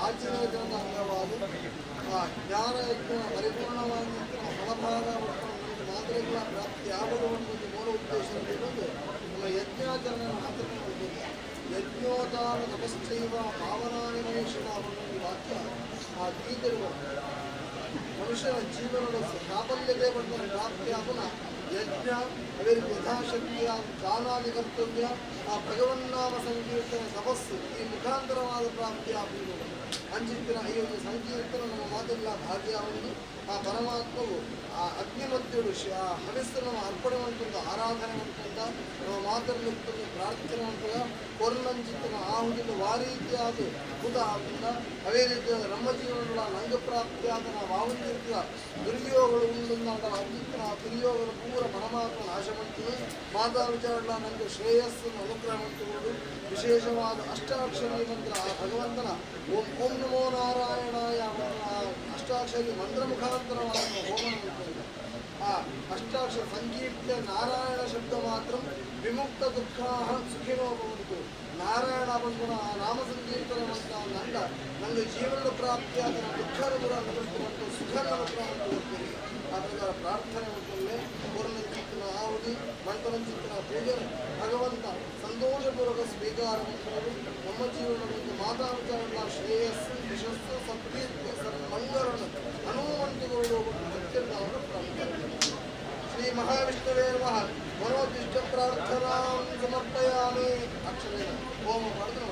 ಆಚರಣೆಗಳ ಅಂಗವಾದ ಆ ಜ್ಞಾನ ಯಜ್ಞ ಪರಿಪೂರ್ಣವಾಗಿ ಫಲಭಾಗ ಮಾತ್ರೆಗಳ ಪ್ರಾಪ್ತಿ ಆಗುವುದು ಒಂದು ಮೂಲ ಉದ್ದೇಶವಿರುವುದು ನಮ್ಮ ಯಜ್ಞಾಚರಣೆ ಮಾತ್ರ ಯಜ್ಞೋದಾನ ತಪಶ್ಚೈವ ಪಾವನಾನಿ ಮನುಷ್ಯನ ಒಂದು ವಾಕ್ಯ ಆ ಗೀತೆಗಳು ಮನುಷ್ಯನ ಜೀವನದ ಪ್ರಾಬಲ್ಯತೆ ಬಂದ ಪ್ರಾಪ್ತಿಯಾಗುವ ಯಜ್ಞ ಅವರಿಗೆ ಯಥಾಶಕ್ತಿಯ ದಾನಾದಿ ಕರ್ತವ್ಯ ಆ ಭಗವನ್ನಾಮ ಸಂಕೀರ್ತನೆ ತಪಸ್ಸು ಈ ಮುಖಾಂತರವಾದ ಪ್ರಾಪ್ತಿಯಾಗುವುದು ಅಂಚಿತ್ತಿನ ಈ ಒಂದು ಸಂಕೀರ್ತನ ನಮ್ಮ ಮಾತೆಲ್ಲ ಭಾಗಿಯಾಗುವುದು ಆ ಪರಮಾತ್ಮವು ಆ ಅಗ್ನಿಮತ್ಯುಡು ಆ ಹವಿಸ್ಸನ್ನು ಅರ್ಪಣೆ ಮಾಡ್ಕೊಂಡು ಆರಾಧನೆ ಮಾಡ್ಕೊಂಡ ನಮ್ಮ ಮಾತನ್ನು ಪ್ರಾರ್ಥನೆ ಮಾಡ್ಕೊಂಡ ಕೊರ್ನಂಚಿತ್ತಿನ ಆಹುದಿನ ವಾರೀತಿಯಾದ ಭೂತ ಆದ್ದರಿಂದ ಅವೇ ರೀತಿಯಾದ ನಮ್ಮ ಜೀವನಗಳ ನಂಗಪ್ರಾಪ್ತಿಯಾದ ನಾವು ಆವಂತಿರ್ತಿದ ದುರ್ಯೋಗಗಳು ಉಂಟುಂದಾಟ ಅಂಚಿತ್ತಿನ ಆ ದುರ್ಯೋಗಗಳು ಪೂರ ಪರಮಾತ್ಮ ನಾಶ ಮಾಡ್ತೀವಿ ಮಾತಾ ವಿಚಾರಗಳ ನನಗೆ ಶ್ರೇಯಸ್ಸನ್ನು ಅನುಗ್ರಹ ಮಾಡ್ತಿರುವುದು ವಿಶೇಷವಾದ ಅಷ್ಟಾಕ್ಷರಿ ಮಂತ್ರ ಆ ಭಗವಂತನ ಓಂ ಓಂ ನಮೋ ನಾರಾಯಣಾಯ ಅಷ್ಟಾಕ್ಷರಿ ಮಂತ್ರ ಮುಖಾಂತರವಾದ ಹೋಮ ಮಾಡ್ತಾರೆ ಆ ಅಷ್ಟಾಕ್ಷರ ಸಂಕೀರ್ತ್ಯ ನಾರಾಯಣ ಶಬ್ದ ಮಾತ್ರ ವಿಮುಕ್ತ ದುಃಖ ಸುಖಿನೋ ಭವಂತು ನಾರಾಯಣ ಬಂದು ಆ ನಾಮ ಸಂಕೀರ್ತನೆ ಮಾಡ್ತಾ ನಂದ ನನಗೆ ಜೀವನದ ಪ್ರಾಪ್ತಿಯಾದ ದುಃಖದ ಕೂಡ ನಿವೃತ್ತಿ ಮತ್ತು ಸುಖ ಅನುಗ್ರಹ ಮಾಡ್ತೀನಿ ಆ ಪ್ರಕಾರ ಪ್ರಾರ್ಥನೆ ಮಾಡ್ಕೊಂಡೆ ಪೂರ್ಣಚಿತ್ತಿನ ಆಹುತಿ ಮಂತ್ರಚಿತ್ತಿನ ಪೂಜೆ ಭಗವಂತ ಸಂತೋಷಪೂರ್ವಕ ಸ್ವೀಕಾರ ಮಾಡುವುದು ನಮ್ಮ ಜೀವನದಲ್ಲಿ ಮಾತಾ ವಿಚಾರಗಳ ಶ್ರೇಯಸ್ಸು ಯಶಸ್ಸು ಸತ್ಕೀರ್ತಿ ಸನ್ಮಂಗಳನ್ನು ಹನುಮಂತುಗಳು ಅತ್ಯಂತ ಅವರ ಪ್ರಾರ್ಥನೆ ಶ್ರೀ ಮಹಾವಿಷ್ಣುವೇ ನಮಃ ಮನೋದಿಷ್ಟ ಪ್ರಾರ್ಥನಾ ಸಮರ್ಪಯಾಮಿ ಅಕ್ಷರೇಣ ಓಂ ಮಾಡಿದ್ರೆ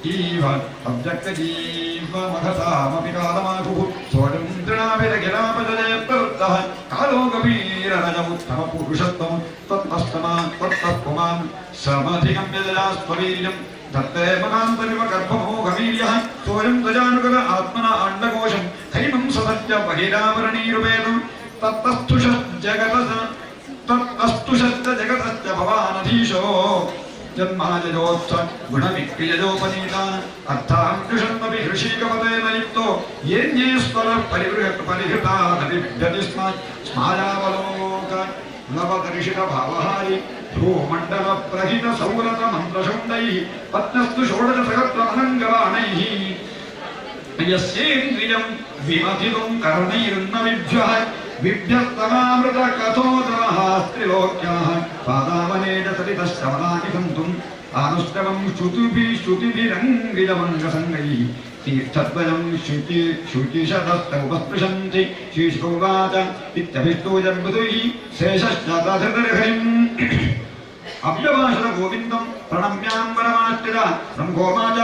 जीव अव्यक्त जीव महतामपि कालमाहुः स्वतन्त्रणाभिरखिलापजले प्रवृत्तः कालो गभीररजमुत्तमपुरुषत्वं तत्तस्तमा तत्तत्पुमान् समधिगम्यजलास्त्ववीर्यं दत्ते मनान्तरिव गर्भमोघवीर्यः सोऽयं गजानुगत आत्मना अण्डकोशं हैमं सदत्य बहिरावरणीरुपेदं तत्तस्तुषश्च जगतश्च भवानधीशो जन्माजोत्स गुणविक्रियजोपनीता अर्थांशन्मपि हृषीकपतेन युक्तो येन्ये स्वरः परिहृतादभिभ्यति स्मायावलोक नवदर्शितभावहारि भ्रूमण्डलप्रहितसौरतमन्त्रशुण्डैः पत्नस्तु षोडशसहस्रमनङ्गबाणैः यस्येन्द्रियं विमथितुं कर्णैर्नविभ्यः विभ्यस्तमामृत कथोदरः स्त्रिलोक्याः पादावनेज सलितश्रवणानि सन्तुम् आनुष्टवं श्रुतिभिरङ्गितमङ्गसङ्गैः तीर्थद्वयं शुचिशतस्तमुपस्पृशन्ति श्रीशुवाच इत्यभिष्टोजर्मृतुः शेषश्च तधृतर्हयम् अभ्यभाषण गोविन्दं प्रणम्याम्बरमाश्रित ब्रह्मोवाच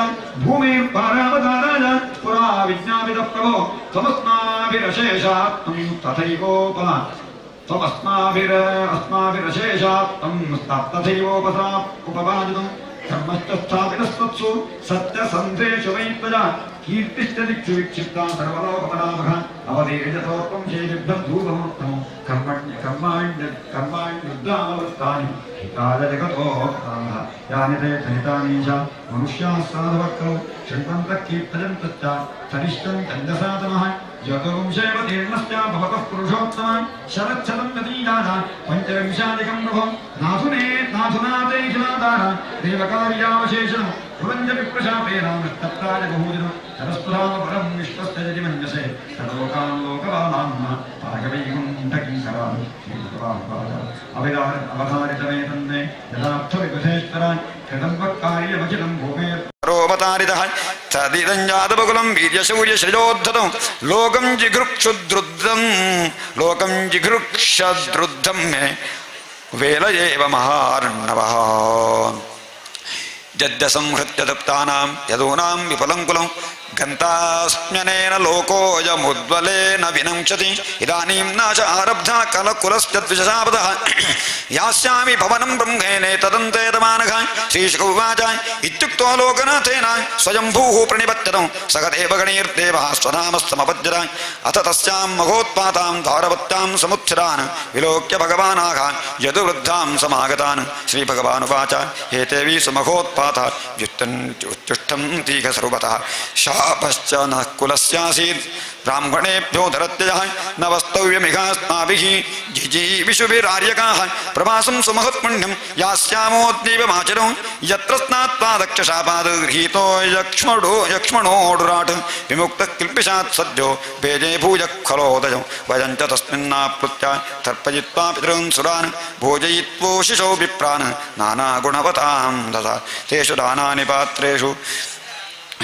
भूमेर्भारावताराय पुरा विज्ञापितः प्रभो त्वमस्माभिरशेषात् तथैवोपमा त्वमस्माभिरशेषात् तथैवोपवादितं धर्मश्च स्थापितस्तत्सु सत्यसन्धेषु वै त्वया कीर्तिश्च दिक्षु विक्षिप्ता सर्वलोकमनामः अवधीर्यतोत्वं शेषिभ्यं धूपमोत्तमो कर्माण्युद्धामवृत्तानि हिताय जगतोः यानि ते चरितानीशा मनुष्याः साधवक्तौ शृण्वन्तः कीर्तयन्तश्च सरिष्टं छन्दसातमः यतोंशेव तीर्णश्च भवतः पुरुषोत्तमः शरच्छतं गतीजाः पञ्चविंशाधिकं प्रभो नाथुना ते शिलादाः देवकार्यावशेषम् भुवञ्च विप्रशापेन नष्टप्राय बहुजनं सरस्वधामपरं विश्वस्य यदि मन्यसे सर्वलोकान् लोकपालान् पारगवैकुण्ठकिङ्करान् अवधारितमेतन्मे यथार्थविबुधेश्वरान् कृतम्बकार्यमखिलं भूमेर् रोमतारितः तदिदञ्जातबकुलं वीर्यशौर्यश्रयोद्धतं लोकं जिघृक्षद्रुद्धं मे वेल एव महार्णवः जद्यसंहृत्य तप्तानां यदूनां विफलङ्कुलं गन्तास्म्यनेन लोकोऽयमुद्वलेन विनङ्क्षति इदानीं नाश आरब्धा कलकुलश्चद्विषशापदः यास्यामि भवनं ब्रह्मेणेतदन्तेतमानः श्रीशुकौवाच इत्युक्तो लोकनाथेन स्वयंभूः प्रणिपत्यतं सगदेवगणैर्देवः स्वधामस्तमपद्यत अथ तस्यां मघोत्पातां धारवत्यां समुत्थितान् विलोक्य भगवानाः यदुवृद्धां समागतान् श्रीभगवानुवाच एतेऽपि सुमघोत्पाता व्युत्तिष्ठन्तीह सर्वतः शापश्च नः कुलस्यासीत् ब्राह्मणेभ्यो धरत्यजः न वस्तव्यमिहास्माभिः जिजीविषुभिरार्यकाः प्रवासं सुमहत्पुण्यं यास्यामोद्दीपमाचर ರಾಜರು ಯತ್ರ ಸ್ನಾತ್ವಾ ದಕ್ಷಶಾಪಾದ ಗೃಹೀತೋ ಯಕ್ಷ್ಮಣೋಡುರಾಟ್ ವಿಮುಕ್ತ ಕಿಲ್ಪಿಷಾತ್ ಸದ್ಯೋ ಬೇಜೆ ಭೂಜ ಖಲೋದಯಂ ವಯಂಚ ತಸ್ಮಿನ್ನಾಪ್ಲುತ್ಯ ತರ್ಪಯಿತ್ವಾ ಪಿತॄನ್ ಸುರಾನ್ ಭೋಜಯಿತ್ವೋಶಿಶೋ ವಿಪ್ರಾನ್ ನಾನಾ ಗುಣವತಾಂ ದದಾ ತೇಷು ದಾನಾನಿ ಪಾತ್ರೇಷು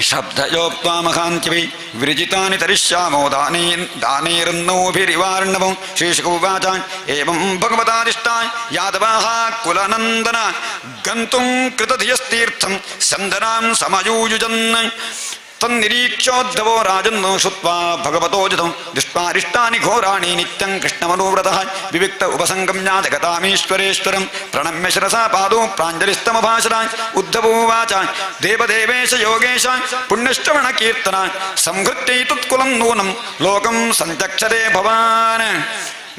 ಶಬ್ದಯೋಕ್ತ್ವಾ ಮಹಾಂತ್ಯಪಿ ವಿರಜಿತಾನಿ ತರಿಷ್ಯಾಮೋ ದಾನೈರನ್ನೋಭಿರಿವಾರ್ಣವಂ ಶ್ರೀಶುಕ ಉವಾಚ ಏವಂ ಭಗವತಾದಿಷ್ಟಾಯ ಯಾದವಾಃ ಕುಲನಂದನ ಗಂತುಂ ಕೃತಧಿಯಸ್ತೀರ್ಥಂ ಸಂದನಾಂ ಸಮಯೂಯುಜನ್ ತನ್ನಿರೀಕ್ಷೋದ್ಧವೋ ರಾಜನ್ನೋ ಶುತ್ವಾ ಭಗವತೋಜಿತಂ ದೃಷ್ಟಾರಿಷ್ಟಾನಿ ಘೋರಾಣಿ ನಿತ್ಯಂ ಕೃಷ್ಣಮನೋವ್ರತಃ ವಿವಿಕ್ತ ಉಪಸಂಗಮ್ಯ ಜಗತಾಮೀಶ್ವರೇಶ್ವರಂ ಪ್ರಣಮ್ಯ ಶಿರಸಾ ಪಾದೋ ಪ್ರಾಂಜಲಿಸ್ತಮಭಾಷಣಾಯ ಉದ್ಧವೋವಾಚ ದೇವದೇವೇಶ ಯೋಗೇಶ ಪುಣ್ಯಶ್ರವಣ ಕೀರ್ತನ ಸಂಹೃತ್ಯೈತತ್ಕುಲಂ ನೂನಂ ಲೋಕಂ ಸಂಚಕ್ಷರೇ ಭವಾನ್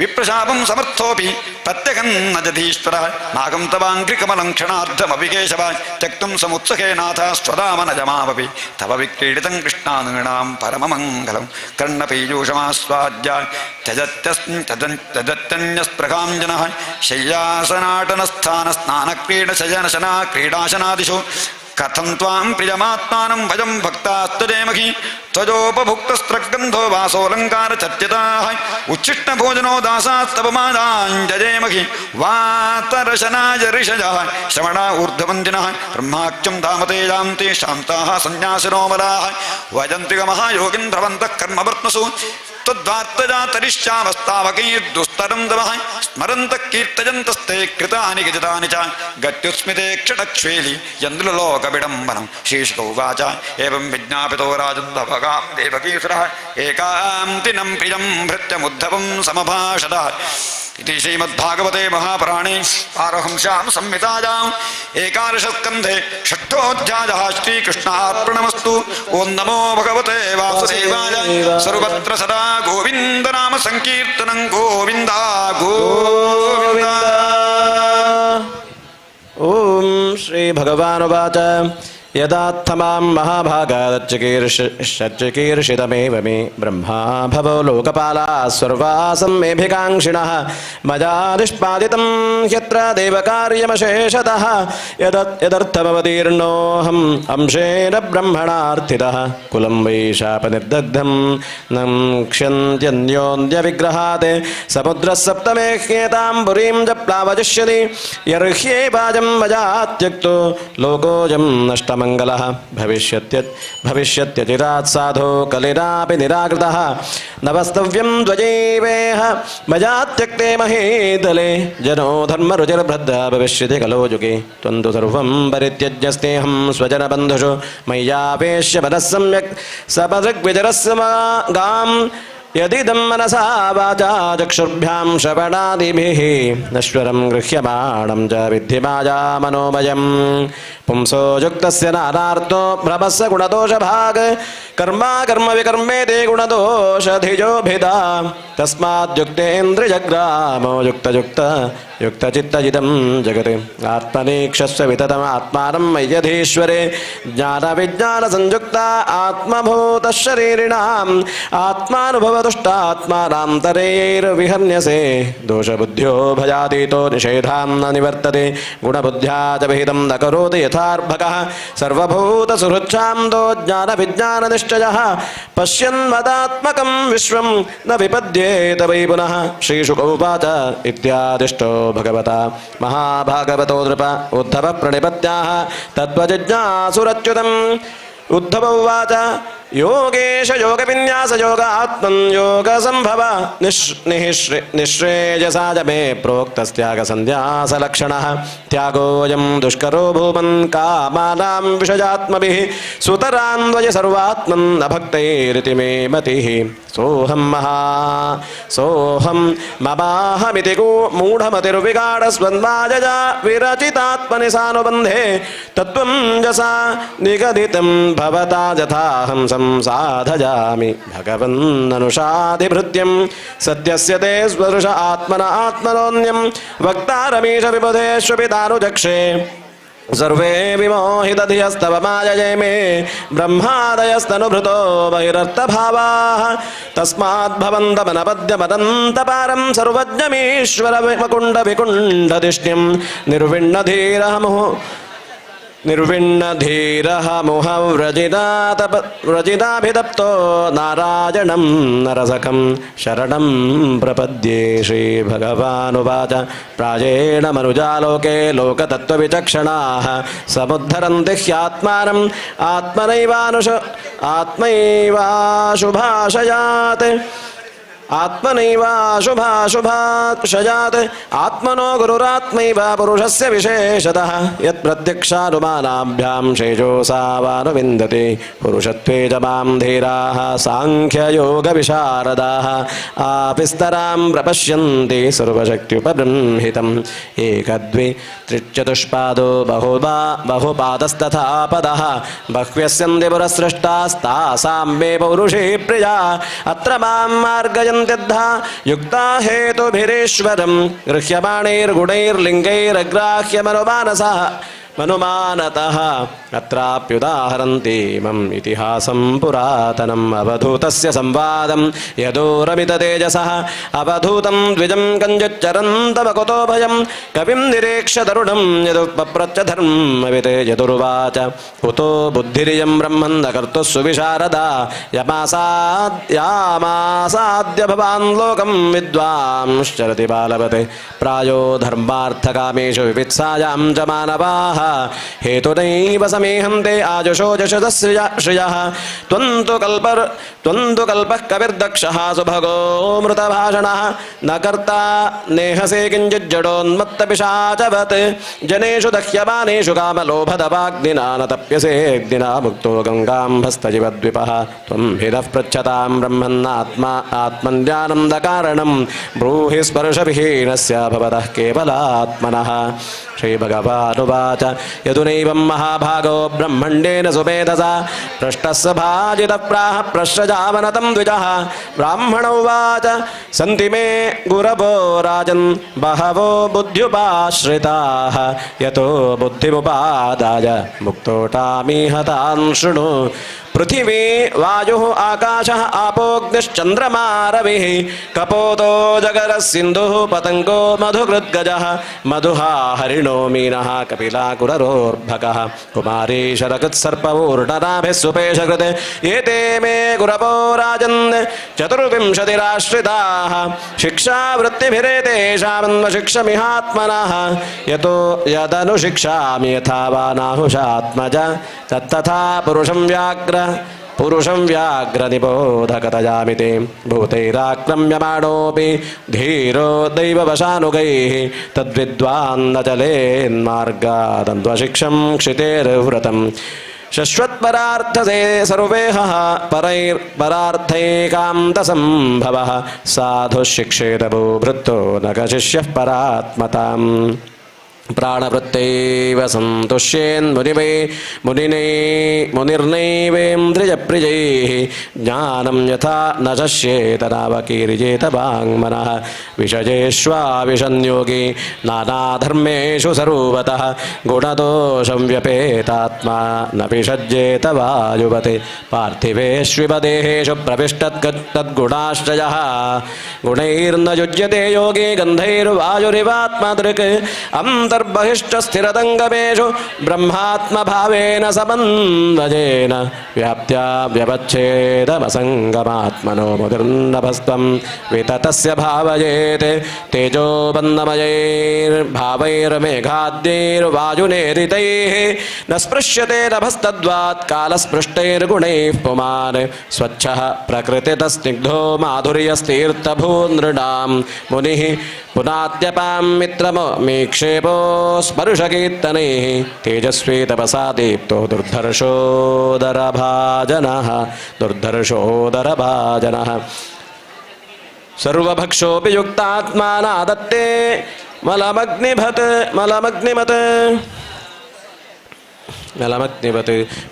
ವಿಪ್ರಶಾಪಂ ಸಮರ್ಥೋಪಿ ಪ್ರತ್ಯಗಂ ನ ಜಧೀಶ್ವರ ನಾಗಂ ತವಾಂಘ್ರಿಕಮಲಂ ಕ್ಷಣಾರ್ಧಮಪಿ ಕೇಶವ ತ್ಯಕ್ತುಂ ಸमुत्सखे ನಾಥ ಸ್ವಧಾಮನ ಜಮಾವಪಿ ತವ ವಿಕ್ರೀಡಿತಂ ಕೃಷ್ಣಾನುಗಣಾಂ ಪರಮಮಂಗಲಂ ಕರ್ಣಪೀಯೂಷಮಾಸ್ವಾದ್ಯ ತ್ಯಜತ್ಯನ್ಯಸ್ಪೃಹಾಂ ಜನಃ ಶಯ್ಯಾಸನಾಟನಸ್ಥಾನ ಸ್ನಾನಕ್ರೀಡಶಯನಶನಾ ಕ್ರೀಡಾಶನಾದಿಷು ಕಥಂ ತ್ವಾಂ ಪ್ರಿಯಮಾತ್ಮಾನಂ ಭಜಂ ಭಕ್ತಾಸ್ತದೇಮಹಿ ತ್ವಜೋಪಭುಕ್ತಸ್ತ್ರಗಂಧೋ ವಾಸೋಲಂಕಾರ ಚರ್ಚಿತಾಃ ಉಚ್ಛಿಷ್ಟ ಭೋಜನೋ ದಾಸಾಸ್ತವಮಾದಾಂಜಯೇಮಹಿ ವಾತರಶನಾಯ ಋಷಯಃ ಶ್ರವಣ ಊರ್ಧ್ವವಂದಿನಃ ಬ್ರಹ್ಮಾಖ್ಯಂ ಧಾಮತೆ ಯಾಂತಿ ಶಾಂತಾಃ ಸನ್ಯಾಸಿನೋಮಲಾಃ ವದಂತಿ ಮಹಾಯೋಗಿನ್ಧ್ರವಂತಃ ಕರ್ಮವರ್ತ್ಮಸು ತದ್ವಾರ್ತಜಾ ತರಿಷ್ಯಾಮಸ್ತಾವಕೈರ್ದುಸ್ತರಂ ದಮಃ ಸ್ಮರಂತಃ ಕೀರ್ತಯಂತಸ್ತೆ ಕೃತಾನಿ ಗಜತಾನಿ ಚ ಗತ್ಯುಸ್ಮಿತೆ ಕ್ಷಣಕ್ಷ್ವೇಲಿ ಯಂದ್ರಲೋಕ ವಿಡಂಬನಂ ಶ್ರೀಶುಕ ಉವಾಚ ಏವಂ ವಿಜ್ಞಾಪಿತೋ ರಾಜನ್ ಭಗಾಂ ದೇವಕೀಸುರಃ ಏಕಾಂತಿನಂ ಪ್ರಿಯಂ ಭೃತ್ಯಮುದ್ಧವಂ ಸಮಭಾಷತ इति श्रीमद्भागवते महापुराणे पारहंस्यां संहितायां एकादशस्कन्धे षष्ठोऽध्यायः श्रीकृष्णार्पणमस्तु। ॐ नमो भगवते वासुदेवाय। सर्वत्र सदा गोविन्दनाम संकीर्तनं गोविन्द गोविन्द। ॐ श्रीभगवानुवाच यदात्थमां महाभागादच्चिकीर्षितमेव मे ब्रह्मा भवो लोकपालाः सर्वासं मेभिकाङ्क्षिणः मया निष्पादितं ह्यत्र देवकार्यमशेषतः यदर्थमवतीर्णोऽहम् अंशेन ब्रह्मणार्थितः कुलं वै शापनिर्दग्धं न क्ष्यन्त्यन्योन्यविग्रहात् समुद्रसप्तमे ह्येतां पुरीं च प्लावयिष्यति यर्ह्येवाजं मया त्यक्तो लोकोऽयं नष्टमङ्गलः भविष्यत्यचिरात् साधो कलिनापि निराकृतः नवस्तव्यं द्वयैवेह मया त्यक्ते महीतले जनो धर्मरुचिर्भद्रः भविष्यति कलो युगे त्वं तु सर्वं परित्यज्य स्वजनबन्धुषु मय्यावेश्य मनः सम्यक् सपदृग्विजरस्य गाम् यदिदं मनसा वाचा चक्षुर्भ्यां श्रवणादिभिः नश्वरं गृह्यमाणं च विद्धि माया मनोमयं पुंसो युक्तस्य नानार्थो भ्रमस्य गुणदोषभाग कर्मा कर्म विकर्मेति गुणदोषधिजोभिधा तस्माद्युक्तेन्द्रियग्रामो युक्तचित्तजितं जगत् आत्मनेक्षस्व विततमात्मानं मय्यधीश्वरे ज्ञानविज्ञानसंयुक्ता आत्मभूतशरीरिणाम् आत्मानुभवदुष्टात्मानां तरेर्विहन्यसे दोषबुद्ध्यो भयातीतो निषेधां न निवर्तते गुणबुद्ध्या च विहितं न करोति यथार्भकः सर्वभूतसुहृच्छान्दो ज्ञानविज्ञाननिश्चयः पश्यन्मदात्मकं विश्वं न विपद्येत वै पुनः। श्रीशुक उवाच इत्यादिष्टो भगवता महाभागवतो नृप उद्धव प्रणिपत्याः तत्त्वजिज्ञासुरच्युतम्। उद्धव उवाच योगेश योगविन्यास योगात्मन् योगसम्भव निःश्रेयसा च मे प्रोक्तस्त्यागसन्न्यासलक्षणः त्यागोऽयं दुष्करो भूमन् कामानां विषयात्मभिः सुतरान्वय सर्वात्मन् न भक्तैरिति मे मतिः। सोऽहं ममाहमिति मूढमतिर्विगाढस्वन्मायया विरचितात्मनि सानुबन्धे तत्त्वं जसा निगदितं भवता यथाहं साधयामि भगवन्ननुषाधिभृत्यं सत्यस्य ते स्वरुष आत्मन आत्मनोऽन्यं वक्तारमीश विबुधेष्वपि तानुजक्षे सर्वे विमोहितधियस्तव मायये मे ब्रह्मादयस्तनुभृतो बहिरर्थभावाः तस्माद्भवन्तमनपद्यमदन्तपारं सर्वज्ञमीश्वर मकुण्ड विकुण्डदिष्ट्यं निर्विण्णधीरहमुः निर्विण्णधीरः मुहव्रजिताभिदप्तो नारायणं नरसकं शरणं प्रपद्ये। श्रीभगवानुवाच प्रायेण मनुजालोके लोकतत्त्वविचक्षणाः समुद्धरन्ति ह्यात्मानम् आत्मैवाशुभाशयात् आत्मनैवाशुभाशुभाशयात् आत्मनो गुरुरात्मैव पुरुषस्य विशेषतः यत्प्रत्यक्षानुमानाभ्यां शेषोऽसावानुविन्दते पुरुषत्वे च मां धीराः साङ्ख्ययोगविशारदाः आपिस्तरां प्रपश्यन्ति सर्वशक्त्युपबृंहितम् एकद्वि त्रिचतुष्पादो बहुपादस्तथा पदः बह्व्यस्यन्ति पुरस्सृष्टास्तासां मे पौरुषे प्रिया अत्र मां मार्गयन्त्यद्धा युक्ता हेतुभिरीश्वरं गृह्यमाणैर्गुणैर्लिङ्गैरग्राह्यमनुमानसः मनुमानतः अत्राप्युदाहरन्ति इमम् इतिहासं पुरातनम् अवधूतस्य संवादं यदोरमिततेजसः अवधूतं द्विजं कञ्चिच्चरन्तमकुतो भयं कविं निरीक्ष्य तरुणं यदुपप्रच्छ धर्मवित् यदुर्वाच कुतो बुद्धिरियं ब्रह्मन् न कर्तुः सुविशारदा यामासाद्य भवान् लोकं विद्वांश्चरति बालवत् प्रायो धर्मार्थकामेषु विवित्सायां च मानवाः हेतुनैव समेहन्ते आजुषो यशसश्रियः त्वन्तु कल्पः कविर्दक्षः सुभगो मृतभाषणः न कर्ता नेहसे किञ्चिज्जडोन्मत्तपिशाचवत् जनेषु दह्यमानेषु कामलोभदवाग्निना न तप्यसेऽग्निना मुक्तो गङ्गाम्भस्तजिवद्विपः त्वं हितः पृच्छतां ब्रह्मन्नात्मन्यानन्दकारणं ब्रूहि स्पर्शविहीनस्य भवतः केवलात्मनः। श्रीभगवानुवाच यदुनैवं महाभागो ब्रह्मण्डेन सुमेधसा पृष्टस्य भाजितः प्राह प्रश्रजावनतं द्विजः ब्राह्मण उवाच सन्ति मे गुरवो राजन् बहवो बुद्ध्युपाश्रिताः यतो बुद्धिमुपादाय मुक्तोटामीह तान् शृणु पृथिवी वायुः आकाशः आपोऽग्निश्चन्द्रमा रविः कपोतो जगरः सिन्धुः पतङ्गो मधुकृद्गजः मधुहा हरिणो मीनः कपिला कुररोर्भकः कुमारी शरकृत्सर्पपूर्णनाभिः सुपेशकृत् एते मे गुरवो राजन् चतुर्विंशतिराश्रिताः शिक्षावृत्तिभिरेतेषामन्वशिक्षमिहात्मनः यतो यदनुशिक्षामि यथा वानाहुषात्मज तत्तथा पुरुषं व्याघ्रनिबोधकतयामि ते भूतैराक्रम्यमाणोऽपि धीरो दैववशानुगैः तद्विद्वान्न चलेन्मार्गादन्त्वशिक्षं क्षितेर्व्रतम् शश्वत्परार्थसे सर्वेहः परार्थैकान्तसम्भवः साधुः शिक्षेत भूभृत्तो न कशिष्यः परात्मताम् प्राणवृत्तैव मुनिर्नैवेन्द्रियप्रियैः ज्ञानं यथा न शस्येत नावकीर्येत वाङ्मनः विषयेष्वाविशन्योगी नानाधर्मेषु सर्वतः गुणदोषं व्यपेतात्मा न विषज्येत वायुवत् पार्थिवेष्विव देहेषु प्रविष्टद्गुणाश्रयः गुणैर्न युज्यते योगी गन्धैर्वायुरिवात्मदृक् बहिष्ठस्थिरतङ्गमेषु ब्रह्मात्मभावेन समन्वयेन व्याप्त्या व्यवच्छेदमसङ्गमात्मनो मुदिर्नभस्त्वं विततस्य भावयेत् तेजोबन्धमयैर्भावैर्मेघाद्यैर्वायुनेरितैः न स्पृश्यते नभस्तद्वात् कालस्पृष्टैर्गुणैः पुमान् स्वच्छः प्रकृतितस्निग्धो माधुर्यस्तीर्थभूनृणां मुनिः पुनाद्यपां मित्रमीक्षेपो स्पर्शकीर्तनैः तेजस्वी तपसा दीप्तो दुर्धर्षोदरभाजनः सर्वभक्षोऽपि युक्तात्मा नादत्ते मलमग्निवत्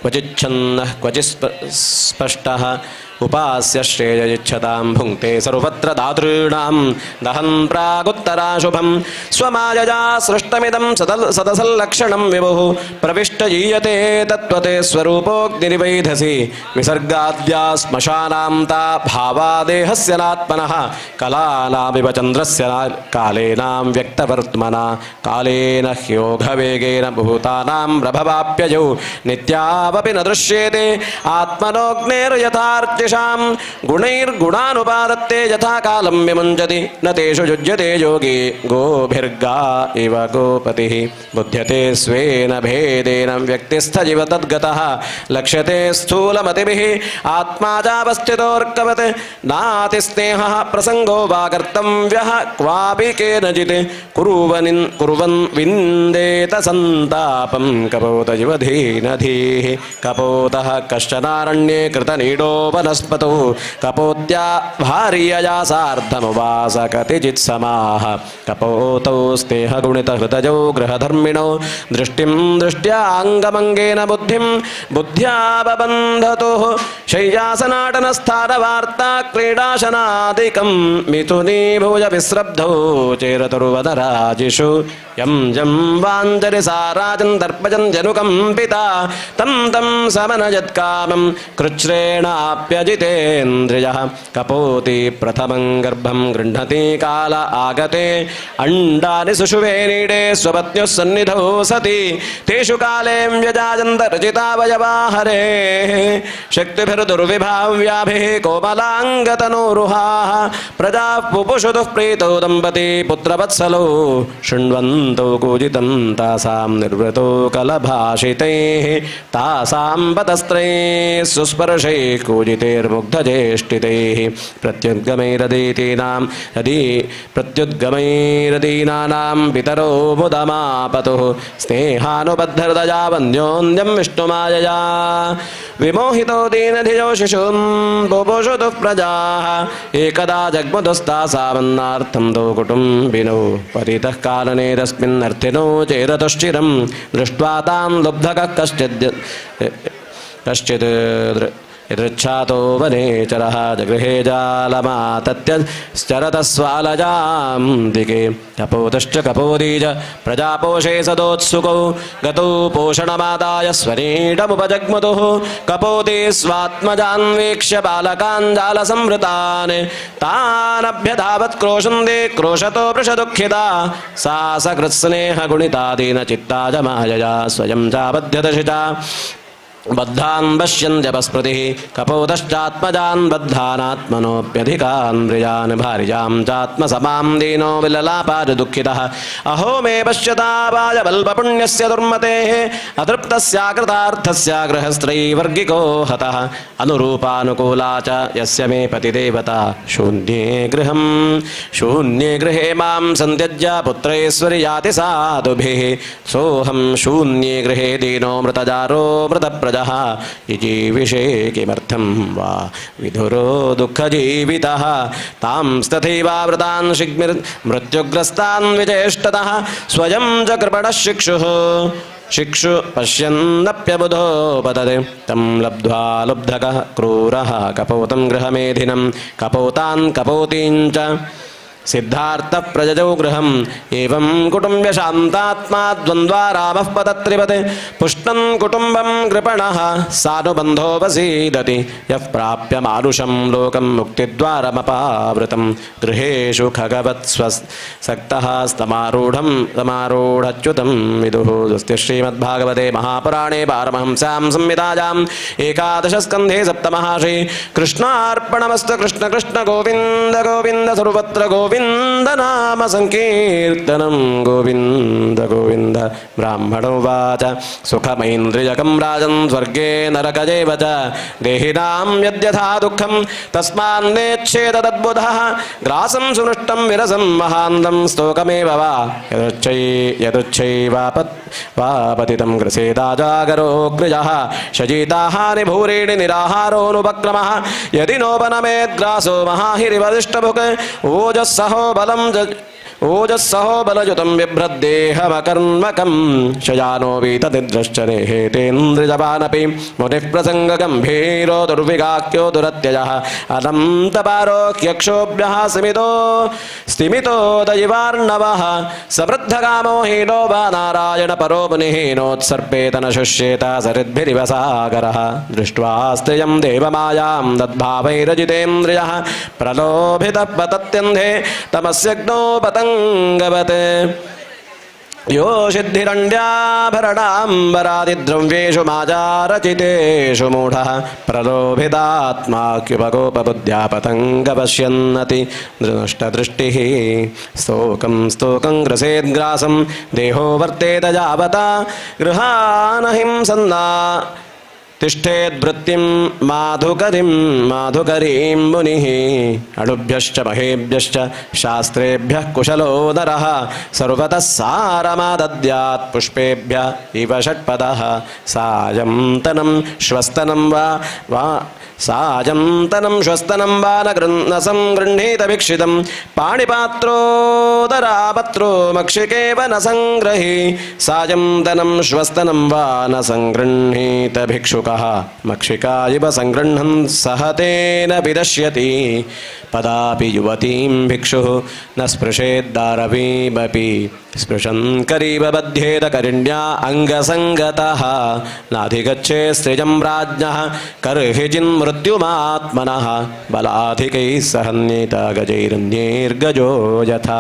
क्वचिच्छन्नः क्वचित् स्पष्टः उपास्य श्रेययिच्छतां भुङ्क्ते सर्वत्र दातॄणां दहन् प्रागुत्तराशुभं स्वमायया सृष्टमिदं सदसल्लक्षणं विभुः प्रविष्टजीयते तत्त्वते स्वरूपोऽग्निरिवैधसि विसर्गाद्या श्मशानां ता भावादेहस्य नात्मनः कलानामिव चन्द्रस्य कालेनां व्यक्तवर्त्मना कालेन ह्योघवेगेन भूतानां प्रभवाप्यजौ नित्यावपि न दृश्येते आत्मनोऽग्नेर्यथार्चिषां गुणैर्गुणानुपादत्ते यथा कालं विमुञ्चति न तेषु युज्यते योगी गोभिर्गा इव गोपतिः बुध्यते स्वेन भेदेन व्यक्तिस्थजिव तद्गतः लक्ष्यते स्थूलमतिभिः आत्मा चावस्थितोऽर्कवत् नातिस्नेहः प्रसङ्गो वा कर्तव्यः क्वापि केनचित् कुर्वन् विन्देत सन्तापं कपोतजिवधीनधीः कपोतः कश्चनारण्ये कृतनीडो वनस्पतौ कपोत्या भार्यया सार्धमुवास कतिचित् समाः कपोतौ स्नेहगुणितहृतजौ गृहधर्मिणौ दृष्टिं दृष्ट्या अङ्गमङ्गेन बुद्धिं बुद्ध्या बबन्धतुः शय्यासनाटनस्थानवार्ता क्रीडाशनादिकं मिथुनीभूय विस्रब्धौ चेरतुर्वदराजिषु यं जं वाञ्जरि सा राजन् दर्पजन् जनुकम्पिता तं तं समनयत्कामं कृच्छ्रेणाप्यजितेन्द्रियः कपोति प्रथमं गर्भं गृह्णति काल आगते अण्डानि सुषुवे नीडे स्वपत्न्युः सन्निधौ सति तेषु काले व्यजाजन्तरचितावयवा हरेः शक्तिभिर्दुर्विभाव्याभिः कोमलाङ्गतनोरुहाः प्रजाः पुपुषुतुः प्रीतौ दम्पती पुत्रवत्सलौ शृण्वन्तौ कूजितं तासां निर्वृतौ कलभाषितैः तासां पतस्त्रैः सुस्पर्शैः कूजितैर्मुग्धज्येष्ठितैः प्रत्युद्गमैरदीनानां पितरो मुदमापतुः स्नेहानुबद्धहृदया वन्द्योऽन्यं विष्णुमायया विमोहितो दीनधियो शिशून् बुभुषुतुः प्रजाः एकदा जग्मुदस्तासामन्नार्थं तौ कुटुम्बिनौ परितः कानने तस्मिन्नर्थिनो चेरतुश्चिरं दृष्ट्वा तां लुब्धकः कश्चित् यदृच्छातो वनेचरः जगृहे जालमातत्यश्चरतस्वालजां दिगे कपोतश्च कपोदीज प्रजापोषे सदोत्सुकौ गतौ पोषणमादाय स्वनीडमुपजग्मुतुः कपोती स्वात्मजान्वीक्ष्य बालकान् जालसंवृतान् तानभ्यधावत् क्रोशन्ते क्रोशतो वृषदुःखिता सा सकृत्स्नेहगुणिता दीनचित्ता मायया स्वयं चाबध्यदशिता बद्धान् पश्यन् जपस्मृतिः कपोतश्चात्मजान् बद्धानात्मनोऽप्यधिकान् प्रियान् भार्यां चात्मसमां दीनो विललापाद दुःखितः अहो मे पश्यतापाय बल्बपुण्यस्य दुर्मतेः अतृप्तस्याकृतार्थस्य गृहस्त्रैवर्गिको हतः अनुरूपानुकूला च यस्य मे पतिदेवता शून्ये गृहे मां सन्त्यज्य पुत्रैश्वरि याति साधुभिः सोऽहं शून्ये गृहे दीनो मृतजारो मृतप्रजा जीविषे किमर्थं वा विधुरो दुःखजीवितः तांस्तथैवावृतान् शिग्मिर्मृत्युग्रस्तान् विचेष्टतः स्वयं च कृपणः शिक्षु पश्यन्नप्यबुधोपतते तं लब्ध्वा लुब्धकः क्रूरः कपोतं गृहमेधिनं कपोतान् कपोतीं च सिद्धार्थः प्रजजौ गृहम् एवं कुटुम्ब्य शान्तात्मा द्वन्द्वा रामः पतत्रिपते पुष्टं कुटुम्बं कृपणः सानुबन्धोपसीदति यः प्राप्य मानुषं लोकं मुक्तिद्वारमपावृतं गृहेषु खगवत्स्वसक्तः समारूढच्युतं विदुः स्वस्ति श्रीमद्भागवते महापुराणे पारमहंस्यां संहितायाम् एकादशस्कन्धे सप्तमः श्रीकृष्णार्पणमस्तु कृष्ण कृष्ण गोविन्द गोविन्द सर्वत्र गोविन्द नाम संकीर्तनं गोविन्द गोविन्द ब्राह्मणोवाच सुखमैन्द्रियकं राजन् स्वर्गे नरकजेव च देहिनां यद्यथा दुःखं तस्मान्नेच्छेद तद्बुधः ग्रासं सुनष्टं विरसं महान्तं स्तोकमेव वा यदुच्छैवापतितं ग्रसेदाजागरोऽग्निजः शजीताहानि भूरीणि निराहारोऽनुपक्रमः यदि नोपनमेद्ग्रासो महाहिरिवदिष्टभुक् ओजस्सहो बलं ओजस्सहो बलयुतं बिभ्रद्देहमकर्मकं शयानो वीतनिद्रश्चरेः तेन्द्रिजपानपि मुनिः प्रसङ्गगम्भीरो दुर्विगाख्यो दुरत्यजः अनन्तपारोह्यक्षोभ्यः स्तिमितो दयिवार्णवः समृद्धकामो हीनो वा नारायणपरो मुनिः नोत्सर्पेतनशुष्येत सरिद्भिरिव सागरः दृष्ट्वा स्त्रियं देवमायां तद्भावैरजितेन्द्रियः प्रलोभितः पतत्यन्धे तमस्यग्नौ पतङ्गवत् यो सिद्धिरण्ड्याभरणाम्बरादिद्रव्येषु माजारचितेषु मूढः प्रलोभितात्माख्युपगोपबुद्ध्या पतङ्गपश्यन्नति नष्टदृष्टिः स्तोकं ग्रसेद्ग्रासं देहो वर्तेत यावता गृहानहिंसन्ना तिष्ठेद्वृत्तिं माधुकरीं मुनिः अणुभ्यश्च महेभ्यश्च शास्त्रेभ्यः कुशलो नरः सर्वतः सारमादद्यात् पुष्पेभ्य इव षट्पदः सायं श्वस्तनं न संगृह्णीतवीक्षितं पाणिपात्रोदरापत्रो मक्षिकेव न संग्रही सायं तनं श्वस्तनं वा न संगृह्णीत भिक्षुकः मक्षिका इव संगृह्णन् सह तेन विदश्यति पदापि युवतीं भिक्षुः न स्पृशेद्दारवीमपि स्पृशन् करीव बध्येत करिण्या अङ्गसङ्गतः नाधिगच्छे स्त्रिजं राज्ञः कर्हिचिन्मृत्युमात्मनः बलाधिकैः सहन्येत गजैरन्यैर्गजो यथा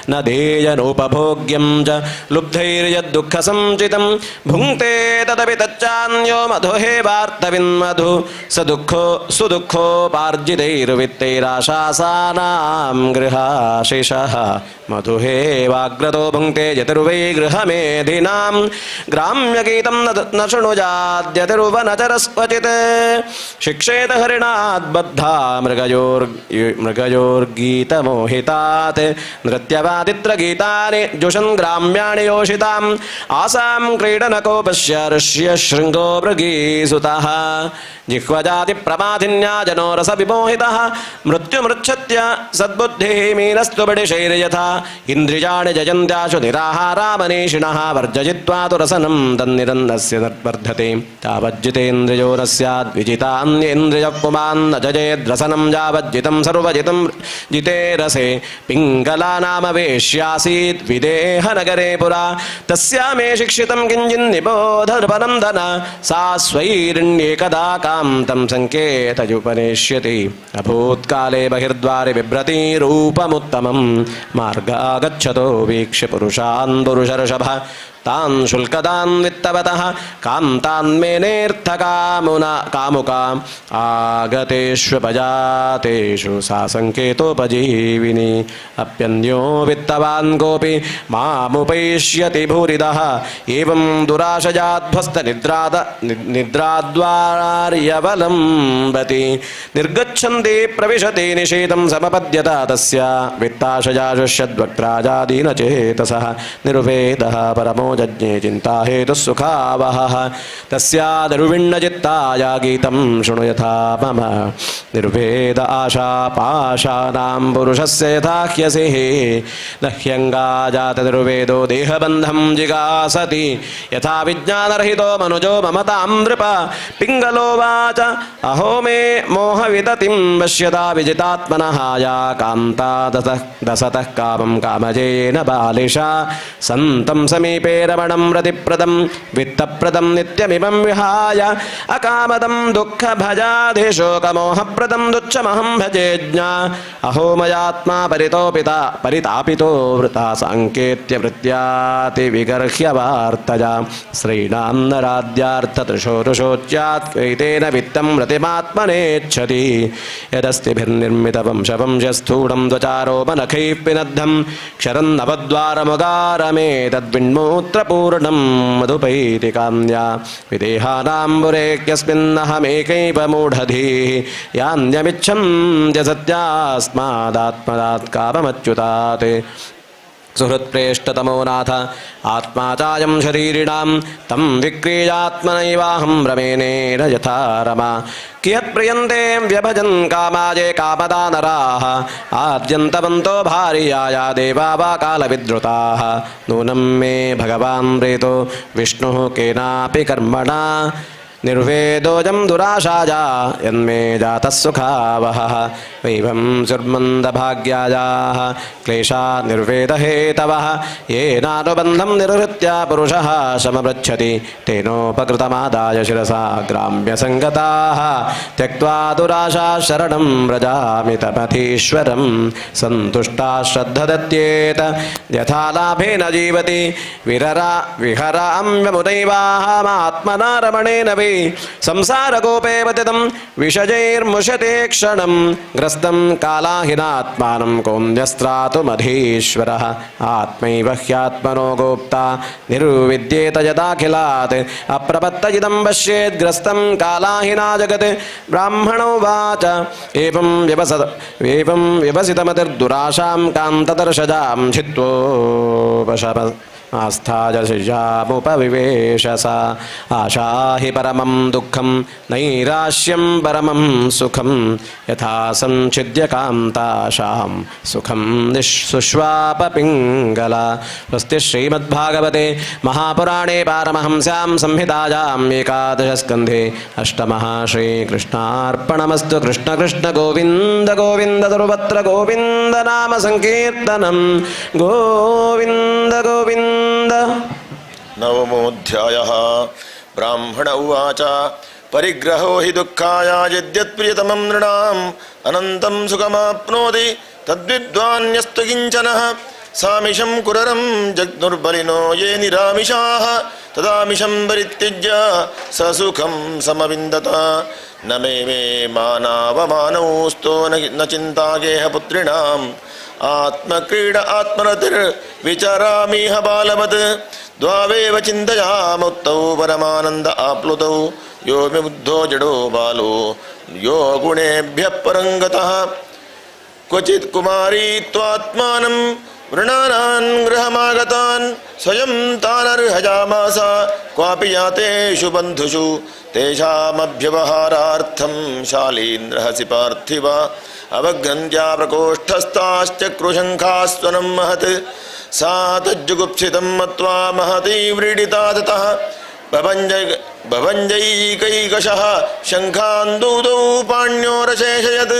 न देयनोपभोग्यं च लुब्धैर्यद्दुःखसञ्चितं भुङ्क्ते तदपि तच्चान्यो मधुहेवार्तविन्मधु स दुःखो सुदुःखोपार्जितैर्वित्तैराशासानां गृहाशिषः मधुहेवाग्रतो भुङ्क्ते यतिर्वै गृहमेधिनां ग्राम्यगीतं न शृणुजाद्यतिर्वनचरस्क्वचित् शिक्षेत हरिणाद्बद्धा मृगयोर्गीतमोहितात् नृत्यवादित्रगीतानि जुषन् ग्राम्याणि योषिताम् आसां क्रीडनको पश्य ऋष्य शृङ्गो मृगीसुतः जिह्वजातिप्रमाथिन्या जनो रसविमोहितः मृत्युमृच्छत्य सद्बुद्धिः मीनस्तु बडिशैर्यथा इन्द्रियाणि जयन्त्याशु निराहारा मनीषिणः वर्जयित्वा तु रसनं तन्निरन्नस्य वर्धते तावज्जितेन्द्रियो न स्याद्विजितान्येन्द्रियः पुमान्न जयेद्रसनं यावज्जितं सर्वजितं जिते रसे पिङ्गला नाम वेश्यासीत् विदेहनगरे पुरा तस्या मे शिक्षितं किञ्चिन्निबोधनपनं धन सा स्वैरण्येकदा तं संकेतयुपनेष्यति अभूत्काले बहिर्द्वारे बिभ्रति रूपमुत्तमं मार्गागच्छतो वीक्ष्य पुरुषान् पुरुषर्षभ तान् शुल्कदान् वित्तवतः कामुका आगतेष्वपजातेषु सा संकेतोपजीविनी अप्यन्यो वित्तवान् कोऽपि मामुपैष्यति भूरिदः एवं दुराशजाद्भस्तनिद्राद्वार्यवलम्बति निर्गच्छन्ति प्रविशति निषेधं समपद्यत तस्य वित्ताशजाशुष्यद्वक्त्राजादीनचेतसः निरुपेदः परमो जज्ञे चिन्ता हेतुः सुखावहः तस्यादरुविण्णचित्ताया गीतं शृणु यथा मम निर्वेद आशा पाशानां पुरुषस्य यथा ह्यसिः न ह्यङ्गाजात निर्वेदो देहबन्धं जिगासति यथा विज्ञानरहितो मनुजो ममतां नृप पिङ्गलोवाच अहो मे मोहविततिं पश्यता विजितात्मनः या कान्ता दसतः कामं कामजेन बालिशा सन्तं समीपे रमणं रतिप्रदं वित्तप्रदं नित्यमिमं विहाय अकामदं दुःखभजाधिशोकमोहप्रदं तुच्छमहं भजे ज्ञा अहो मयात्मा परितापितो वृता साङ्केत्य वृत्त्यातिविगर्ह्य वार्तया श्रीणान्नराद्यार्थतृशोरुषोच्यात् क्वैतेन वित्तं रतिमात्मनेच्छति यदस्तिभिर्निर्मितवंशवंशस्थूणं त्वचारोपनखैः पिनद्धं क्षरन्नवद्वारमुगारमे तद्विन्मूत्रपूर्णं मधुपैतिकाम्या विदेहानाम्बुरेक्यस्मिन्नहमेकैव मूढधीः यान्यमिच्छन्त्य सत्यास्मादात्मदात् काममच्युतात् सुहृत्प्रेष्ठतमो नाथ आत्मा चायं शरीरिणां तं विक्रीयात्मनैवाहं रमेणेन यथा रमा कियत्प्रियन्ते व्यभजन् कामाजे कामदा नराः आद्यन्तवन्तो भार्याया देवा वा कालविद्रुताः नूनं मे भगवान् प्रीतो विष्णुः केनापि कर्मणा निर्वेदोऽयं दुराशाया यन्मे जातः सुखावहः वैभं सुर्मन्दभाग्यायाः क्लेशा निर्वेदहेतवः येनानुबन्धं निर्हृत्य पुरुषः शमपृच्छति तेनोपकृतमादाय शिरसा ग्राम्यसङ्गताः त्यक्त्वा दुराशा शरणं व्रजामि तपथीश्वरं सन्तुष्टा श्रद्धदत्येत यथा लाभेन जीवति विहराम्यमुदैवाहमात्मना रमणेन वै संसारगोपे पतितं विषजैर्मुषते क्षणं ग्रस्तं कालाहिनात्मानं कोऽन्यस्त्रातुमधीश्वरः आत्मैव ह्यात्मनो गोप्ता निर्विद्येत यदाखिलात् अप्रपत्तजिदं पश्येद्ग्रस्तं कालाहिना जगत् ब्राह्मणोवाच एवं व्यवसितमतिर्दुराशां कान्तदर्शजां छित्त्वोपशम आस्थाय शिष्यामुपविवेश सा आशा हि परमं दुःखं नैराश्यं परमं सुखं यथा संच्छिद्य कान्ताशां सुखं निःशुष्वापपिङ्गला स्वस्ति श्रीमद्भागवते महापुराणे पारमहंस्यां संहितायाम् एकादशस्कन्धे अष्टमः श्रीकृष्णार्पणमस्तु कृष्ण कृष्ण गोविन्द गोविन्द सर्वत्र गोविन्द नाम संकीर्तनं गोविन्द गोविन्द नवमोऽध्यायः ब्राह्मण उवाच परिग्रहो हि दुःखाय यद्यत्प्रियतमं नृणाम् अनन्तं सुखमाप्नोति तद्विद्वान्यस्तु किञ्चनः सामिषं कुररं जग्नुर्बलिनो ये निरामिषाः तदामिषं परित्यज्य स सुखं समविन्दत न मे मानावमानौस्तो न चिन्ता गेहपुत्रिणाम् आत्मक्रीड आत्मरतिर्विचरामिह बालवत् द्वावेव चिन्तयामुक्तौ परमानन्द आप्लुतौ यो विमुग्धो जडो बालो यो गुणेभ्यः परङ्गतः क्वचित् कुमारी त्वात्मानं वृणानान् गृहमागतान् स्वयं तानर्हजामास क्वापि यातेषु बन्धुषु तेषामभ्यवहारार्थं शालीनृहसि पार्थिव अवघ्नन्त्या प्रकोष्ठस्थाश्चक्रुशङ्खास्वनं महत् सा तज्जुगुप्सितं मत्वा महती व्रीडिता ततः भवञ्जैकैकशः शङ्खान्दूतौ पाण्योरशेषयत्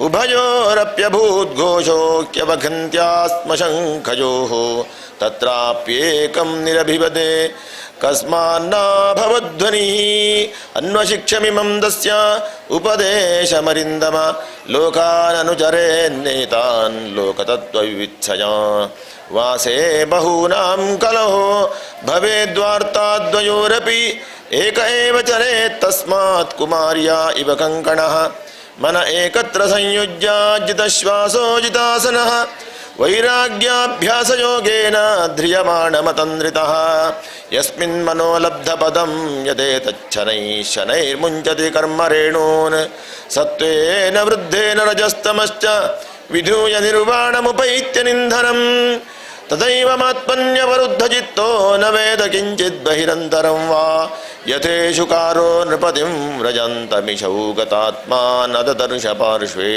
उभयोरप्यभूद्घोषोऽक्यवघन्त्या स्म शङ्खयोः तत्राप्येकं निरभिवदे कस्मान्नाभवध्वनिः अन्वशिक्षमिमं तस्य उपदेशमरिन्दम लोकाननुचरेन्नेतान् लोकतत्त्वविवित्सया वासे बहूनां कलहो भवेद्वार्ताद्वयोरपि एक एव चरेत् तस्मात् कुमार्या इव कङ्कणः मन एकत्र संयुज्य जितश्वासो जितासनः वैराग्याभ्यासयोगेन ध्रियमाणमतन्द्रितः यस्मिन् मनोलब्धपदं यदेतच्छनैः शनैर्मुञ्चति कर्मरेणून् सत्त्वेन वृद्धेन रजस्तमश्च विधूय निर्वाणमुपैत्य निन्धनम् तथैवमात्मन्यवरुद्धचित्तो न वेद किञ्चित् बहिरन्तरं वा यथेषुकारो नृपतिं व्रजन्तमिषौ गतात्मा न ददर्श पार्श्वे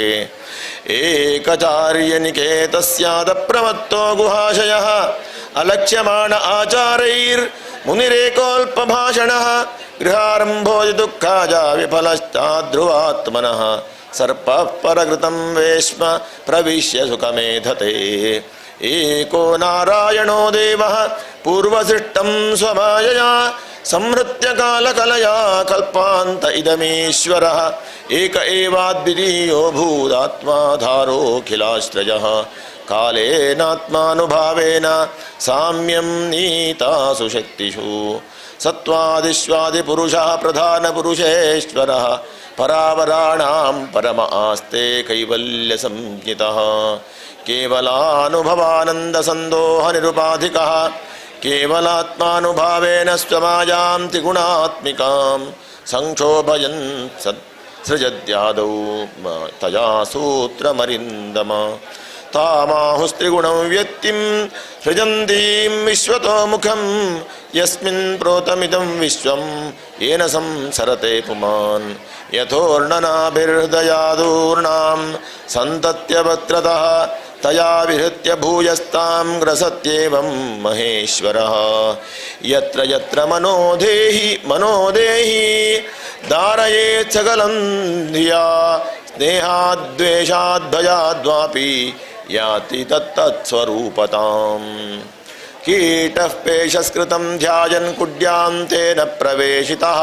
एकचार्यनिकेतस्यादप्रमत्तो गुहाशयः अलक्ष्यमाण आचारैर्मुनिरेकोऽल्पभाषणः गृहारम्भोऽधि दुःखाजा विफलश्चाध्रुवात्मनः सर्पः परकृतं वेश्म प्रविश्य सुखमेधते एको नारायणो देवः पूर्वसृष्टं स्वमायया संहृत्य कालकलया कल्पान्त इदमीश्वरः एक एवाद्वितीयो भूदात्माधारोऽखिलाश्रयः कालेनात्मानुभावेन साम्यं नीतासु शक्तिषु सत्त्वादिष्वादिपुरुषः प्रधानपुरुषेश्वरः परावराणां परम आस्ते कैवल्यसंज्ञितः केवलानुभवानन्दसन्दोहनिरुपाधिकः केवलात्मानुभावेन स्वमायां त्रिगुणात्मिकां संक्षोभयन् सृजद्यादौ तया सूत्रमरिन्दम तामाहुस्त्रिगुणं व्यक्तिं सृजन्तीं विश्वतोमुखं यस्मिन् प्रोतमिदं विश्वं येन संसरते पुमान् यथोर्णनाभिर्हृदयादूर्णां सन्तत्यवत्रतः तया विहृत्य भूयस्तां ग्रसत्येवं महेश्वरः यत्र यत्र मनोदेहि धारयेत् सकलं धिया स्नेहाद्वेषाद्भयाद्वापि याति तत्तत्स्वरूपताम् कीटः पेशस्कृतं ध्यायन् कुड्यान्तेन प्रवेशितः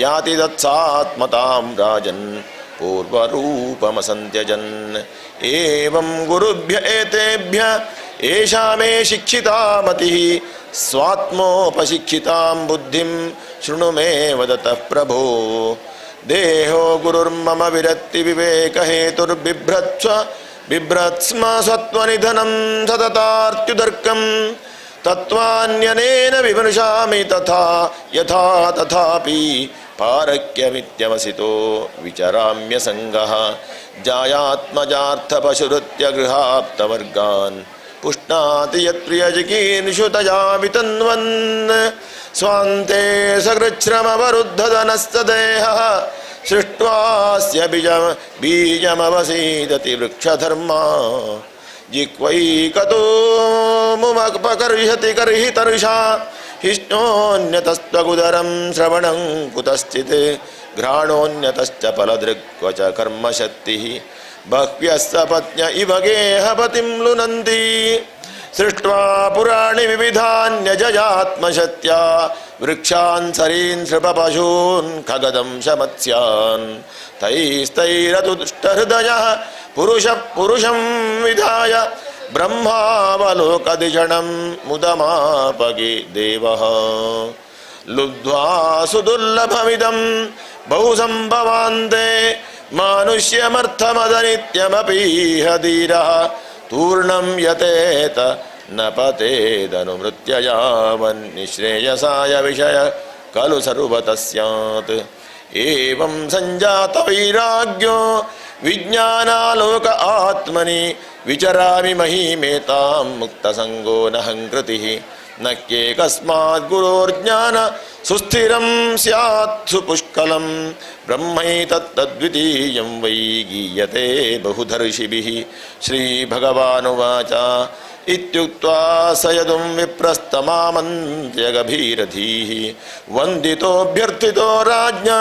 याति तत्सात्मतां राजन् पूर्वरूपमसन्त्यजन् एवं गुरुभ्य एतेभ्य एषा मे शिक्षिता मतिः स्वात्मोपशिक्षितां बुद्धिं शृणु मे वदतः प्रभो देहो गुरुर्मम विरक्ति विवेकहेतुर्बिभ्रत्स्म सत्त्वनिधनं सततार्त्युदर्कं तत्त्वान्यनेन विमृशामि तथा यथा तथापि पारक्यमित्यवसितो विचराम्यसङ्गः जायात्मजार्थपशुरुत्य गृहाप्तवर्गान् पुष्णाति यत्प्रियचिकीर्षुतया वितन्वन् स्वान्ते सकृच्छ्रमवरुद्धधनस्य देहः सृष्ट्वास्य बीजमवसीदति वृक्षधर्मा जिह्वैकतो मुमपकर्षति कर्हितर्षा हिष्णोऽन्यतस्त्वगुदरं श्रवणं कुतश्चित् घ्राणोऽन्यतश्च फलदृक्वच कर्मशक्तिः बह्व्यः सपत्न्य इव गेहपतिं लुनन्ति सृष्ट्वा पुराणि विविधान्यजयात्मशक्त्या वृक्षान् सरीन् नृपपशून् खगदंशमत्स्यान् तैस्तैरतुष्टहृदयः पुरुषं विधाय ब्रह्मावलोकदिषणं मुदमापगि देवः लुब्ध्वा सुदुर्लभमिदं बहुसम्भवान्ते मानुष्यमर्थमदनित्यमपीह धीरः तूर्णं यतेत न पतेदनुमृत्ययावन्निःश्रेयसाय विषय खलु सर्वतः स्यात् एवं सञ्जातवैराग्यो विज्ञानालोक आत्मनि विचरामि महीमेतां मुक्तसङ्गो नहङ्कृतिः न ह्येकस्मात् गुरोर्ज्ञान सुस्थिरं स्यात् सुपुष्कलं ब्रह्मैतत्तद्वितीयं वै गीयते बहुधर्षिभिः श्रीभगवानुवाच इत्युक्त्वा स यदुं विप्रस्तमामन्त्यगभीरधीः वन्दितोऽभ्यर्थितो राज्ञा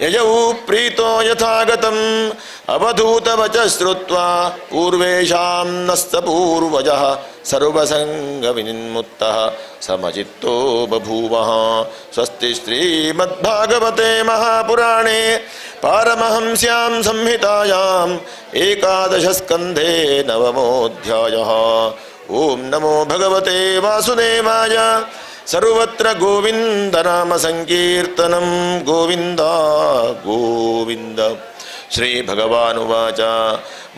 ययौ प्रीतो यथागतम् अवधूतवच श्रुत्वा पूर्वेषां नस्त पूर्वजः सर्वसङ्गविनिर्मुक्तः समचित्तो बभूवः स्वस्ति श्रीमद्भागवते महापुराणे पारमहंस्यां संहितायाम् एकादशस्कन्धे नवमोऽध्यायः ओम नमो भगवते वासुदेवाय सर्वत्र गोविंदनाम संकीर्तनं गोविंद गोविंद श्री भगवानुवाच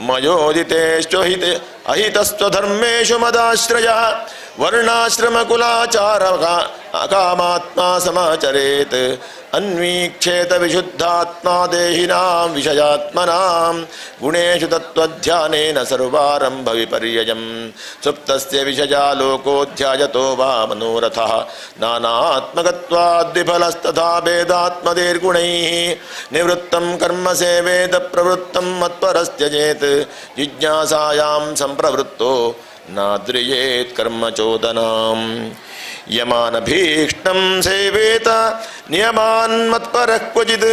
मयोदितेष्व अहितस्त्वधर्मेषु मदाश्रयः वर्णाश्रमकुलाचार अकामात्मा समाचरेत् अन्वीक्षेत विशुद्धात्मा देहिनां विषयात्मनां गुणेषु तत्त्वध्यानेन सर्वारम्भ विपर्ययम् सुप्तस्य विषया लोकोऽध्यायतो वा मनोरथः नानात्मकत्वाद्विफलस्तथा भेदात्मदेर्गुणैः निवृत्तं कर्म सेवेद प्रवृत्तं मत्परस्त्यजेत् जिज्ञासायां सम्प्रवृत्तो नाद्रियेत् कर्म चोदनाम् यमानभीष्टं सेवेत नियमान्मत्परः क्वचित्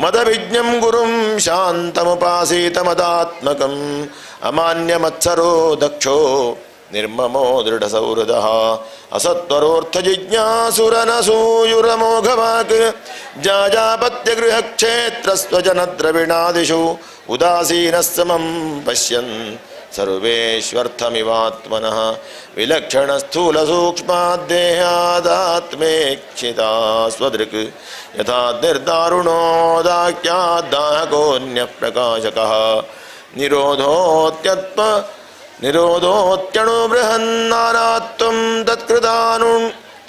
मदविज्ञं गुरुं शान्तमुपासीत मदात्मकम् अमान्यमत्सरो दक्षो निर्ममो दृढसौहृदः असत्वरोऽर्थजिज्ञासुरनसूयुरमोघवाक् जाजापत्यगृहक्षेत्रस्वजनद्रविणादिषु उदासीनः समं पश्यन् सर्वेष्वर्थमिवात्मनः विलक्षणस्थूलसूक्ष्माद्देहादात्मेक्षिता स्वदृक् यथा निर्दारुणोदाख्याद्दाहकोऽन्यः प्रकाशकः निरोधोत्यणु बृहन्नानात्वं तत्कृतानु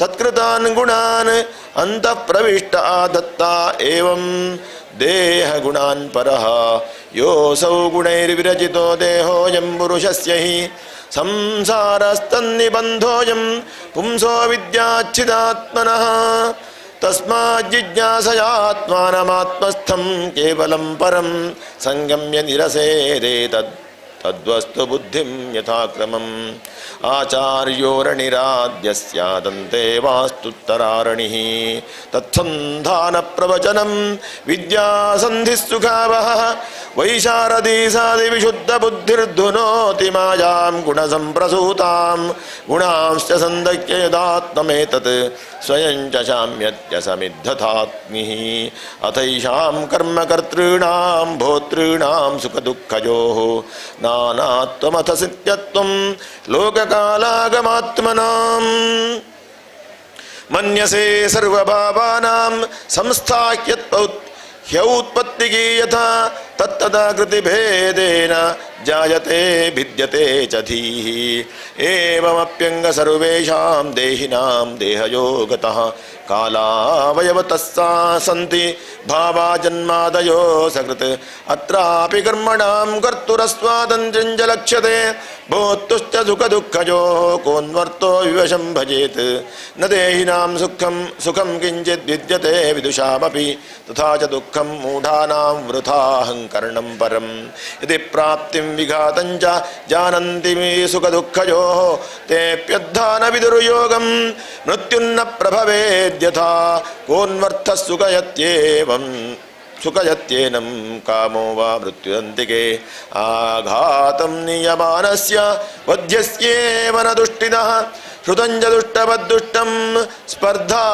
तत्कृतान् गुणान् अन्तः प्रविष्ट आदत्ता एवं देहगुणान् परः योऽसौ गुणैर्विरचितो देहोऽयं पुरुषस्य हि संसारस्तन्निबन्धोऽयं पुंसो विद्याच्छिदात्मनः तस्माज्जिज्ञासयात्मानमात्मस्थं केवलं परं संगम्य निरसेदेतद् तद्वस्तु बुद्धिं यथाक्रमम् आचार्योरणिराद्य स्यादन्ते वास्तुत्तरारणिः तत्सन्धानप्रवचनं विद्यासन्धिस्सुखावहः वैशारदीसादिविशुद्धबुद्धिर्धुनोति मायां गुणसम्प्रसूतां गुणांश्च सन्दक्य यदात्ममेतत् स्वयं च शाम्यत्य समिद्धतात्मिः अथैषां कर्मकर्तॄणां भोक्तॄणां सुखदुःखयोः नानात्वमथ सित्यत्वं लोककालागमात्मनाम् मन्यसे सर्वभावानां ह्यौत्पत्तिकी यथा तत्तदा कृतिभेदेन जायते भिद्यते च धीः एवमप्यङ्ग सर्वेषां देहिनां देहयो गतः कालावयवतस्सा सन्ति भावा जन्मादयो सकृत् अत्रापि कर्मणां कर्तुरस्वातन्त्र्यं च लक्ष्यते भोक्तुश्च सुखदुःखयोः कोऽन्वर्थो विवशं भजेत् न देहिनां सुखं किञ्चित् विद्यते विदुषामपि तथा च दुःखं मूढानां वृथाहङ्करणं परम् यदि प्राप्तिं विघातं च जानन्ति सुखदुःखयोः तेऽप्यद्धा न विदुर्योगं मृत्युन्न प्रभवेद्यथा कोऽन्वर्थः सुखयत्येनं कामो वा मृत्युदन्तिके आघातं नियमानस्य वध्यस्येव न दुष्टिनः श्रुतं च दुष्टवद्दुष्टं स्पर्धा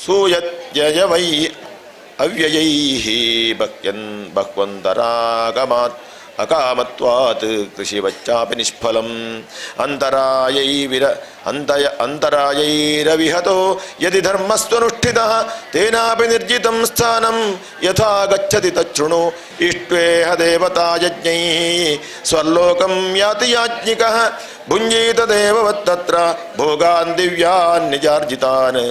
सूयत्ययवै अव्ययैः बह्वन्तरागमात् अकामत्वात् कृषिवच्चापि निष्फलम् अन्तरायैरविहतो यदि धर्मस्वनुष्ठितः तेनापि निर्जितं स्थानं यथा गच्छति तच्छृणु इष्ट्वेह देवता यज्ञैः स्वर्लोकं याति याज्ञिकः भुञ्जीत देववत्तत्र भोगान् दिव्यान् निजार्जितान्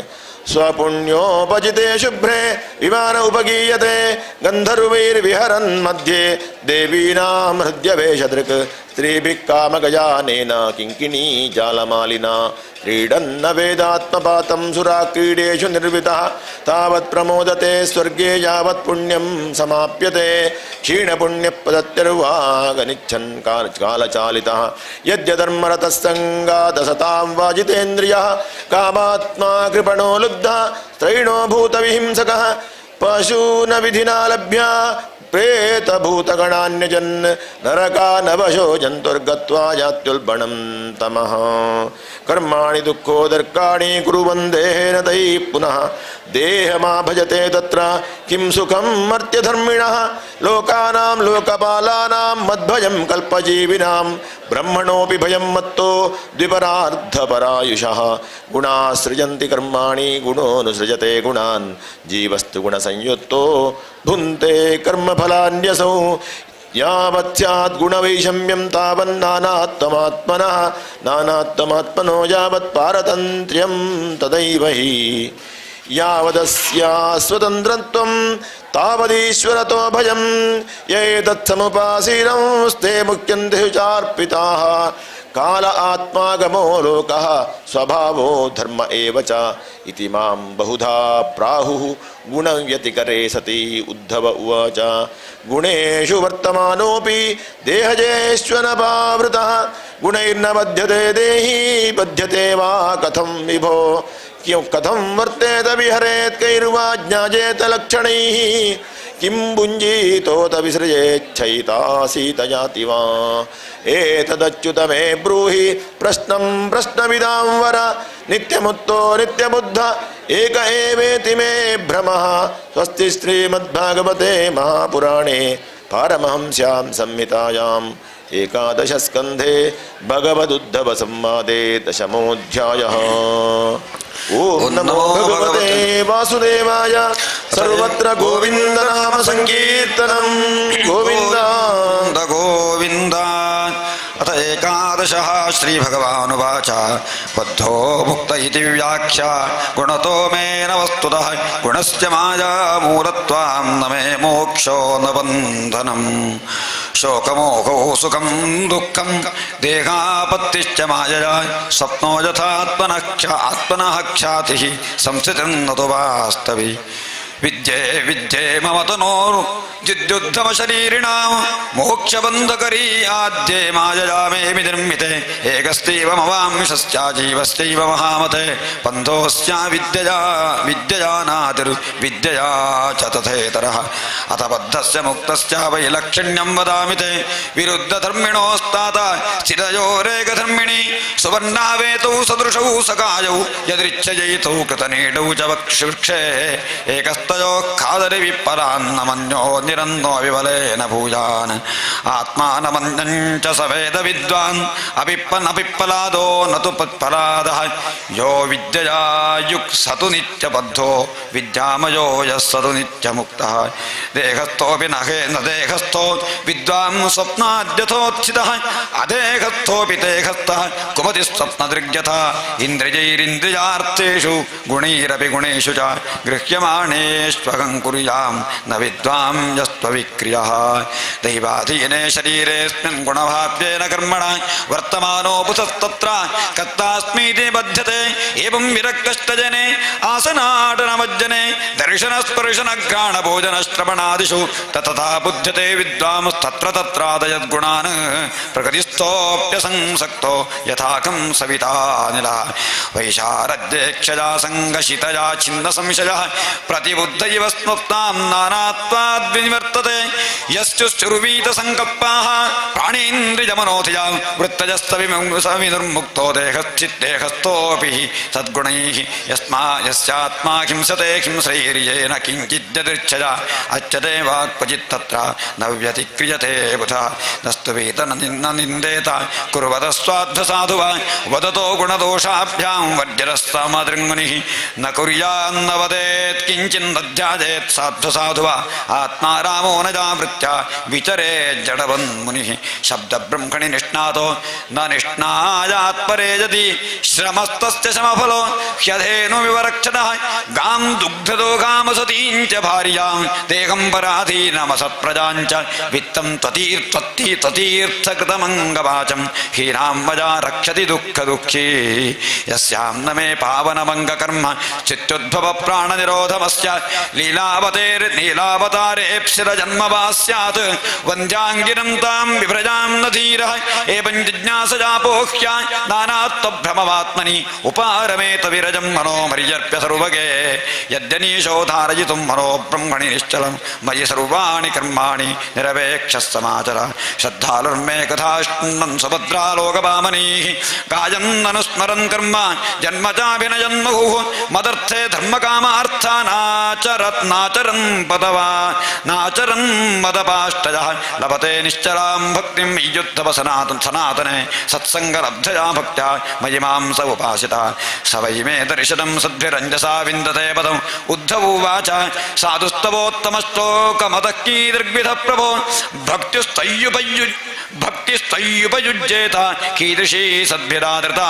स्वपुण्योपजिते शुभ्रे विमान उपगीयते गन्धर्वैर्विहरन् मध्ये देवीनां हृद्यवेशदृक् स्त्रीभिः कामगजानेन किङ्किणी जालमालिना क्रीडन्न वेदात्मपातं सुराक्रीडेषु निर्वितः तावत् प्रमोदते स्वर्गे यावत् पुण्यं समाप्यते क्षीणपुण्यपदत्यर्वागनिच्छन् कालचालितः यद्यधर्मरतस्सङ्गादसतां वाजितेन्द्रियः कामात्मा कृपणो लुब्धः स्त्रैणो भूतविहिंसकः पशून विधिना लभ्य प्रेतभूतगणान्यजन् नरकानवशो जन्तुर्गत्वा यात्युल्बणं तमः कर्माणि दुःखोदर्काणि कुर्वन्देहेन तैः पुनः देहमा भजते तत्र किं सुखं मर्त्यधर्मिणः लोकानां लोकपालानां मद्भयं कल्पजीविनां ब्रह्मणोऽपि भयं मत्तो द्विपरार्धपरायुषः गुणाः सृजन्ति कर्माणि गुणोऽनुसृजते गुणान् जीवस्तु गुणसंयुक्तो भुङ्क्ते कर्मफलान्यसौ यावत् स्यात् गुणवैषम्यं तावन्नानात्वमात्मनः नानात्वमात्मनो यावत् पारतन्त्र्यं तदैव हि यावदस्यास्वतन्त्रत्वं तावदीश्वरतो भयं ये तत्समुपासीनंस्ते मुख्यन्ते चार्पिताः काल आत्मागमो लोकः स्वभावो धर्म एव च इति मां बहुधा प्राहुः गुणव्यतिकरे सति उद्धव उवाच गुणेषु वर्तमानोऽपि देहजेष्वनपावृतः गुणैर्न बध्यते देही बध्यते वा कथं विभो क्यों कथं वर्तेत विहरेत् कैर्वा ज्ञायेत लक्षणैः किं भुञ्जीतोत विसृजेच्छैतासीतयाति वा एतदच्युत मे ब्रूहि प्रश्नं प्रश्नविदां वर नित्यमुत्तो नित्यबुद्ध एक एवेति मे भ्रमः स्वस्ति श्रीमद्भागवते महापुराणे पारमहंस्यां संहितायाम् एकादशस्कन्धे भगवदुद्धव संवादे दशमोऽध्यायः। ओम नमो भगवते वासुदेवाय सर्वत्र गोविंद नाम संकीर्तनं गोविंद गोविंद अथ एकादश द्वादशः श्रीभगवानुवाच बद्धो मुक्त इति व्याख्या गुणतो मे न वस्तुतः गुणस्य माया मूलत्वां न मे मोक्षो न बन्धनम् शोकमोहो सुखं दुःखं देहापत्तिश्च मायया स्वप्नो यथात्मनः ख्यातिः संस्थितिं न तु वास्तवी विद्ये विद्ये मम तनोर्जिद्युद्धमशरीरिणां मोक्षबन्धकरी आद्ये मायया मे निर्मिते एकस्त्यैव मवांशश्चाजीवश्चैव महामते बन्धोऽस्या विद्यया विद्ययानातिर्विद्यया च तथेतरः अथ बद्धस्य मुक्तस्य वैलक्षण्यं वदामि ते विरुद्धधर्मिणोस्तात स्थितयोरेकधर्मिणि सुवर्णावेतौ सदृशौ सकायौ यदृच्छयैतौ कृतनीडौ च वृक्षे खादरि विप्परान्नमन्यो निरन्नो विबलेन भूयान् आत्मानमन्यं च स वेद विद्वान् अपिप्पलादो न तु पत्पलादः यो विद्यया युक् स तु नित्यबद्धो विद्यामयो यः स तु नित्यमुक्तः देहस्थोऽपि न देहस्थो विद्वान् स्वप्नाद्यथोत्थितः अदेहस्थोऽपि देहस्थः कुमति स्वप्नदृग्यथा इन्द्रियैरिन्द्रियार्थेषु गुणैरपि गुणेषु च गृह्यमाणे स्वगं कुर्यां न विद्वां यस्त्वविक्रियः दैवाधीने शरीरेऽस्मिन् गुणभाव्येन कर्मणा वर्तमानो पुसस्तत्र कत्तास्मीति बध्यते एवं विरक्तश्चजने आसनाटनमज्जने दर्शनस्पर्शनघ्राणभोजनश्रवणादिषु ततथा बुध्यते विद्वांस्तत्र तत्रादयद्गुणान् प्रकृतिस्थोऽप्यसंसक्तो यथाकं सवितानिलः वैशारद्येक्षया सङ्गशितया छिन्नसंशयः प्रतिबुद्ध इव स्मृतां नानात्वाद्विनिवर्तते यश्चुश्चुर्वीतसङ्कल्पाः प्राणेन्द्रियमनोधिया वृत्तजस्तविमुक्तो देहश्चिद्देहस्थोऽपि सद्गुणैः यस्यात्मा हिंसते हिंस्रैर्येन किञ्चिद्यदृच्छया अच्छते वाक्पचित्तत्र न व्यतिक्रियते बुधा नस्तु वेत न निन्देत कुर्वतः स्वाध्वसाधु वा वदतो गुणदोषाभ्यां वर्जरस्तामदृङ्मुनिः न कुर्यान्न वदेत् किञ्चिन्नध्याजेत् साधु वा आत्मा रामो न जावृत्या विचरे जडवन्मुनिः शब्दब्रह्मणि निष्णातो न निष्णायात्परे यदि श्रमस्तस्य श्रमफलो ह्यधेनुविवरक्षणः गां दुग्धदोगामसतीं च भार्यां देहं पराधीनमसत्प्रजां च वित्तं त्वतीर्थकृतमङ्गवाचं हीनां मजा रक्षति दुःखदुःखी यस्यां न मे पावनमङ्गकर्म चित्युद्भव प्राणनिरोधमस्य लीलावतारेप्सिरजन्मवा स्यात् वन्द्याङ्गिनं तां विभ्रजां न धीरः एवं जिज्ञासजापोह्या नानात्वभ्रमवात्मनि उपारमेत विरजं मनो मर्यर्प्य सर्वगे यद्यनीशो धारयितुं मनो ब्रह्मणि निश्चलं मयि सर्वाणि कर्माणि निरपेक्षः समाचर श्रद्धालुर्मे कथाश्नन् सुभद्रालोकवामनीः गायन्ननुस्मरन् कर्म जन्म चाभिनजन्महुः मदर्थे धर्मकामार्थानाचरन् नाचरन् मदपाष्टयः लभते निश्चलां भक्तिं युद्धव सनातने सत्सङ्गलब्धया भक्त्या मयि मां स उपासिता स वै मे दर्शनं सद्भिरञ्जसा विन्दते पदम् उद्धव उवाच साधुस्तवोत्तमश्लोकमतः कीदृग्विधः प्रभो भक्तिस्तय्युपयुज्येत कीदृशी सद्भिरादृता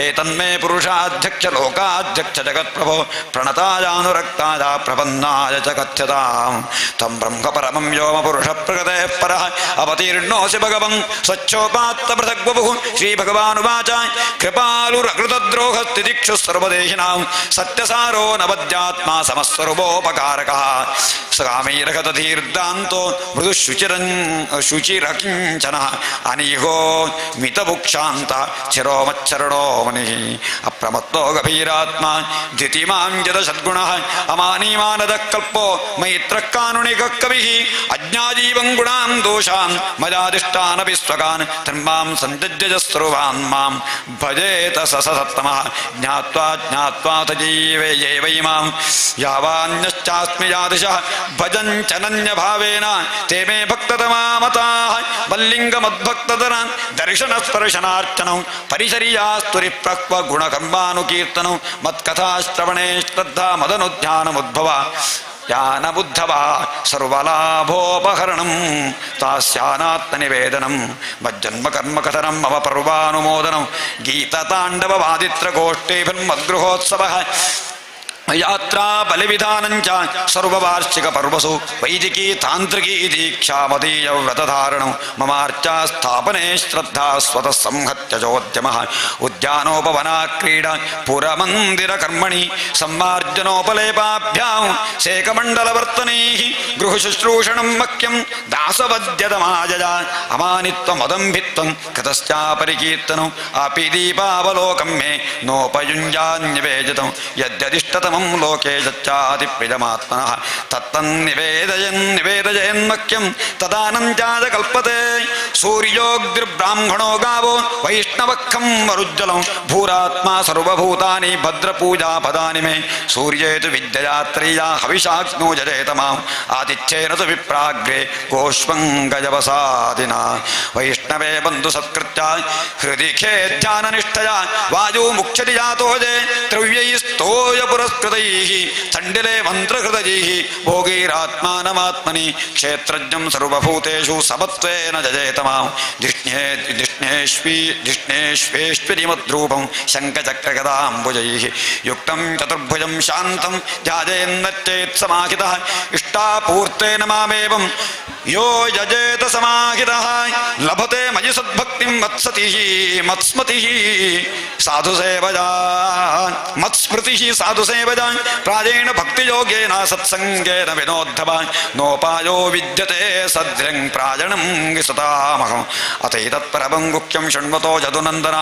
एतन्मे पुरुषाध्यक्ष लोकाध्यक्ष जगत्प्रभो प्रणतायानुरक्ताय प्रपन्नाय च कथ्यताम् तं ब्रह्म परमं व्योमपुरुषप्रकृतेः परः अवतीर्णोऽसि भगवन् स्वच्छोपात्तपृथग्वपुः श्रीभगवानुवाच कृपालुरकृतद्रोहस्तिदिक्षुः सर्वदेहिनां सत्यसारो नवद्यात्मा समस्वरूपोपकारकः सकामैरगतधीर्दान्तो मृदुशुचिरकिञ्चनः अनीहो मितभुक्षान्त चिरोमच्छरणो मुनिः अप्रमत्तो गभीरात्मा द्वितीमां यदसद्गुणः अमानीमानदः कल्पो मैत्रः कानुनिकः कविः अज्ञाजीवं गुणान् दोषान् मयादिष्टानपि स्वकान् धर्मां सञ्जज्य सर्वान् मां भजेत स सत्तमः ज्ञात्वा जीवे वैमां यावान्यश्चास्मि यादृशः भजञ्चनन्यभावेन ते मे भक्ततमा मताः मल्लिङ्गमद्भक्तधरान् दर्शनस्पर्शनार्चनं परिचर्यास्तुरिप्रक्व गुणकर्मानुकीर्तनं मत्कथाश्रवणे श्रद्धा मदनुध्यानमुद्भव ಯಾನ ಬುದ್ಧವ ಸರ್ವಲಾಭೋಪಹರಣಂ ತಾಸ್ಯಾನಾತ್ಮನಿವೇದನಂ ಮಜ್ಜನ್ಮ ಕರ್ಮ ಕಥನಂ ಮಮ ಪರ್ವಾನುಮೋದನಂ ಗೀತತಾಂಡವ ವಾದಿತ್ರ ಗೋಷ್ಠೀಭಿರ್ಮದ್ಗೃಹೋತ್ಸವ ಯಾತ್ರಾ ಬಲಿವಿಧಾನಂಚ ಸರ್ವವಾರ್ಷಿಕ ಪರ್ವಸು ವೈದಿಕೀ ತಾಂತ್ರಿಕೀ ದೀಕ್ಷಾ ಮದೀಯ ವ್ರತಧಾರಣಂ ಮಮಾರ್ಚಾ ಸ್ಥಾಪನೆ ಶ್ರದ್ಧಾ ಸ್ವತಃ ಸಂಹತ್ಯಜೋದ್ಯಮ ಉದ್ಯಾನೋಪವನ ಕ್ರೀಡಾ ಪುರಮಂದಿರ ಕರ್ಮಣಿ ಸಂಮಾರ್ಜನೋಪಲೇಪಾಭ್ಯಾಂ ಸೇಕಮಂಡಲವರ್ತನೈ ಗೃಹ ಶುಶ್ರೂಷಣಂ ಮಖ್ಯಂ ದಾಸವದ್ಯದಮಾಜಯ ಅಮಾನಿತ್ವಮದಂಭಿತ್ವಂ ಕೃತಶ್ಚಾಪರಿಕೀರ್ತನಂ ಅಪಿ ದೀಪಾವಲೋಕಂ ಮೇ ನೋಪಯುಂಜಾನ್ಯವೇದಿತಂ ಯದ್ಯದಿಷ್ಟತಮಂ ಲೋಕೆ ಯಚ್ಚಾತಿ ಪ್ರಿಯಮಾತ್ಮನಃ ತತ್ತನ್ನಿವೇದಯನ್ನಿವೇದಯನ್ಮಖ್ಯಂ ತದಾನಂತ್ಯಾಯ ಕಲ್ಪತೆ ಸೂರ್ಯೋಗ್ನಿರ್ಬ್ರಾಹ್ಮಣೋ ಗಾವೋ ವೈಷ್ಣವಖಂ ಮರುಜ್ಜಲಂ ಭೂರಾತ್ಮಾ ಸರ್ವಭೂತಾನಿ ಭದ್ರಪೂಜಾ ಪದಾನಿ ಮೇ ಸೂರ್ಯೇತು ವಿದ್ಯಯಾತ್ರೀಯಾ ಹವಿಷಾಗ್ನೋ ಜಜೇತ ಮಾಂ ಆತಿಥ್ಯೇನ ತು ವಿಪ್ರಾಗ್ರೆ ಗೋಷ್ಪಂಗಜವಸಾದಿನ ವೈಷ್ಣವೇ ಬಂಧು ಸತ್ಕೃತ್ಯ ಹೃದಿ ಖೇಧ್ಯಾನನಿಷ್ಠಯ ವಾಯು ಮುಖ್ಯತಿ ಜಾತೋಜೆ ತ್ರವ್ಯೈಸ್ತೋಯ ಪುರಸ್ಕೃತೈಃ ಚಂಡಿಲೆ ಮಂತ್ರಹೃದಯೈಃ ಭೋಗೈರಾತ್ಮಾನಮಾತ್ಮನಿ ಕ್ಷೇತ್ರಜ್ಞಂ ಸರ್ವಭೂತೇಷು ಸಮತ್ವೇನ ಜಜೇತ ಮಾಂ ಧಿಷ್ಣೇಷ್ವೇಷ್ವಿನಿ ಮದ್ರೂಪಂ ಶಂಖಚಕ್ರಗದಾಂಬುಜೈಃ ಯುಕ್ತಂ ಚತುರ್ಭುಜಂ ಶಾಂತಂ ಧ್ಯಾಯೇನ್ನಚ್ಚೇತ್ ಸಮಾಹಿತಃ ಇಷ್ಟಾಪೂರ್ತೇನ ಮಾಮೇವಂ ಯೋ ಯಜೇತ ಸಮಾಹಿತಃ ಲಭತೆ ಮಯಿ ಸದ್ಭಕ್ತಿಂ ಮತ್ಸತಿಃ ಮತ್ಸ್ಮತಿಃ ಸಾಧು ಸೇವಜಾ ಮತ್ಸ್ಮೃತಿಃ ಸಾಧು ಸೇವಜಾ ಪ್ರಾಯೇಣ ಭಕ್ತಿಯೋಗೇನ ಸತ್ಸಂಗೇನ ವಿನೋದ್ಧವ ನೋಪಾಯೋ ವಿದ್ಯತೆ ಸದ್ರ್ಯಂ ಪ್ರಾಯಣಂ ವಿಸತಾಮಹಂ ಅತೈತತ್ಪರಮಂ ಗುಖ್ಯಂ ಶೃಣ್ವತೋ ಯದುನಂದನ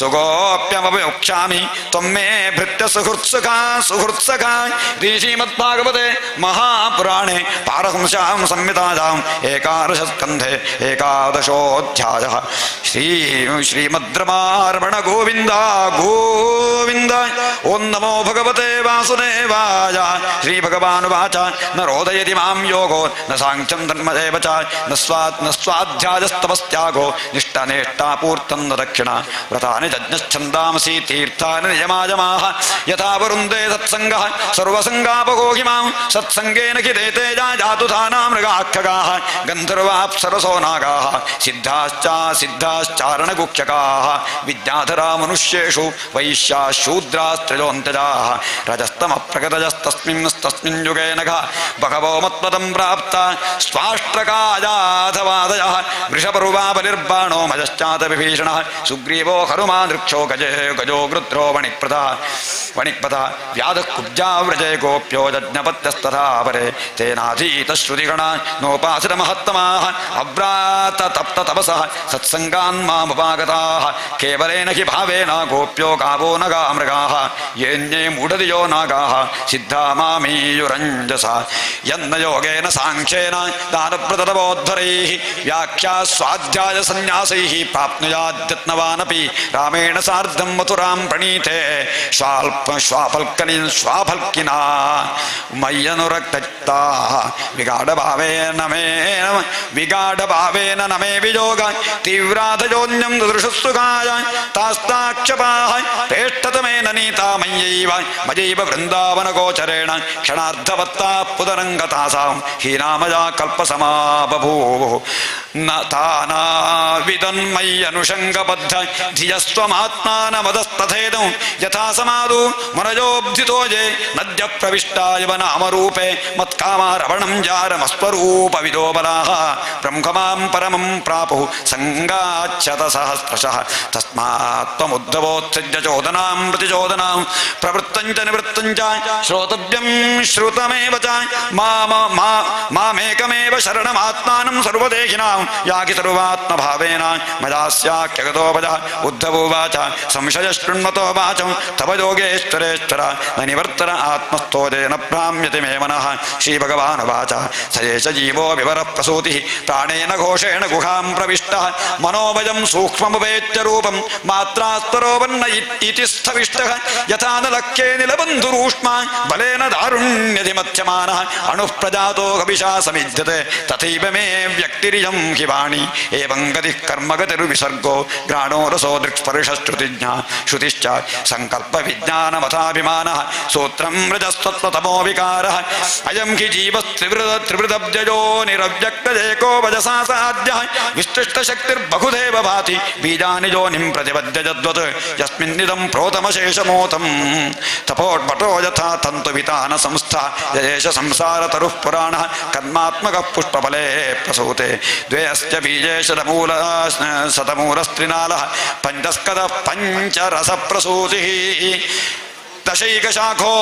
ಸುಗೋಪ್ಯಮಪಿ ವಕ್ಷ್ಯಾಮಿ ತ್ವಮ್ಮೇ ಭೃತ್ಯ ಸುಹೃತ್ಸುಖಾ ಸುಹೃತ್ಸಖಾ ಶ್ರೀಮದ್ಭಾಗವತೆ ಮಹಾಪುರಾಣೇ ಪಾರಹಂಸ್ಯಾಂ ಸಂಹಿತಾಯಾಂ ಏಕಾದಶಸ್ಕಂಧೆ ಏಕಾದಶೋಧ್ಯಾಯಃ ಶ್ರೀಮದ್ರಮಾರಮಣ ಗೋವಿಂದ ಗೋವಿಂದ ಓಂ ನಮೋ ಭಗವತೆ ವಾಸುದೇವಾಯ ಶ್ರೀ ಭಗವಾನುವಾಚ ನ ರೋದಯತಿ ಮಾಂ ಯೋಗೋ ನ ಸಾಂಖ್ಯಂ ಧರ್ಮದೇವ ಚ ನ ಸ್ವಾಧ್ಯಾಯಸ್ತಪಸ್ತ್ಯಾಗೋ ನಿಷ್ಠನೇಷ್ಟಾಪೂರ್ತಂ ನ ದಕ್ಷಿಣ ವ್ರತಾನಿ ಯಜ್ಞಶ್ಚಂದಾಂಸಿ ತೀರ್ಥಾನಿ ನಿಯಮಾಯಮಾಹ ಯಥಾ ವರುಂದೇ ಸತ್ಸಂಗಃ ಸರ್ವಸಂಗಾಪಗೋ ಹಿ ಮಾಂ ಸತ್ಸಂಗೇನ ಹಿ ದೇತೇಜಾ ಜಾತು ಧಾನಾ ಮೃಗಾಖ್ಯಗಾಃ ಗಂಧರ್ವಾಪ್ಸರಸೋ ನಾಗಾಃ ಸಿದ್ಧಾಶ್ಚಾರಣಗುಖ್ಯಕಾಃ ವಿದ್ಯಾಧರಾ ಮನುಷ್ಯೇಷು ವೈಶ್ಯಾ ಶೂದ್ರಾಸ್ತ್ರಿಜೋಂತ್ಯಜಾಃ ರಜಸ್ತಮ ಪ್ರಗತಜಸ್ತಸ್ಮಿನ್ ಯುಗೇ ನಘ ಬಹವೋ ಮತ್ಪದಂ ಪ್ರಾಪ್ತ ಸ್ವಾಷ್ಟ್ರಕಾಯಾಧವಾದಯಃ ವೃಷಪರ್ವಾ ಬಲಿರ್ಬಾಣೋ ಮಜಶ್ಚಾತ ವಿಭೀಷಣಃ ಸುಗ್ರೀವೋ ಹನುಮಾನ್ ಋಕ್ಷೋ ಗಜೋ ಗೃಧ್ರೋ ವಣಿಕ್ಪಥ ವ್ಯಾಧಃ ಕುಬ್ಜಾವ್ರಜೇ ಗೋಪ್ಯೋ ಯಜ್ಞಪತ್ಯಸ್ತಥಾ ಪರೆ ತೇನಾಧೀತ ಶ್ರುತಿಗಣ ನೋಪಾಸಿತ ಮಹತ್ತಮಾಃ ಅವ್ರಾತ ತಪ್ತ ತಪಸಃ ಸತ್ಸಂಗಾನ್ ಮಾಮುಪಾಗತಾಃ ಕೇವಲೇನ ಹಿ ಭಾವೇನ ಗೋಪ್ಯೋ ಗಾವೋ ನಗಾ ಮೃಗಾಃ ಯೇನ್ಯೇ ಮೂಢಧಿಯೋ ನಾಗಾಃ ಸಿದ್ಧಾ ಮಾಮೀಯುರಂಜಸ ಯನ್ನ ಯೋಗೇನ ಸಾಂಖ್ಯೇನ ದಾನಪ್ರತತವೋದ್ಧರೈಃ ವ್ಯಾಖ್ಯಾ ಸ್ವಾಧ್ಯಾಯ ಸನ್ಯಾಸೈಃ ಪ್ರಾಪ್ನುಯಾದ್ಯತ್ನವಾನಪಿ ರಾಮೇಣ ಸಾರ್ಧಂ ಮಥುರಾಂ ಪ್ರಣೀತೆ ಶ್ವಾಫಲ್ಕಿನಾ ಮಯ್ಯನುರಕ್ತಚಿತ್ತಾಃ ವಿಗಾಢಭಾವೇನ ನಮೇ ವಿಯೋಗ ತೀವ್ರಾಧಯೋನ್ಯಂ ದೃಶಸ್ಸುಖಾಯ ತಾಸ್ತಾಕ್ಷಪಾಃ ಪ್ರೇಷ್ಠತಮೇನ ನೀತಾ ಮಯೈವ ವೃಂದಾವನ ಗೋಚರೇಣ ಕ್ಷಣಾರ್ಧವತ್ತಾ ಪುದರಂಗತಾಸಾಂ ಹೀನಾಮಯಾ ಕಲ್ಪಸಮಾ ಬಭೂವು ನ ತಾನಾವಿದನ್ಮಯ್ಯನುಷಂಗಬದ್ಧ ಧಿಯಸ್ತ್ವಮಾತ್ಮಾನಮದಸ್ತಥೇದಂ ಯಥಾ ಸಮಾದು ಮನಜೋಬ್ಧಿತೋಜೆ ನದ್ಯ ಪ್ರವಿಷ್ಟಾಯವ ನಾಮರೂಪೆ ಮತ್ಕಾಮಾರವಣಂ ಜಾರಮಸ್ವರೂಪ ವಿದೋಬಲಾಃ ಬ್ರಹ್ಮಮಾಂ ಪರಮಂ ಪ್ರಾಪುಃ ಸಂಗಾಚ್ಯತ ಸಹಸ್ರಶಃ ತಸ್ಮಾತ್ ತ್ವಮುದ್ಧವೋತ್ಸೃಜ್ಯ ಚೋದನಾಂ ಪ್ರತಿಚೋದನಾಂ ಪ್ರವೃತ್ತಂಚ ನಿವೃತ್ತಂಚ ಶ್ರೋತವ್ಯಂ ಶ್ರುತಮೇವ ಚ ಮಾಮೇಕಮೇವ ಶರಣಮಾತ್ಮಾನಂ ಸರ್ವದೇಹಿನಾಂ ಯಾಗಿ ಸರ್ವಾತ್ಮಭಾವೇನ ಮದಾಸ್ಯಾಖ್ಯಗತೋಪಜ ಉದ್ಧವೋವಾಚ ಸಂಶಯ ಶೃಣ್ವತೋ ವಾಚಂ ತವ ಯೋಗೇಶ್ವರೇಶ್ವರ ನ ನಿವರ್ತನ ಆತ್ಮಸ್ಥೋದೇನ ಭ್ರಾಮ್ಯತಿ ಮೇ ಮನಃ ಶ್ರೀಭಗವಾನುವಾಚ ಸ ಏಷ ಜೀವೋ ವಿವರಃ ಪ್ರಸೂತಿಃ ಪ್ರಾಣೇನ ಘೋಷೇಣ ಗುಹಾಂ ಪ್ರವಿಷ್ಟಃ ಮನೋಮಯಂ ಸೂಕ್ಷ್ಮಮುಪೇತ್ಯ ರೂಪಂ ಮಾತ್ರಾಸ್ತರೋವನ್ನ ಇತಿ ಸ್ಥವಿಷ್ಟಃ ಯಥಾ ನ ಲಕ್ಷ್ಯೇ ನಿಲಬಂಧುರೂಷ್ಮ ಬಲೇನ ದಾರುಣ್ಯಧಿ ಮಧ್ಯಮಾನಃ ಅಣುಃ ಪ್ರಜಾತೋ ಕವಿಷಾ ಸಮಿಧ್ಯತೆ ತಥೈವ ಮೇ ವ್ಯಕ್ತಿರಿಯಂ ಹಿ ವಾಣಿ ಏವಂ ಗತಿಃ ಕರ್ಮಗತಿರ್ವಿಸರ್ಗೋ ಘ್ರಾಣೋ ರಸೋ ದೃಕ್ಸ್ಪರ್ಶಶ್ರುತಿಜ್ಞಾ ಶ್ರುತಿಶ್ಚ ಸಂಕಲ್ಪ ವಿಜ್ಞಾನಮಥಾಭಿಮಾನಃ ಸೂತ್ರಂ ರಜಸ್ತತ್ವತಮೋ विकारः अयं हि जीवस्त्रिवृतब्जयो निरव्यक्तजेको वजसा साध्यः विशिष्टशक्तिर्बहुधैव भाति बीजानि योनिं प्रतिपद्य यद्वत् यस्मिन्निदं प्रोतमशेषमोतं तपोट्पटो यथा तन्तुवितान संस्था ययेष संसारतरुः पुराणः कर्मात्मकः पुष्पफले प्रसूते द्वे अस्य बीजे शतमूलस्त्रिनालः पञ्चस्कदः पञ्चरसप्रसूतिः दशैकशाखो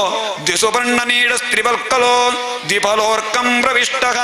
द्विसुपर्णनीडस्त्रिवल्कलो द्विफलोर्कं प्रविष्टः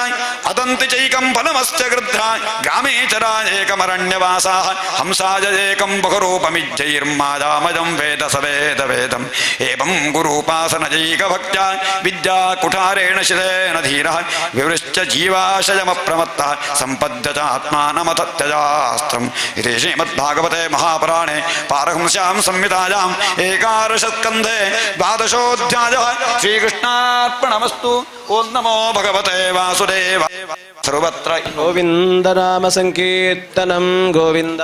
अदन्ति चैकं फलमस्य गृध्रा ग्रामे चरा एकमरण्यवासाः हंसाय एकं बहुरूपमिज्जैर्मायामजं वेद स वेदवेदम् एवं गुरूपासनजैकभक्त्या विद्याकुठारेण शिरेण धीरः विवृश्च जीवाशयमप्रमत्तः सम्पद्य च आत्मानमथत्यजास्त्रम् इति श्रीमद्भागवते महापुराणे पारहंस्यां संहितायाम् एकादशस्कन्धे द्वादशोऽध्यायः श्रीकृष्णार्पणमस्तु। ओं नमो भगवते वासुदेवाय। सर्वत्र गोविन्द नाम संकीर्तनं गोविन्द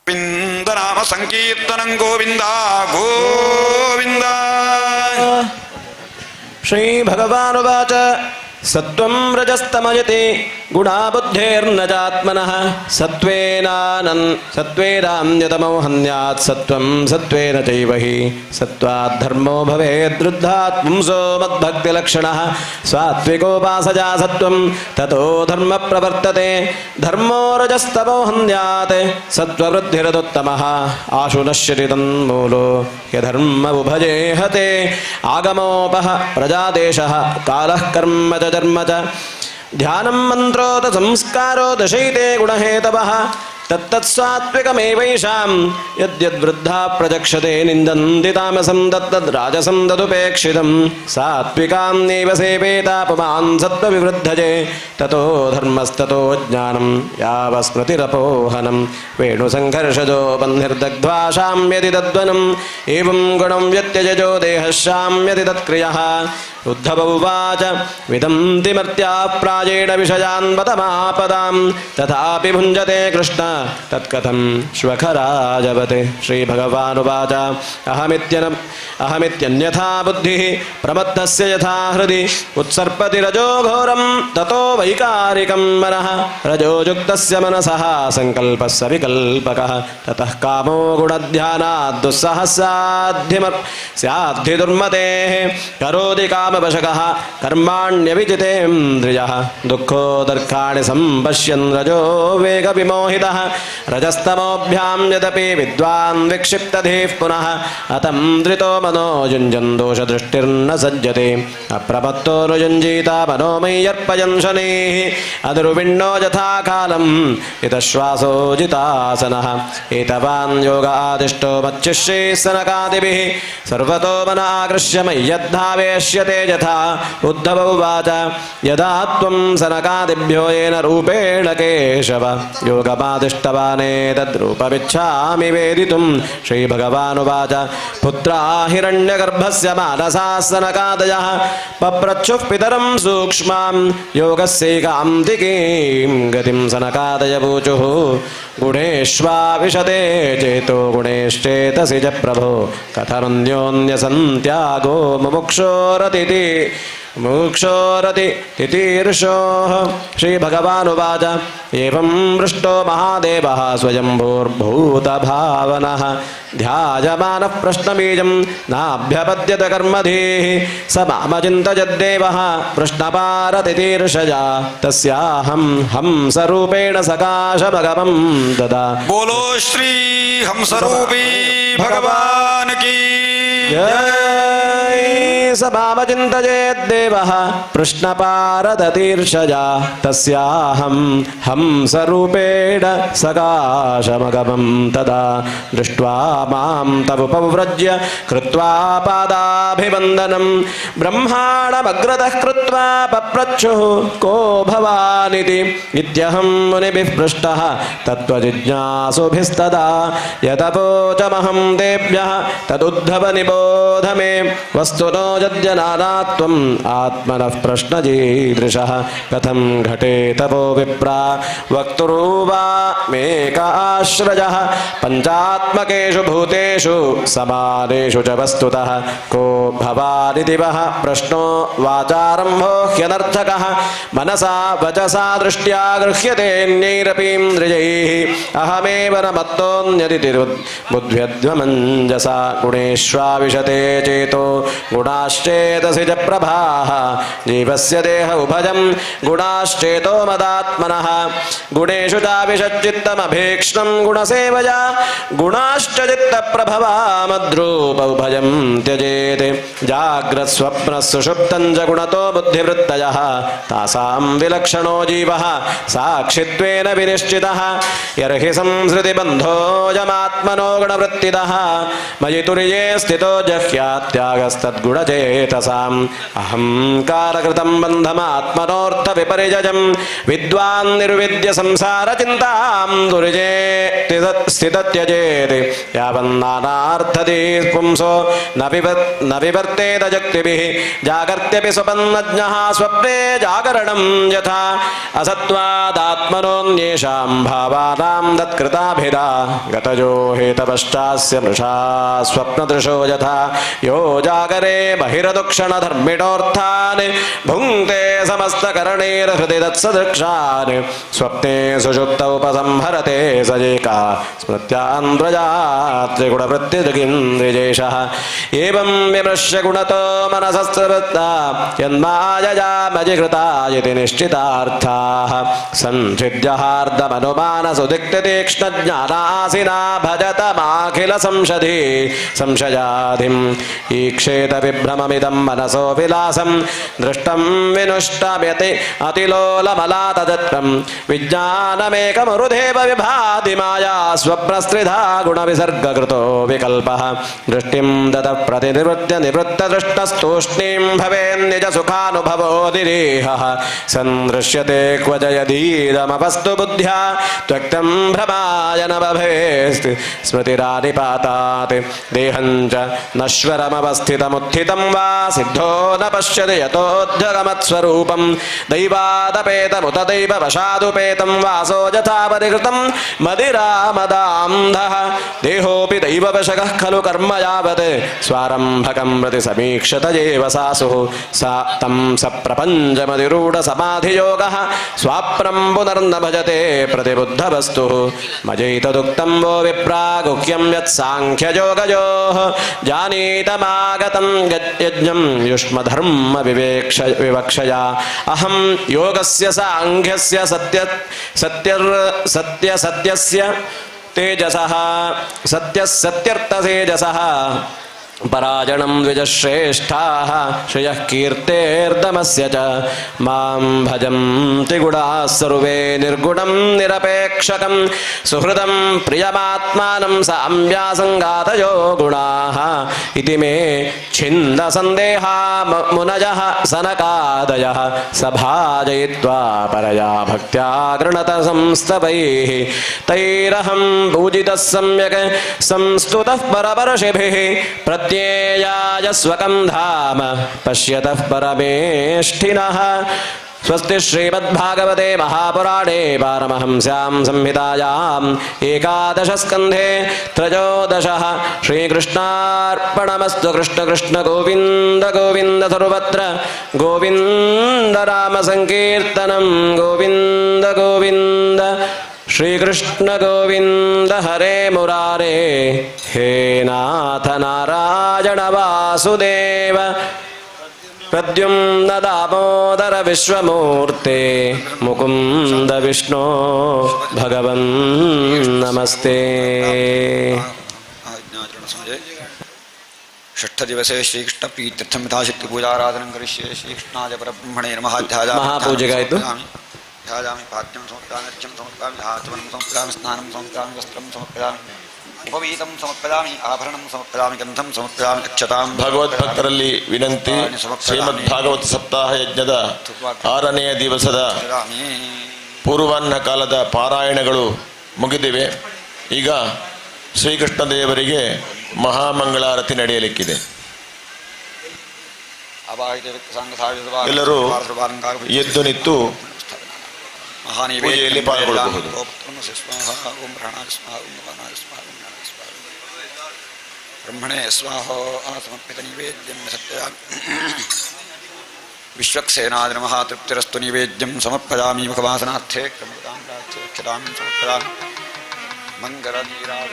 गोविन्द नाम संकीर्तनं गोविन्द गोविन्द। श्री भगवानुवाच सत्वं रजस्तमयति गुणा बुद्धेर्न चात्मनः सत्त्वेनान्यतमो हन्यात् सत्त्वं सत्त्वेन चैव हि सत्त्वात् धर्मो भवेद् वृद्धात् पुंसो मद्भक्तिलक्षणः सात्विकोपासजा सत्त्वं ततो धर्म प्रवर्तते धर्मो रजस्तमो हन्यात् सत्त्ववृद्धिरदुत्तमः आशु नश्यति तन्मूलो ह्यधर्ममुभजे हते आगमोपः प्रजादेशः कालः कर्म च धर्म च ध्यानं मन्त्रोत संस्कारो दशैते गुणहेतवः तत्तत्सात्विकमेवैषां यद्यद्वृद्धा प्रचक्षते निन्दन्ति तामसं तद्राजसं तदुपेक्षितं सात्विकान्येव सेवेता पुमान् सत्त्वविवृद्धये ततो धर्मस्ततो ज्ञानं यावस्मृतिरपोहनं वेणुसङ्घर्षजो बन्धिर्दग्ध्वा शाम्यति तद्वनम् एवं गुणं व्यत्यजो देहः शाम्यति तत्क्रियः उद्धव उवाच विदन्ति मर्त्याः प्रायेण विषयान् वदमापदां तथापि भुञ्जते कृष्ण तत्कथं श्वखराजवते। श्रीभगवानुवाच अहमित्यन्यथा बुद्धिः प्रमत्तस्य यथा हृदि उत्सर्पति रजो घोरं ततो वैकारिकं मनः रजोयुक्तस्य मनसः सङ्कल्पस्य विकल्पकः ततः कामो गुणध्यानात् दुस्सहः स्याद्धिदुर्मतेः करोति कामवशकः कर्माण्यविजितेन्द्रियः दुःखोदर्काणि सम्पश्यन् रजो वेगविमोहितः रजस्तमोभ्यां यदपि विद्वान् विक्षिप्तधीः पुनः अतं धृतो मनो युञ्जन् दोषदृष्टिर्न सज्जते अप्रमत्तो रुयुञ्जीता मनोमय्यर्पयन् शनैः अदुर्विण्णो यथा कालम् इतश्वासो जितासनः एतवान् योगादिष्टो मच्चिष्यैः सनकादिभिः सर्वतो मन आकृष्य मय्यद्धावेश्यते यथा उद्धव उवाच यदा त्वं सनकादिभ्यो येन रूपेण केशव योगमादिष्टवानेतद्रूपमिच्छामि वेदितुं। श्रीभगवानुवाच पुत्रा हिरण्यगर्भस्य मानसा सनकादयः पप्रच्छुः पितरं सूक्ष्मां योगस्यैकान्तिकीं गतिं सनकादयवूचुः गुणेष्वाविशते चेतो गुणेश्चेतसि च प्रभो कथमन्योन्यसन्त्यागो मुमुक्षोरति तितीर्षोः। श्रीभगवानुवाच एवं पृष्टो महादेवः स्वयंभूर्भूतभावनः ध्यायमानः प्रश्नबीजं नाभ्यपद्यत कर्मधीः स मामचिन्तयद्देवः प्रश्नपारतितीर्षया तस्याहं हंसरूपेण सकाशभगवं ददा। बोलो श्री हंसरूपी भगवान की जय। स मामचिन्तयेद्देवः प्रश्नपारदतीर्षया तस्याहं हंसरूपेण सकाशमगमं तदा दृष्ट्वा मां तमुपव्रज्य कृत्वा पादाभिवन्दनं ब्रह्माणमग्रतः कृत्वा पप्रच्छुः को भवानिति इत्यहं मुनिभिः पृष्टः तत्त्वजिज्ञासुभिस्तदा यतपोचमहं तेभ्यः तदुद्धव निबोध मे वस्तुनो जनानात्वम् आत्मनः प्रश्नजीदृशः कथं घटे तपो विप्रा वक्तुर्वा मेकाश्रयः पञ्चात्मकेषु भूतेषु समानेषु च वस्तुतः को भवानिति वः प्रश्नो वाचारम्भो ह्यनर्थकः मनसा वचसा दृष्ट्या गृह्यतेऽन्यैरपीन्द्रियैः अहमेव न मत्तोऽन्यदिति बुद्ध्यध्वमञ्जसा गुणेष्वाविशते चेतो गुणाश्चेतसि च प्रभाः जीवस्य देह उभयं गुणाश्चेतो मदात्मनः गुणेषु चाविशच्चित्तमभीक्ष्णं गुणसेवया गुणाश्च चित्तप्रभवा मद्रूपौभयं त्यजेत् जाग्रत्स्वप्नः सुषुप्तं च गुणतो बुद्धिवृत्तयः तासां विलक्षणो जीवः साक्षित्वेन विनिश्चितः यर्हि संसृतिबन्धोऽयमात्मनो गुणवृत्तितः मयि तुर्ये स्थितो जह्यात्यागस्तद्गुणचेतसाम् अहङ्कारकृतं बन्धमात्मनोऽर्थविपर्ययं विद्वान् निर्विद्य संसारचिन्तां दुर्जे स्थितत्यजेत् यावन्नानार्थदीः पुंसो न विवर्तेत जक्तिभिः जागर्त्यपि स्वपन्नज्ञः स्वप्ने जागरणं यथा असत्त्वादात्मनोऽन्येषां भावानां तत्कृताभिधा गतयो हेतपश्चास्य मृषा स्वप्नदृशो यथा यो जागरे बहिरदुक्षणधर्मिणोऽर्थान् भुङ्क्ते समस्तकरणैर्हृदि तत्सदृक्षान् स्वप्ने सुषुप्तौ उपसंहरते स एका स्मृत्यान्द्रजात्रिगुणवृत्तिदृगिन्द्रिजेशः एवं विमृश्य गुणतो मनसस्तवृत्ता यन्मायया मजिकृता इति निश्चितार्थाः संसिद्ध्यहार्दमनुमानसुदिक्तितीक्ष्णज्ञानासिना भजतमाखिल संशयाधिम् ईक्षेत विभ्रममिदं मनसो विलासं दृष्टं विनुष्टम्यति अतिलोलमलातदत्रं विज्ञानमेकमरुधेव विभाति माया स्वप्नस्त्रिधा गुणविसर्गकृतो विकल्पः दृष्टिं दतः प्रतिनिवृत्य निवृत्तदृष्टस्तूष्णीं भवेन्निजसुखानुभवोदिरेहः सन्दृश्यते क्व जयधीरमपस्तु बुद्ध्या त्वक्तं भ्रमाय न भवेत् स्मृतिरानिपातात् देहं च नश्वरमवस्थितमुत्थितं वा सिद्धो न पश्यति यतोऽध्यगमत्स्वरूपं दैवादपेतमुत दैववशादुपेतं वासो यथा परिकृतं मदिरामदान्धः देहोऽपि दैववशकः खलु कर्म यावत् स्वारम्भकं प्रति समीक्षत एव सासुः सा तं सप्रपञ्चमतिरूढसमाधियोगः स्वाप्रं पुनर्न भजते प्रतिबुद्धवस्तुः मयैतदुक्तं वो विप्रा गुह्यं यत्साङ्ख्ययोगयोः जानीतमागतं यज्ञं युष्मधर्मविवक्षया अहं योगस्य साङ्ख्यस्य सत्यस्य तेजसः सत्यर्थतेजसः पराजनं द्विजश्रेष्ठाः श्रियः कीर्तेर्दमस्य च मां भजन्ति गुणाः सर्वे निर्गुणं निरपेक्षकं सुहृदं प्रियमात्मानं साम्यासङ्गातयो गुणाः इति मे छिन्दसन्देहा मुनयः सनकादयः सभाजयित्वा परया भक्त्या गृणत संस्तवैः तैरहं पूजितः सम्यक् संस्तुतः परवर्षिभिः प्रत्ययाय स्वकं धाम पश्यतः परमेष्ठिनः स्वस्ति श्रीमद्भागवते महापुराणे पारमहंस्यां संहितायाम् 11 स्कन्धे 13 श्रीकृष्णार्पणमस्तु कृष्ण कृष्ण गोविन्द गोविन्द सर्वत्र गोविन्द नाम संकीर्तनं गोविन्द गोविन्द श्रीकृष्ण गोविन्द हरे मुरारे हे नाथ नारायण वासुदेव प्रद्युम्न दामोदर विश्वमूर्ते मुकुन्द विष्णो भगवन् नमस्ते। षष्ठदिवसे श्रीकृष्णप्रीत्यर्थं यथाशक्ति पूजाराधनं करिष्ये। श्रीकृष्णाय परब्रह्मणे नमः। महापूजकायतु ध्यायामि पाद्यं समर्पयामि, अर्घ्यं समर्पयामि, आचमनं समर्पयामि, स्नानं समर्पयामि, वस्त्रं समर्पयामि, उपवीतं समर्पयामि, आभरणं समर्पयामि, गन्धं समर्पयामि, अक्षतां। ಭಗವದ್ಭಕ್ತರಲ್ಲಿ ವಿನಂತಿ, ಶ್ರೀಮದ್ ಭಾಗವತ ಸಪ್ತಾಹ ಯಜ್ಞದ 6ನೇ ದಿವಸದ ಪೂರ್ವಾಹ್ನ ಕಾಲದ ಪಾರಾಯಣಗಳು ಮುಗಿದಿವೆ. ಈಗ ಶ್ರೀಕೃಷ್ಣ ದೇವರಿಗೆ ಮಹಾಮಂಗಳಾರತಿ ನಡೆಯಲಿಕ್ಕಿದೆ. ಎಲ್ಲರೂ ಎದ್ದು ನಿಂತು ಪೂಜೆಯಲ್ಲಿ ಪಾಲ್ಗೊಳ್ಳಬಹುದು. ಬ್ರಹ್ಮಣೇ ಸ್ವಾಹೋ ಸಮರ್ಪಿತ ನಿವೇದ್ಯಂ ಸತ್ಯಾಮಿ ವಿಶ್ವಕ್ಸೇನಾದಿ ನಮಃ ತೃಪ್ತಿರಸ್ತು ನಿವೇದ್ಯಂ ಸಮರ್ಪಯಾಮಿ ಮುಖವಾಸನಾರ್ಥೇ ಕ್ರಮದಾಂ ಪ್ರಾರ್ಥ್ಯೇ ಕ್ಷದಾಂ ಸಮರ್ಪಯಾಮಿ ಮಂಗಲನೀರಾಜ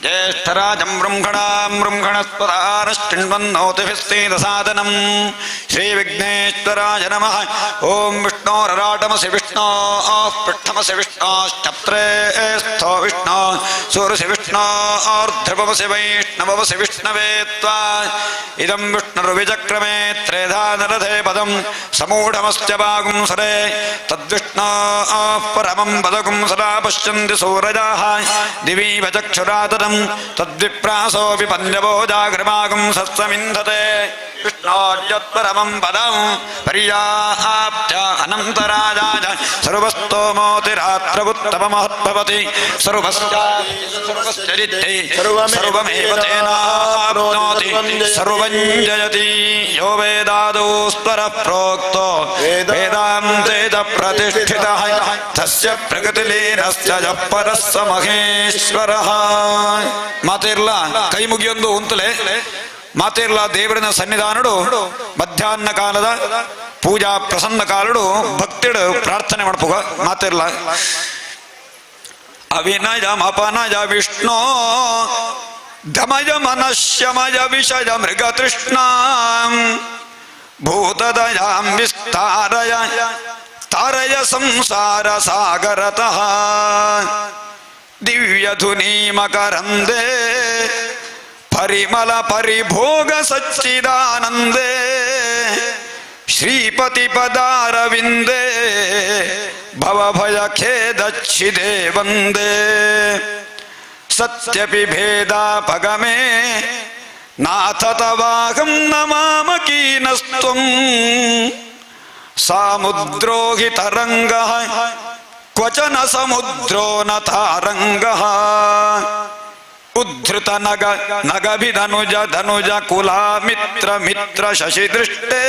ಜ್ಯೇಷ್ಠರಾಜಂ ಬೃಂಹಣಸ್ಪದಾನಶ್ಚಿಣ್ವನ್ನೋತಿಭಿಸ್ತೀದಸಾದನಂ ಶ್ರೀವಿಘ್ನೇಶ್ವರಾಯ ನಮಃ. ಓಂ ವಿಷ್ಣೋರರಾಟಮಸಿ ವಿಷ್ಣೋ ಪೃಷ್ಠಮಸಿ ವಿಷ್ಣೋಶ್ಚಪ್ತ್ರೇ ಸ್ಥೋ ವಿಷ್ಣೋ ಸೂರಸಿ ವಿಷ್ಣೋರ್ಧ್ರುವಮಸಿ ವೈಷ್ಣವಮಸಿ ವಿಷ್ಣವೇ ತ್ವಾ ಇದಂ ವಿಷ್ಣುರ್ವಿಚಕ್ರಮೇ ತ್ರೇಧಾ ನರಧೇ ಪದಂ ಸಮೂಢಮಶ್ಚ ವಾಗುಂಸರೆ ತದ್ವಿಷ್ಣೋ ಪರಮಂ ಪದಗುಂ ಸದಾ ಪಶ್ಯಂತಿ ಸೂರಜಾಃ ದಿವೀವ ಚಕ್ಷುರಾತರಂ ತದ್ವಿಪ್ರಾಸೋಪಿ ಪಂಜವೋ ಜಾಗೃಮಾಗುಂ ಸತ್ಸಮಿಂಧತೆ ವಿಷ್ಣೋರ್ಯತ್ಪರಮಂ ಪದಂ ಪರ್ಯಾಪ್ತ್ಯ ಅನಂತರಾಜಾಯ ಸರ್ವಸ್ತೋಮೋತಿರಾತ್ರವುತ್ತಮಮಹದ್ಭವತಿ ಸರ್ವಶ್ಚರಿತ್ಯೈ ಸರ್ವಮೇವ ತೇನಾಪ್ನೋತಿ ಸರ್ವಂ ಜಯತಿ ಯೋ ವೇದಾದೌ ಸ್ವರಃ ಪ್ರೋಕ್ತೋ ವೇದಾಂತೆ ಚ ಪ್ರತಿಷ್ಠಿತಃ ತಸ್ಯ ಪ್ರಗತಿಲೀನಸ್ಯ ಯಃ ಪರಃ ಸ ಮಹೇಶ್ವರಃ. ಮಾತೆರ್ಲ ಕೈ ಮುಗಿಯೊಂದು ಉಂತಲೆ ಮಾತೆರ್ಲ ದೇವರನ ಸನ್ನಿಧಾನಡು ಮಧ್ಯಾಹ್ನ ಕಾಲದ ಪೂಜಾ ಪ್ರಸನ್ನ ಕಾಲಡು ಭಕ್ತಿಡು ಪ್ರಾರ್ಥನೆ ಮಾಡ್ಪುಗ ಮಾತೆರ್ಲ ಅವಿನಯಮಪನಯ ವಿಷ್ಣೋ ದಮಯ ಮನಶ್ಯಮಯ ವಿಷಯ ಮೃಗತೃಷ್ಣಾಂ ಭೂತದಯಾಂ ವಿಸ್ತಾರಯ ತಾರಯ ಸಂಸಾರ ಸಾಗರತಃ ದಿವ್ಯಧುನಿ ಮಕರಂದೇ ಪರಿಮಳ ಪರಿಭೋಗ ಸಚ್ಚಿದಾನಂದೇ ಶ್ರೀಪತಿ ಪದಾರವಿಂದೇ ಭವಭಯ ಖೇದಚ್ಛಿದೇ ವಂದೇ ಸತ್ಯಪಿ ಭೇದಾಪಗಮೇ ನಾಥ ತವಾಹಂ ನಮಾಮ ಕೀನಸ್ತ್ವಂ ಸಾಮುದ್ರೋ ಹಿ ತರಂಗಃ ಕ್ವಚನ ಸಮುದ್ರೋ ನ ತಾರಂಗಃ ಉದ್ಧೃತ ನಗಭಿಧನುಜ ಧನುಜ ಕುಲಾಮಿತ್ರ ಮಿತ್ರ ಶಶಿದೃಷ್ಟೇ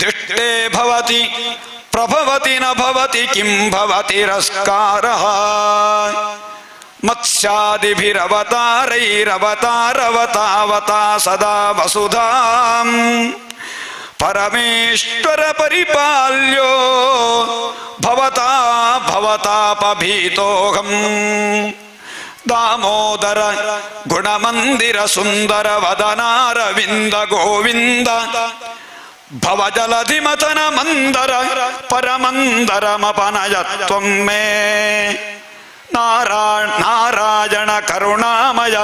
ದೃಷ್ಟೇ ಭವತಿ ಪ್ರಭವತಿ ನ ಭವತಿ ಕಿಂ ಭವತಿರಸ್ಕಾರಃ ಮತ್ಸ್ಯಾದಿಭಿರವತಾರೈರವತಾರವತಾವತಾ ಸದಾ ವಸುಧಾಂ ಪರಮೇಶ್ವರ ಪರಿಪಾಲ್ಯೋ ಭವತಾ ಭವತಾಪಭೀತೋಹಂ ದಾಮೋದರ ಗುಣಮಂದಿರ ಸುಂದರ ವದನಾರವಿಂದ ಗೋವಿಂದ ಭವಜಲಧಿ ಮಥನ ಮಂದರ ಪರಮಂದರಮಪನಯತ್ವಂ ಮೇ ನಾರಾಯಣ ಕರುಣಾಮಯ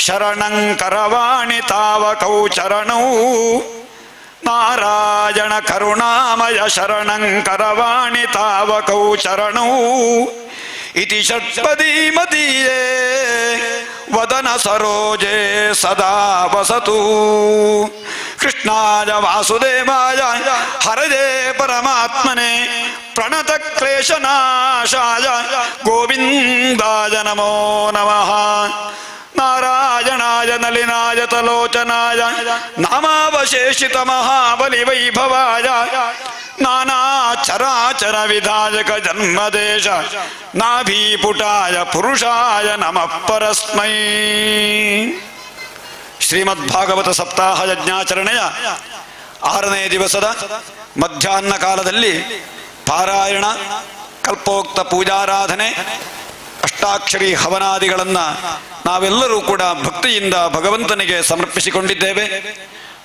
ಶರಣಂ ಕರವಾಣಿ ತಾವಕೌ ಚರಣೌ ನಾರಾಯಣ ಕರುಣಾಮಯ ಶರಣಂ ಕರವಾಣಿ ತಾವಕೌ ಚರಣೌ ಇತಿ ಷಟ್ಪದಿ ಮದೀಯೇ ವದನ ಸರೋಜೆ ಸದಾ ವಸತು. ಕೃಷ್ಣಾಯ ವಾಸುದೇವಾಯ ಹರಯೇ ಪರಮಾತ್ಮನೆ ಪ್ರಣತ ಕ್ಲೇಶನಾಶಾಯ ಗೋವಿಂದಾಯ ನಮೋ ನಮಃ. ನಾರಾಯಣಾಯ ನಲಿನಾಯ ತಲೋಚನಾಯ ನಾಮಾವಶೇಷಿತ ಮಹಾಬಲಿ ವೈಭವಾಯ ನಾನಾ ಚರಾಚರ ವಿಧಾಯಕ ಜನ್ಮದೇಶ ನಾಭೀಪುಟಾಯ ಪುರುಷಾಯ ನಮಃ ಪರಸ್ಮೈ. ಶ್ರೀಮದ್ಭಾಗವತ ಸಪ್ತಾಹ ಯಜ್ಞಾಚರಣೆಯ 6ನೇ ದಿವಸದ ಮಧ್ಯಾಹ್ನ ಕಾಲದಲ್ಲಿ ಪಾರಾಯಣ, ಕಲ್ಪೋಕ್ತ ಪೂಜಾರಾಧನೆ, ಅಷ್ಟಾಕ್ಷರಿ ಹವನಾದಿಗಳನ್ನು ನಾವೆಲ್ಲರೂ ಕೂಡ ಭಕ್ತಿಯಿಂದ ಭಗವಂತನಿಗೆ ಸಮರ್ಪಿಸಿಕೊಂಡಿದ್ದೇವೆ.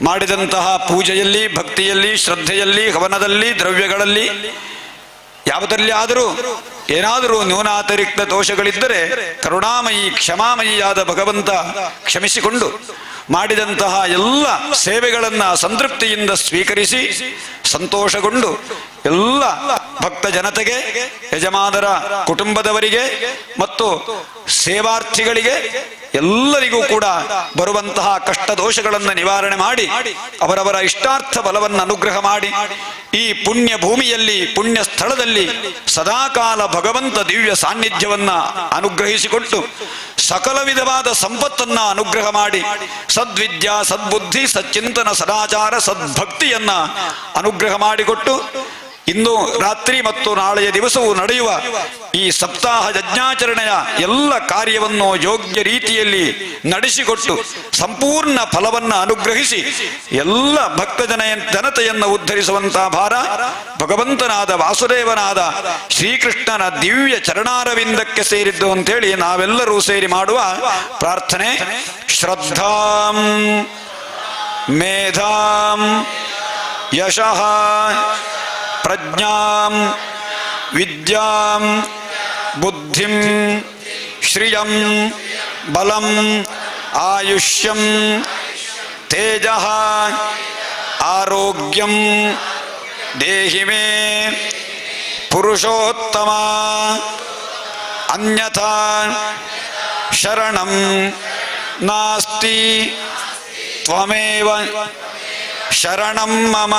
ಮಾಡಿದಂತಹ ಪೂಜೆಯಲ್ಲಿ, ಭಕ್ತಿಯಲ್ಲಿ, ಶ್ರದ್ಧೆಯಲ್ಲಿ, ಹವನದಲ್ಲಿ, ದ್ರವ್ಯಗಳಲ್ಲಿ ಯಾವುದರಲ್ಲಿ ಆದರೂ ಏನಾದರೂ ನ್ಯೂನಾತಿರಿಕ್ತ ದೋಷಗಳಿದ್ದರೆ ಕರುಣಾಮಯಿ ಕ್ಷಮಾಮಯಿಯಾದ ಭಗವಂತ ಕ್ಷಮಿಸಿಕೊಂಡು ಮಾಡಿದಂತಹ ಎಲ್ಲ ಸೇವೆಗಳನ್ನು ಸಂತೃಪ್ತಿಯಿಂದ ಸ್ವೀಕರಿಸಿ ಸಂತೋಷಗೊಂಡು ಎಲ್ಲ ಭಕ್ತ ಜನತೆಗೆ, ಯಜಮಾನರ ಕುಟುಂಬದವರಿಗೆ ಮತ್ತು ಸೇವಾರ್ಥಿಗಳಿಗೆ ಎಲ್ಲರಿಗೂ ಕೂಡ ಬರುವಂತಹ ಕಷ್ಟ ದೋಷಗಳನ್ನು ನಿವಾರಣೆ ಮಾಡಿ ಅವರವರ ಇಷ್ಟಾರ್ಥ ಬಲವನ್ನು ಅನುಗ್ರಹ ಮಾಡಿ ಈ ಪುಣ್ಯ ಭೂಮಿಯಲ್ಲಿ, ಪುಣ್ಯ ಸ್ಥಳದಲ್ಲಿ ಸದಾಕಾಲ ಭಗವಂತ ದಿವ್ಯ ಸಾನ್ನಿಧ್ಯವನ್ನ ಅನುಗ್ರಹಿಸಿಕೊಟ್ಟು ಸಕಲ ವಿಧವಾದ ಸಂಪತ್ತನ್ನ ಅನುಗ್ರಹ ಮಾಡಿ ಸದ್ವಿದ್ಯಾ, ಸದ್ಬುದ್ಧಿ, ಸಚ್ಚಿಂತನ, ಸದಾಚಾರ, ಸದ್ಭಕ್ತಿಯನ್ನ ಅನುಗ್ರಹ ಮಾಡಿಕೊಟ್ಟು ಇಂದು ರಾತ್ರಿ ಮತ್ತು ನಾಳೆಯ ದಿವಸವೂ ನಡೆಯುವ ಈ ಸಪ್ತಾಹ ಯಜ್ಞಾಚರಣೆಯ ಎಲ್ಲ ಕಾರ್ಯವನ್ನು ಯೋಗ್ಯ ರೀತಿಯಲ್ಲಿ ನಡೆಸಿಕೊಟ್ಟು ಸಂಪೂರ್ಣ ಫಲವನ್ನು ಅನುಗ್ರಹಿಸಿ ಎಲ್ಲ ಜನತೆಯನ್ನು ಉದ್ಧರಿಸುವಂತಹ ಭಾರ ಭಗವಂತನಾದ ವಾಸುದೇವನಾದ ಶ್ರೀಕೃಷ್ಣನ ದಿವ್ಯ ಚರಣಾರವಿಂದಕ್ಕೆ ಸೇರಿದ್ದು ಅಂತೇಳಿ ನಾವೆಲ್ಲರೂ ಸೇರಿ ಮಾಡುವ ಪ್ರಾರ್ಥನೆ. ಶ್ರದ್ಧಾಂ ಮೇಧಾಂ ಯಶಃ ಪ್ರಜ್ಞಾಂ ವಿದ್ಯಾಂ ಬುದ್ಧಿಂ ಶ್ರಿಯಂ ಬಲಂ ಆಯುಷ್ಯಂ ತೇಜಃ ಆರೋಗ್ಯಂ ದೇಹಿ ಮೇ ಪುರುಷೋತ್ತಮ ಅನ್ಯಥಾ ಶರಣಂ ನಾಸ್ತಿ ತ್ವಮೇವ ಶರಣಂ ಮಮ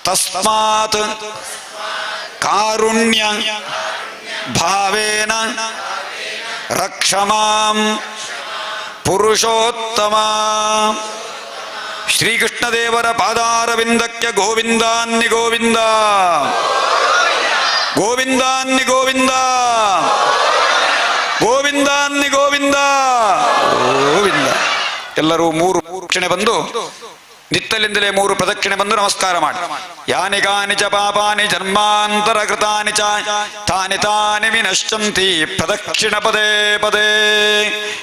ತಸ್ಮಾತ್ ಕಾರುಣ್ಯ ಭಾವೇನ ರಕ್ಷಮಾಂ ಪುರುಷೋತ್ತಮ. ಶ್ರೀಕೃಷ್ಣದೇವರ ಪಾದಾರವಿಂದಕ್ಕೆ ಗೋವಿಂದಾನ್ನಿ ಗೋವಿಂದ, ಗೋವಿಂದಾನ್ನಿ ಗೋವಿಂದ, ಗೋವಿಂದಾನ್ನಿ ಗೋವಿಂದ ಗೋವಿಂದ. ಎಲ್ಲರೂ ಮೂರು ಪ್ರದಕ್ಷಿಣೆ ಬಂದು ನಿತ್ತಲಿಂದಲೇ ಮೂರು ಪ್ರದಕ್ಷಿಣೆ ಬಂದು ನಮಸ್ಕಾರ ಮಾಡಿ. ಯಾನಿ ಕಾನಿ ಚ ಪಾಪಾನಿ ಜನ್ಮಾಂತರ ಕೃತಾನಿ ಚ ತಾನಿ ತಾನಿ ವಿನಶ್ಯಂತಿ ಪ್ರದಕ್ಷಿಣ ಪದೇ ಪದೇ.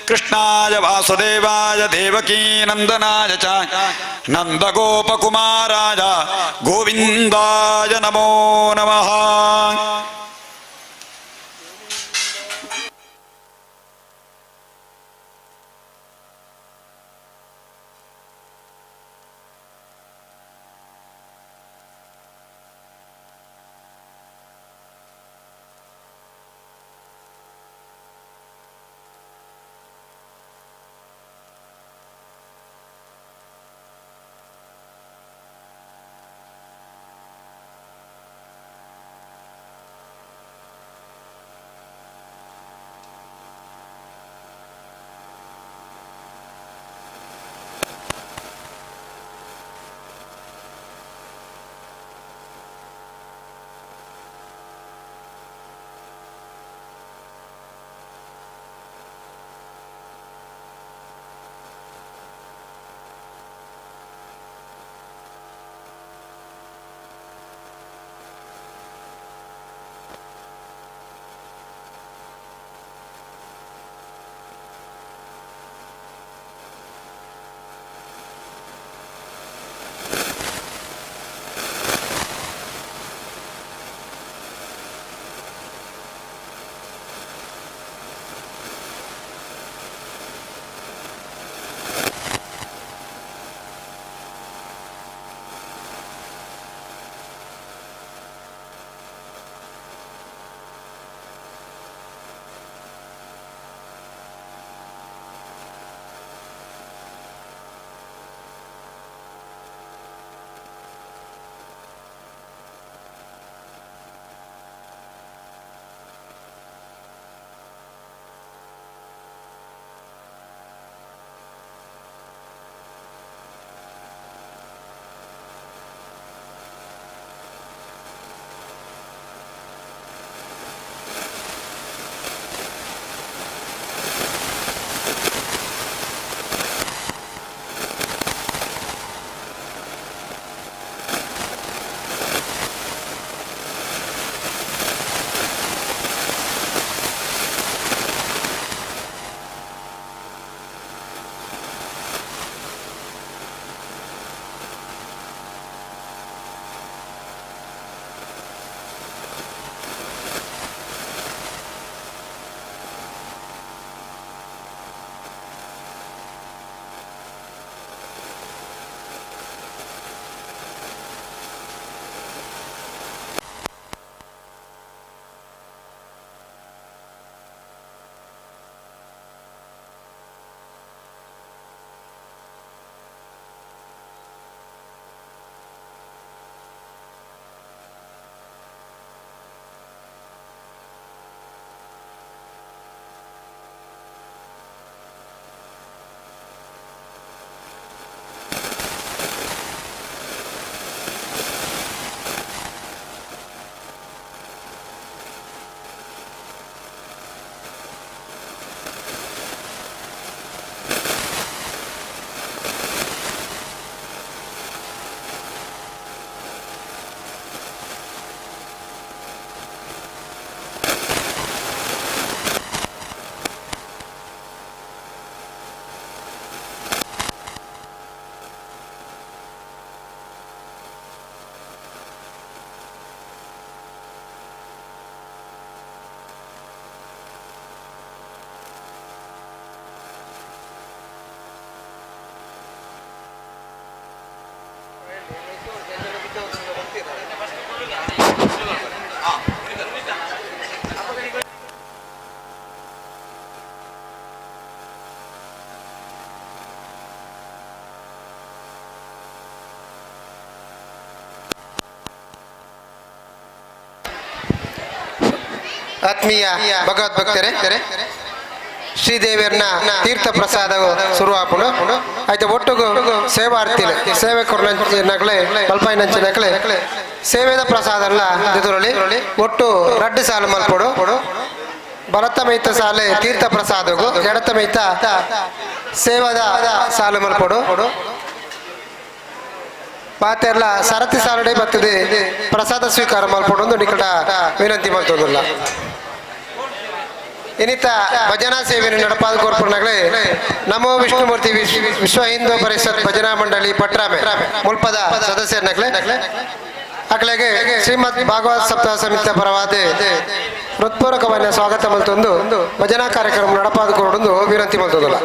ಕೃಷ್ಣಾಯ ವಾಸುದೇವಾಯ ದೇವಕೀ ನಂದನಾಯ ಚ ನಂದಗೋಪಕುಮಾರಾಯ ಗೋವಿಂದಾಯ ನಮೋ ನಮಃ. ಆತ್ಮೀಯ ಭಗವದ್ಭಕ್ತರೇ ಶ್ರೀದೇವಿಯರ್ನ ತೀರ್ಥ ಪ್ರಸಾದವು ಶುರು ಆಪುಂಡು ಐತೆ ಒಟ್ಟುಗು ಸೇವಾರ್ಥಿಲು ಸೇವೆ ಕೊರ್ನಂಚಿನಕ್ಲೆ ಮಲ್ಪಾಯಿನಂಚಿನಕ್ಲೆ ಸೇವೆದ ಪ್ರಸಾದಲ್ಲ ಎದುರಳಿ ಒಟ್ಟು ರಡ್ಡು ಸಾಲು ಮಲ್ಪೊಡು ಬಲತ ಮೈತ ಸಾಲೆ ತೀರ್ಥ ಪ್ರಸಾದಗು ಎಡತ ಮೈತ ಸೇವದ ಸಾಲು ಮಲ್ಪೊಡು ಪಾತೆರ್ಲ ಸರತಿ ಸಾಲಡೆ ಬರ್ತದೆ ಪ್ರಸಾದ ಸ್ವೀಕಾರ ಮಲ್ಪೊಡು ಒಂದು ನಿಕಟ ವಿನಂತಿ ಮಲ್ತೋದಿಲ್ಲ ಇನ್ನಿತ ಭಜನಾ ಸೇವೆ ನಡಪಾದ ಕೋರ್ಪುರ್ನಾಗಲೇ ನಮೋ ವಿಷ್ಣುಮೂರ್ತಿ ವಿಶ್ವ ಹಿಂದೂ ಪರಿಷತ್ ಭಜನಾ ಮಂಡಳಿ ಪಟ್ರಾಮೆ ಮುಲ್ಪದ ಸದಸ್ಯರನಾಗಲೇ ಅಕ್ಲೆಗೆ ಶ್ರೀಮದ್ ಭಾಗವತ್ ಸಪ್ತಾಹ ಸಮಿತಿಯ ಪರವಾದ ಹೃತ್ಪೂರ್ವಕమైన ಸ್ವಾಗತ ಮಲ್ತೊಂದು ಭಜನಾ ಕಾರ್ಯಕ್ರಮ ನಡಪಾದ ಕೋರ್ಡೊಂದು ವಿನಂತಿ ಮಲ್ತೋದಿಲ್ಲ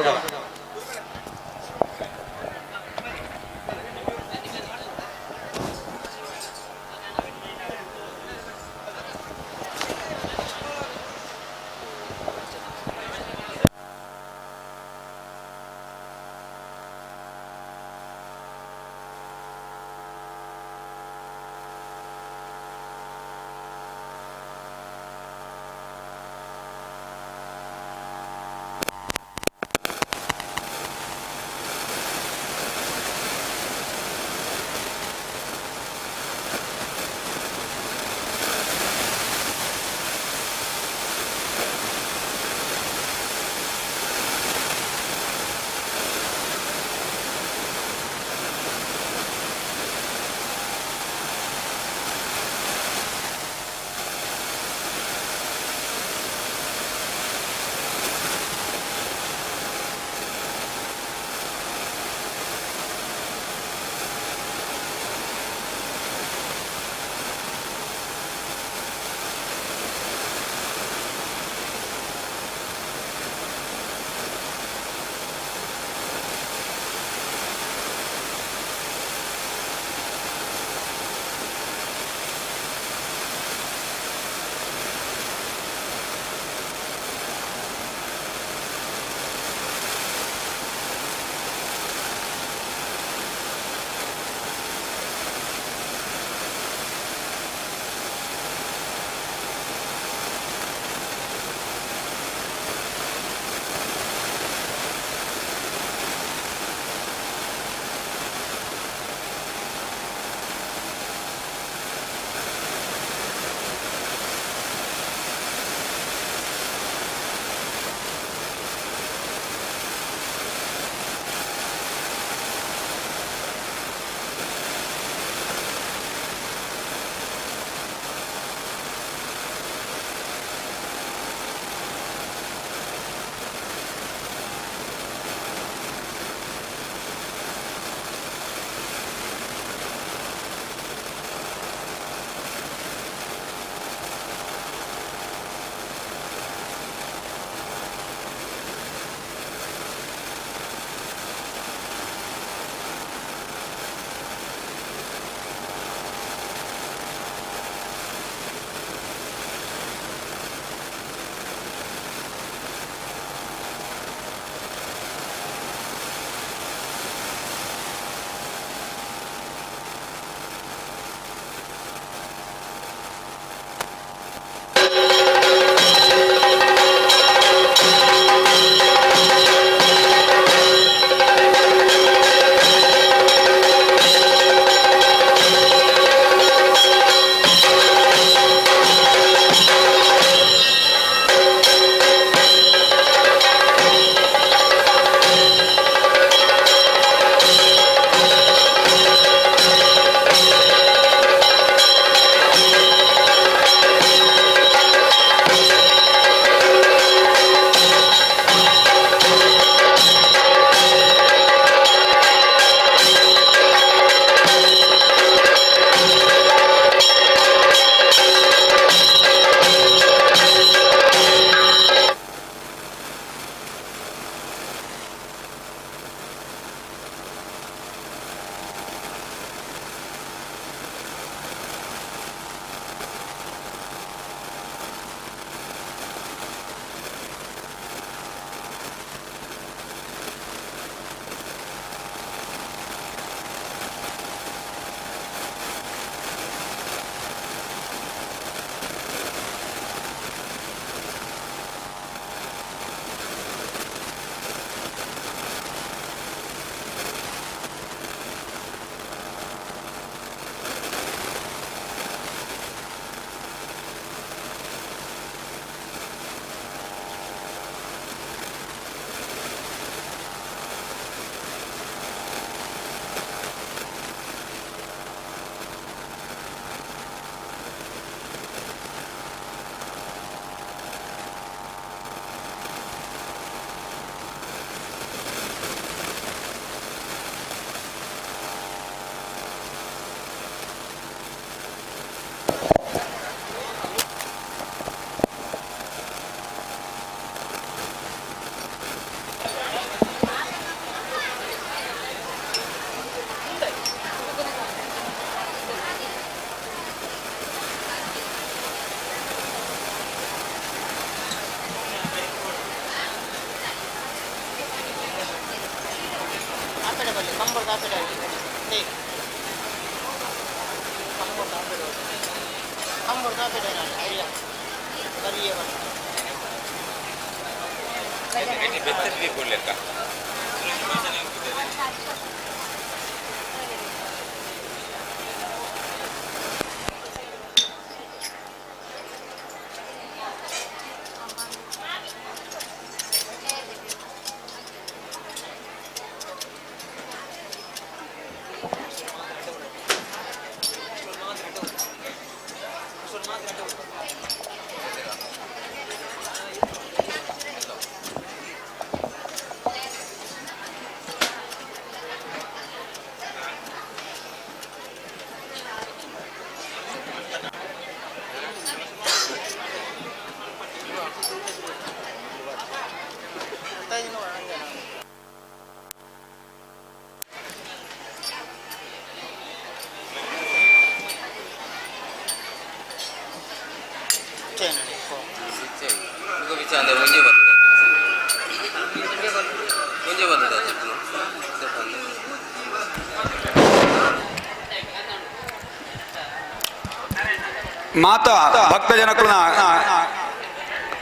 ಮಾತಾ ಭಕ್ತ ಜನಕುಲ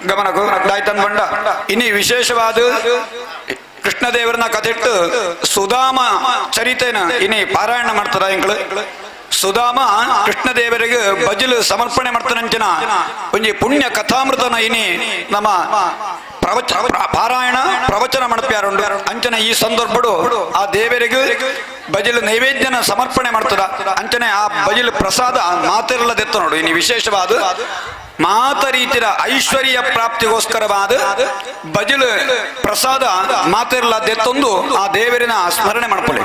ಗಮನಕ್ಕೂ ದಾಯ್ತನ್ ಬಂಡ ಇನ್ನು ವಿಶೇಷವಾದ ಕೃಷ್ಣದೇವರನ್ನ ಕಥೆಟ್ಟು ಸುಧಾಮ ಚರಿತೆನ ಇನಿ ಪಾರಾಯಣ ಮಾಡ್ತದ ಎಂಗಳು ಸುಧಾಮ ಕೃಷ್ಣದೇವರಿಗೆ ಬಜಲು ಸಮರ್ಪಣೆ ಮಾಡ್ತಾನಂಚನ ಒಂಜಿ ಪುಣ್ಯ ಕಥಾಮೃತನ ಇನಿ ನಮ್ಮ ಪಾರಾಯಣ ಪ್ರವಚನ ಮಾಡ್ಪ್ಯಾರುಂಡು ಅಂಚನೆ ಈ ಸಂದರ್ಭಡು ಆ ದೇವರಿಗೆ ಬಜಲು ನೈವೇದ್ಯನ ಸಮರ್ಪಣೆ ಮಾಡ್ತದ ಅಂಚನೆ ಆ ಬಜಲು ಪ್ರಸಾದ ಮಾತಿರಲ್ಲದೆತ್ತ ನೋಡು ಇನ್ನು ವಿಶೇಷವಾದ ಮಾತ ರೀತಿಯ ಐಶ್ವರ್ಯ ಪ್ರಾಪ್ತಿಗೋಸ್ಕರವಾದ ಬಜಲು ಪ್ರಸಾದ ಮಾತಿರಲ್ಲದೆತ್ತೊಂದು ಆ ದೇವರಿನ ಸ್ಮರಣೆ ಮಾಡ್ಕೊಳ್ಳಿ.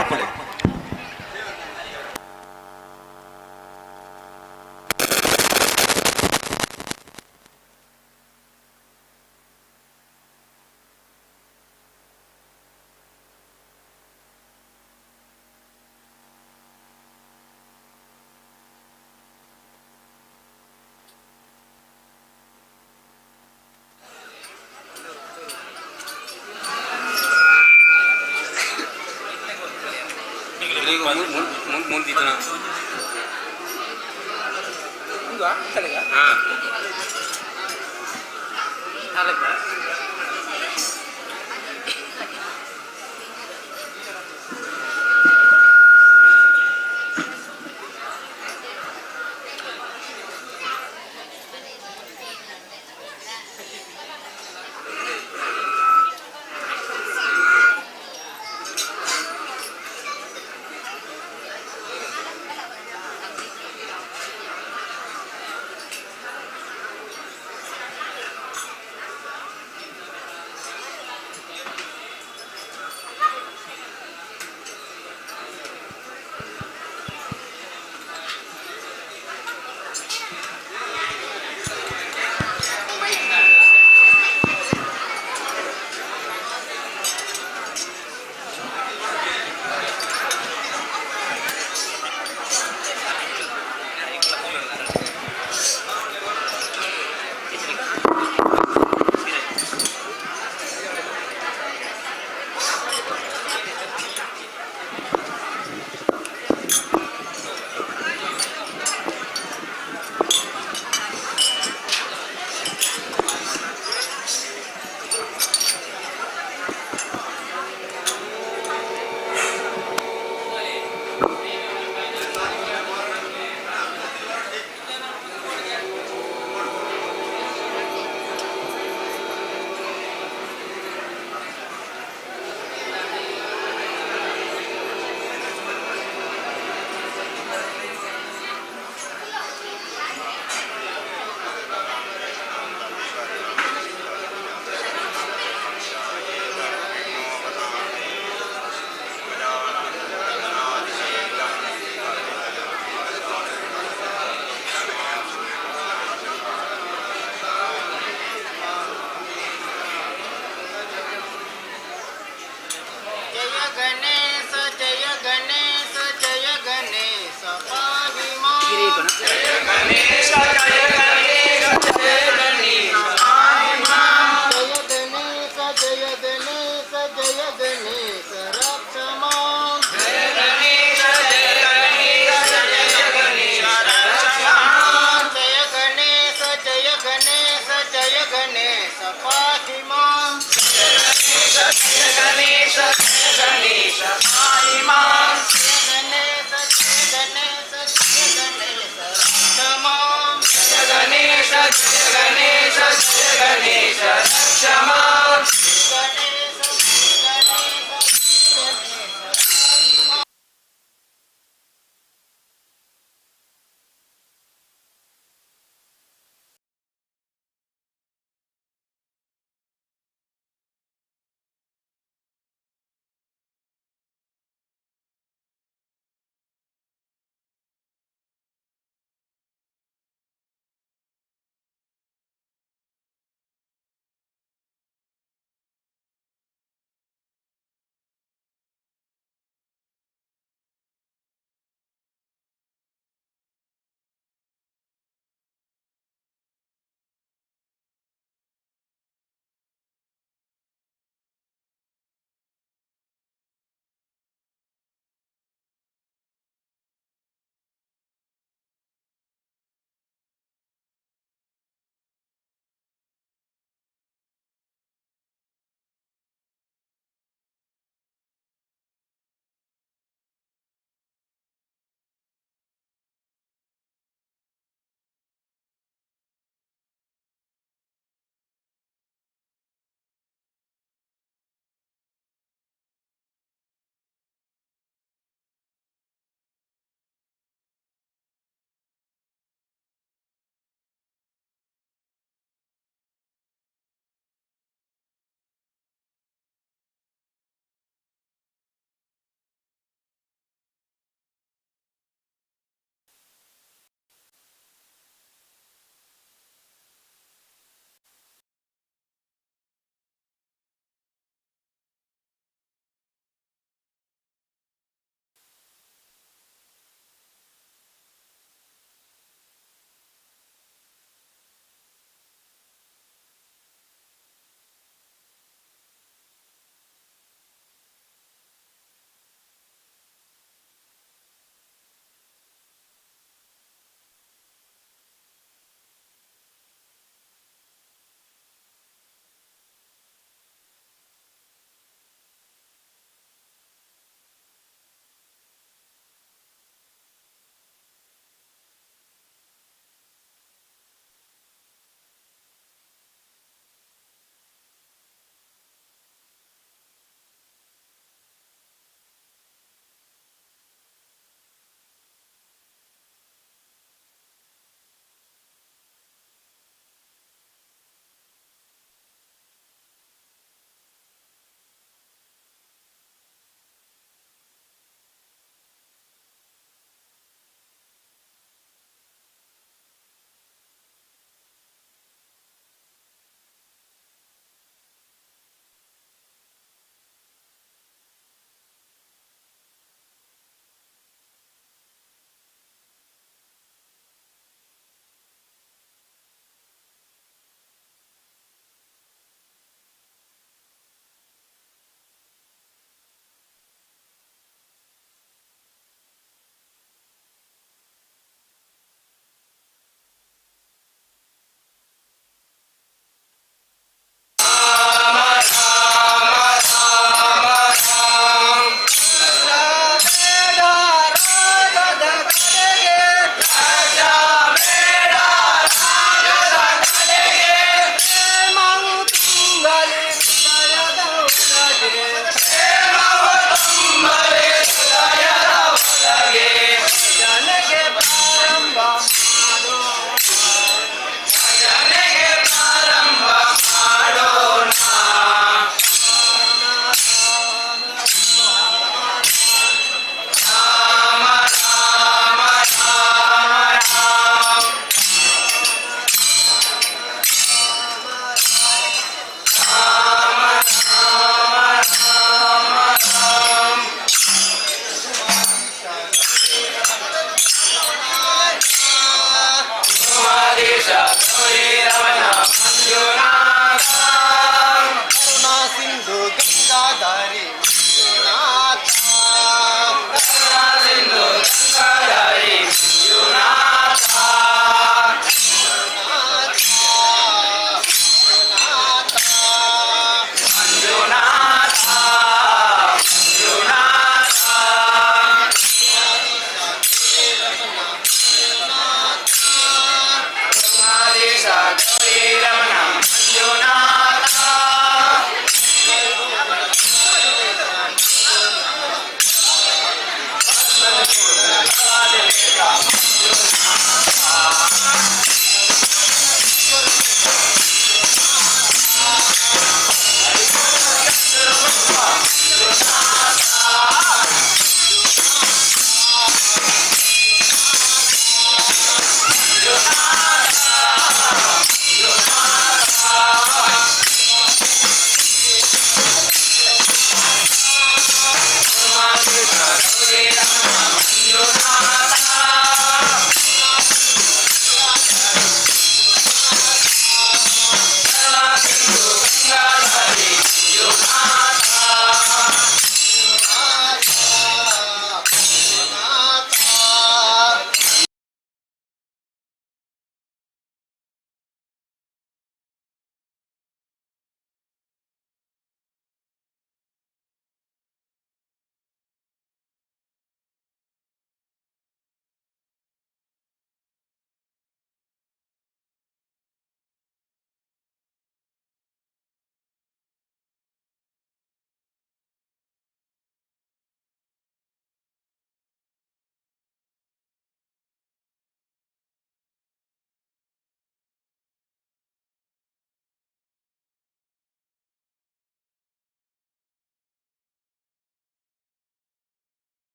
जय गणेश रक्षमा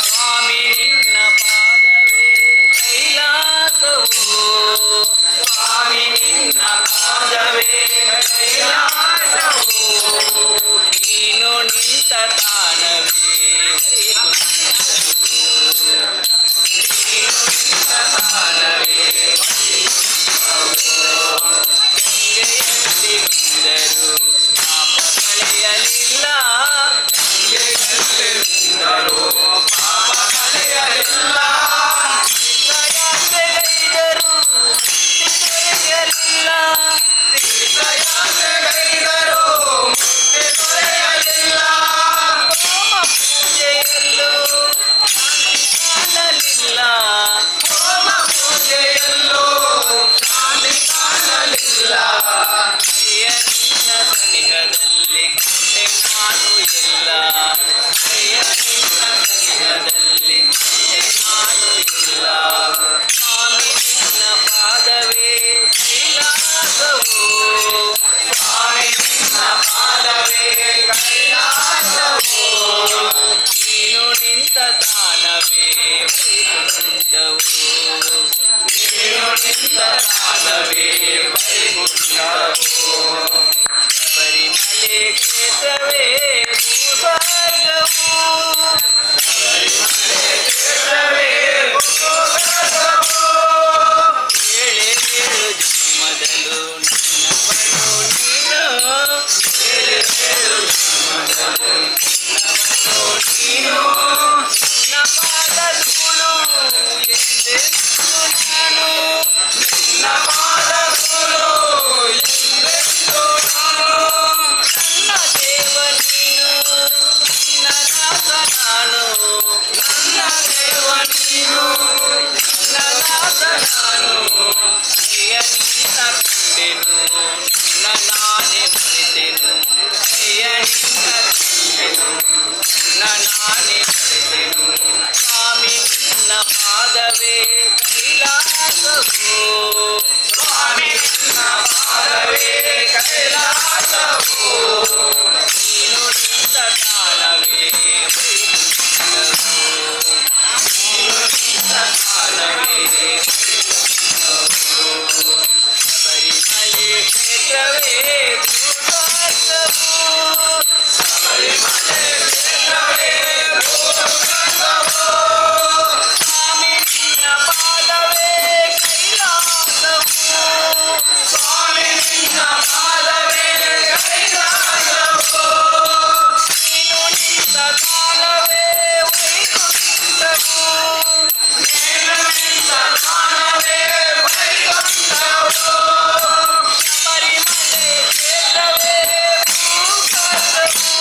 ಸ್ವಾಮಿ ನಿನ್ನ ಪಾದವೇ ಕೈಲಾಸವು ಸ್ವಾಮಿ ನಿನ್ನ ಪಾದವೇ ಕೈಲಾಸವು ನೀನು ನಿಂತ ತಾನವೇ ವೈಕುಂಠವು ನೀನು ನಿಂತ ತಾನವೇ ಗಂಗೆಯಲ್ಲಿ ಮಿಂದರು ಪಾಪ ಕಳೆಯಲಿಲ್ಲ ಗಂಗೆಯಲ್ಲಿಂದರು ಪಾಪ ಕಳೆಯಲಿಲ್ಲ ತೀರ್ಥಯಾತ್ರೆಗೈದರು ಮುಕ್ತಿ ದೊರೆಯಲಿಲ್ಲ ತೀರ್ಥಯಾತ್ರೆಗೈದರು ಮುಕ್ತಿ ದೊರೆಯಲಿಲ್ಲ ಹೋಮ ಪೂಜೆಯಲ್ಲೂ ಶಾಂತಿ ಕಾಣಲಿಲ್ಲ ಹೋಮ ಪೂಜೆಯಲ್ಲೂ ಶಾಂತಿ ಕಾಣಲಿಲ್ಲ ಅಯ್ಯ ನಿನ್ನ ಸನಿಹದಲ್ಲಿ ಕಂಡೆ ನಾನು ಇಲ್ಲ ಅಯ್ಯ ನಿನ್ನ ಸನಿಹದಲ್ಲಿ ಕಂಡೆ ನಾನು ಇಲ್ಲ ಸ್ವಾಮಿ ನಿನ್ನ ಪಾದವೇ ಕೈಲಾಸವು ಸ್ವಾಮಿ ನಿನ್ನ ಪಾದವೇ ಕೈಲಾಸವು ನೀನು ನಿಂತ ತಾನವೇ ವೈಕುಂಠವು ನೀನು ನಿಂತ ತಾನವೇ ವೈಕುಂಠವು ಶಬರಿಮಲೆ ಕ್ಷೇತ್ರವೇ ಭೂಸ್ವರ್ಗವು ಶಬರಿಮಲೆ ಕ್ಷೇತ್ರವೇ ಭೂಸ್ವರ್ಗವು ಏಳು ಜನ್ಮದಲ್ಲೂ ನನ್ನವನು ನೀನು ಏಳು ಜನ್ಮದಲ್ಲೂ ನನ್ನವನು ನೀನು ನಿನ್ನ ಪಾದಧೂಳು ಎಂದೆಂದು ನಾನು ನಿನ್ನ ಪಾದಧೂಳು ಎಂದೆಂದು ನಾನು ನನ್ನ ದೇವ ನೀನು ನಿನ್ನ ದಾಸ ನಾನು ನನ್ನ ದೇವ ನೀನು ನಿನ್ನ ದಾಸ ನಾನು ಅಯ್ಯ ನಿನ್ನ ಕಂಡೆನು ನಿನ್ನ ನಾನೇ ಮರೆತೆನು ಅಯ್ಯ ನಿನ್ನ ಕಂಡೆನು ನಿನ್ನ ನಾನೇ ಮರೆತೆನು ಸ್ವಾಮಿ ನಿನ್ನ ಪಾದವೇ ಕೈಲಾಸವು ಸ್ವಾಮಿ ನಿನ್ನ ಪಾದವೇ ಕೈಲಾಸವು ನೀನು ನಿಂತ ತಾಣವೇ ವೈಕುಂಠವು ನೀನು ನಿಂತ ತಾಣವೇ ವೈಕುಂಠವು ಶಬರಿಮಲೆ ಕ್ಷೇತ್ರವೇ ಭೂಸ್ವರ್ಗವು ಶಬರಿಮಲೆ ಕ್ಷೇತ್ರವೇ ಭೂಸ್ವರ್ಗವು ಸ್ವಾಮಿ ನಿನ್ನ ಪಾದವೇ ಕೈಲಾಸವು ಸ್ವಾಮಿ ನಿನ್ನ ಪಾದವೇ ಕೈಲಾಸವು ನೀನು ನಿಂತ ತಾಣವೇ ವೈಕುಂಠವು ನೀನು ನಿಂತ ತಾಣವೇ ವೈಕುಂಠವು ಶಬರಿಮಲೆ ಕ್ಷೇತ್ರವೇ ಭೂಸ್ವರ್ಗವು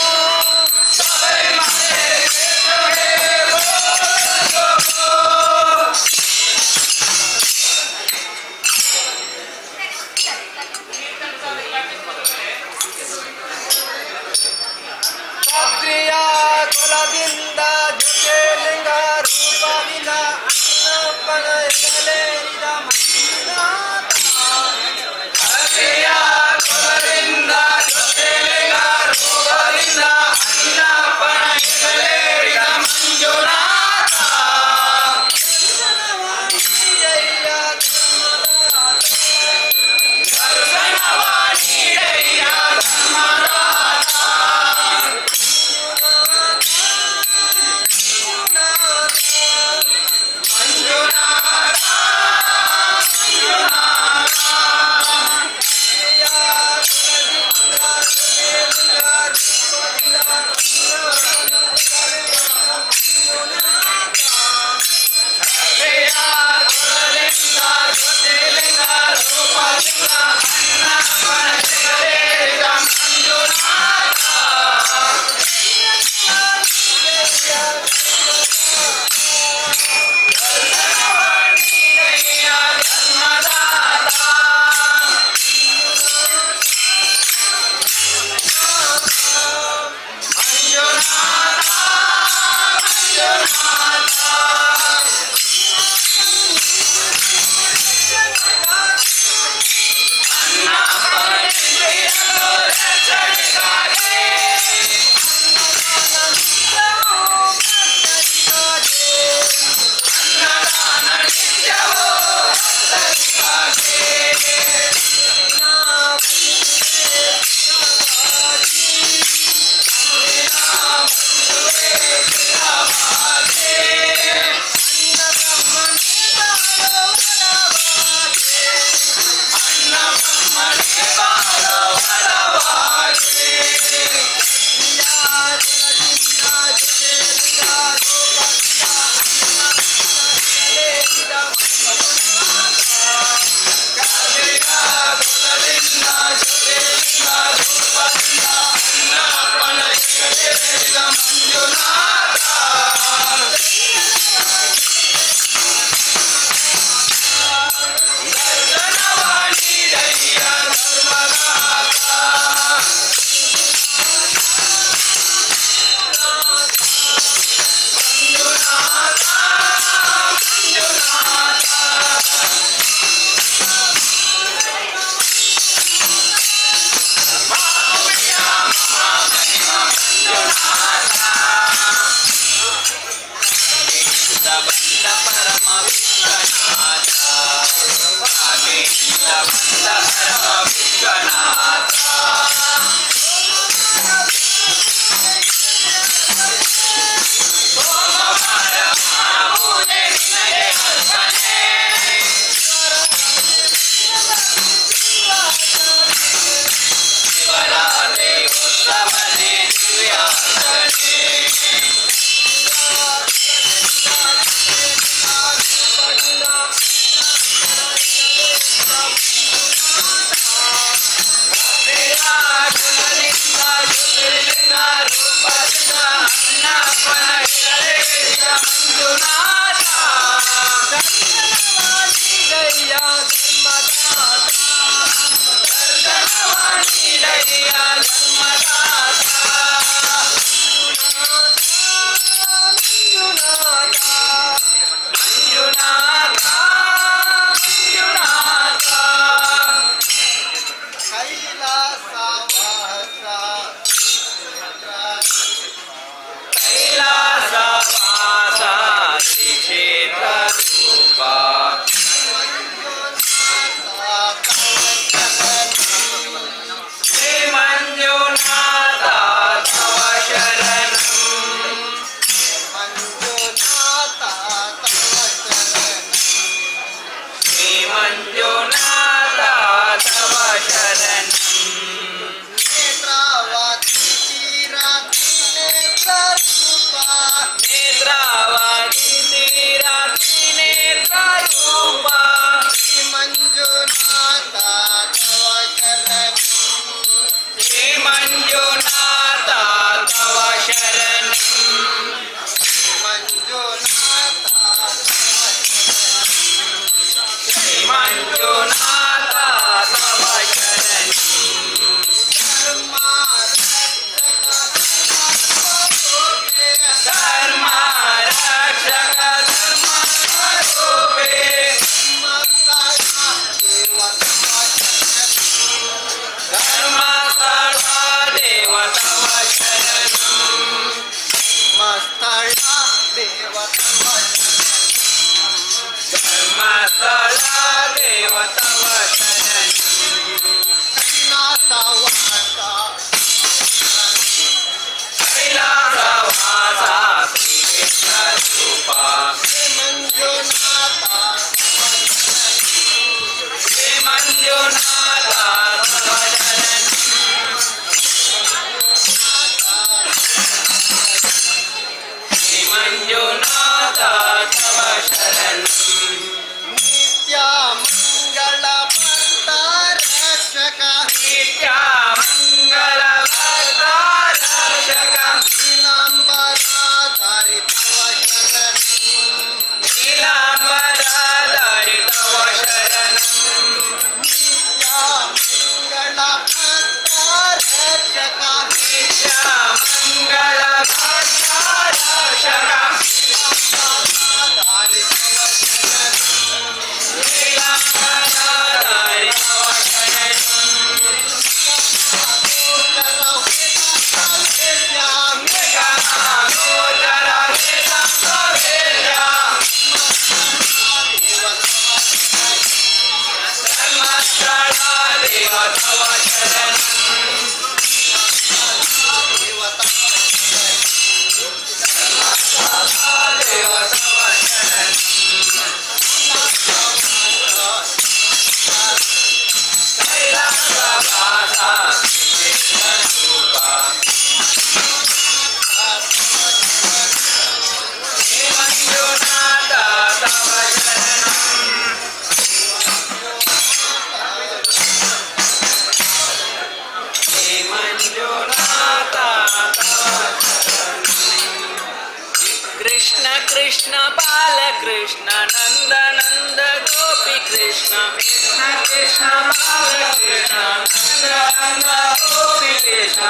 कृष्ण कृष्ण बाल कृष्ण नंद नंद गोपी कृष्ण कृष्ण कृष्ण बाल कृष्ण नंद नंद गोपी कृष्ण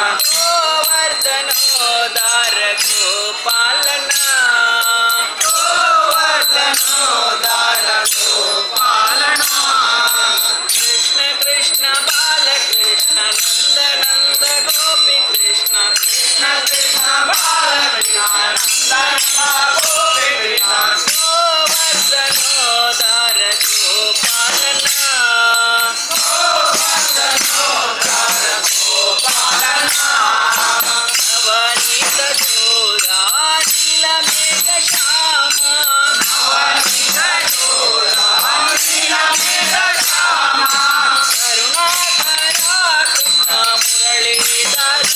गोवर्धनोदार गोपालना गोवर्धनोदार गोपालना कृष्ण कृष्ण बाल कृष्ण नंद नंद गोपी कृष्ण कृष्ण कृष्ण बाल कृष्ण गोवर्धनोदार गोपालना नवनीत चोरा नील मेघ श्यामा करुणाकरा कृष्ण मुरलीधरा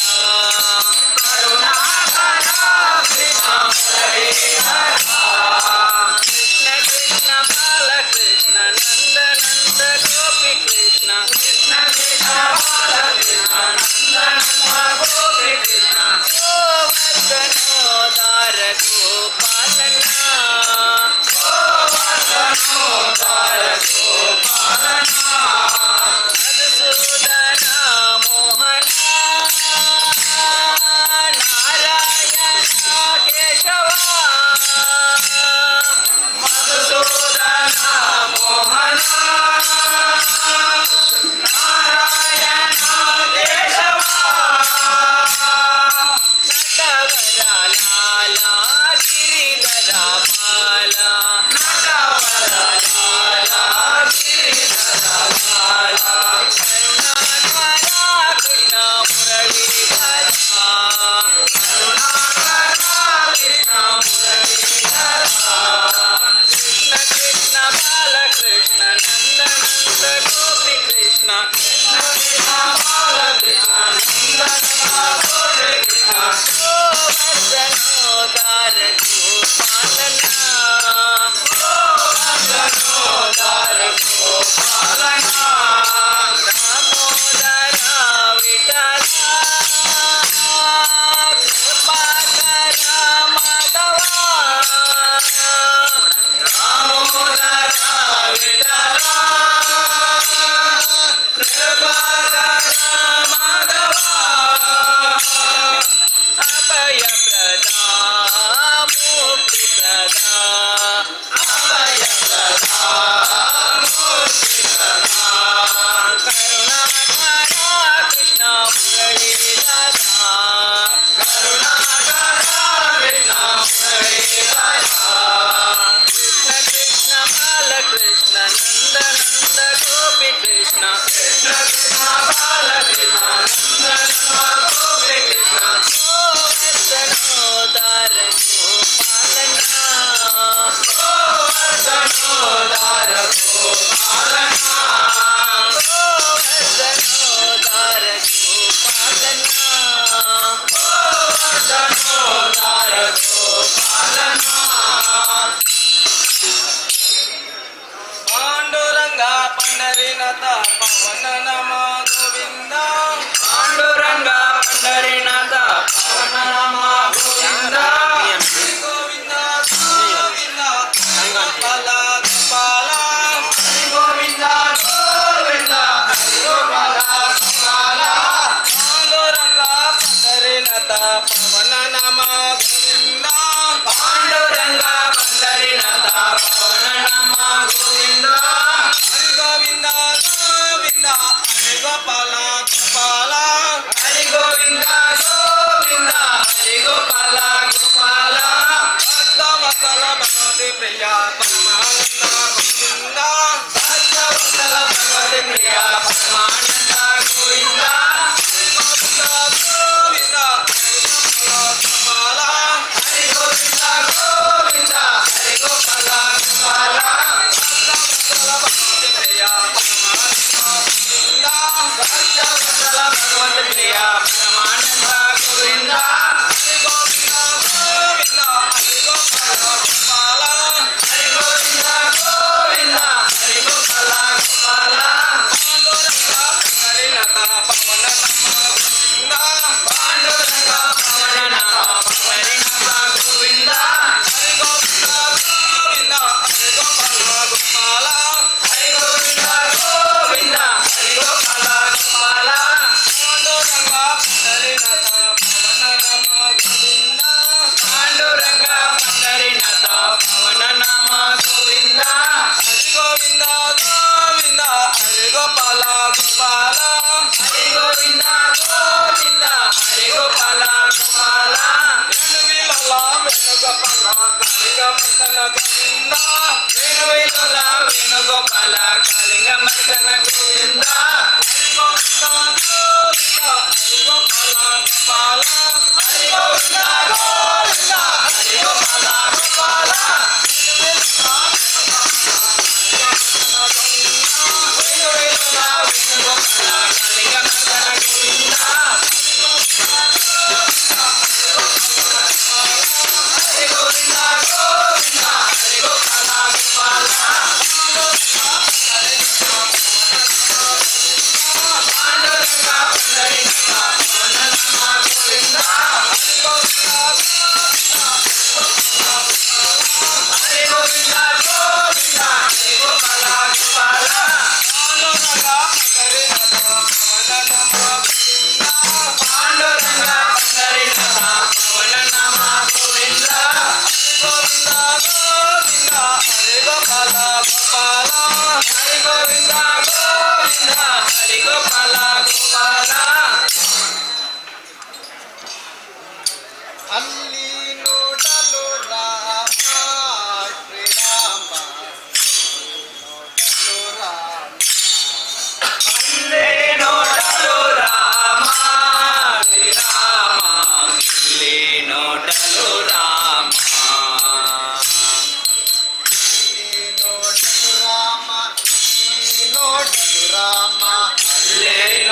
ले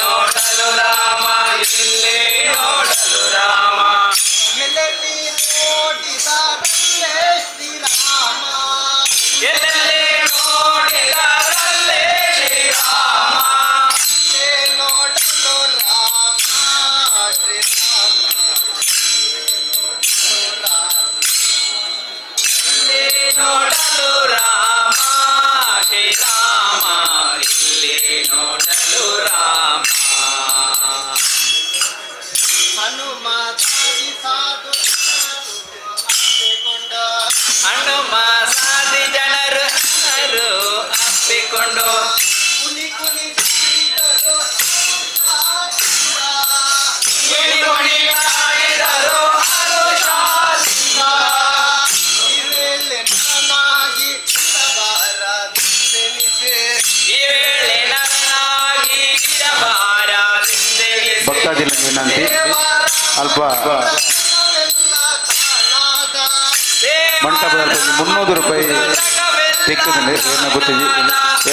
ಅಲ್ಪ ಮಂಟಪದಲ್ಲಿ 300 ರೂಪಾಯಿ ತೆಕ್ಕುದಿಲ್ಲ ಏನ ಗೊತ್ತಿದೆ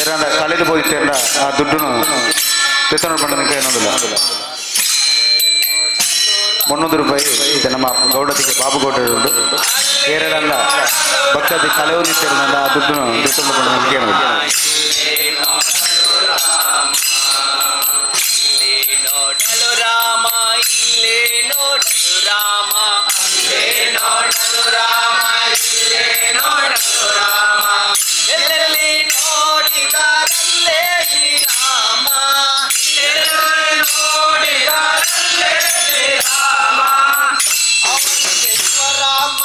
ಏನಾದ ಕಳೆದು ಹೋಯ್ತೇಂಡ ಆ ದುಡ್ಡುನು ವಿತರಣೆ ಮಾಡೋದಕ್ಕೆ ಏನೋದಿಲ್ಲ 300 ರೂಪಾಯಿ ಇದು ನಮ್ಮ ಗೌಡತಿಗೆ ಬಾಬು ಗೌಡ ಉಂಟು ಏರಡಲ್ಲ ಭಕ್ತದಿ ಕಳೆ ಹೋಗಿತ್ತೇನಲ್ಲ ಆ ದುಡ್ಡುನು ವಿತರಣೆ ಮಾಡೋದಕ್ಕೆ ಏನೋದಿಲ್ಲ ರಾಮ ಇಲ್ಲೇ ನೋಡಲು ರಾಮ ಅಲ್ಲೇ ನೋಡಲು ರಾಮ ಇಲ್ಲೇ ನೋಡಲು ರಾಮ ಎಲ್ಲೆಲ್ಲಿ ನೋಡಿದರಲ್ಲೇ ಶ್ರೀರಾಮ ಎಲ್ಲೆಲ್ಲಿ ನೋಡಿದರಲ್ಲೇ ಶ್ರೀರಾಮ ಅವನಿಗೆ ಶಿವರಾಮ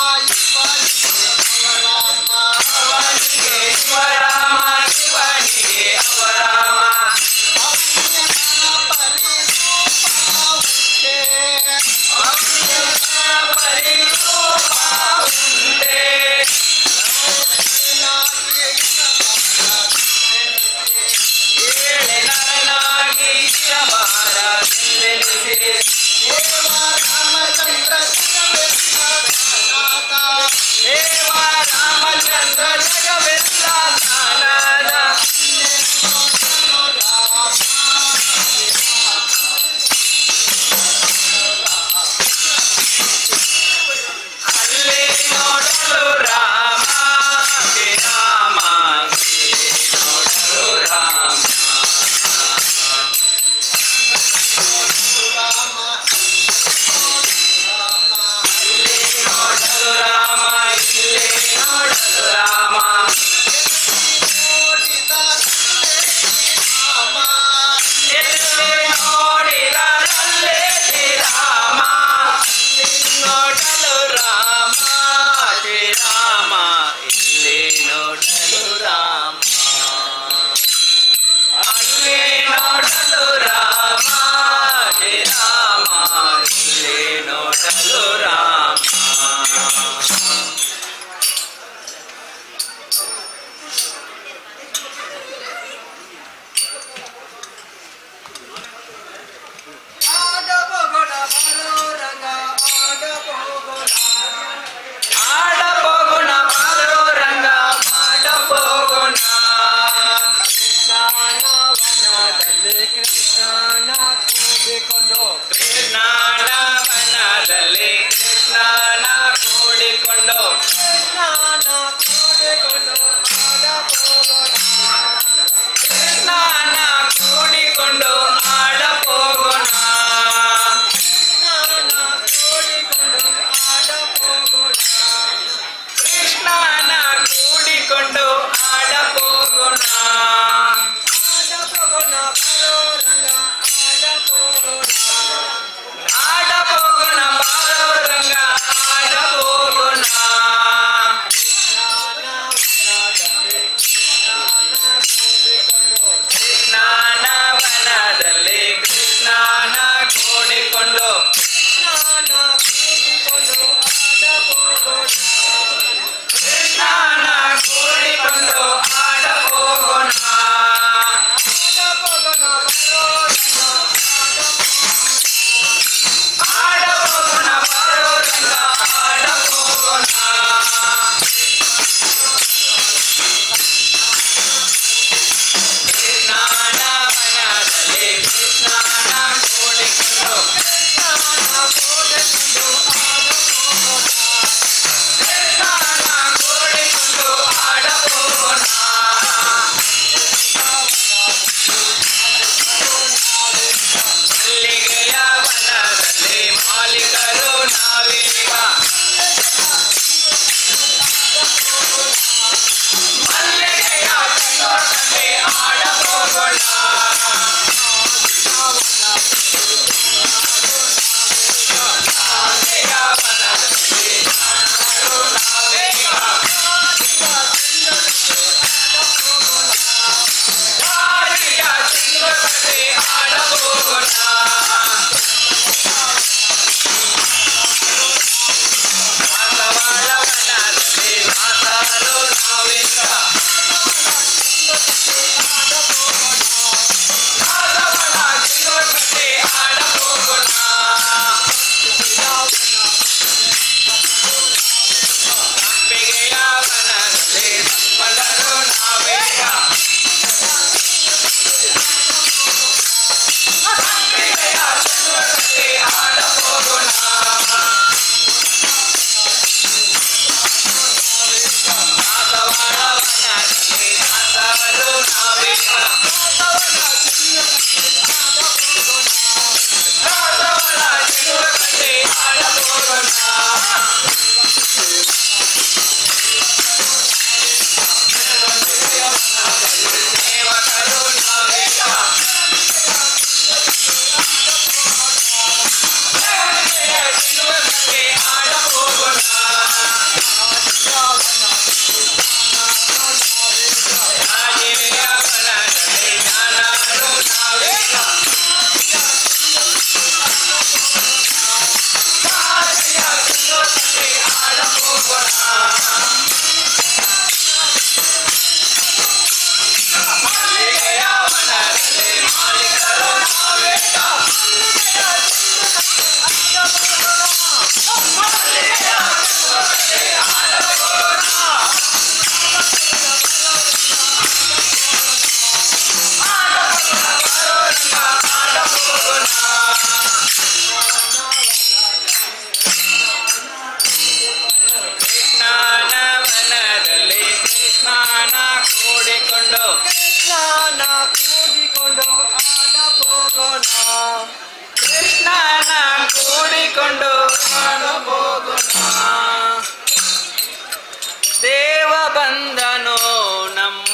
ಅವನಿಗೆ ಶಿವರಾಮ ಶಿವನಿಗೆ ಅವರಾಮ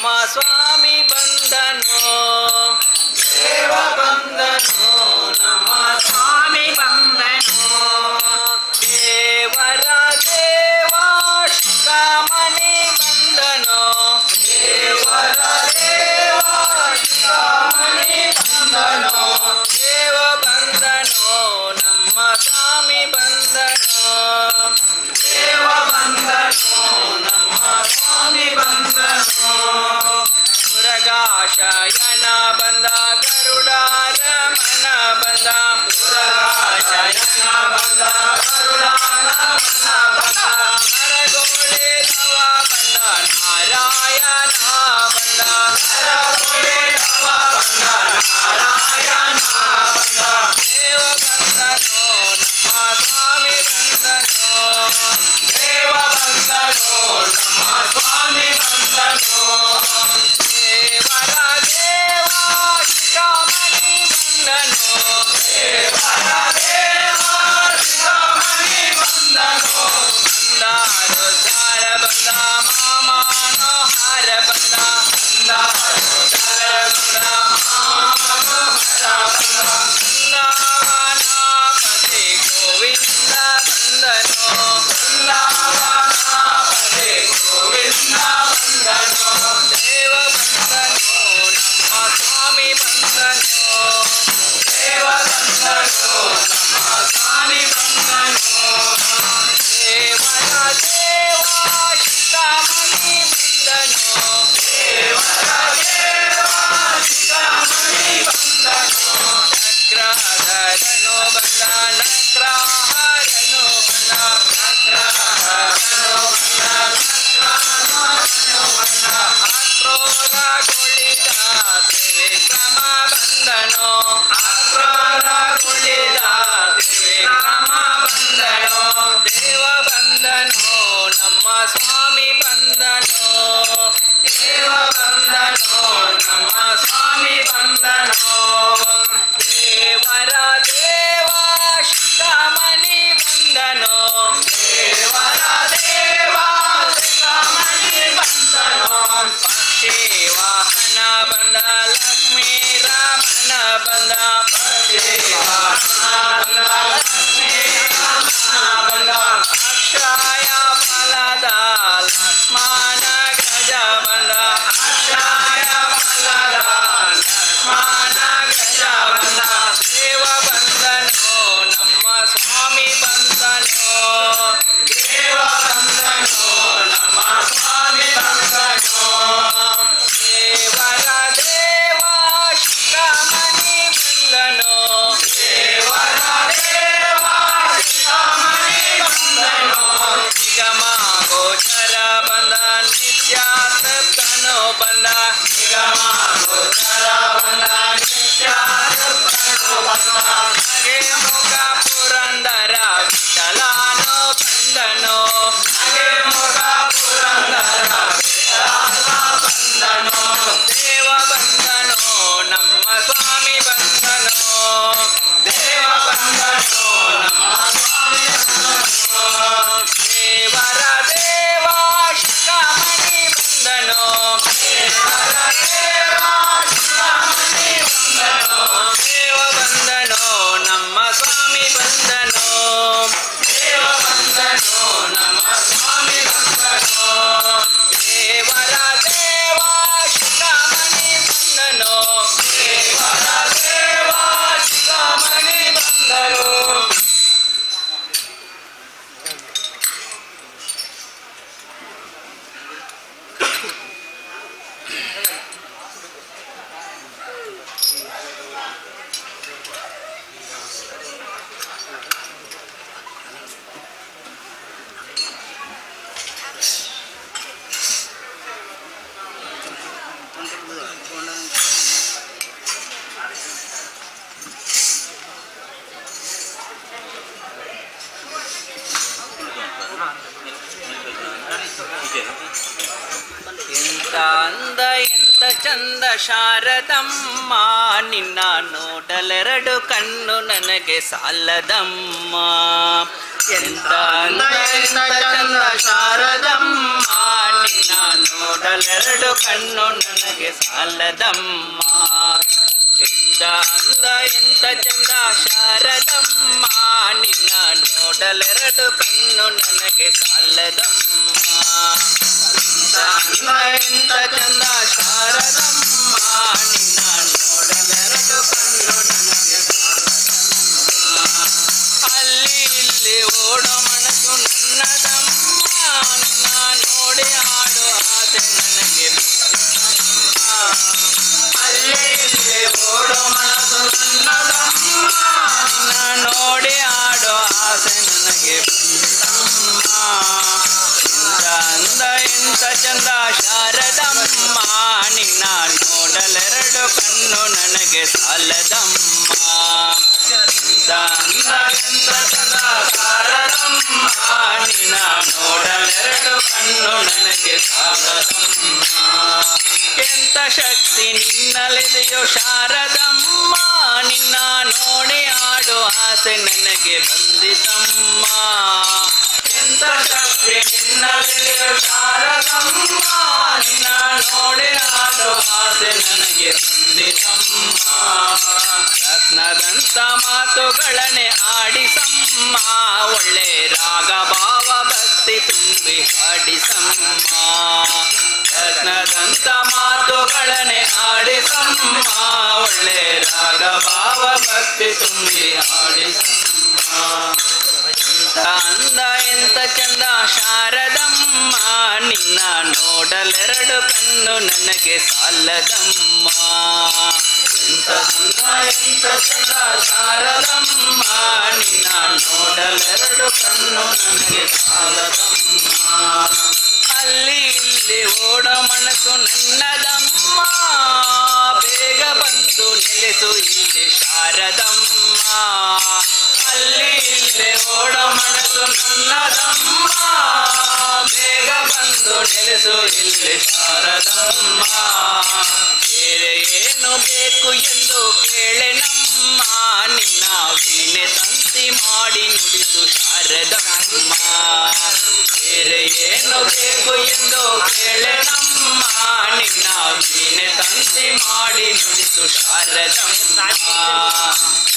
ನಮ್ಮ ಸ್ವಾಮಿ ಬಂದನು ದೇವ ಬಂದನು ನಮ್ಮ ಸ್ವಾಮಿ ಬಂದನು ದೇವರ ದೇವ ಶಿಖಾಮಣಿ ಬಂದನು ದೇವರ ದೇವ ಶಿಖಾಮಣಿ ಬಂದನು ದೇವ ಬಂದನು ನಮ್ಮ ಸ್ವಾಮಿ ಬಂದನು ದೇವ ಬಂದನು ನಮ್ಮ ಸ್ವಾಮಿ ಬಂದನು ಮುರುಘಾಶಯನ ಬಂದ ಗರುಡಾರಮಣ ಬಂದ ಮುರುಘಾಶಯನ ಬಂದ ಗರುಡಾರಮಣ ಬಂದ ನರಗೋಳೆ ನವ ಬಂದ ನಾರಾಯಣ ಬಂದ ನರಗೋಳೆ ನವ ಬಂದ ನಾರಾಯಣ ಬಂದ ದೇವ ಬಂದನು ನಮ್ಮ ಸ್ವಾಮಿ ಬಂದನು ದೇವ ಬಂದನು ನಮ್ಮ ಸ್ವಾಮಿ ಬಂದನು ದೇವರ ದೇವ ಶಿಖಾಮಣಿ ಬಂದನು ದೇವರ ದೇವ ಶಿಖಾಮಣಿ ಬಂದನು ಬಂದಾರು ದಾರ ಬಂದ ಮಾಮನೋಹರ ಬಂದ ಬಂದಾರು ದಾರ ಬಂದ ಮಾಮನೋಹರ ಬಂದ ಬೃಂದಾವನಪತಿ ಗೋವಿಂದ ಬಂದನು ಬೃಂದಾವನಪತಿ ಗೋವಿಂದ ಬಂದನು ದೇವ ಬಂದನು ನಮ್ಮ ಸ್ವಾಮಿ ಬಂದನು ದೇವ ಬಂದನು ನಮ್ಮ ಸ್ವಾಮಿ ಬಂದನು ದೇವರ ದೇವ ಶಿಖಾಮಣಿ ಬಂದನು ದೇವರ ದೇವ ಶಿಖಾಮಣಿ ಬಂದನು ನಕ್ರಹರನು ಬಂದ ನಕ್ರಹರನು ಬಂದ ನಕ್ರಹರನು ಬಂದ ನಕ್ರಹರನು ಬಂದ ಆಕ್ರೋರಗೊಳಿದ ತ್ರಿವಿಕ್ರಮ ಬಂದನು ಆಕ್ರೋರಗೊಳಿದ ತ್ರಿವಿಕ್ರಮ ಬಂದನು ದೇವ ಬಂದನು ನಮ್ಮ ಸ್ವಾಮಿ ಬಂದನು ದೇವ ಬಂದನು ನಮ್ಮ ಸ್ವಾಮಿ ಬಂದನು ದೇವರ ದೇವ ಶಿಖಾಮಣಿ ಬಂದನು ದೇವರ ದೇವ ಶಿಖಾಮಣಿ ಬಂದನು ಪಕ್ಷಿ ವಾಹನ ಬಂದ ಲಕ್ಷ್ಮೀ ರಮಣ ಬಂದ ಪಕ್ಷಿ ವಾಹನ ಬಂದ ಲಕ್ಷ್ಮೀ ರಮಣ ಬಂದ ಅಕ್ಷಯ ಫಲದ ಲಕ್ಷ್ಮಣ ಗಜ ಬಂದ ಅಕ್ಷಯ ಫಲದ ಲಕ್ಷ್ಮಣ ಗಜ ಬಂದ ದೇವ ಬಂದನು ನಮ್ಮ ಸ್ವಾಮಿ ಬಂದನು ದೇವ ಬಂದನು ನಮ್ಮ ಸ್ವಾಮಿ ಬಂದನು ದೇವರ ದೇವ ಶಿಖಾಮಣಿ ಬಂದನು ದೇವರ ದೇವ ಶಿಖಾಮಣಿ ಬಂದನು ನಿಗಮ ಗೋಚರ ಬಂದ ನಿತ್ಯ ತೃಪ್ತನು ಬಂದ ನಿಗಮ ಗೋಚರ ಬಂದ ನಿತ್ಯ ತೃಪ್ತನು ಬಂದ ನಗೆ ಮುಖ ಪುರಂದರ ವಿಠಲನು ಬಂದನು ನಗೆ ಮುಖ ಪುರಂದರ ವಿಠಲನ ಬಂದನು ದೇವ ಬಂದನು ನಮ್ಮ ಸ್ವಾಮಿ ಬಂದನು ದೇವ ಬಂದನು ನಮ್ಮ ಸ್ವಾಮಿ ಬಂದನು ದೇವರ ದೇವ ಶಿಖಾಮಣಿ ಬಂದನು ದೇವರ ದೇವ ಶಿಖಾಮಣಿ ಬಂದನು ದೇವ ಬಂದನು ನಮ್ಮ ಸ್ವಾಮಿ ಬಂದನು ದೇವ ಬಂದನು ನಮ್ಮ ಸ್ವಾಮಿ ಬಂದನು ದೇವರ ದೇವ ಶಿಖಾಮಣಿ ಬಂದನು ದೇವರ ದೇವ ಶಿಖಾಮಣಿ ಬಂದನು ಎಂತ ಅಂದ ಎಂತ ಚಂದ ಶಾರದಮ್ಮ ನಿನ್ನ ನೋಡಲೆರಡು ಕಣ್ಣು ನನಗೆ ಸಾಲದಮ್ಮ ಎಂತ ಅಂದ ಎಂತ ಚಂದ ಶಾರದಮ್ಮ ನಿನ್ನ ನೋಡಲೆರಡು ಕಣ್ಣು ನನಗೆ ಸಾಲದಮ್ಮ ಎಂತ ಅಂದ ಎಂತ ಚಂದ ಶಾರದಮ್ಮ ನಿನ್ನ ನೋಡಲೆರಡು ಕಣ್ಣು ನನಗೆ ಸಾಲದಮ್ಮ ಎಂತ ಅಂದ ಎಂತ ಚಂದ ಶಾರದಮ್ಮ ನಿನ್ನ ನೋಡಲೆರಡು ಕಣ್ಣು ನನಗೆ ಸಾಲದಮ್ಮ ಅಲ್ಲಿ ಇಲ್ಲಿ ಓಡೋ ಮನಸ್ಸು ನನ್ನದಮ್ಮ ನಿನ್ನ ನೋಡಿ ಆಡೋ ಆಸೆ ನನಗೆ ಅಲ್ಲಿ ಇಲ್ಲಿ ಓಡೋ ಮನಸ್ಸು ನನ್ನದಮ್ಮ ನಿನ್ನ ನೋಡಿ ಆಡೋ ಆಸೆ ನನಗೆ ಬಂದಿತಮ್ಮ ಎಂತ ಅಂದ ಎಂತ ಚಂದ ಶಾರದಮ್ಮ ನಿನ್ನ ನೋಡಲೆರಡು ಕಣ್ಣು ನನಗೆ ಸಾಲದಮ್ಮ ಎಂತ ಅಂದ ಎಂತ ಚಂದ ಶಾರದಮ್ಮ ನಿನ್ನ ನೋಡಲೆರಡು ಕಣ್ಣು ನನಗೆ ಸಾಲದಮ್ಮ ಎಂತ ಶಕ್ತಿ ನಿನ್ನಲೆದೆಯೋ ಶಾರದಮ್ಮ ನಿನ್ನ ನೋಡಿ ಆಡೋ ಆಸೆ ನನಗೆ ಬಂದಿತಮ್ಮ ಎಂತ ಶಕ್ತಿ ನಿನ್ನಲೆದೆಯೋ ಶಾರದಮ್ಮ ನಿನ್ನ ನೋಡಿ ಆಡೋ ಆಸೆ ನನಗೆ ಬಂದಿತಮ್ಮ ರತ್ನದಂತ ಮಾತುಗಳನ್ನೇ ಆಡಿಸಮ್ಮ ಒಳ್ಳೆ ರಾಗ ಭಾವ ಭಕ್ತಿ ತುಂಬಿ ಹಾಡಿಸಮ್ಮ ರತ್ನದಂತ ಮಾತುಗಳನ್ನೇ ಆಡಿಸಮ್ಮ ಒಳ್ಳೆ ರಾಗ ಭಾವ ಭಕ್ತಿ ತುಂಬಿ ಹಾಡಿಸಮ್ಮ ಎಂತ ಅಂದ ಎಂತ ಚಂದ ಶಾರದಮ್ಮ ನಿನ್ನ ನೋಡಲೆರಡು ಕಣ್ಣು ನನಗೆ ಸಾಲದಮ್ಮ ಎಂತ ಅಂದ ಎಂತ ಚಂದ ಶಾರದಮ್ಮ ನಿನ್ನ ನೋಡಲೆರಡು ಕಣ್ಣು ನನಗೆ ಸಾಲದಮ್ಮ ಅಲ್ಲಿ ಇಲ್ಲಿ ಓಡ ಮನಸ್ಸು ನನ್ನದಮ್ಮ ಬೇಗ ಬಂದು ನೆಲೆಸು ಇಲ್ಲಿ ಶಾರದಮ್ಮ ಅಲ್ಲಿ ಇಲ್ಲಿ ಓಡ ಮನಸ್ಸು ನನ್ನದಮ್ಮ ಬೇಗ ಬಂದು ನೆಲೆಸು ಇಲ್ಲಿ ಶಾರದಮ್ಮ ಬೇರೆ ಏನು ಬೇಕು ಎಂದು ಕೇಳೆನಮ್ಮ ನಿನ್ನ ವೀಣೆ ತಂತಿ ಮಾಡಿ ನುಡಿಸು ಶಾರದಮ್ಮ ಬೇರೆ ಏನು ಬೇಕು ಎಂದು ಕೇಳೆನಮ್ಮ ನಿನ್ನ ವೀಣೆ ತಂತಿ ಮಾಡಿ ನುಡಿಸು ಶಾರದಮ್ಮ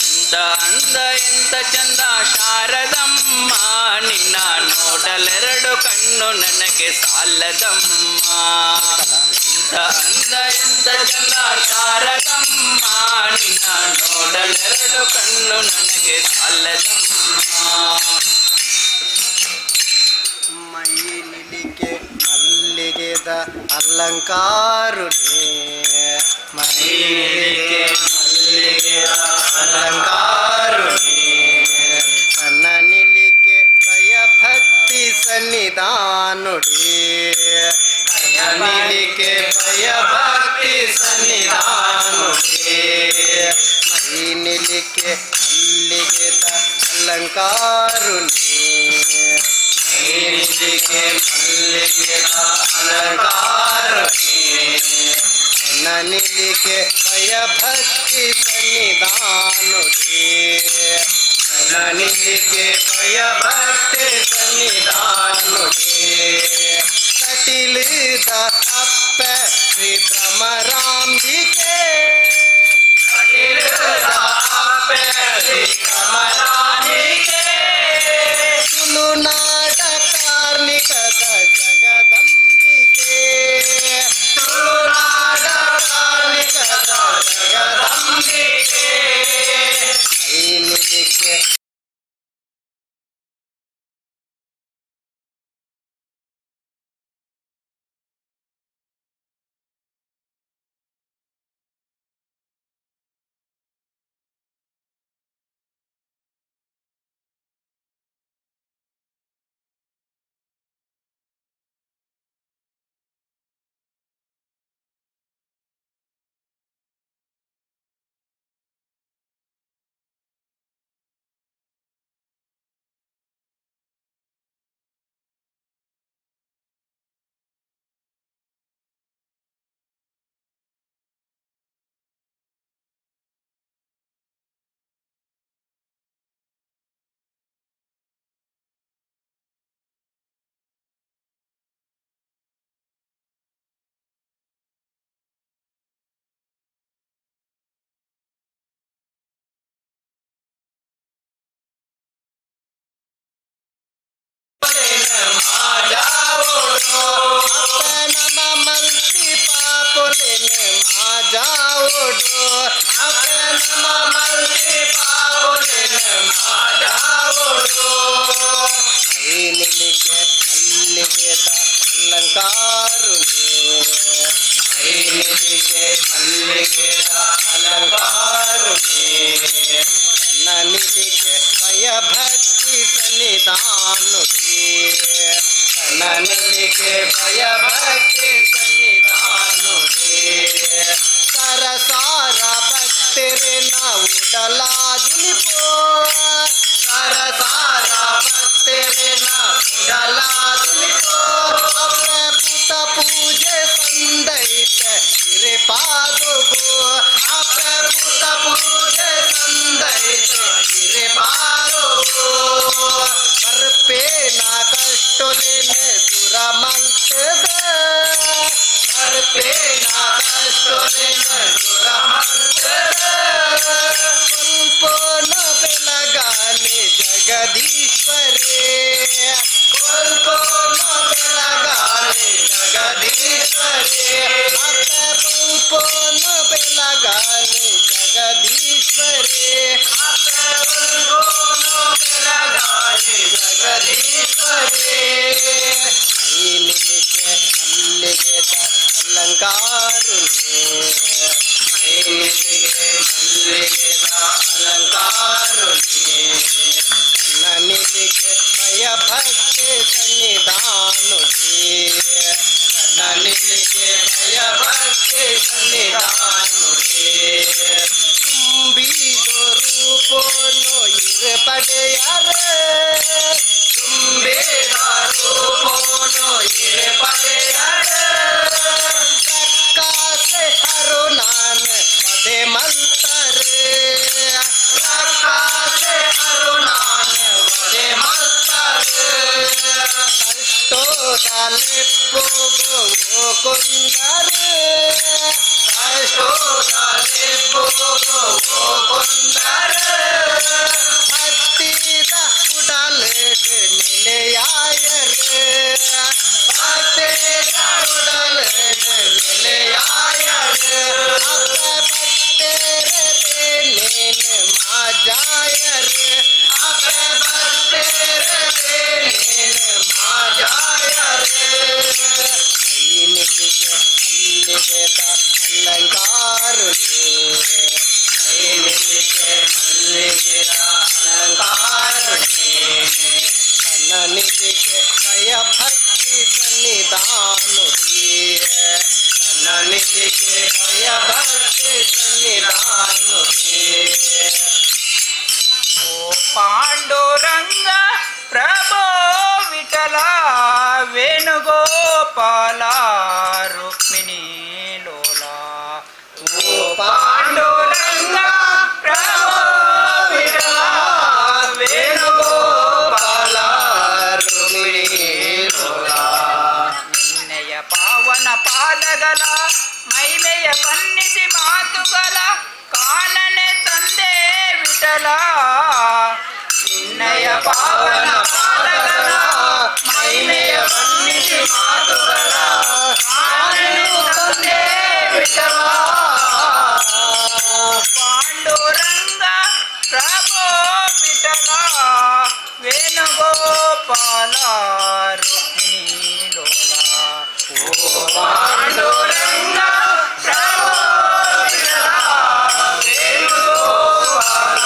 ಎಂತ ಅಂದ ಎಂತ ಚಂದ ಶಾರದಮ್ಮ ನಿನ್ನ ನೋಡಲೆರಡು ಕಣ್ಣು ನನಗೆ ಸಾಲದಮ್ಮ ಎಂತ ಅಂದ ಎಂತ ಚಂದ ಶಾರದಮ್ಮ ನಿನ್ನ ನೋಡಲೆರಡು ಕಣ್ಣು ನನಗೆ ಸಾಲದಮ್ಮ ಮೈ ನಿಲಿಕೆ ಮಲ್ಲಿಗೆದ ಅಲಂಕಾರುನೇ ಮೈ ನಿಲಿಕೆ ಮಲ್ಲಿಗೆದ ಅಲಂಕಾರುನೇ ನನ್ನ ನಿಲಿಕೆ ಭಯ ಭಕ್ತಿ ಸನ್ನಿಧಾನುಡಿ ನನ್ನ ನಿಲಿಕೆ ಭಯ ಭಕ್ತಿ ಸನ್ನಿಧಾನುಡಿ ಮೈ ನಿಲಿಕೆ ಮಲ್ಲಿಗೆದ ಅಲಂಕಾರುನೇ ಮಲ್ಲಿಗೆ ಮಲ್ಲಿಗೆದ ಅಲಂಕಾರುನೇ ನನಿಲಿಕೆ ಭಯ ಭಕ್ತಿ ಸನ್ನಿಧಾನುಡಿ ನನಿಲಿಕೆ ಭಯ ಭಕ್ತಿ ಸನ್ನಿಧಾನುಡಿ ಕಟಿಲಿದ ಅಪ್ಪ ಶ್ರೀ ಭ್ರಮರಾಂಬಿಕೆ ಕಟಿಲಿದ ಅಪ್ಪ ಶ್ರೀ ಭ್ರಮರಾಂಬಿಕೆ ತುಳುನಾಡ ಕಾರ್ಣಿಕದ ಜಗದಂಬಿಕೆ ತುಳುನಾಡ ಕಾರ್ಣಿಕದ ಜಗದಂಬಿಕೆ ಪೋನು ಇರಪಡೆಯರೆ ತುಂಬೇದಾರು ಪೋನು ಇರಪಡೆಯರೆ ರಕ್ಕಾಸೆ ಹರು ನಾನು ಮದೆ ಮಂತರೆ ರಕ್ಕಾಸೆ ಹರು ನಾನು ಮದೆ ಮಂತರೆ ಕಷ್ಟೋದಲೆ ಪೋಗೋ ಕೊಂದರೆ ಕಷ್ಟೋದಲೆ ಪೋಗೋ ಕೊಂದರೆ ಹತ್ತಿದ ಉಡಲೆ ನೆಲೆಯಾಯರೆ ಹತ್ತಿದ ಉಡಲೆ ನೆಲೆಯಾಯರೆ ಅಪ್ಪ ಬಟ್ಟೆರೆ ಬೇನೇನೆ ಮಾಜಾಯರೆ ಅಪ್ಪ ಬಟ್ಟೆರೆ ಬೇನೇನೆ ಮಾಜಾಯರೆ ಐನಿಗೆ ಅಲ್ಲಿಗೆದ ಅಲಂಕಾರನೆ ಐನಿಗೆ ಅಲ್ಲಿಗೆದ ಅಲಂಕಾರನೆ ಕನ್ನನಿಗೆ ಕಯ ಭಕ್ತಿ ಸನ್ನಿಧಾನುಡಿಯ ಕನ್ನನಿಗೆ ಕಯ ಭಕ್ತಿ ಸನ್ನಿಧಾನುಡಿಯ ಓ ಪಾಂಡುರಂಗ ಪ್ರಭೋ ವಿಠಲ ವೇಣುಗೋಪಾಲ ರುಕ್ಮಿಣಿ ಲೋಲ ಓ ಪಾಂಡುರಂಗ ಪ್ರಭೋ ವಿಠಲ ವೇಣುಗೋಪಾಲ ರುಕ್ಮಿಣಿ ಲೋಲ ನಿನ್ನೆಯ ಪಾವನ ಪಾದಗಳ ಮಹಿಮೆಯ ಬನ್ನಿಸಿ ಮಾತುಗಳ ಕಾನನೆ ತಂದೆ ವಿಠಲ ನಿನ್ನಯ ಪಾವನ ಪಾದಗಳ ಮಹಿಮೆಯ ಬನ್ನಿಸಿ ಮಾತುಗಳ ಕಾನನೆ ತಂದೆ ವಿಠಲ ಪಾಂಡುರಂಗ ಪ್ರಭೋ ವಿಠಲ ವೇಣುಗೋಪಾಲ ರುಕ್ಮಿಣಿ ಲೋಲ ಓ ಪಾಂಡುರಂಗ ಪ್ರಭೋ ವಿಠಲ ವೇಣುಗೋಪಾಲ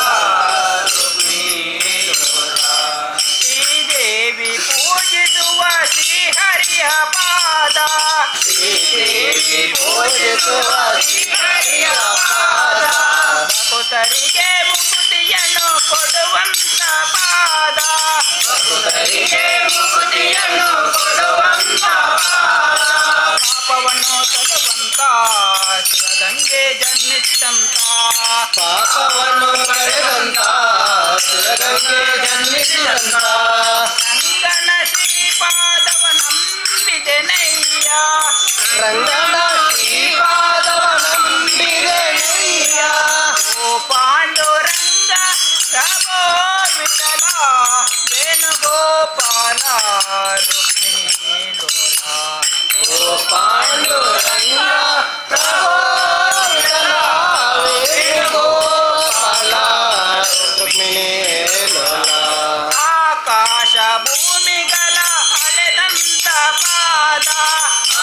ರುಕ್ಮಿಣಿ ಲೋಲ ಶ್ರೀದೇವಿ ಪೂಜಿಸುವ ಶ್ರೀಹರಿಯ ಪಾದ ಶ್ರೀದೇವಿ ಪೂಜಿಸುವ ಶ್ರೀಹರಿಯ ಪಾದ ಭಕ್ತರಿಗೆ ಮುಕುತಿಯನ್ನು ಕೊಡುವಂತ ಪಾದ ಭಕ್ತರಿಗೆ ಮುಕುತಿಯನ್ನು ಕೊಡುವಂತ ಪಾದ ಪಾಪವನ್ನು ತೊಲುವಂತ ಶಿವಗಂಗೆ ಜನ್ಮಿಸಿದಂತ ಪಾಪವನ್ನು ಕಳೆದಂತ ಶಿವಗಂಗೆ ಜನ್ಮಿಸಿದಂತ ರಂಗನ ಶ್ರೀಪಾದವ ನಂಬಿದೆನಯ್ಯ ರಂಗನ ಶ್ರೀಪಾದವ ನಂಬಿದೆನಯ್ಯ ಓ ಪಾಂಡುರಂಗ ಪ್ರಭೋ ವಿಠಲ ವೇಣುಗೋಪಾಲ ರುಕ್ಮಿಣಿ ಲೋಲ ಓ ಪಾಂಡುರಂಗ ಪ್ರಭೋ ವಿಠಲ ವೇಣುಗೋಪಾಲ ರುಕ್ಮಿಣಿ ಲೋಲ ಆಕಾಶ ಭೂಮಿಗಳ ಅಲೆದಂತ ಪಾದ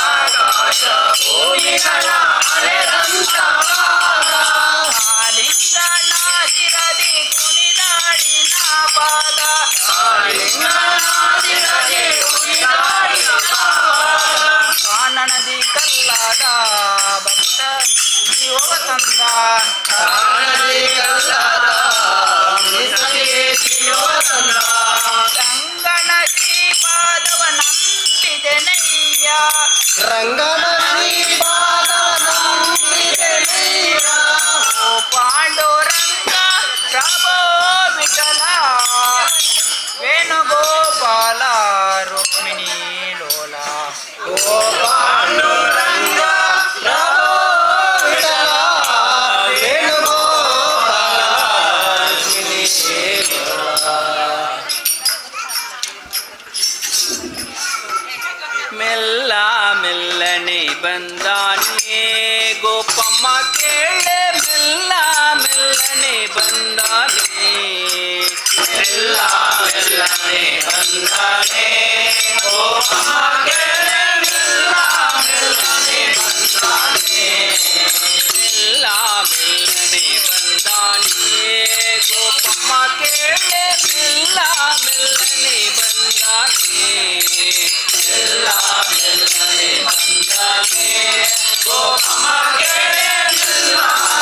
ಆಕಾಶ ಭೂಮಿಗಳ ಅಲೆದಂತ ಪಾದ ಆಲಿಂಗನಾದಿರದಿ ಕುಣಿದಾಡಿನ ಪಾದ ಆಲಿಂಗನಾದಿರದಿ ಕುಣಿದಾಡಿನ ಪಾದ ಕಾನನದಿ ಕಲ್ಲಾದ ಭಕ್ತ ಜೀವ ತಂದ ಕಾನನದಿ ಕಲ್ಲಾದ ಜೀವ ತಂದ ರಂಗನ ಶ್ರೀಪಾದವ ನಂಬಿದೆನಯ್ಯ ರಂಗನ ಶ್ರೀಪಾದವ ನಂಬಿದೆನಯ್ಯ ಓ ಪಾಂಡುರಂಗ ಪ್ರಭೋ ವಿಠಲ ವೇಣುಗೋಪಾಲ ರುಕ್ಮಿಣಿ ಲೋಲ ಓ ಪಾಂಡುರಂಗ ಪ್ರಭೋ ವಿಠಲ ವೇಣುಗೋಪಾಲ ರುಕ್ಮಿಣಿ ಲೋಲ ಮೆಲ್ಲ ಮೆಲ್ಲನೆ ಬಂದಾನೆ ಗೋಪಮ್ಮ ಕೇಳೆ ಮೆಲ್ಲ ಮೆಲ್ಲನೆ ಬಂದಾನೆ ಮೆಲ್ಲ ಮೆಲ್ಲನೆ ಬಂದಾನೆ ಗೋಪಮ್ಮ ಕೇಳೆ ಮೆಲ್ಲ ಮೆಲ್ಲನೆ ಬಂದಾನೆ ಮೆಲ್ಲ ಮೆಲ್ಲನೆ ಬಂದಾನೆ ಗೋಪಮ್ಮ ಕೇಳೆ ಮೆಲ್ಲ ಮೆಲ್ಲನೆ ಬಂದಾನೆ ಮೆಲ್ಲ ಮೆಲ್ಲನೆ ಬಂದಾನೆ ಗೋಪಮ್ಮ ಕೇಳೆ ಮೆಲ್ಲ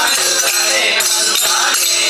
ಮೆಲ್ಲನೆ ಬಂದಾನೆ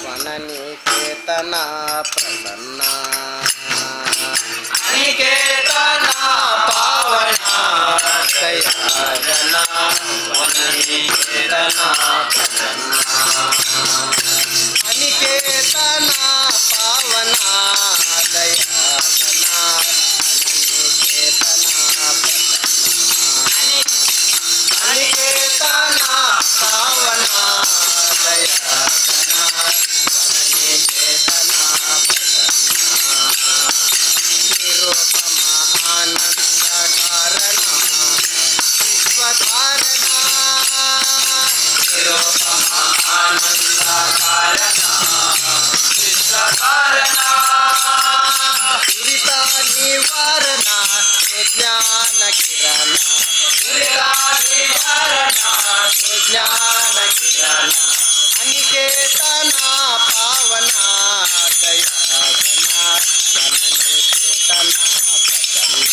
ವನನಿಕೇತನ ಪ್ರಸನ್ನ ಅನಿಕೇತನ ಪಾವನ ದಯಾಜನ ವನನಿಕೇತನ ಪ್ರಸನ್ನ ಅನಿಕೇತನ ಪಾವನ ದಯಾಜನ ಅನಿಕೇತನ ಅನಿಕೇತನ ಪಾವನ ದಯಾಜನ ವನನಿಕೇತನ ನಿರುಪಮ ಆನಂದ ಕಾರಣ ವಿಶ್ವಕಾರಣ ನಿರುಪಮ ಆನಂದ ಕಾರಣ ವಿಶ್ವಕಾರಣ ದುರಿತ ನಿವಾರಣ ಸುಜ್ಞಾನ ಕಿರಣ ದುರಿತ ನಿವಾರಣ ಸುಜ್ಞಾನ ಕಿರಣ ಅನಿಕೇತನ ಪಾವನ ದಯಾಗನ ವನನಿಕೇತನ ಪ್ರಸನ್ನ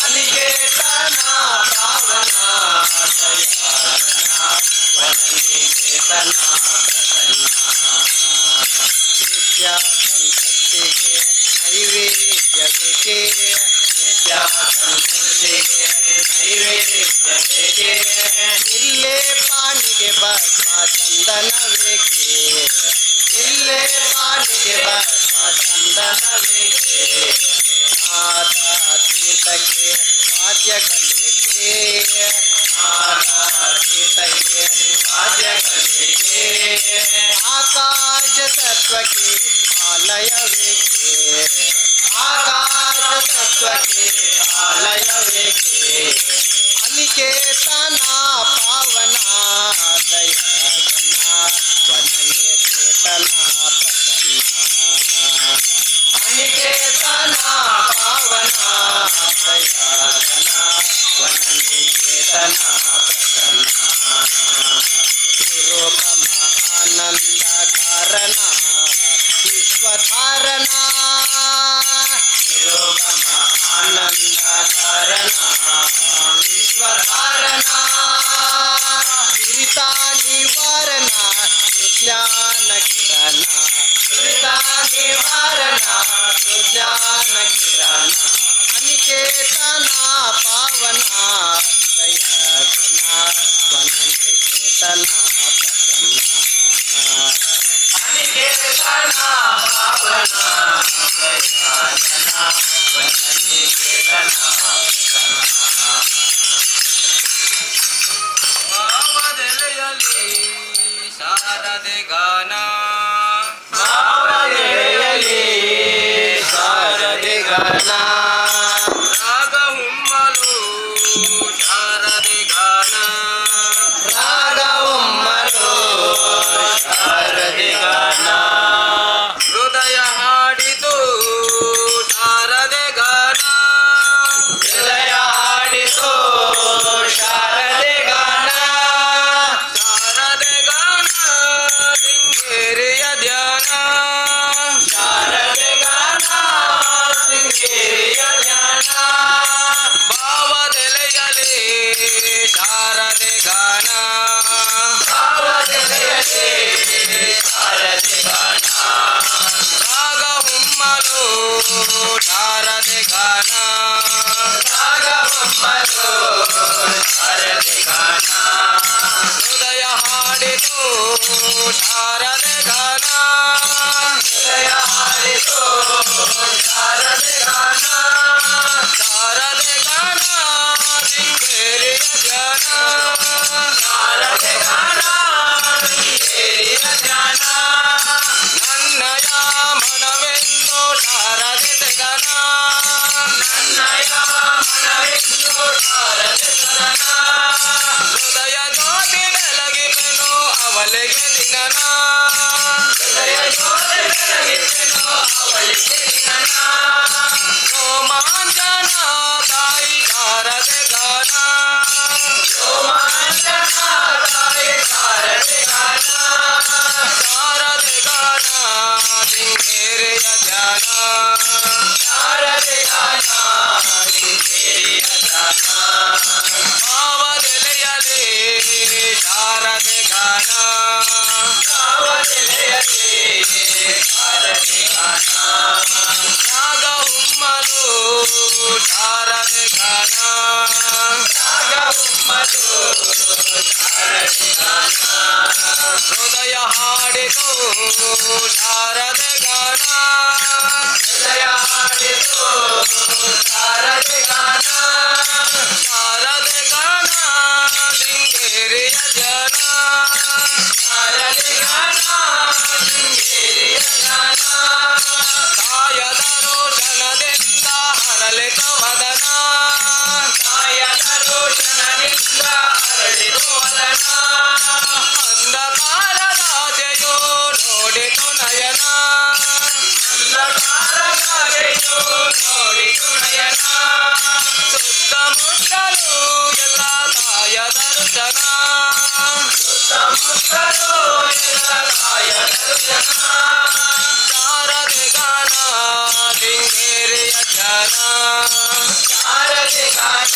ಅನಿಕೇತನ ಪಾವನ ದಯಾಗನ ವನನಿಕೇತನ ಪ್ರಸನ್ನ ನಿತ್ಯ ಸಂತತಿಗೆ ನೈವೇದ್ಯವಿಕೆ ನಿತ್ಯ ಸಂತೃಪ್ತಿಗೆ ನೈವೇದ್ಯಕ್ಕೆ ನಿಲ್ಲೇ ಪಾಣಿಗೆ ಭಸ್ಮ ಚಂದನವೇಕೆ ಇಲ್ಲೇ ಪಾಣಿಗೆ ಭಸ್ಮ ಚಂದನವೇಕೆ ನಾದ ತೀರ್ಥಕ್ಕೆ ವಾದ್ಯಗಳೇಕೆ ತೀರ್ಥಕ್ಕೆ ವಾದ್ಯಗಳಿಗೆ ಆಕಾಶ ತತ್ವಕ್ಕೆ ಆಲಯವೇಕೆ ಆಕಾಶ ತತ್ವಕ್ಕೆ ಆಲಯವೇಕೆ ಅನಿಕೇತನ ಪಾವನ ದಯಾಗನ ವನನಿಕೇತನ ಪ್ರಸನ್ನ ಅನಿಕೇತನ ಪಾವನ ದಯಾಗನ ವನನಿಕೇತನ ಪ್ರಸನ್ನ ನಿರುಪಮ ಆನಂದ ಕಾರಣ ವಿಶ್ವಧಾರಣ ನಿರುಪಮ ಆನಂದ ಕಾರಣ ವಿಶ್ವಧಾರಣ ದುರಿತ ನಿವಾರಣ ಸುಜ್ಞಾನ ಕಿರಣ ದುರಿತ ನಿವಾರಣ ಸುಜ್ಞಾನ ಕಿರಣ ಅನಿಕೇತನ ಪಾವನ ದಯಾಗನ ವನನಿಕೇತನ ಪ್ರಸನ್ನ ಅನಿಕೇತನ ಪಾವನ ದಯಾಗನ ವನನಿಕೇತನ ಭಾವದೆಲೆಯಲಿ ಶಾರದೆ ಗಾನ ಭಾವದೆಲೆಯಲಿ ಶಾರದೆ ಗಾನ ರಾಗ ಹುಮ್ಮಲು ಶಾರದೆ ಗಾನ ರಾಗ ಹುಮ್ಮಲು ಶಾರದೆ ಗಾನ ಹೃದಯ ಹಾಡಿತು ಶಾರದೆ ಗಾನ ಹೃದಯ ಹಾಡಿತು ಶಾರದೆ ಗಾನ ಶಾರದೆ ಗಾನ ಶೃಂಗೇರಿಯ ಧ್ಯಾನ ಶಾರದೆ ಗಾನ ಶೃಂಗೇರಿಯ ಧ್ಯಾನ ಭಾವದೆಲೆಯಲಿ ಶಾರದೆ ಗಾನ ಭಾವದೆಲೆಯಲಿ ಶಾರದೆ ಗಾನ ರಾಗ ಹುಮ್ಮಲು ಶಾರದೆ ಗಾನ ರಾಗ ಹುಮ್ಮಲು ಶಾರದೆ ಗಾನ ಹೃದಯ ಹಾಡಿತು ಶಾರದೆ ಗಾನ ಹೃದಯ ಹಾಡಿತು ಶಾರದೆ ಗಾನ ಶಾರದೆ ಗಾನ ಶೃಂಗೇರಿಯ ಧ್ಯಾನ ಶಾರದೆ ಗಾನ ಶೃಂಗೇರಿಯ ಧ್ಯಾನ ನನ್ನಯ ಮನವೆಂದು ಶಾರದೆ ತೆಗನ ನನ್ನಯ ಮನವೆಂದು ಶಾರದೆ ತೆಗನ ಹೃದಯ ಜ್ಯೋತಿ ಬೆಳಗಿದನು ಅವಳಿಗೆ ದಿನನ ಹಾಡಿತು ಶಾರದೆ ಗಾನ ಹೃದಯ ಹಾಡಿತು ಶಾರದೆ ಗಾನ ಶಾರದೆ ಗಾನ ಶೃಂಗೇರಿಯ ಜನ ಶಾರದೆ ಗಾನ ಶೃಂಗೇರಿಯ ಜನ ಕಾಯದ ರೋಷಣದಿಂದ ಹರಳಿತ ವದನ ಕಾಯದ ರೋಷಣದಿಂದ ಹರಳಿತು ವದನ ಅಂಧಕಾರದಾಚೆಯೋ ನೋಡಿತು ನಯನ ಅಂಧಕಾರದಾಚೆಯೋ ನೋಡಿತು ನಯನ ಸುತ್ತಮುತ್ತಲು ಎಲ್ಲ ತಾಯ ದರ್ಶನ ಸುತ್ತಮುತ್ತಲು ಎಲ್ಲ ತಾಯ ದರ್ಶನ ಶಾರದೆ ಗಾನ ಶೃಂಗೇರಿಯ ಜನ ಶಾರದೆ ಗಾನ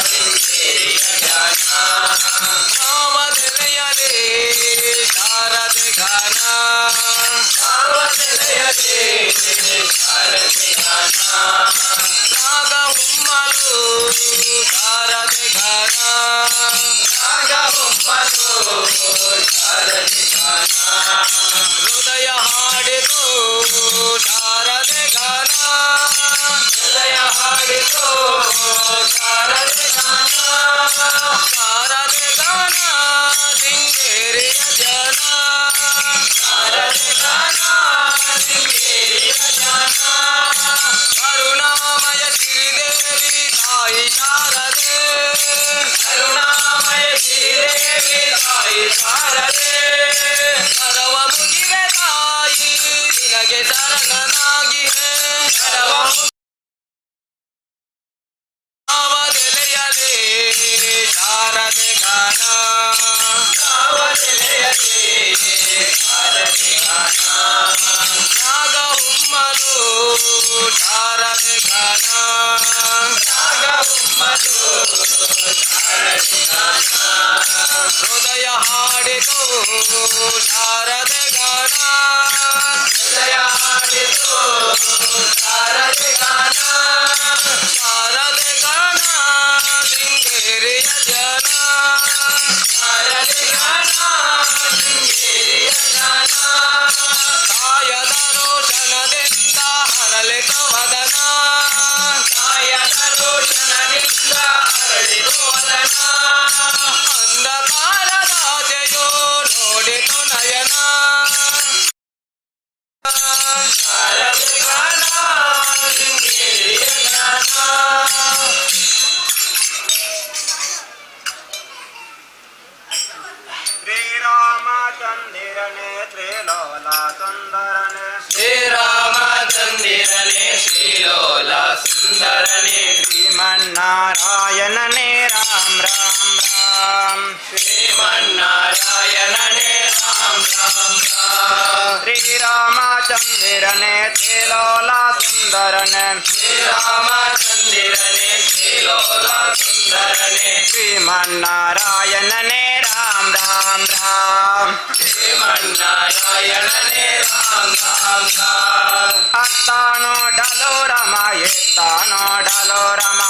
ಶೃಂಗೇರಿಯ ಜನ ನಾವದೆಲೆಯಲೇ ಶಾರದೆ ಗಾನ ನಾವದೆಲೆಯಲೇ ಶಾರದೆ ಗಾನ ರಾಗ ಉಮ್ಮಲು ಶಾರದೆ ಗಾನ ರಾಗ ಉಮ್ಮಲು ಶಾರದೆ ಗಾನ ಹೃದಯ ಹಾಡಿತು ಶಾರದೆ ಗಾನ ಹೃದಯ ಹಾಡಿತು ಶಾರದೆ ಗಾನ ಶಾರದೆ ಗಾನ ಶೃಂಗೇರಿಯ ಜನ ಶಾರದೆ ಗಾನ ಶೃಂಗೇರಿಯ ಜನ ಕರುಣಾಮಯ ಶ್ರೀದೇವಿ ತಾಯಿ ಶಾರದೆ ಕರುಣಾಮಯ ಶ್ರೀದೇವಿ ತಾಯಿ ಶಾರದೆ ಕರವ ಮುಗಿವೆ ತಾಯಿ ನಿನಗೆ ಶರಣನಾಗಿ ಕರವ ನಾವದೆಲೆಯಲೇ ಶಾರದೆ ಗಾನ ನಾವದೆಲೆಯಲೇ ಶಾರದೆ ಗಾನ ನಾಗ ಉಮ್ಮಲು ಶಾರದೆ ಗಾನ ನಾಗ ಉಮ್ಮಲು ಶಾರದೆ ಗಾನ ಹೃದಯ ಹಾಡಿತು ಶಾರದೆ ಗಾನ ಹೃದಯ ಹಾಡಿತು ಶಾರದೆ ಗಾನ ಶಾರದೆ ಗಾನ ಶೃಂಗೇರಿಯ ಜನ ಶಾರದೆ ಗಾನ ಶೃಂಗೇರಿಯ ಜನ ಕಾಯದ ರೋಷಣದಿಂದ ಹರಳಿತ ವದನ ಕಾಯದ ರೋಷಣದಿಂದ ಹರಳಿತು ವದನ ಅಂಧಕಾರದಾಚೆಯೋ ನೋಡಿತು ನಯನ ಶಾರದೆ ಗಾನ ಶೃಂಗೇರಿಯ ಜನ ಶ್ರೀರಾಮಚಂದಿರನೆ ತ್ರಿಲೋಲ ಸುಂದರನೆ ಶ್ರೀರಾಮಚಂದಿರನೆ ಶ್ರೀಲೋಲ ಸುಂದರನೆ ಶ್ರೀಮನ್ನಾರಾಯಣನೇ ರಾಮ್ ರಾಮ್ ರಾಮ್ ಶ್ರೀಮನ್ನಾರಾಯಣನೇ ರಾಮ್ ರಾಮ್ ರಾಮ್ ಶ್ರೀರಾಮಚಂದಿರನೆ ತ್ರಿಲೋಲ ಸುಂದರನೆ ಶ್ರೀರಾಮಚಂದಿರನೆ ಶ್ರೀಲೋಲ ಸುಂದರನೆ ಶ್ರೀಮನ್ನಾರಾಯಣನೇ ರಾಮ್ ರಾಮ್ ರಾಮ್ ಶ್ರೀಮನ್ನಾರಾಯಣನೇ ರಾಮ್ ರಾಮ್ ರಾಮ್ ಅತ್ತಾನೋಡಲು ರಮ ಎತ್ತಾನೋಡಲು ರಮ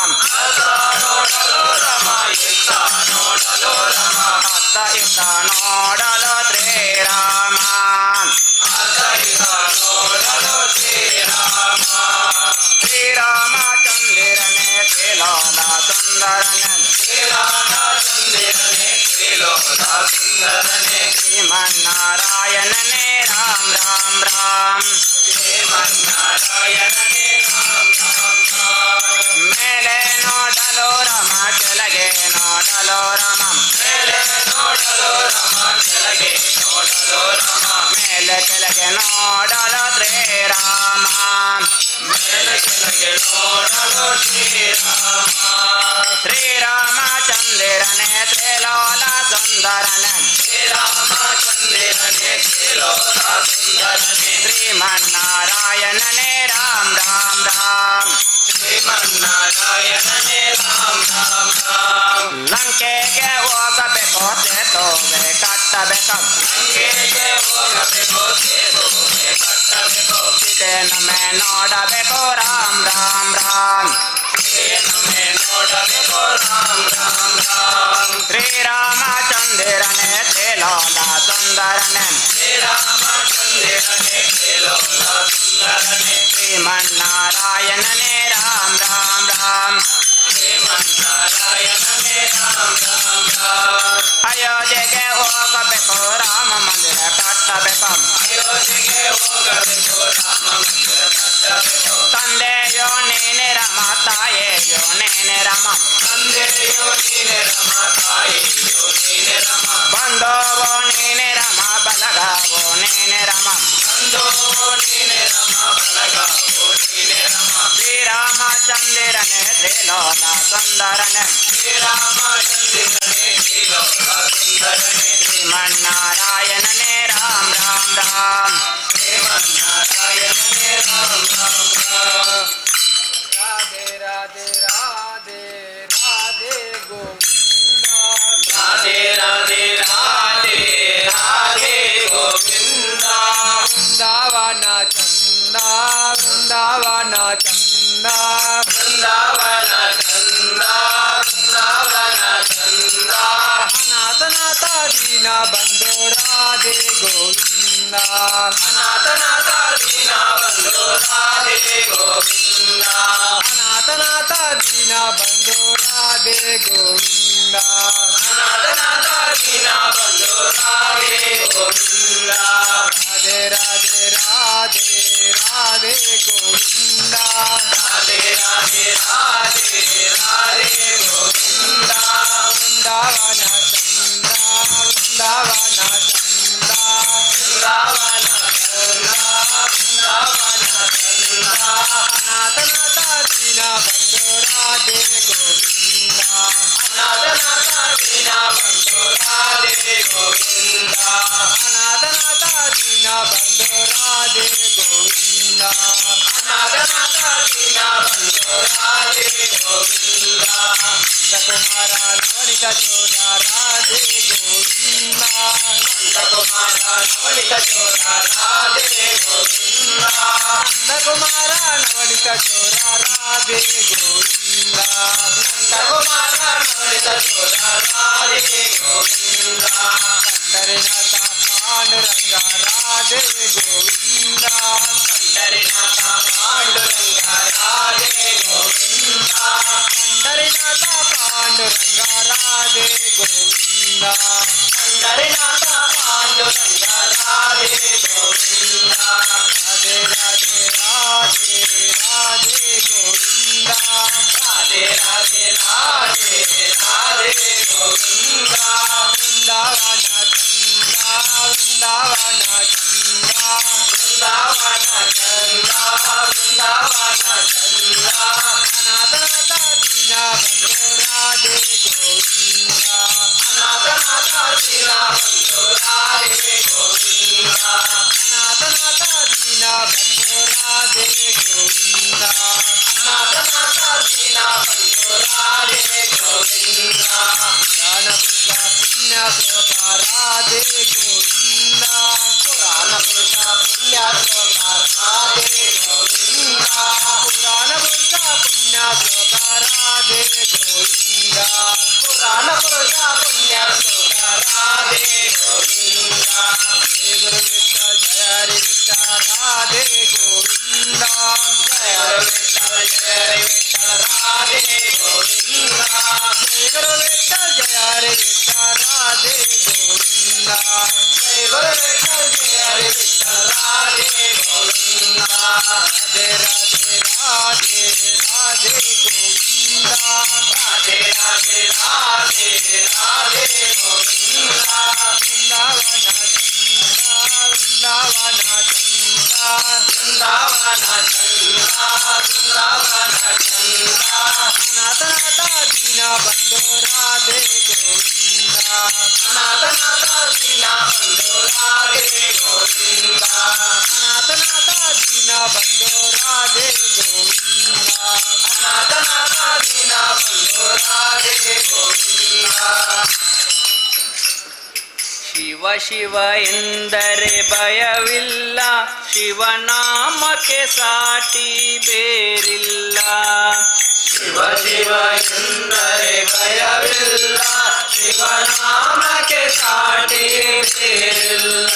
ನೋಡಲು ರಮ ಇತ್ತ ನೋಡಲು ರಮ ಅತ್ತ ಇತ್ತ ನೋಡಲು ಶ್ರೀರಾಮ ಅಸಹಿತ ನೋಡಲು ಶ್ರೀರಾಮ ಶ್ರೀರಾಮಚಂದಿರನೆ ತ್ರಿಲೋಲ ಸುಂದರನೆ ಶ್ರೀರಾಮಚಂದಿರನೆ ಶ್ರೀಲೋಲ ಸುಂದರನೆ ಶ್ರೀಮನ್ನಾರಾಯಣನೇ ರಾಮ್ ರಾಮ್ ರಾಮ್ ಶ್ರೀಮನ್ನಾರಾಯಣನೇ ರಾಮ್ ರಾಮ್ ರಾಮ್ ಮೇಲೆ ನೋಡಲು ರಮ ಕೆಳಗೆ ನೋಡಲು ರಮ ಮೇಲೆ ನೋಡಲು ರಮ ಕೆಳಗೆ ನೋಡಲು ರಮ ಮೇಲೆ ಕೆಳಗೆ ನೋಡಲು ಶ್ರೀರಾಮ ಮೇಲೆ ಕೆಳಗೆ ನೋಡಲು ಶ್ರೀರಾಮ ಶ್ರೀರಾಮಚಂದಿರನೆ ತ್ರಿಲೋಲ ಸುಂದರನೆ ಶ್ರೀರಾಮಚಂದಿರನೆ ಶ್ರೀಲೋಲ ಸುಂದರನೆ ಶ್ರೀಮನ್ನಾರಾಯಣನೇ ರಾಮ್ ರಾಮ್ ರಾಮ್ ಶ್ರೀಮನ್ನಾರಾಯಣನೇ ರಾಮ್ ರಾಮ್ ರಾಮ್ ಲಂಕೆಗೆ ಹೋಗಬೇಕು ಸೇತುವೆ ಕಟ್ಟಬೇಕು ಲಂಕೆಗೆ ಹೋಗಬೇಕು ಸೇತುವೆ ಕಟ್ಟಬೇಕು ಸೀತೆನೊಮ್ಮೆ ನೋಡಬೇಕು ರಾಮ್ ರಾಮ್ ರಾಮ್ ನಮ್ಮೆ ನೋಡಬೇಕು ರಾಮ್ ರಾಮ್ ರಾಮ್ ಶ್ರೀರಾಮಚಂದಿರನೆ ತ್ರಿಲೋಲ ಸುಂದರನೆ ಮಂಟಪಂ ತಂದೆಯೋ ನೀನೆ ರಮ ತಾಯೆಯೋ ನೀನೆ ರಮ ಬಂಧುವೋ ನೀನೆ ರಮ ಬಲಗವೋ ನೀನೆ ರಮ ಶ್ರೀರಾಮಚಂದಿರನೆ ತ್ರಿಲೋಕ ಸುಂದರನೆ ಶ್ರೀಮನ್ನಾರಾಯಣನೇ ರಾಮ್ ರಾಮ್ ರಾಮ್ ರಾಧೆ ರಾಧೆ ರಾಧೆ ರಾಧೆ ಗೋವಿಂದ ರಾಧೆ ರಾಧೆ ರಾಧೆ ರಾಧೆ ಗೋವಿಂದ ವೃಂದಾವನ ಚಂದ ವೃಂದಾವನ ಚಂದ ವೃಂದಾವನ ಚಂದ ವೃಂದಾವನ ಚಂದ ಅನಾಥನಾಥ ದೀನ ಬಂಧು ರಾಧೆ ಗೋವಿಂದ ಅನಾಥನಾಥ ದೀನ ಬಂಧು ರಾಧೆ ಗೋವಿಂದ ಅನಾಥನಾಥ ದೀನ ಬಂಧು ರಾಧೆ ಗೋವಿಂದ ಅನಾಥನಾಥ ದೀನ ಬಂಧು ರಾಧೆ ಗೋವಿಂದ ರಾಧೆ ರಾಧೆ ರಾಧೆ ರಾಧೆ ಗೋವಿಂದ ರಾಧೆ ರಾಧೆ ರಾಧೆ ರಾಧೆ ಗೋವಿಂದ ವೃಂದಾವನ ಚಂದ ವೃಂದಾವನ ಚಂದ ವೃಂದಾವನ ಚಂದ ವೃಂದಾವನ ಚಂದ ಅನಾಥನಾಥ ದೀನ ಬಂಧು ರಾಧೆ ಗೋವಿಂದ ಅನಾಥನಾಥ ದೀನ ಬಂಧು ರಾಧೆ ಗೋವಿಂದ ಅನಾಥನಾಥ ದೀನ ಬಂಧು ರಾಧೆ ಗೋವಿಂದ ಅನಾಥನಾಥ ದೀನ ಬಂಧು ರಾಧೆ ಗೋವಿಂದ ನಂದಕುಮಾರ ನೋಡಿದ ಚೋರ ರಾಧೆ ಗೋವಿಂದ ನಂದಕುಮಾರ ನೋಡಿದ ಚೋರ ರಾಧೆ ಗೋವಿಂದ ನಂದಕುಮಾರ ನೋಡಿದ ಚೋರ ರಾಧೆ ಗೋವಿಂದ ನಂದಕುಮಾರ ನೋಡಿದ ಚೋರ ರಾಧೆ ಗೋವಿಂದ ಪಂಡರಿನಾಥ ಪಾಂಡುರಂಗ ರಾಧೆ ಗೋವಿಂದ ಪಂಡರಿನಾಥ ಪಾಂಡುರಂಗ ರಾಧೆ ಗೋವಿಂದ ಪಂಡರಿನಾಥ ಪಾಂಡುರಂಗ ರಾಧೆ ಗೋವಿಂದ ಪಂಡರಿನಾಥ ಪಾಂಡುರಂಗ ರಾಧೆ ಗೋವಿಂದ ರಾಧೆ ರಾಧೆ ರಾಧೆ ರಾಧೆ ಗೋವಿಂದ ರಾಧೆ ರಾಧೆ ರಾಧೆ ರಾಧೆ ಗೋವಿಂದ ವೃಂದಾವನ ಚಂದ ವೃಂದಾವನ ಚಂದ ವೃಂದಾವನ ಚಂದ ವೃಂದಾವನ ಚಂದ ಅನಾಥನಾಥ ದೀನ ಬಂಧು ರಾಧೆ ಗೋವಿಂದ ಅನಾಥನಾಥ ದೀನ ಬಂಧು ರಾಧೆ ಗೋವಿಂದ ಅನಾಥನಾಥ ದೀನ ಬಂಧು ರಾಧೆ ಗೋವಿಂದ ಅನಾಥನಾಥ ದೀನ ಬಂಧು ರಾಧೆ ಗೋವಿಂದ ಪುರಾಣ ಪುರುಷ ಪುಣ್ಯ ಶ್ಲೋಕ ರಾಧೆ ಗೋವಿಂದ ಪುರಾಣ ಪುರುಷ ಪುಣ್ಯ ಶ್ಲೋಕ ರಾಧೆ ಗೋವಿಂದ ಪುರಾಣ ಪುರುಷ ಪುಣ್ಯ ಶ್ಲೋಕ ರಾಧೆ ಗೋವಿಂದ ಪುರಾಣ ಪುರುಷ ಪುಣ್ಯ ಶ್ಲೋಕ ರಾಧೆ ಗೋವಿಂದ ಜಯ ಗುರು ವಿಠಲ ಜಯ ಹರಿ ವಿಠಲ ರಾಧೆ ಗೋವಿಂದ ಜಯ ಗುರು ವಿಠಲ ಜಯ ಹರಿ ವಿಠಲ ರಾಧೆ ಗೋವಿಂದ ಜಯ ಗುರು ವಿಠಲ ಜಯ ಹರಿ ವಿಠಲ ರಾಧೆ ಗೋವಿಂದ ಜಯ ಗುರು ವಿಠಲ ಜಯ ಹರಿ ವಿಠಲ ರಾಧೆ ಗೋವಿಂದ ರಾಧೆ ರಾಧೆ ರಾಧೆ ರಾಧೆ ಗೋವಿಂದ ರಾಧೆ ರಾಧೆ ರಾಧೆ ರಾಧೆ ಗೋವಿಂದ ವೃಂದಾವನ ಚಂದ ವೃಂದಾವನ ಚಂದ ವೃಂದಾವನ ಚಂದ ವೃಂದಾವನ ಚಂದ ಅನಾಥನಾಥ ದೀನ ಬಂಧು ರಾಧೆ ಗೋವಿಂದ ಅನಾಥನಾಥ ದೀನ ಬಂಧು ರಾಧೆ ಗೋವಿಂದ ಅನಾಥನಾಥ ದೀನ ಬಂಧು ರಾಧೆ ಗೋವಿಂದ ಅನಾಥನಾಥ ದೀನ ಬಂಧು ರಾಧೆ ಗೋವಿಂದ ಶಿವ ಶಿವ ಎಂದರೆ ಭಯವಿಲ್ಲ ಶಿವನಾಮಕ್ಕೆ ಸಾಟಿ ಬೇರಿಲ್ಲ ಶಿವ ಶಿವ ಎಂದರೆ ಭಯವಿಲ್ಲ ಶಿವನಾಮಕ್ಕೆ ಸಾಟಿ ಬೇರಿಲ್ಲ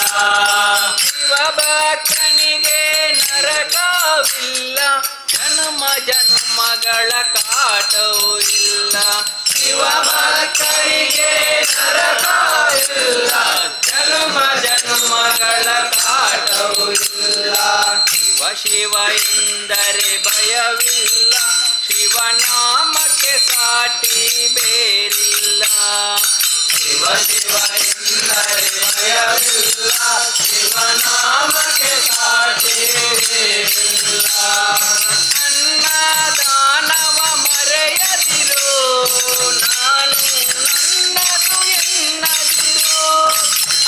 ಶಿವ ಭಕ್ತನಿಗೆ ನರಕವಿಲ್ಲ ಜನ್ಮ ಜನ್ಮಗಳ ಕಾಟವೂ ಇಲ್ಲ ಶಿವ ಭಕ್ತರಿಗೆ ನರಕವಿಲ್ಲ ಜನ್ಮ ಜನ್ಮಗಳ ಭಯವಿಲ್ಲ ಶಿವ ಶಿವ ಎಂದರೆ ಭಯವಿಲ್ಲ ಶಿವನಾಮಕ್ಕೆ ಸಾಟಿ ಬೇರಿಲ್ಲ ಶಿವ ಶಿವ ಎಂದರೆ ಭಯವಿಲ್ಲ ಶಿವನಾಮಕ್ಕೆ ಸಾಟಿ ಬೇರಿಲ್ಲ ಅನ್ನದಾನವ ಮರೆಯದಿರು ನಾನು ನನ್ನದು ಎನ್ನದಿರು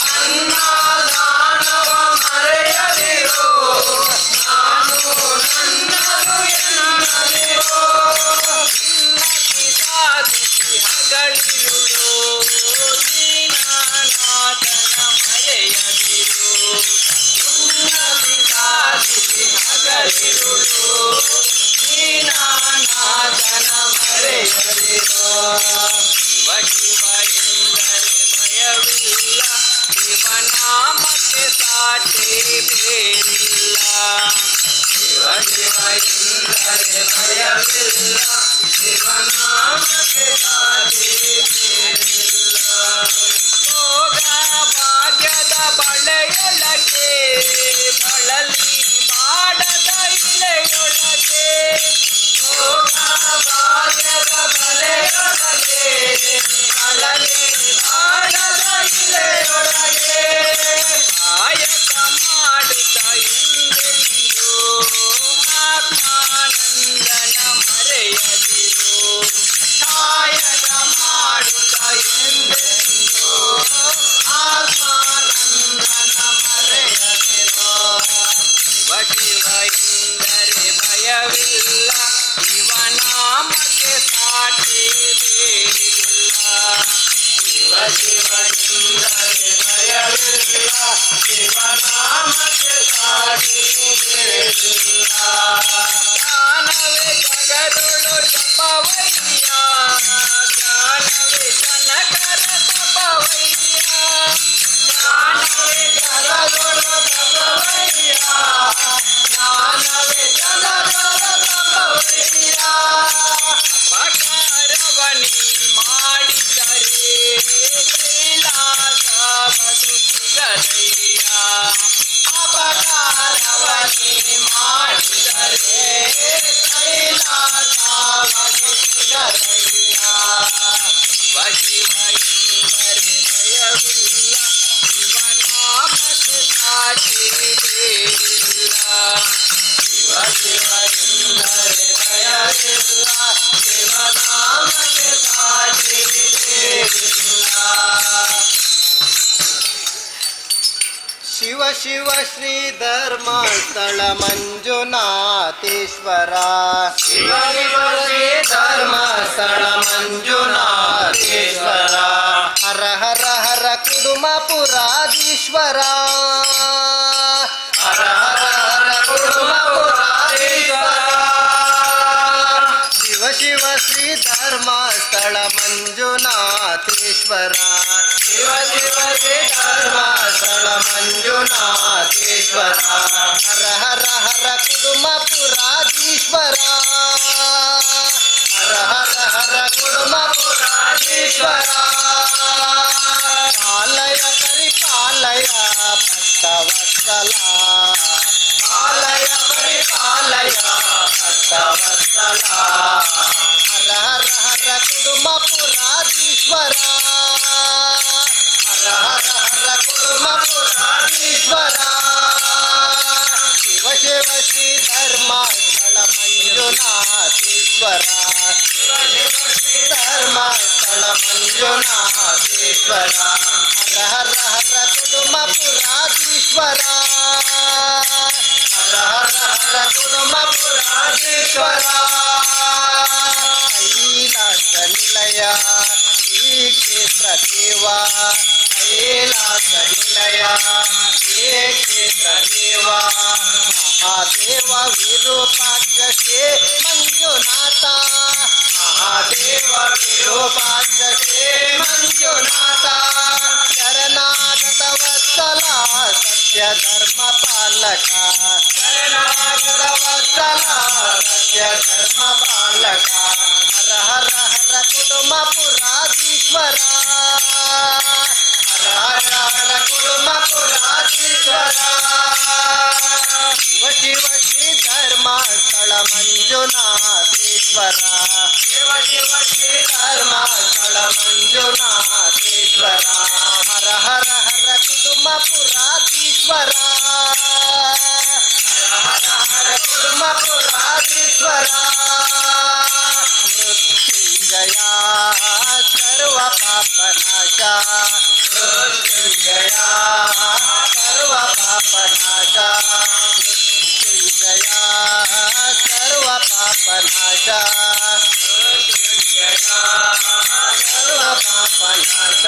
ಅನ್ನದಾನವ ಮರೆಯದಿರು ನಾನು ನನ್ನದು ಎನ್ನದಿರು ಉನ್ನತಿ ಸಾಧಿಸಿ ಹಗಳಿರುಳು ದೀನನಾಥನ ಮರೆಯದಿರು ಉನ್ನತಿ ಸಾಧಿಸಿ ಹಗಳಿರುಳು ದೀನನಾಥನ ಮರೆಯದಿರು ಶಿವ ಶಿವ ಎಂದರೆ ಭಯವಿಲ್ಲ ಶಿವನಾಮಕ್ಕೆ ಸಾಟಿ ಬೇರಿಲ್ಲ ಶಿವ ಶಿವ ಎಂದರೆ ಭಯವಿಲ್ಲ ಶಿವನಾಮಕ್ಕೆ ಸಾಟಿ ಬೇರಿಲ್ಲ ಭೋಗ ಭಾಗ್ಯದ ಬಳೆಯೊಳಗೆ ಬಳಲಿ ಮಾಡದ ಇಲೆಯೊಳಗೆ ಭೋಗ ಭಾಗ್ಯದ ಬಳೆಯೊಳಗೆ ಬಳಲಿ ಮಾಡದ ಇಲೆಯೊಳಗೆ ಕಾಯಕ ಮಾಡುತ್ತ ಎಂದೆಂದು ಆತ್ಮಾನಂದನ ಮರೆಯದಿರು ಕಾಯಕ ಮಾಡುತ್ತ ಎಂದೆಂದು ಆತ್ಮಾನಂದನ ಮರೆಯದಿರು ಶಿವ ಶಿವ ಎಂದರೆ ಭಯವಿಲ್ಲ ಶಿವನಾಮಕ್ಕೆ ಸಾಟಿ ಬೇರಿಲ್ಲ ಶಿವ ಶಿವ ಎಂದರೆ ಭಯವಿಲ್ಲ ಶಿವನಾಮಕ್ಕೆ ಸಾಟಿ ಬೇರಿಲ್ಲ ಜ್ಞಾನವೇ ಜಗದೊಳು ಜಪವಯ್ಯ ಜ್ಞಾನವೇ ಜನಕರ ತಪವಯ್ಯ ಜ್ಞಾನವೇ ಜಗದೊಳು ತಪವಯ್ಯ ಜ್ಞಾನವೇ ಜಗದೊಳು ತಪವಯ್ಯ ಅಪಕಾರವನಿ ಮಾಡಿದರೆ ಕೈಲಾಸವದು ಸಿಗದಯ್ಯ ಅಪಕಾರವನಿ ಮಾಡಿದರೆ ಕೈಲಾಸವದು ಸಿಗದಯ್ಯ ಶಿವ ಶಿವ ಎಂದರೆ ಭಯವಿಲ್ಲ ಶಿವನಾಮಕ್ಕೆ ಸಾಟಿ ಬೇರಿಲ್ಲ ಶಿವ ಶಿವ ಎಂದರೆ ಭಯವಿಲ್ಲ ಶಿವನಾಮಕ್ಕೆ ಸಾಟಿ ಬೇರಿಲ್ಲ ಶಿವ ಶಿವ ಶ್ರೀ ಧರ್ಮಸ್ಥಳ ಮಂಜುನಾಥೇಶ್ವರ ಶಿವ ಶಿವ ಶ್ರೀ ಧರ್ಮಸ್ಥಳ ಮಂಜುನಾಥೇಶ್ವರ ಹರ ಹರ ಹರ ಕುಡುಮಪುರಾಧೀಶ್ವರ ಹರ ಹರ ಹರ ಕುಡುಮಪುರಾಧೀಶ್ವರ ಶಿವ ಶಿವ ಶ್ರೀ ಧರ್ಮಸ್ಥಳ ಮಂಜುನಾಥೇಶ್ವರ ಶಿವ ಶಿವ ಶ್ರೀ ಧರ್ಮಸ್ಥಳ ಮಂಜುನಾಥೇಶ್ವರ ಹರ ಹರ ಹರ ಕುಡುಮಪುರಾಧೀಶ್ವರ ಹರ ಹರ ಹರ ಕುಡುಮಪುರಾಧೀಶ್ವರ ಪಾಲಯ ಪರಿಪಾಲಯ ಭಕ್ತವತ್ಸಲ ಪಾಲಯ ಪರಿಪಾಲಯ ಭಕ್ತವತ್ಸಲ ಹರ ಹರ ಹರ ಕುಡುಮಪುರಾಧೀಶ್ವರ ಹರ ಹರ ಹರ ಕುಡುಮಪುರಾಧೀಶ್ವರ ಶಿವ ಶಿವ ಶ್ರೀ ಧರ್ಮಸ್ಥಳ ಮಂಜುನಾಥೇಶ್ವರ ಶಿವ ಶಿವ ಶ್ರೀ ಧರ್ಮಸ್ಥಳ ಮಂಜುನಾಥೇಶ್ವರ ಹರ ಹರ ಹರ ಕುಡುಮಪುರಾಧೀಶ್ವರ ಹರ ಹರ ಹರ ಕುಡುಮಪುರಾಧೀಶ್ವರ ಕೈಲಾಸ ನಿಲಯ ಶ್ರೀ ಕ್ಷೇತ್ರ ದೇವ ಕೈಲಾಸ ನಿಲಯ ಶ್ರೀ ಕ್ಷೇತ್ರ ದೇವ ಮಹಾದೇವ ವಿರೂಪಾಕ್ಷ ಶ್ರೀ ಮಂಜುನಾಥ ಮಹಾದೇವ ವಿರೂಪಾಕ್ಷ ಶ್ರೀ ಮಂಜುನಾಥ ಶರಣಾಗತ ವತ್ಸಲ ಸತ್ಯ ಧರ್ಮ ಪಾಲಕ ಶರಣಾಗತ ವತ್ಸಲ ಸತ್ಯ ಧರ್ಮ ಪಾಲಕ ಹರ ಹರ ಹರ ಕುಡುಮಪುರಾಧೀಶ್ವರ ಹರ ಹರ ಹರ ಕುಡುಮಪುರಾಧೀಶ್ವರ ಧರ್ಮಸ್ಥಳ ಮಂಜುನಾಥೇಶ್ವರ ಹರ ಹರ ಹರ ಕುಡುಮಪುರಾಧೀಶ್ವರ ಕುಡುಮಪುರಾಧೀಶ್ವರ ಮೃತ್ಯುಂಜಯ ಸರ್ವ ಪಾಪನಾಶ ಮೃತ್ಯುಂಜಯ ಸರ್ವ ಪಾಪನಾಶ ಮೃತ್ಯುಂಜಯ ಸರ್ವ ಪಾಪನಾಶ ಸರ್ವ ಪಾಪನಾಶ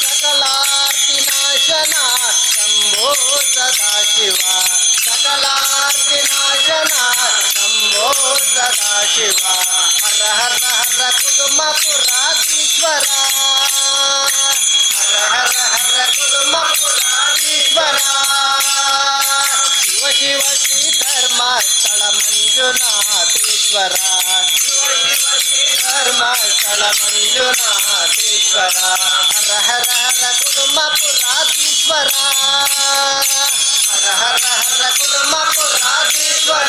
ಸಕಲಾರ್ತಿನಾಶನ ಶಂಭೋ ಸದಾಶಿವ ಸಕಲಾರ್ತಿನಾಶನ ಶಂಭೋ ಸದಾಶಿವ ಹರ ಹರ ಹರ ಕುಡುಮಪುರಾಧೀಶ್ವರ ಹರ ಹರ ಹರ ಕುಡುಮಪುರಾಧೀಶ್ವರ ಶಿವ ಶಿವ ಶ್ರೀ ಧರ್ಮಸ್ಥಳ ಮಂಜುನಾಥೇಶ್ವರ ಧರ್ಮಸ್ಥಳ ಮಂಜುನಾಥೇಶ್ವರ ಹರ ಹರ ಹರ ಕುಡುಮಪುರಾಧೀಶ್ವರ ಹರ ಹರ ಹರ ಕುಡುಮಪುರಾಧೀಶ್ವರ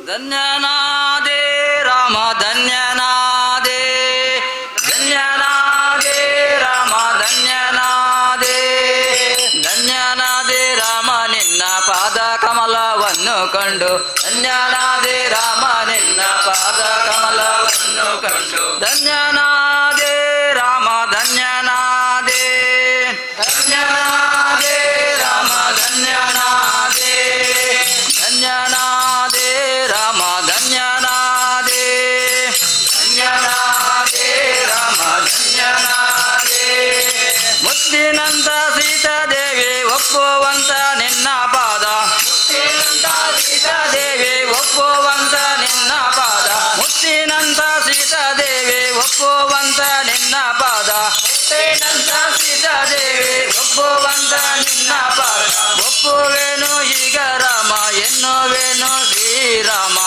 ಧನ್ಯನಾದೆ ರಾಮ ಧನ್ಯನಾದೆ ಧನ್ಯನಾದೆ ರಾಮ ಧನ್ಯನಾದೆ ಧನ್ಯನಾದೆ ರಾಮ ನಿನ್ನ ಪಾದ ಕಮಲವನ್ನು ಕಂಡು ಧನ್ಯನಾದೆ ರಾಮ ನಿನ್ನ ಪಾದ ಕಮಲವನ್ನು ಕಂಡು ಧನ್ಯನಾದೆ ರಾಮ ಧನ್ಯನಾದೆ ಧನ್ಯನಾದೆ ರಾಮ ಧನ್ಯನಾದೆ ಧನ್ಯನಾದೆ ರಾಮ ಧನ್ಯನಾದೆ ಧನ್ಯನಾದೆ ರಾಮ ಧನ್ಯನಾದೆ ಮುತ್ತಿನಂತ ಸೀತಾದೇವಿ ಒಪ್ಪುವಂತ ನಿನ್ನ ಪಾದ ಮುತ್ತಿನಂತ ಸೀತಾದೇವಿ ಒಪ್ಪುವಂತ ನಿನ್ನ ಪಾದ ಮುತ್ತಿನಂತ ಸೀತಾದೇವಿ ಒಪ್ಪುವಂತ ನಿನ್ನ ಪಾದ ಮುತ್ತಿನಂತ ಸೀತಾದೇವಿ ಒಪ್ಪುವಂತ ನಿನ್ನ ಪಾದ ಒಪ್ಪುವೇನು ಈಗ ರಾಮ ಎನ್ನುವೇನು ಶ್ರೀರಾಮ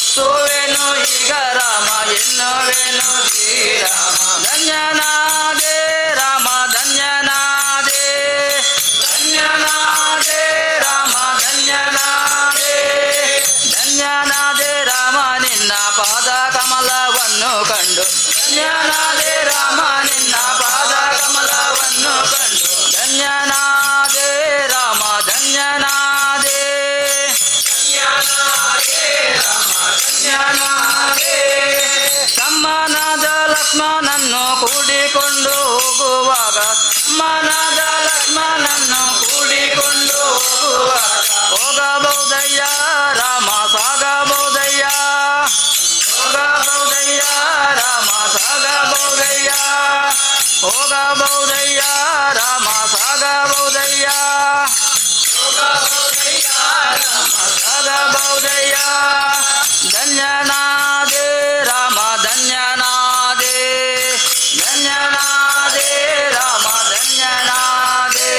ಸೋವೇನು ಈಗ ರಾಮ ಎನ್ನುವೇನು ಶ್ರೀರಾಮ ಧನ್ಯನಾದೆ ರಾಮ ಧನ್ಯನಾದೆ ಧನ್ಯನಾದೆ ರಾಮ ಧನ್ಯನಾದೆ ಧನ್ಯನಾದೆ ರಾಮ ನಿನ್ನ ಪಾದ ಕಮಲವನ್ನು ಕಂಡು ಧನ್ಯನಾದೆ ರಾಮ ನಿನ್ನ ಪಾದ ಕಮಲವನ್ನು ಕಂಡು ಧನ್ಯನಾದೆ ರಾಮ ಧನ್ಯನಾದೆ ತಮ್ಮನಾದ ಲಕ್ಷ್ಮಣನನ್ನು ಕೂಡಿಕೊಂಡು ಹೋಗುವಾಗ ತಮ್ಮನಾದ ಲಕ್ಷ್ಮಣನನ್ನು ಕೂಡಿಕೊಂಡು ಹೋಗುವಾಗ ಹೋಗಬಹುದಯ್ಯ ರಾಮ ಸಾಗಬಹುದಯ್ಯ ಹೋಗಬಹುದಯ್ಯ ರಾಮ ಸಾಗಬಹುದಯ್ಯ ಹೋಗಬಹುದಯ್ಯ ರಾಮ ಸಾಗಬಹುದಯ್ಯ ಸಾಗಬಹುದಯ್ಯ ಧನ್ಯನಾದೆ ರಾಮ ಧನ್ಯನಾದೆ ಧನ್ಯನಾದೆ ರಾಮ ಧನ್ಯನಾದೆ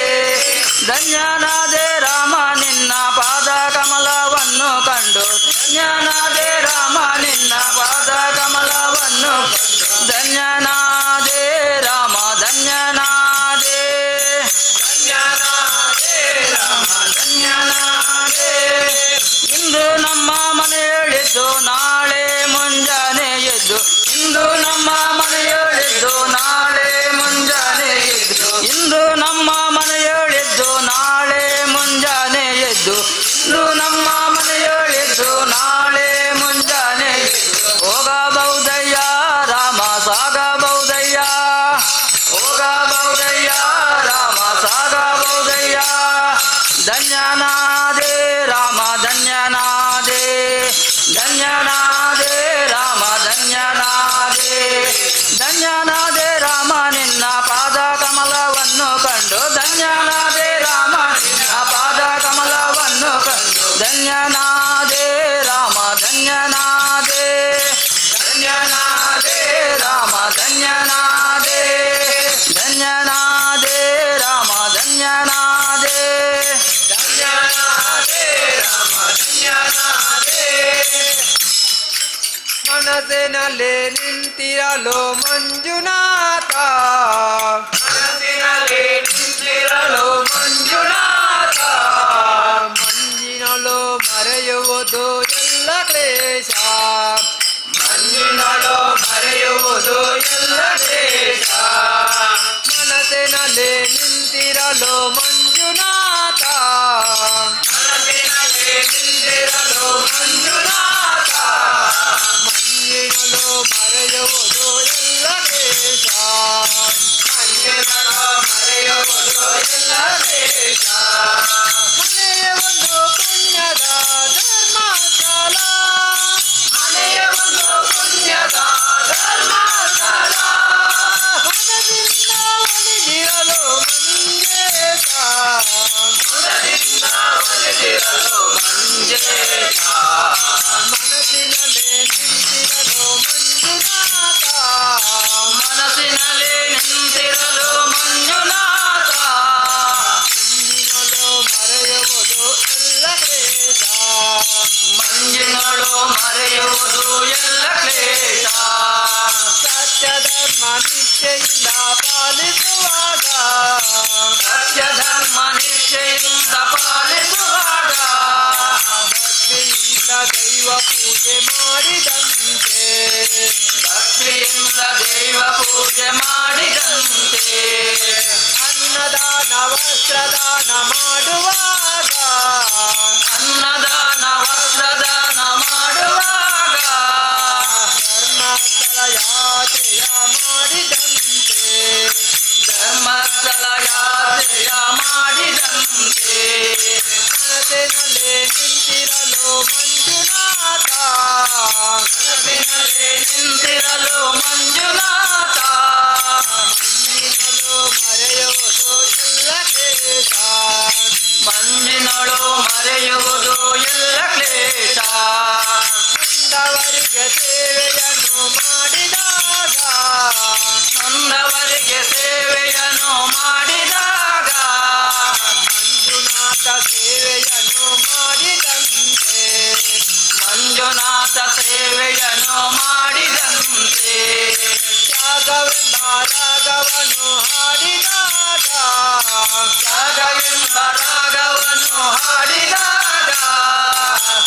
ಧನ್ಯನಾದೆ ರಾಮ ನಿನ್ನ ಪಾದ ಕಮಲವನ್ನು ಕಂಡು ಧನ್ಯನಾದೆ ರಾಮ ನಿನ್ನ ಪಾದ ಕಮಲವನ್ನು ಕಂಡು ಧನ್ಯನಾದೆ ರಾಮ ಧನ್ಯನಾದೆ ಧನ್ಯನಾದೆ ರಾಮ ಧನ್ಯನಾದೆ ಇಂದು ನಮ್ಮ ಮನೆಯಲ್ಲಿದ್ದು ನಾಳೆ ಮುಂಜಾನೆ ಎದ್ದು ಇಂದು ನಮ್ಮ ಮನೆಯಲ್ಲಿದ್ದು ನಾಳೆ ಮುಂಜಾನೆ ಎದ್ದು ಇಂದು ನಮ್ಮ ಮನೆಯಲ್ಲಿದ್ದು ನಾಳೆ ಮುಂಜಾನೆ ಎದ್ದು ಇಂದು ನಮ್ಮ ಮನೆಯಲ್ಲಿದ್ದು ನಾಳೆ ಮುಂಜಾನೆ ಎದ್ದು ಹೋಗಬಹುದಯ್ಯ ರಾಮ ಸಾಗಬಹುದಯ್ಯ ಹೋಗಬಹುದಯ್ಯ ರಾಮ ಸಾಗಬಹುದಯ್ಯ ಧನ್ಯನಾದೆ ರಾಮ ಧನ್ಯನಾದೆ ಧನ್ಯನಾದೆ ರಾಮ ಧನ್ಯನಾದೆ ಧನ್ಯನಾದೆ ರಾಮ ನಿನ್ನ ಪಾದ ಕಮಲವನ್ನು ಕಂಡು ಧನ್ಯನಾದೆ ರಾಮ ನಿನ್ನ ಪಾದ ಕಮಲವನ್ನು ಕಂಡು ಧನ್ಯನಾದೆ ರಾಮ ಧನ್ಯನಾದೆ ಧನ್ಯನಾದೆ ರಾಮ ಧನ್ಯನಾದೆ ಧನ್ಯನಾದೆ ರಾಮ ಧನ್ಯನಾದೆ ಧನ್ಯನಾದೆ ರಾಮ ಧನ್ಯನಾದೆ ಮನಸೆ ಮನಸ್ಸಿನಲ್ಲಿ ನಿಂತಿರಲು ಮಂಜುನಾಥ ಮನಸ್ಸಿನಲ್ಲಿ ನಿಂತಿರಲು ಮಂಜುನಾಥ ಮಂಜಿನಳು ಮರೆಯುವುದು ಎಲ್ಲ ಕ್ಲೇಶ ಮಂಜಿನಳು ಮರೆಯುವುದು ಎಲ್ಲ ಕ್ಲೇಶ ಮನಸ್ಸಿನಲ್ಲಿ ನಿಂತಿರಲು ಮಂಜುನಾಥ ಮನಸ್ಸಿನಲ್ಲಿ ನಿಂತಿರಲು ಮಂಜುನಾಥ ಮಂಜಿನಳು ಮರೆಯುವುದು ಎಲ್ಲ ಕ್ಲೇಶ ಮಂಜಿನಳು ಮರೆಯುವುದು ಎಲ್ಲ ಕ್ಲೇಶ ಮನೆಯ ಒಂದು ಪುಣ್ಯದ ಧರ್ಮಸ್ಥಳ ಮನೆಯ ಒಂದು ಪುಣ್ಯದ ಧರ್ಮಸ್ಥಳ ಮನದಿಂದ ಒಲಿದಿರಲು ಮಂಜೇಶ ಮನದಿಂದ ಒಲಿದಿರಲು ಮಂಜೇಶ ಮನಸ್ಸಿನಲ್ಲಿ ನಿಂತಿರಲು ಮಂಜುನಾಥ ಮನಸ್ಸಿನಲ್ಲಿ ನಿಂತಿರಲು ಮಂಜುನಾಥ ಮಂಜಿನಳು ಮರೆಯುವುದು ಎಲ್ಲ ಕ್ಲೇಶ ಮಂಜಿನಳು ಮರೆಯುವುದು ಎಲ್ಲ ಕ್ಲೇಶ ಸತ್ಯ ಧರ್ಮ ನಿಷ್ಠೆಯಿಂದ ಪಾಲಿಸುವಾಗ ಸತ್ಯ ಧರ್ಮ ನಿಷ್ಠೆಯಿಂದ ಪಾಲಿಸುವಾಗ ಭಕ್ತಿಯಿಂದ ದೈವ ಪೂಜೆ ಮಾಡಿದಂತೆ ಭಕ್ತಿಯಿಂದ ದೈವ ಪೂಜೆ ಮಾಡಿದಂತೆ ಅನ್ನದಾನ ವಸ್ತ್ರದಾನ ಮಾಡುವಾಗ ಅನ್ನದಾನ ವಸ್ತ್ರದಾನ ಮಾಡುವಾಗ ಧರ್ಮಸ್ಥಳ ಯಾತ್ರೆಯ ಮಾಡಿದಂತೆ ಧರ್ಮಸ್ಥಳ ಯಾತ್ರೆಯ ಮಾಡಿದಂತೆ ಮನಸ್ಸಿನಲ್ಲಿ ನಿಂತಿರಲು ಮಂಜುನಾಥ ಮನಸ್ಸಿನಲ್ಲಿ ನಿಂತಿರಲು ಮಂಜುನಾಥ ಮಂಜಿನಳು ಮರೆಯುವುದು ಎಲ್ಲ ಕ್ಲೇಶ ಮಂಜಿನಳು ಮರೆಯುವುದು ಎಲ್ಲ ಕ್ಲೇಶ ನೊಂದವರಿಗೆ ಸೇವೆಯನ್ನು ಮಾಡಿದಾಗ ನೊಂದವರಿಗೆ ಸೇವೆಯನ್ನು ಮಾಡಿದಾಗ ಮಂಜುನಾಥ ಸೇವೆಯನ್ನು ಮಾಡಿದಂತೆ ಮಂಜುನಾಥ ಸೇವೆಯನ್ನು ಮಾಡಿದಂತೆ ತ್ಯಾಗವೆಂಬ ರಾಗವನ್ನು ಹಾಡಿದಾಗ ತ್ಯಾಗವೆಂಬ ರಾಗವನ್ನು ಹಾಡಿದಾಗ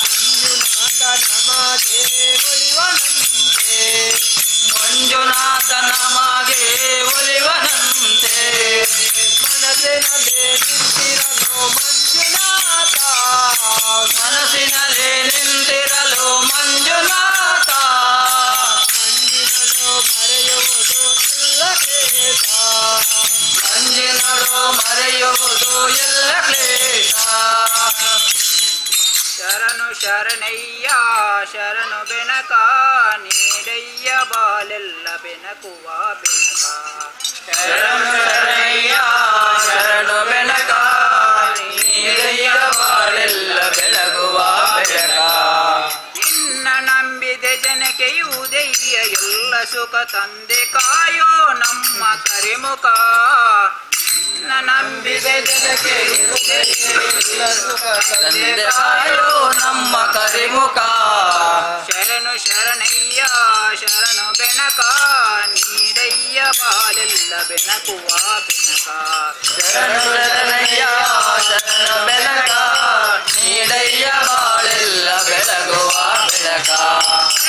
ಮಂಜುನಾಥ ನಮಗೆ ಒಲಿವನಂತೆ ಮಂಜುನಾಥ ನಮಗೆ ಒಲಿವನಂತೆ ಮನಸ್ಸಿನಲ್ಲಿ ನಿಂತಿರಲು ಮಂಜುನಾಥ ಮನಸ್ಸಿನಲ್ಲಿ ನಿಂತಿರಲು ಮಂಜುನಾಥ ಮಂಜಿನಳು ಮರೆಯುವುದು ಎಲ್ಲ ಕ್ಲೇಶ ಮಂಜಿನಳು ಮರೆಯುವುದು ಎಲ್ಲ ಕ್ಲೇಶ ಶರಣು ಶರಣಯ್ಯ ಶರಣು ಬೆನಕ ನೀಡಯ್ಯ ಬಾಲೆಲ್ಲ ಬೆನಕುವ ಬೆನಕ ಶರಣು ಶರಣಯ್ಯ ಶರಣು ಬೆನಕ ನೀರಯ್ಯ ಬಾಳೆಲ್ಲ ಬೆಳಗುವ ಬೆಳಕ ನಿನ್ನ ನಂಬಿದೆ ಜನಕೆಯುವುದಯ್ಯ ಎಲ್ಲ ಸುಖ ತಂದೆ ಕಾಯೋ ನಮ್ಮ ಕರಿಮುಖ ನಿನ್ನ ನಂಬಿದೆ ಜನಕ್ಕೆ ಸುಖ ತಂದೆ ಕಾಯೋ ನಮ್ಮ ಕರಿಮುಖ ಶರಣು ಶರಣಯ್ಯ ಶರಣು ಬೆನಕ ನೀಡಯ್ಯ ಬಾಲೆಲ್ಲ ಬೆನಕುವ ಬೆನಕ ಶರಣು ಶರಣಯ್ಯ ಶರಣು ಬೆಳಕ ನೀಡಯ್ಯ ಬಾಳೆಲ್ಲ ಬೆಳಗುವ ಬೆಳಕ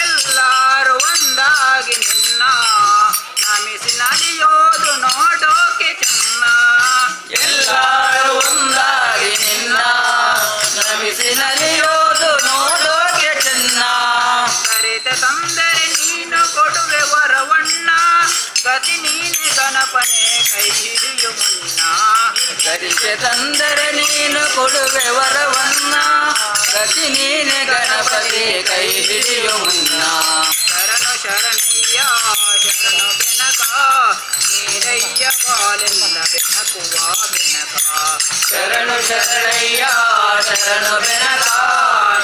ಎಲ್ಲರೂ ಒಂದಾಗಿ ನಿನ್ನ ನಮಿಸಿ ನಲಿಯೋದು ನೋಡೋಕೆ ಚೆನ್ನ ಎಲ್ಲರೂ ಒಂದಾಗಿ ನಿನ್ನ ನಮಿಸಿ ನಲಿಯೋದು ನೋಡೋಕೆ ಚೆನ್ನ ಕರೆದ ತಂದರೆ ನೀನು ಕೊಡುವೆ ವರವಣ್ಣ ಗತಿ ನೀನೆ ಗಣಪನೆ ಕೈ ಹಿಡಿಯು ಮುನ್ನ ಕರಿಕೆ ತಂದರೆ ನೀನು ಕೊಡುವೆ ವರವನ್ನ ಗತಿ ನೀನೆ ಗಣಪತಿ ಕೈ ಹಿಡಿಯು ಮುನ್ನ ಶರಣು ಶರಣಯ್ಯ ಶರಣು ಬೆನಕ ನೀರಯ್ಯ ಬಾಲೆಲ್ಲ ಬೆನಕುವ ಬೆನಕ ಶರಣು ಶರಣಯ್ಯ ಶರಣು ಬೆನಕ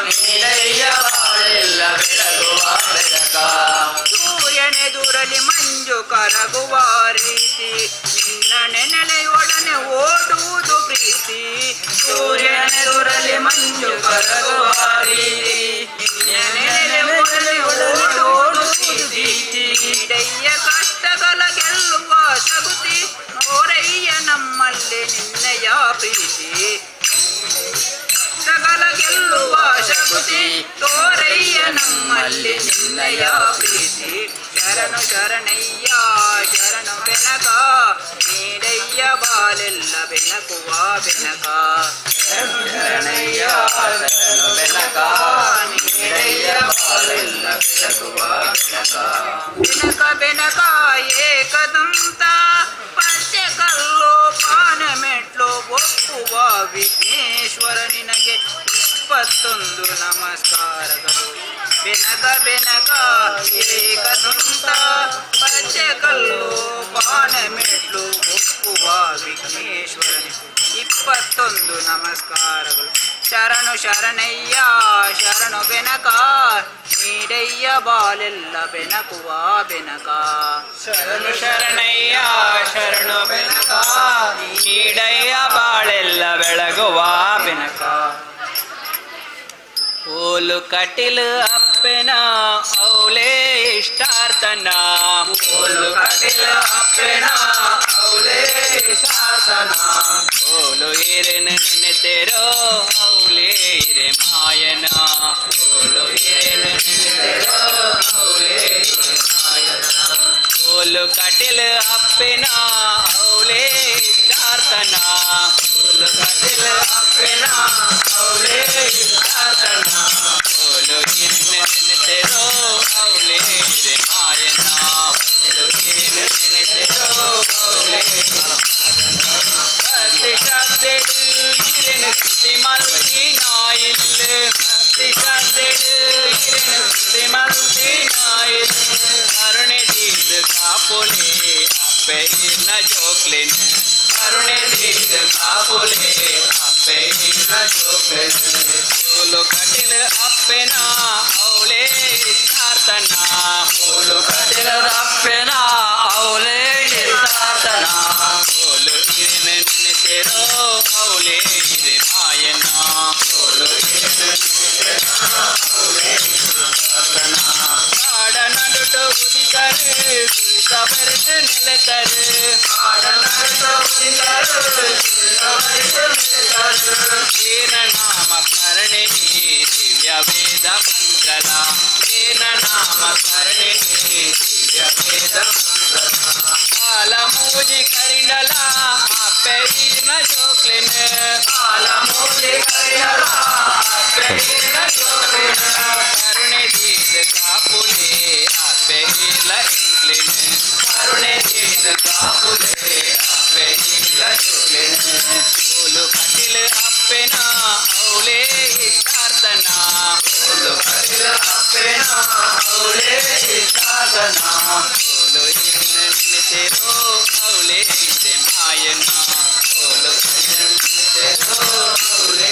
ನೀರಯ್ಯ ಬಾಳೆಲ್ಲ ಬೆಳಗುವ ಬೆಳಕ ಸೂರ್ಯನೆದುರಲಿ ಮಂಜು ಕರಗುವ ರೀತಿ ನಿನ್ನ ನೆನೆಲೆಯೊಡನೆ ಓಡುವುದು ಪ್ರೀತಿ ಸೂರ್ಯನೆದುರಲಿ ಮಂಜು ಕರಗುವ ರೀತಿ ನಿನ್ನ ನೆನೆಲೆಯೊಡನೆ ಓಡುವುದು ಜಗುತಿ ತೋರಯ್ಯ ನಮ್ಮಲ್ಲಿ ನಿನ್ನಯ ಪ್ರೀತಿ ಶರಣು ಶರಣಯ್ಯ ಶರಣು ಬೆನಕ ನೀಡಯ್ಯ ಬಾಲೆಲ್ಲ ಬೆನಕುವ ಬೆನಕ ಶರಣಯ್ಯ ಶರಣು ಬೆನಕ ನೀಡಯ್ಯ ಬಾಲೆಲ್ಲ ಬೆನಕುವ ಬೆನಕ ಬೆನಕ ಬೆನಕ ಏಕದಂತ ಪಂಚೆ ಕಲ್ಲು ಪಾನ ಮೆಟ್ಲು ಒಪ್ಪುವ ವಿಘ್ನೇಶ್ವರ ನಿನಗೆ 21 ನಮಸ್ಕಾರಗಳು ಬೆನಕ ಬೆನಕ ಏಕದಂತ ಪಂಚೆ ಕಲ್ಲು ಪಾನ ಮೆಟ್ಲು ಒಪ್ಪುವ ವಿಘ್ನೇಶ್ವರನಿಗೆ 21 ನಮಸ್ಕಾರಗಳು ಶರಣು ಶರಣಯ್ಯ ಶರಣು ಬೆನಕ ನೀಡಯ್ಯ ಬಾಲೆಲ್ಲ ಬೆನಕುವ ಬೆನಕ ಶರಣು ಶರಣಯ್ಯ ಶರಣು ಬೆನಕ ನೀಡಯ್ಯ ಬಾಳೆಲ್ಲ ಬೆಳಗುವ ಬೆನಕ ಓಲು ಕಟಿಲು ಅಪ್ಪೆನ ಔಲೇ ಇಷ್ಟಾರ್ಥನ ಓಲು ಕಟಿಲು ಅಪ್ಪೆನ ಔಲೇ ಇಷ್ಟಾರ್ಥನ ಓಲು ಹಿರೆನ ನೆನೆತೆರೋ ಔಲೇ ಹಿರೆ ಮಾಯನ ಓಲು ಹಿರೆನ ನೆನೆತೆರೋ ಔಲೇ ಹಿರೆ ಮಾಯನ ಓಲು ಕಟಿಲು ಅಪ್ಪೆನ ಔಲೇ ಇಷ್ಟಾರ್ಥನ ಓಲು ಕಟಿಲು ಅಪ್ಪೆನ ಔಲೇ ಇಷ್ಟಾರ್ಥನ ಓಲು ಹಿರೆನ ನೆನೆತೆರೋ ಔಲೇ ಹಿರೆ ಮಾಯನ ಓಲು ಹಿರೆನ ನೆನೆತೆರೋ ಔಲೇ ಹಿರೆ ಭಕ್ತಿ ಶ್ರದ್ಧೆಡು ಹಿರೆನ ಸ್ತುತಿ ಮಲ್ತಿನಾಯಿಲ್ ಭಕ್ತಿ ಶ್ರದ್ಧೆಡು ಹಿರೆನ ಸ್ತುತಿ ಮಲ್ತಿನಾಯಿಲ್ ಕರುಣೆ ದೀರ್ಘ ಕಾಪುಲೆ ಅಪ್ಪೆ ಇರ್ನ ಜೋಕ್ಲೆನ್ ಕರುಣೆ ದೀರ್ಘ ಕಾಪುಲೆ ಅಪ್ಪೆ ಇರ್ನ ಜೋಕ್ಲೆನ್ ಓಲು ಕಟಿಲ ಅಪ್ಪೆನ ಔಲೇ ಇಷ್ಟಾರ್ಥನ ಓಲು ಕಟಿಲ ಅಪ್ಪೆನ ಔಲೇ ಇಷ್ಟಾರ್ಥನ ಓಲು ಹಿರೆನ ನೆನೆತೆರೋ ಔಲೇ ಹಿರೆ ಮಾಯನ ಓಲು ಹಿರೆನ ನೆನೆತೆರೋ ಔಲೇ ಇಷ್ಟಾರ್ಥನ ಕಾಡ ನಡುಟು ಉದಿತರು ಕುಳಿತ ಬೆರೆತು ನೆಲೆತರು ಕಾಡ ನಡುಟು ಉದಿತರು ಕುಳಿತ ಬೆರೆತು ನೆಲೆತರು ಏನ ನಾಮ ಸ್ಮರಣೆ ದಿವ್ಯ ವೇದ ಮಂತ್ರಲ ಏನ ನಾಮ ಸ್ಮರಣೆ ದಿವ್ಯ ವೇದ ಮಂತ್ರಲ ಕಾಲ ಮೂಜಿ ಕರಿಂಡಲ ಅಪ್ಪೆಯಿನ ಜೋಕ್ಲೆನ ಕಾಲ ಮೂಜಿ ಕರಿಂಡಲ ಅಪ್ಪೆಯಿನ ಜೋಕ್ಲೆನ ಕರುಣೆ ದೀದ ಕಾಪುಲೆ ಅಪ್ಪೆಯಿಲ ಇಂಗ್ಲೆನ ಕರುಣೆ ದೀದ ಕಾಪುಲೆ ಅಪ್ಪೆಯಿಲ ಜೋಕ್ಲೆನ ಓಲು ಕಟಿಲ ಅಪ್ಪೆನ ಔಲೇ ಇಷ್ಟಾರ್ಥನ ಓಲು ಕಟಿಲ ಅಪ್ಪೆನ ಔಲೇ ಇಷ್ಟಾರ್ಥನ ಓಲು ಹಿರಿನ ನೆನೆತೆರೋ ಔಲೇ ಹಿರೆ ಮಾಯನ ಓಲು ಹಿರಿನ ನೆನೆತೆರೋ ಔಲೇ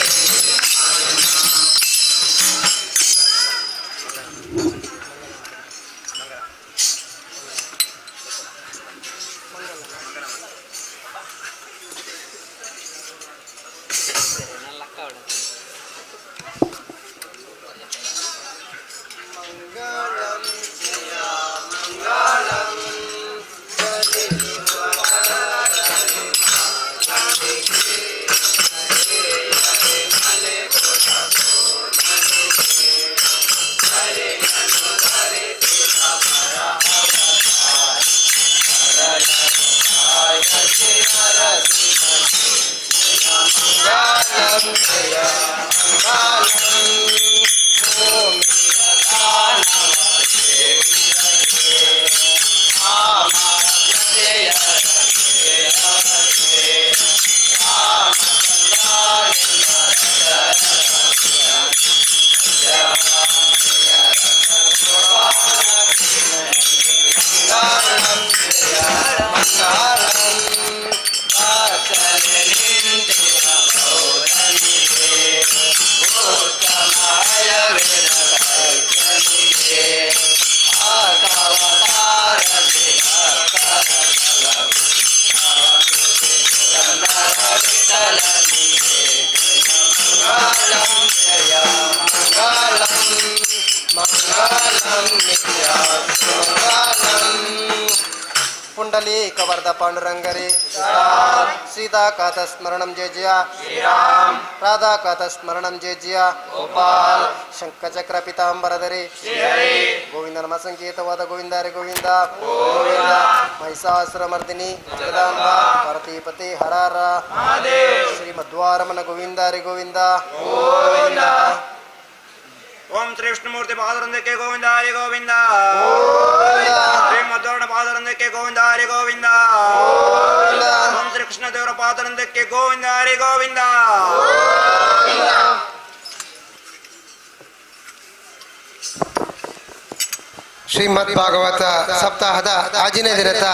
ಪುಂಡಲಿ ಕವರ್ದ ಪಾಂಡುರಂಗರಿ ಸೀತಾ ಕಾತ ಸ್ಮರಣಂ ಜಯ ಜಯ ರಾಧಾ ಕಾತ ಸ್ಮರಣಂ ಜಯ ಜಯ ಶಂಖಚಕ್ರ ಪಿತಾಂಬರಧರಿ ಗೋವಿಂದ ನಮ ಸಂಕೇತವಾದ ಗೋವಿಂದಾರಿ ಗೋವಿಂದ ಮಹಿಷಾಸುರ ಮರ್ದಿನಿ ಜಗದಾಂಬ ಪಾರ್ವತೀಪತಿ ಹರಾರ ಶ್ರೀಮಧ್ವಾರಮನ ಗೋವಿಂದಾರಿ ಗೋವಿಂದ ಓಂ ಶ್ರೀ ವಿಷ್ಣುಮೂರ್ತಿ ಪಾದರಂದಕ್ಕೆ ಗೋವಿಂದ ಹರಿ ಗೋವಿಂದ ಶ್ರೀ ಮಧ್ವರ್ಣ ಪಾದರಂದಕ್ಕೆ ಗೋವಿಂದ ಹರಿ ಗೋವಿಂದ ಓಂ ಶ್ರೀ ಕೃಷ್ಣದೇವರ ಪಾದರಂದಕ್ಕೆ ಗೋವಿಂದ ಹರಿ ಗೋವಿಂದ ಶ್ರೀಮದ್ ಭಾಗವತ ಸಪ್ತಾಹದ ಆಜಿನೇ ದಿನದ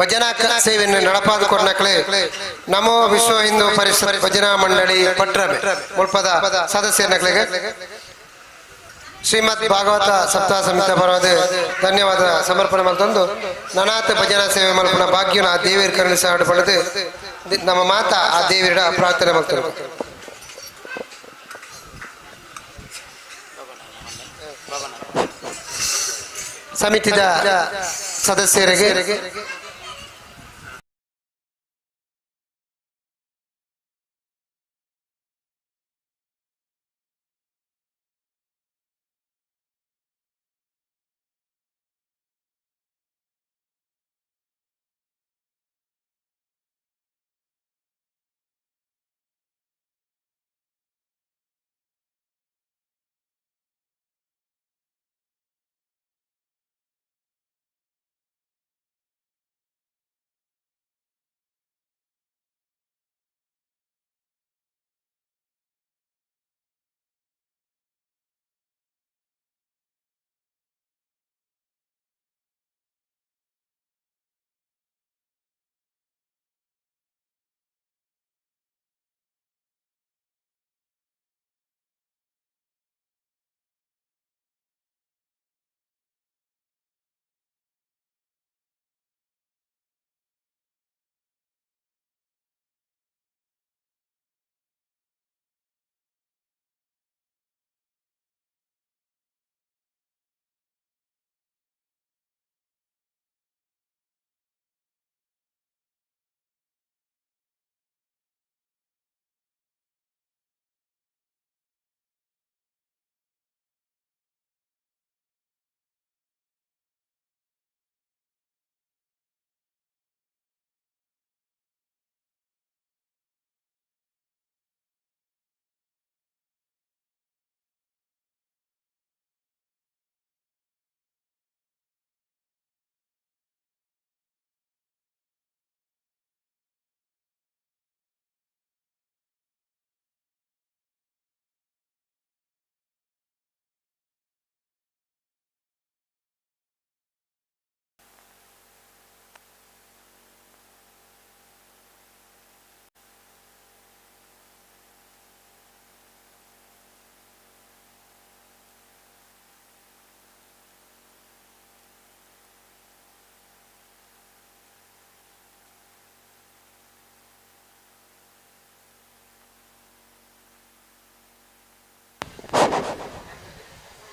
ಭಜನಾ ಸೇವೆಯನ್ನು ನಡಪಾದುಕೊಂಡಕ್ಲೆ ನಮೋ ವಿಶ್ವ ಹಿಂದೂ ಪರಿಷತ್ ಭಜನಾ ಮಂಡಳಿ ಪಟ್ರಮೆ ಮುಳ್ಪದ ಸದಸ್ಯನಕ್ಲೆಗೆ ಶ್ರೀಮದ್ ಭಾಗವತ ಸಪ್ತಾಹ ಸಮಿತ ಪರವಾದ ಧನ್ಯವಾದ ಸಮರ್ಪಣೆ ಮಾಡ್ತಂದು ನನಾಥ ಭಜನಾ ಸೇವೆ ಮಲ್ಪನ ಭಾಗ್ಯನ ಆ ದೇವಿಯರ ಕರುಣಿಸಿ ಆಡಬಲ್ಲದು ನಮ್ಮ ಮಾತಾ ಆ ದೇವಿಯರ ಪ್ರಾರ್ಥನೆ ಮಾಡ್ತಾರೆ. ಸಮಿತಿದ ಸದಸ್ಯರಿಗೆ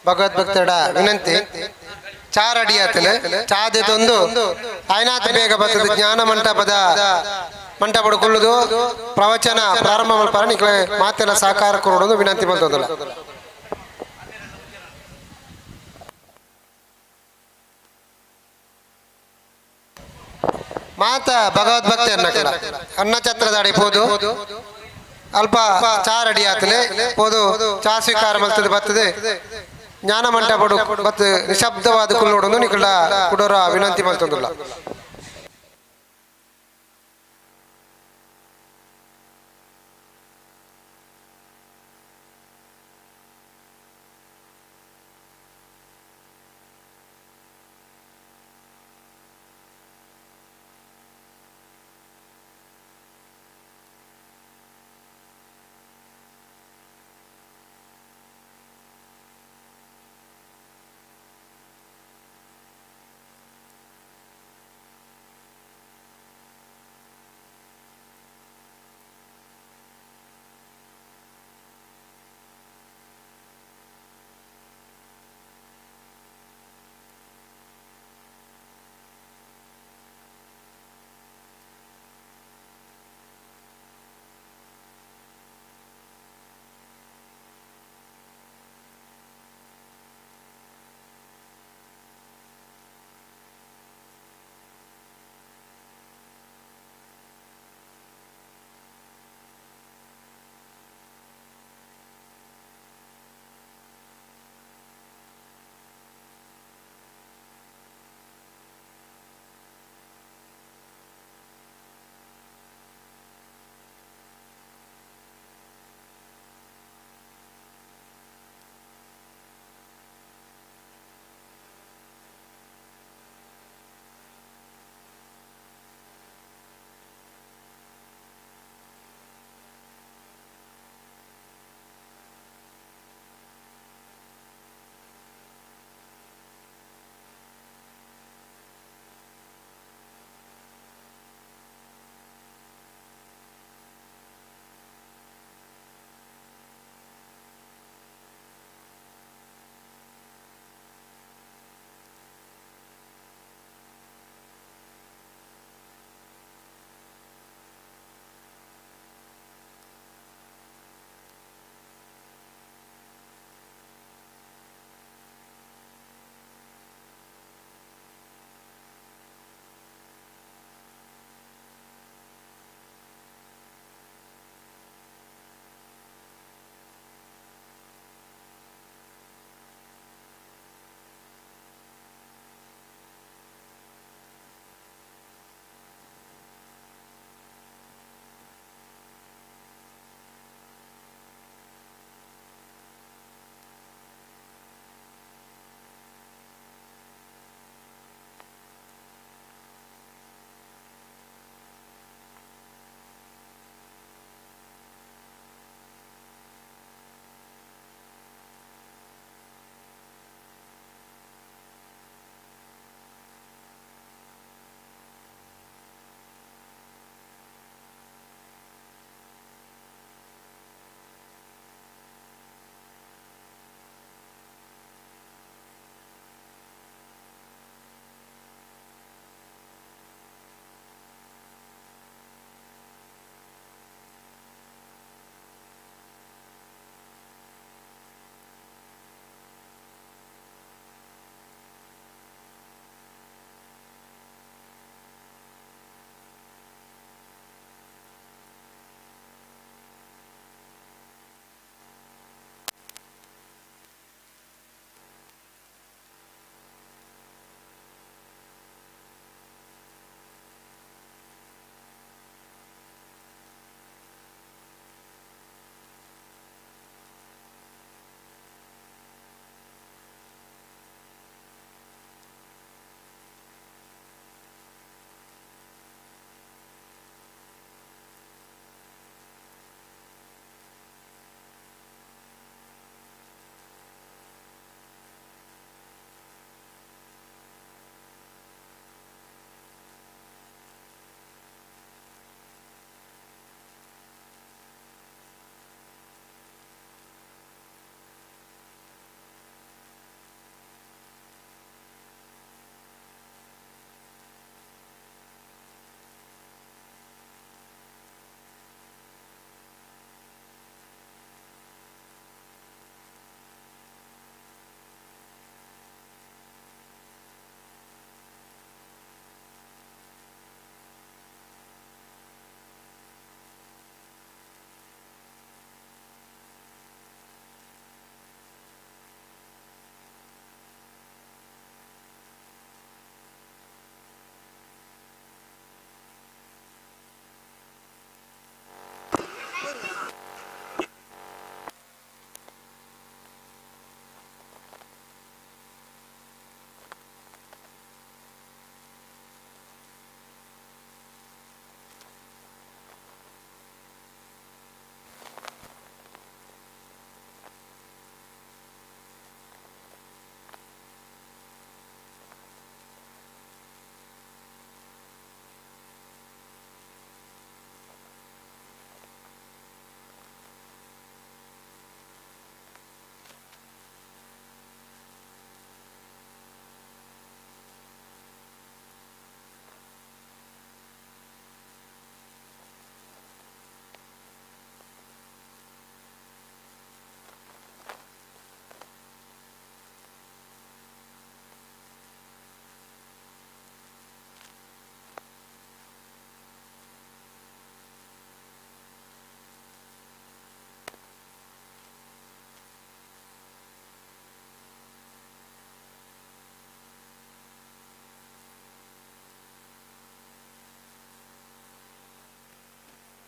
ಭಗವದ್ಭಕ್ತರ ವಿನಂತಿ ಚಾರ್ ಅಡಿಯಾತಲೆ ಚಾದೆದೊಂದು ಆಯ್ನಾತ ಬೇಗ ಬರ್ತದೆ ಜ್ಞಾನ ಮಂಟಪ ಕೊಳ್ಳುದು ಪ್ರವಚನ ಪ್ರಾರಂಭ ಮಾಡ್ಪಾರ ನಿಕ್ಲೆ ಮಾತೆಲ್ಲ ಸಾಕಾರ ಕೊಡೋದು ವಿನಂತಿ ಬಂದದಲ್ಲ. ಮಾತ ಭಗವದ್ಭಕ್ತಿ ಅನ್ನ ಛತ್ರದ ಅಡಿಪೋದು ಅಲ್ಪ ಚಾರ್ ಅಡಿ ಆತಲೆ ಪೋದು ಚಾ ಸ್ವೀಕಾರ ಮಲ್ತದೆ ಬರ್ತದೆ ಜ್ಞಾನ ಮಂಟಪ ಬತ್ತು ನಿಶಬ್ದವಾದ ಕುಲ್ಲೋಡೊಂದು ನಿಕಲ ಕುಡೋರ ವಿನಂತಿ ಮಲ್ತಂದುಲ್ಲ.